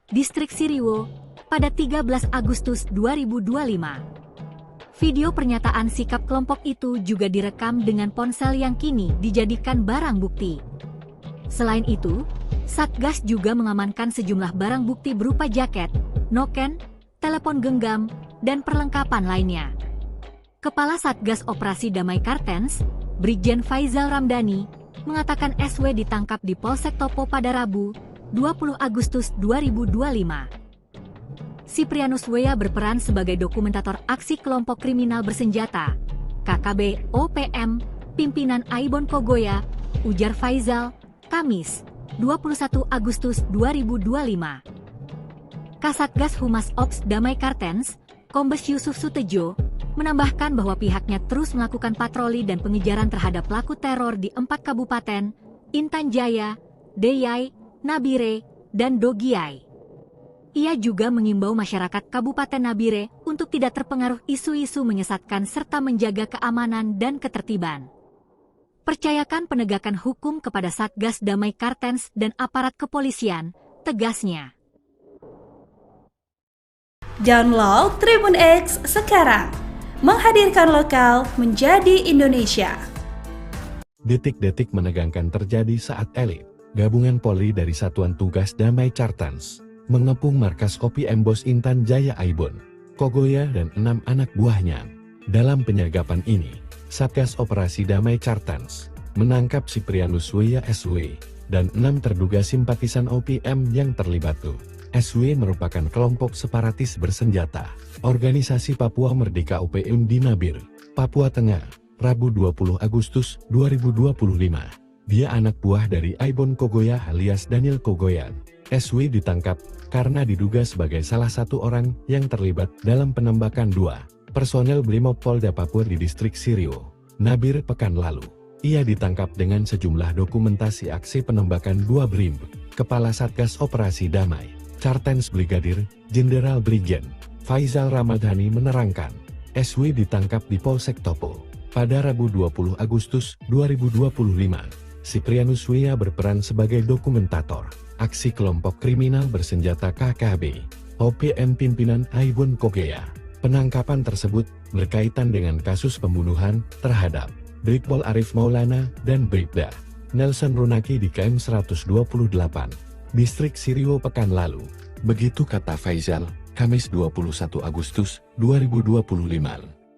Distrik Siriwo, pada 13 Agustus 2025. Video pernyataan sikap kelompok itu juga direkam dengan ponsel yang kini dijadikan barang bukti. Selain itu, Satgas juga mengamankan sejumlah barang bukti berupa jaket, noken, telepon genggam, dan perlengkapan lainnya. Kepala Satgas Operasi Damai Kartens, Brigjen Faizal Ramdhani, mengatakan SW ditangkap di Polsek Topo pada Rabu, 20 Agustus 2025. Siprianus Weya berperan sebagai dokumentator aksi kelompok kriminal bersenjata, KKB OPM, pimpinan Aibon Kogoya, ujar Faizal, Kamis, 21 Agustus 2025. Kasatgas Humas Ops Damai Kartens, Kombes Yusuf Sutejo, menambahkan bahwa pihaknya terus melakukan patroli dan pengejaran terhadap pelaku teror di 4 kabupaten, Intan Jaya, Deyai, Nabire, dan Dogiai. Ia juga mengimbau masyarakat Kabupaten Nabire untuk tidak terpengaruh isu-isu menyesatkan serta menjaga keamanan dan ketertiban. Percayakan penegakan hukum kepada Satgas Damai Kartens dan aparat kepolisian, tegasnya. Download Tribun X sekarang, menghadirkan lokal menjadi Indonesia. Detik-detik menegangkan terjadi saat elit gabungan Polri dari Satuan Tugas Damai Kartens mengepung markas OPM Bos Intan Jaya Aibon Kogoya dan 6 anak buahnya. Dalam penyergapan ini, Satgas Operasi Damai Kartens menangkap Siprianus Weya SW dan 6 terduga simpatisan OPM yang terlibat. SW merupakan kelompok separatis bersenjata, Organisasi Papua Merdeka OPM di Nabire, Papua Tengah, Rabu 20 Agustus 2025. Dia anak buah dari Aibon Kogoya alias Daniel Kogoya. SW ditangkap karena diduga sebagai salah satu orang yang terlibat dalam penembakan 2 personel Brimob Polda Papua di Distrik Sirio, Nabire pekan lalu. Ia ditangkap dengan sejumlah dokumentasi aksi penembakan 2 Brim. Kepala Satgas Operasi Damai Kartens Brigadir Jenderal Brigjen Faizal Ramdhani menerangkan, SW ditangkap di Polsek Topo pada Rabu 20 Agustus 2025. Siprianus Weya berperan sebagai dokumentator aksi kelompok kriminal bersenjata KKB OPM pimpinan Aibon Kogoya. Penangkapan tersebut berkaitan dengan kasus pembunuhan terhadap Brigpol Arif Maulana dan Bribda Nelson Runaki di KM 128, Distrik Sirio pekan lalu. Begitu kata Faizal, Kamis 21 Agustus 2025.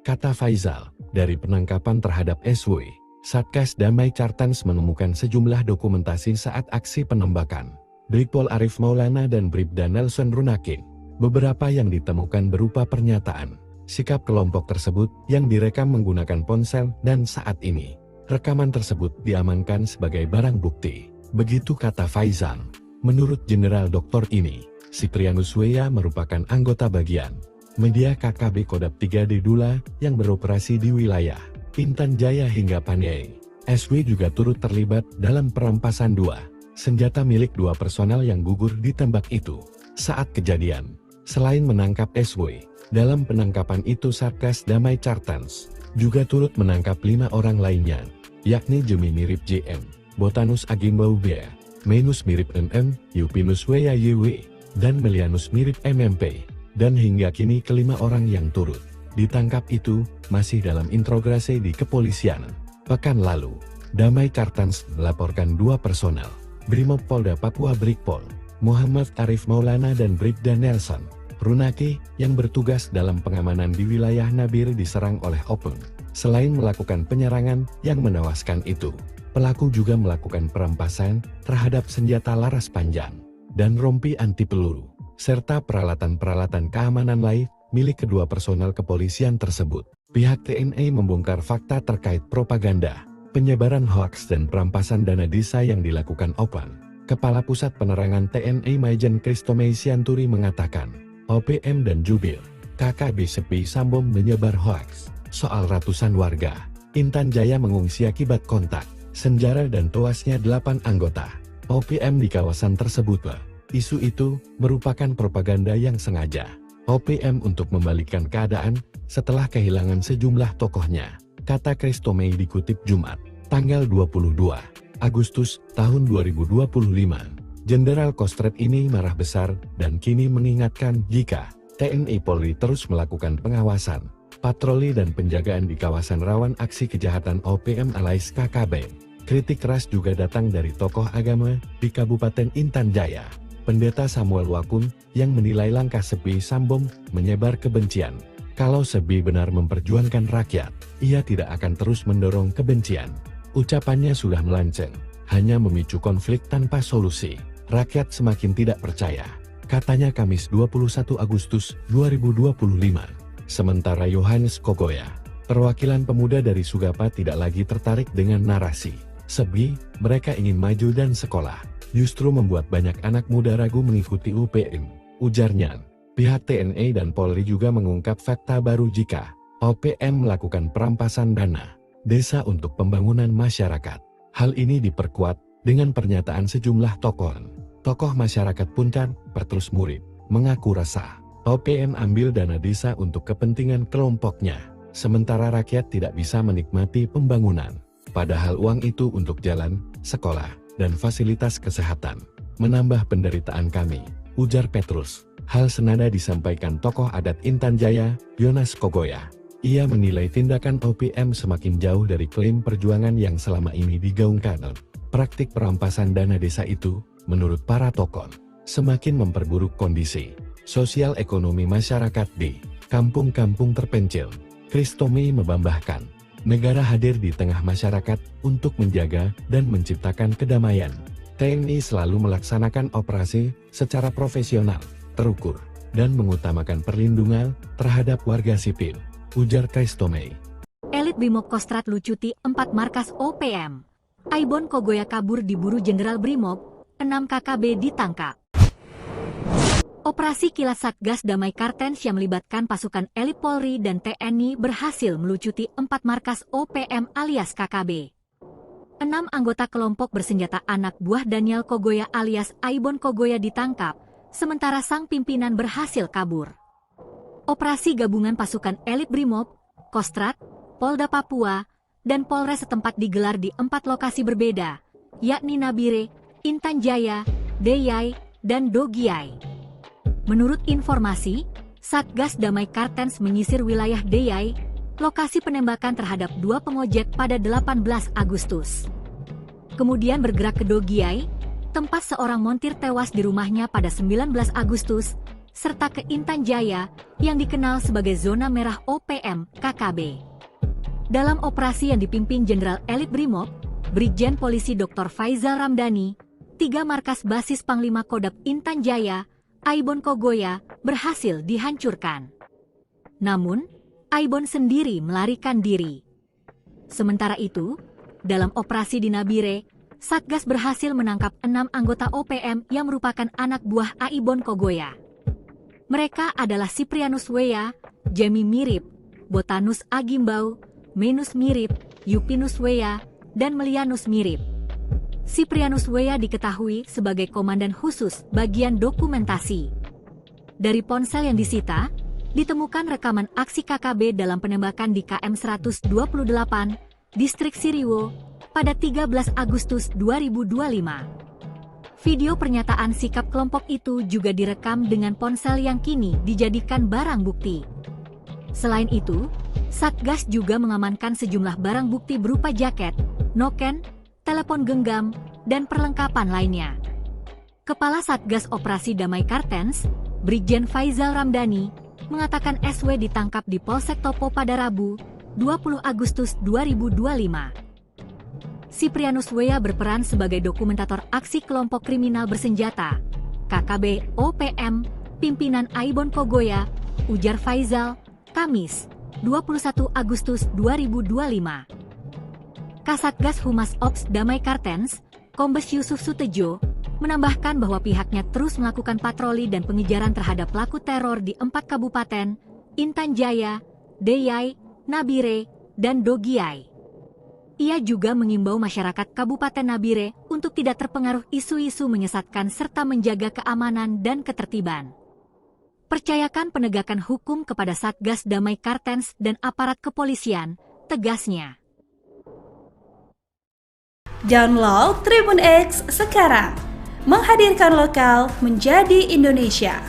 Kata Faizal, dari penangkapan terhadap SW, Satgas Damai Cartans menemukan sejumlah dokumentasi saat aksi penembakan Brigpol Arif Maulana dan Bribda Nelson Runake. Beberapa yang ditemukan berupa pernyataan, sikap kelompok tersebut yang direkam menggunakan ponsel dan saat ini, rekaman tersebut diamankan sebagai barang bukti. Begitu kata Faizal. Menurut Jenderal Dr. ini, Siprianus Weya merupakan anggota bagian media KKB Kodap 3D Dula yang beroperasi di wilayah Intan Jaya hingga Paniai. SW juga turut terlibat dalam perampasan 2 senjata milik 2 personel yang gugur ditembak itu. Saat kejadian, selain menangkap SW, dalam penangkapan itu Satgas Damai Cartans juga turut menangkap 5 orang lainnya, yakni Jemi mirip JM, Botanus Agimbau Bea, Menus mirip MM, Yupinus Weya YW, dan Melianus mirip MMP. Dan hingga kini kelima orang yang turut ditangkap itu masih dalam interogasi di kepolisian. Pekan lalu, Damai Cartans melaporkan 2 personel, Brimob Polda Papua Brigpol, Muhammad Arif Maulana dan Bribda Nelson Runake yang bertugas dalam pengamanan di wilayah Nabire diserang oleh Openg. Selain melakukan penyerangan yang menewaskan itu, pelaku juga melakukan perampasan terhadap senjata laras panjang dan rompi anti peluru, serta peralatan-peralatan keamanan lain milik kedua personel kepolisian tersebut. Pihak TNI membongkar fakta terkait propaganda, penyebaran hoaks dan perampasan dana desa yang dilakukan Openg. Kepala Pusat Penerangan TNI Maijen Kristomei Sianturi mengatakan, OPM dan Jubir KKB Sepi Sambo menyebar hoaks soal ratusan warga Intan Jaya mengungsi akibat kontak senjata dan tewasnya 8 anggota OPM di kawasan tersebut. Isu itu merupakan propaganda yang sengaja OPM untuk membalikkan keadaan setelah kehilangan sejumlah tokohnya, kata Kristomei dikutip Jumat, tanggal 22 Agustus tahun 2025. Jenderal Kostrat ini marah besar dan kini mengingatkan jika TNI Polri terus melakukan pengawasan, patroli dan penjagaan di kawasan rawan aksi kejahatan OPM alias KKB. Kritik keras juga datang dari tokoh agama di Kabupaten Intan Jaya, Pendeta Samuel Wakun, yang menilai langkah Sepi Sambo menyebar kebencian. Kalau Sepi benar memperjuangkan rakyat, ia tidak akan terus mendorong kebencian. Ucapannya sudah melenceng, hanya memicu konflik tanpa solusi. Rakyat semakin tidak percaya, katanya Kamis 21 Agustus 2025. Sementara Yohanes Kogoya, perwakilan pemuda dari Sugapa, tidak lagi tertarik dengan narasi Sebi, mereka ingin maju dan sekolah, justru membuat banyak anak muda ragu mengikuti UPM, ujarnya. Pihak TNI dan Polri juga mengungkap fakta baru jika OPM melakukan perampasan dana desa untuk pembangunan masyarakat. Hal ini diperkuat dengan pernyataan sejumlah tokoh masyarakat Puncat, Petrus Murid, mengaku resah OPM ambil dana desa untuk kepentingan kelompoknya, sementara rakyat tidak bisa menikmati pembangunan. Padahal uang itu untuk jalan, sekolah, dan fasilitas kesehatan. Menambah penderitaan kami, ujar Petrus. Hal senada disampaikan tokoh adat Intan Jaya, Yonas Kogoya. Ia menilai tindakan OPM semakin jauh dari klaim perjuangan yang selama ini digaungkan. Praktik perampasan dana desa itu, menurut para tokoh, semakin memperburuk kondisi sosial ekonomi masyarakat di kampung-kampung terpencil. Kristomei membambahkan, negara hadir di tengah masyarakat untuk menjaga dan menciptakan kedamaian. TNI selalu melaksanakan operasi secara profesional, terukur, dan mengutamakan perlindungan terhadap warga sipil, ujar Kristomei. Elit Brimob Kostrat lucuti 4 markas OPM. Aibon Kogoya kabur diburu Jenderal Brimob, 6 KKB ditangkap. Operasi kilat Satgas Damai Cartans yang melibatkan pasukan elit Polri dan TNI berhasil melucuti 4 markas OPM alias KKB. 6 anggota kelompok bersenjata anak buah Daniel Kogoya alias Aibon Kogoya ditangkap, sementara sang pimpinan berhasil kabur. Operasi gabungan pasukan elit Brimob, Kostrat, Polda Papua, dan Polres setempat digelar di 4 lokasi berbeda, yakni Nabire, Intan Jaya, Deyai, dan Dogiai. Menurut informasi, Satgas Damai Cartans menyisir wilayah Deyai, lokasi penembakan terhadap 2 pengojek pada 18 Agustus. Kemudian bergerak ke Dogiai, tempat seorang montir tewas di rumahnya pada 19 Agustus, serta ke Intan Jaya yang dikenal sebagai zona merah OPM KKB. Dalam operasi yang dipimpin Jenderal Elit Brimob, Brigjen Polisi Dr. Faizal Ramdhani, 3 markas basis Panglima Kodam Intan Jaya, Aibon Kogoya, berhasil dihancurkan. Namun, Aibon sendiri melarikan diri. Sementara itu, dalam operasi di Nabire, Satgas berhasil menangkap 6 anggota OPM yang merupakan anak buah Aibon Kogoya. Mereka adalah Siprianus Weya, Jemi Mirip, Botanus Agimbau, Menus Mirip, Yupinus Weya, dan Melianus Mirip. Siprianus Weya diketahui sebagai komandan khusus bagian dokumentasi. Dari ponsel yang disita, ditemukan rekaman aksi KKB dalam penembakan di KM 128, Distrik Siriwo, pada 13 Agustus 2025. Video pernyataan sikap kelompok itu juga direkam dengan ponsel yang kini dijadikan barang bukti. Selain itu, Satgas juga mengamankan sejumlah barang bukti berupa jaket, noken, telepon genggam, dan perlengkapan lainnya. Kepala Satgas Operasi Damai Kartens, Brigjen Faizal Ramdhani, mengatakan SW ditangkap di Polsek Topo pada Rabu, 20 Agustus 2025. Siprianus Weya berperan sebagai dokumentator aksi kelompok kriminal bersenjata, KKB OPM, pimpinan Aibon Kogoya, ujar Faizal, Kamis, 21 Agustus 2025. Kasatgas Humas Ops Damai Kartens, Kombes Yusuf Sutejo, menambahkan bahwa pihaknya terus melakukan patroli dan pengejaran terhadap pelaku teror di 4 kabupaten, Intan Jaya, Deyai, Nabire, dan Dogiai. Ia juga mengimbau masyarakat Kabupaten Nabire untuk tidak terpengaruh isu-isu menyesatkan serta menjaga keamanan dan ketertiban. Percayakan penegakan hukum kepada Satgas Damai Kartens dan aparat kepolisian, tegasnya. Download Tribun X sekarang, menghadirkan lokal menjadi Indonesia.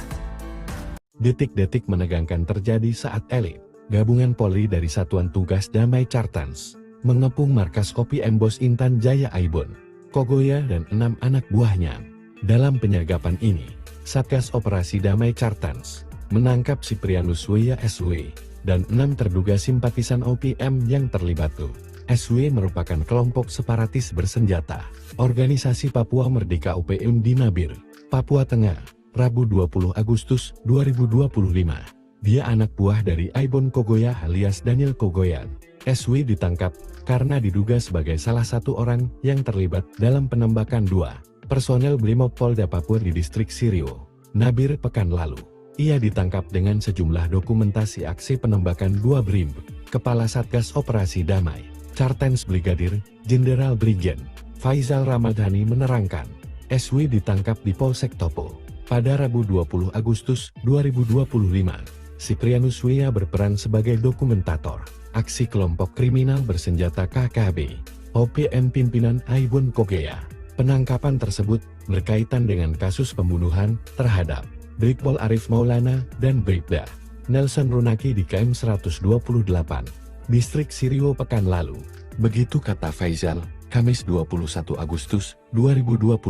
Detik-detik menegangkan terjadi saat elit gabungan Polri dari Satuan Tugas Damai Kartens mengepung markas OPM Bos Intan Jaya Aibon Kogoya dan 6 anak buahnya. Dalam penyergapan ini, Satgas Operasi Damai Kartens menangkap Siprianus Weya SW dan 6 terduga simpatisan OPM yang terlibat. SW merupakan kelompok separatis bersenjata, organisasi Papua Merdeka OPM di Nabire, Papua Tengah, Rabu 20 Agustus 2025. Dia anak buah dari Aibon Kogoya alias Daniel Kogoyan. SW ditangkap karena diduga sebagai salah satu orang yang terlibat dalam penembakan 2 personel Brimob Polda Papua di Distrik Siriwo, Nabire pekan lalu. Ia ditangkap dengan sejumlah dokumentasi aksi penembakan 2 Brim. Kepala Satgas Operasi Damai Kartens Brigadir Jenderal Brigjen Faizal Ramdhani menerangkan, SW ditangkap di Polsek Topo pada Rabu 20 Agustus 2025. Siprianus Weya berperan sebagai dokumentator aksi kelompok kriminal bersenjata KKB OPM pimpinan Aibon Kogoya. Penangkapan tersebut berkaitan dengan kasus pembunuhan terhadap Brigpol Arif Maulana dan Bribda Nelson Runaki di KM 128, Distrik Siriwo pekan lalu. Begitu kata Faizal, Kamis 21 Agustus 2025.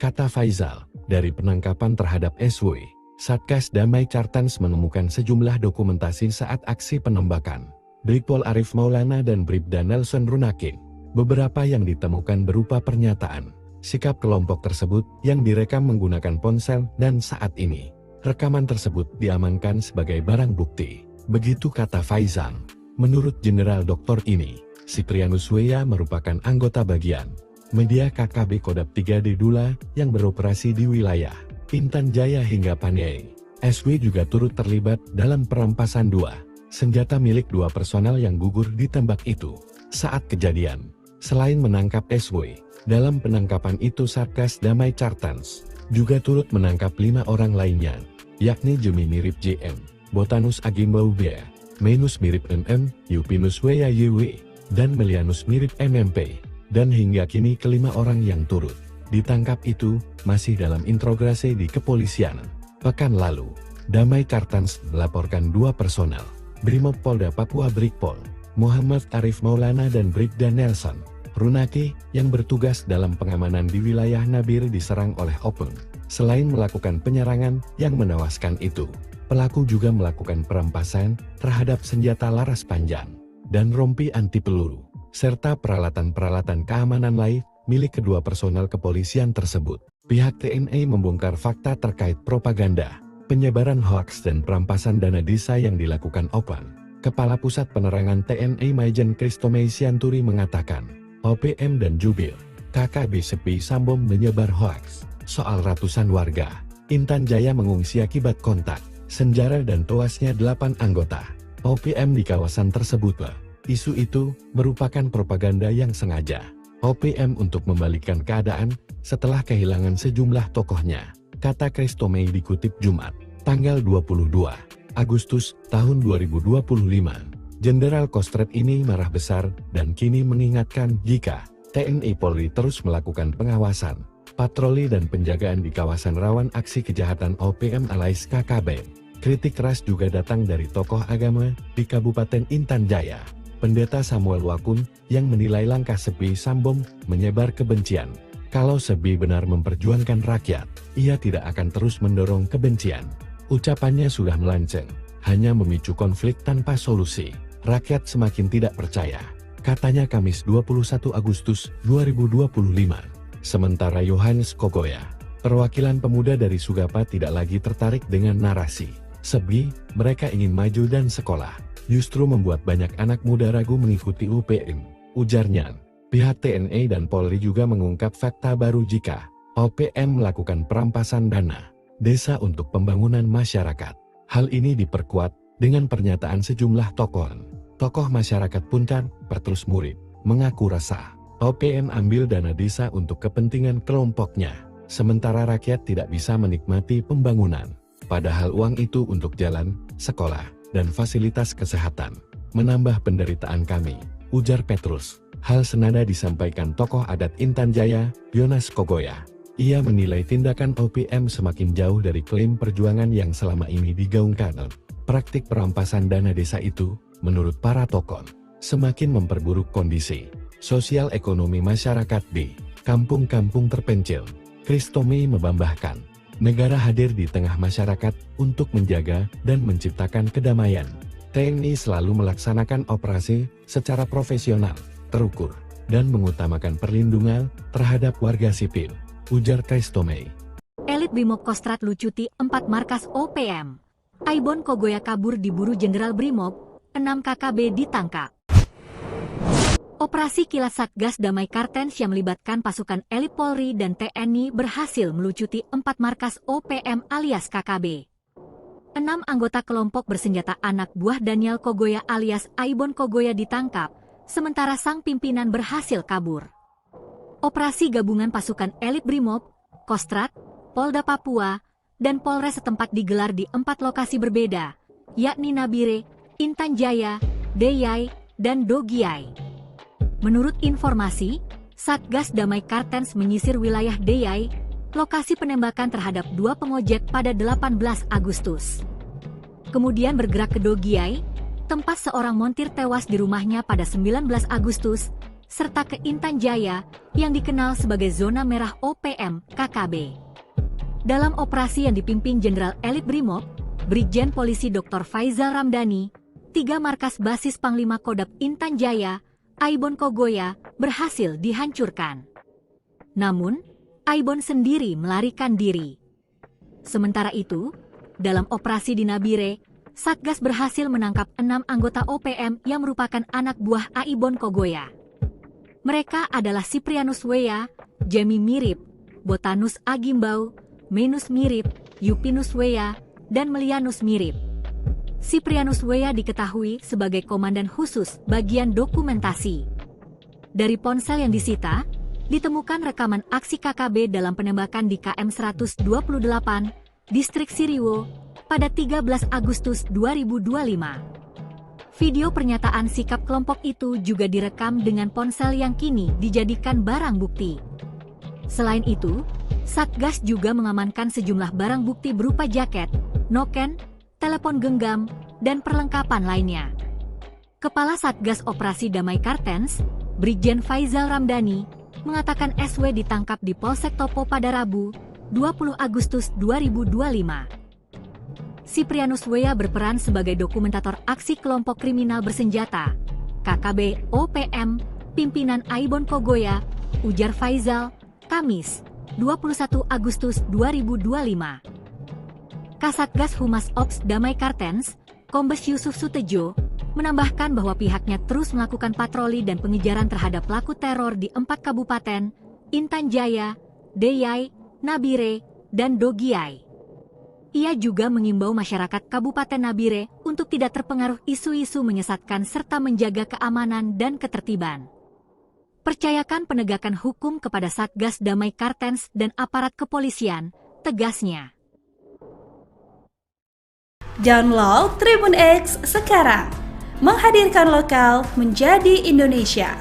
Kata Faizal, dari penangkapan terhadap SW, Satgas Damai Kartens menemukan sejumlah dokumentasi saat aksi penembakan Brigpol Arif Maulana dan Bribda Nelson Runaki. Beberapa yang ditemukan berupa pernyataan, sikap kelompok tersebut yang direkam menggunakan ponsel dan saat ini, rekaman tersebut diamankan sebagai barang bukti. Begitu kata Faizal. Menurut Jenderal Doktor ini, Siprianus Weya merupakan anggota bagian media KKB Kodam 3D Dula yang beroperasi di wilayah Intan Jaya hingga Paniai. SW juga turut terlibat dalam perampasan 2 senjata milik 2 personel yang gugur ditembak itu. Saat kejadian, selain menangkap SW, dalam penangkapan itu Satgas Damai Kartens juga turut menangkap 5 orang lainnya, yakni Jemi Mirip JM, Botanus Agimbau B, Menus Mirip MM, Yupinus Weya YW, dan Melianus Mirip MMP. Dan hingga kini kelima orang yang turut ditangkap itu masih dalam interogasi di kepolisian. Pekan lalu, Damai Kartens melaporkan 2 personel Brimob Polda Papua Brigpol Muhammad Arif Maulana dan Bribda Nelson Runaki yang bertugas dalam pengamanan di wilayah Nabire diserang oleh OPM. Selain melakukan penyerangan yang menewaskan itu, pelaku juga melakukan perampasan terhadap senjata laras panjang dan rompi anti peluru, serta peralatan-peralatan keamanan lain milik kedua personel kepolisian tersebut. Pihak TNI membongkar fakta terkait propaganda, penyebaran hoaks dan perampasan dana desa yang dilakukan OPM. Kepala Pusat Penerangan TNI Maijen Kristomei Sianturi mengatakan, OPM dan Jubil KKB Sepi Sambo menyebar hoaks soal ratusan warga Intan Jaya mengungsi akibat kontak senjata dan tewasnya 8 anggota OPM di kawasan tersebut. Isu itu merupakan propaganda yang sengaja OPM untuk membalikkan keadaan setelah kehilangan sejumlah tokohnya, kata Kristomei dikutip Jumat, tanggal 22 Agustus tahun 2025. Jenderal Kostrat ini marah besar dan kini mengingatkan jika TNI Polri terus melakukan pengawasan, patroli dan penjagaan di kawasan rawan aksi kejahatan OPM alias KKB. Kritik keras juga datang dari tokoh agama di Kabupaten Intan Jaya, Pendeta Samuel Wakun, yang menilai langkah Sepi Sambo menyebar kebencian. Kalau Sebi benar memperjuangkan rakyat, ia tidak akan terus mendorong kebencian. Ucapannya sudah melenceng, hanya memicu konflik tanpa solusi. Rakyat semakin tidak percaya, katanya Kamis 21 Agustus 2025. Sementara Yohanes Kogoya, perwakilan pemuda dari Sugapa, tidak lagi tertarik dengan narasi Sebi, mereka ingin maju dan sekolah, justru membuat banyak anak muda ragu mengikuti UPM, ujarnya. Pihak TNI dan Polri juga mengungkap fakta baru jika OPM melakukan perampasan dana desa untuk pembangunan masyarakat. Hal ini diperkuat dengan pernyataan sejumlah tokoh masyarakat Punten, Petrus Murid, mengaku resah OPM ambil dana desa untuk kepentingan kelompoknya, sementara rakyat tidak bisa menikmati pembangunan. Padahal uang itu untuk jalan, sekolah, dan fasilitas kesehatan. Menambah penderitaan kami, ujar Petrus. Hal senada disampaikan tokoh adat Intan Jaya, Yohanes Kogoya. Ia menilai tindakan OPM semakin jauh dari klaim perjuangan yang selama ini digaungkan. Praktik perampasan dana desa itu, menurut para tokoh, semakin memperburuk kondisi sosial ekonomi masyarakat di kampung-kampung terpencil. Kristomei membambahkan, negara hadir di tengah masyarakat untuk menjaga dan menciptakan kedamaian. TNI selalu melaksanakan operasi secara profesional, terukur, dan mengutamakan perlindungan terhadap warga sipil, ujar Kristomei. Elit Brimob Kostrat lucuti 4 markas OPM. Aibon Kogoya kabur diburu Jenderal Brimob, 6 KKB ditangkap. Operasi kilat Satgas Damai Kartens yang melibatkan pasukan elit Polri dan TNI berhasil melucuti 4 markas OPM alias KKB. 6 anggota kelompok bersenjata anak buah Daniel Kogoya alias Aibon Kogoya ditangkap, sementara sang pimpinan berhasil kabur. Operasi gabungan pasukan elit Brimob, Kostrat, Polda Papua, dan Polres setempat digelar di 4 lokasi berbeda, yakni Nabire, Intan Jaya, Deyai, dan Dogiai. Menurut informasi, Satgas Damai Kartens menyisir wilayah Deyai, lokasi penembakan terhadap 2 pengojek pada 18 Agustus. Kemudian bergerak ke Dogiai, tempat seorang montir tewas di rumahnya pada 19 Agustus, serta ke Intan Jaya, yang dikenal sebagai zona merah OPM KKB. Dalam operasi yang dipimpin Jenderal Elit Brimob, Brigjen Polisi Dr. Faizal Ramdhani, 3 markas basis Panglima Kodam Intan Jaya, Aibon Kogoya, berhasil dihancurkan. Namun, Aibon sendiri melarikan diri. Sementara itu, dalam operasi di Nabire, Satgas berhasil menangkap 6 anggota OPM yang merupakan anak buah Aibon Kogoya. Mereka adalah Siprianus Weya, Jemi Mirip, Botanus Agimbau, Menus Mirip, Yupinus Weya, dan Melianus Mirip. Siprianus Weya diketahui sebagai komandan khusus bagian dokumentasi. Dari ponsel yang disita, ditemukan rekaman aksi KKB dalam penembakan di KM 128, Distrik Siriwo, pada 13 Agustus 2025. Video pernyataan sikap kelompok itu juga direkam dengan ponsel yang kini dijadikan barang bukti. Selain itu, Satgas juga mengamankan sejumlah barang bukti berupa jaket, noken, telepon genggam, dan perlengkapan lainnya. Kepala Satgas Operasi Damai Kartens, Brigjen Faizal Ramdhani, mengatakan SW ditangkap di Polsek Topo pada Rabu, 20 Agustus 2025. Siprianus Wea berperan sebagai dokumentator aksi kelompok kriminal bersenjata, KKB OPM, pimpinan Aibon Kogoya, ujar Faizal, Kamis, 21 Agustus 2025. Kasatgas Humas Ops Damai Kartens, Kombes Yusuf Sutejo, menambahkan bahwa pihaknya terus melakukan patroli dan pengejaran terhadap pelaku teror di 4 kabupaten, Intan Jaya, Deyai, Nabire, dan Dogiai. Ia juga mengimbau masyarakat Kabupaten Nabire untuk tidak terpengaruh isu-isu menyesatkan serta menjaga keamanan dan ketertiban. Percayakan penegakan hukum kepada Satgas Damai Kartens dan aparat kepolisian, tegasnya. Download Tribun X sekarang, menghadirkan lokal menjadi Indonesia.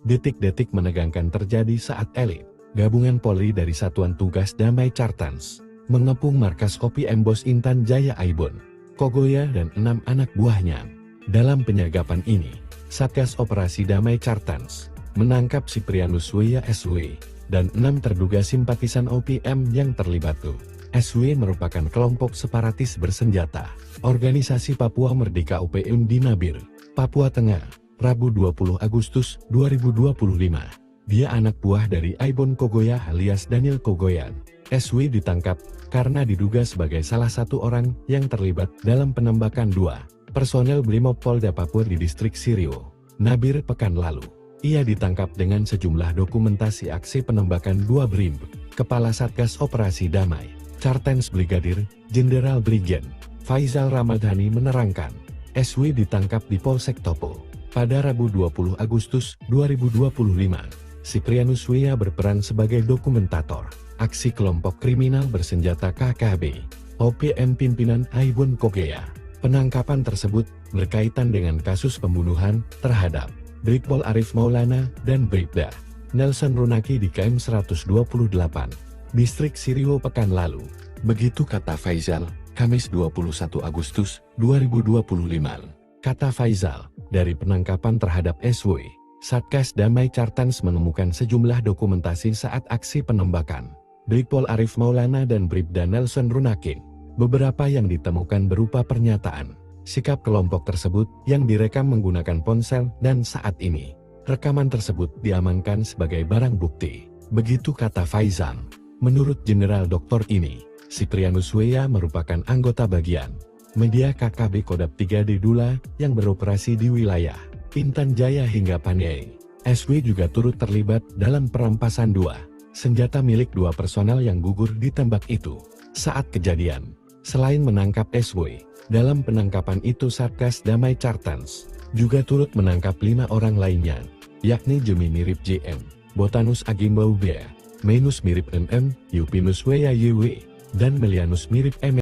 Detik-detik menegangkan terjadi saat elit gabungan Polri dari Satuan Tugas Damai Kartens mengepung markas OPM Bos Intan Jaya Aibon, Kogoya dan 6 anak buahnya. Dalam penyergapan ini, Satgas Operasi Damai Kartens menangkap Siprianus Wea SW dan 6 terduga simpatisan OPM yang terlibat. SW merupakan kelompok separatis bersenjata, organisasi Papua Merdeka OPM di Nabire, Papua Tengah, Rabu 20 Agustus 2025. Dia anak buah dari Aibon Kogoya alias Daniel Kogoyan. SW ditangkap karena diduga sebagai salah satu orang yang terlibat dalam penembakan 2 personel Brimob Polda Papua di distrik Sirio, Nabire pekan lalu. Ia ditangkap dengan sejumlah dokumentasi aksi penembakan 2 BRIM. Kepala Satgas Operasi Damai Kartens Brigadir Jenderal Brigjen Faizal Ramadhani menerangkan, SW ditangkap di Polsek Topo pada Rabu 20 Agustus 2025. Siprianus Wea berperan sebagai dokumentator aksi kelompok kriminal bersenjata KKB OPM pimpinan Aibon Kogoya. Penangkapan tersebut berkaitan dengan kasus pembunuhan terhadap Brigpol Arif Maulana dan Bribda Nelson Runaki di KM 128, distrik Sirio pekan lalu. Begitu kata Faizal, Kamis 21 Agustus 2025. Kata Faizal, dari penangkapan terhadap SW, Satgas Damai Kartens menemukan sejumlah dokumentasi saat aksi penembakan Brigpol Arif Maulana dan Bribda Nelson Runaki. Beberapa yang ditemukan berupa pernyataan, sikap kelompok tersebut yang direkam menggunakan ponsel dan saat ini, rekaman tersebut diamankan sebagai barang bukti. Begitu kata Faizal. Menurut Jenderal Doktor ini, Siprianus Wea merupakan anggota bagian media KKB Kodap 3 di Dula yang beroperasi di wilayah Intan Jaya hingga Paniai. SW juga turut terlibat dalam perampasan 2 senjata milik 2 personel yang gugur ditembak itu. Saat kejadian, selain menangkap SW, dalam penangkapan itu Satgas Damai Kartens juga turut menangkap 5 orang lainnya, yakni Jemi mirip JM, Botanus Agimbau Bea, Menus mirip MM, Yupinus Wea YW, dan Melianus mirip M.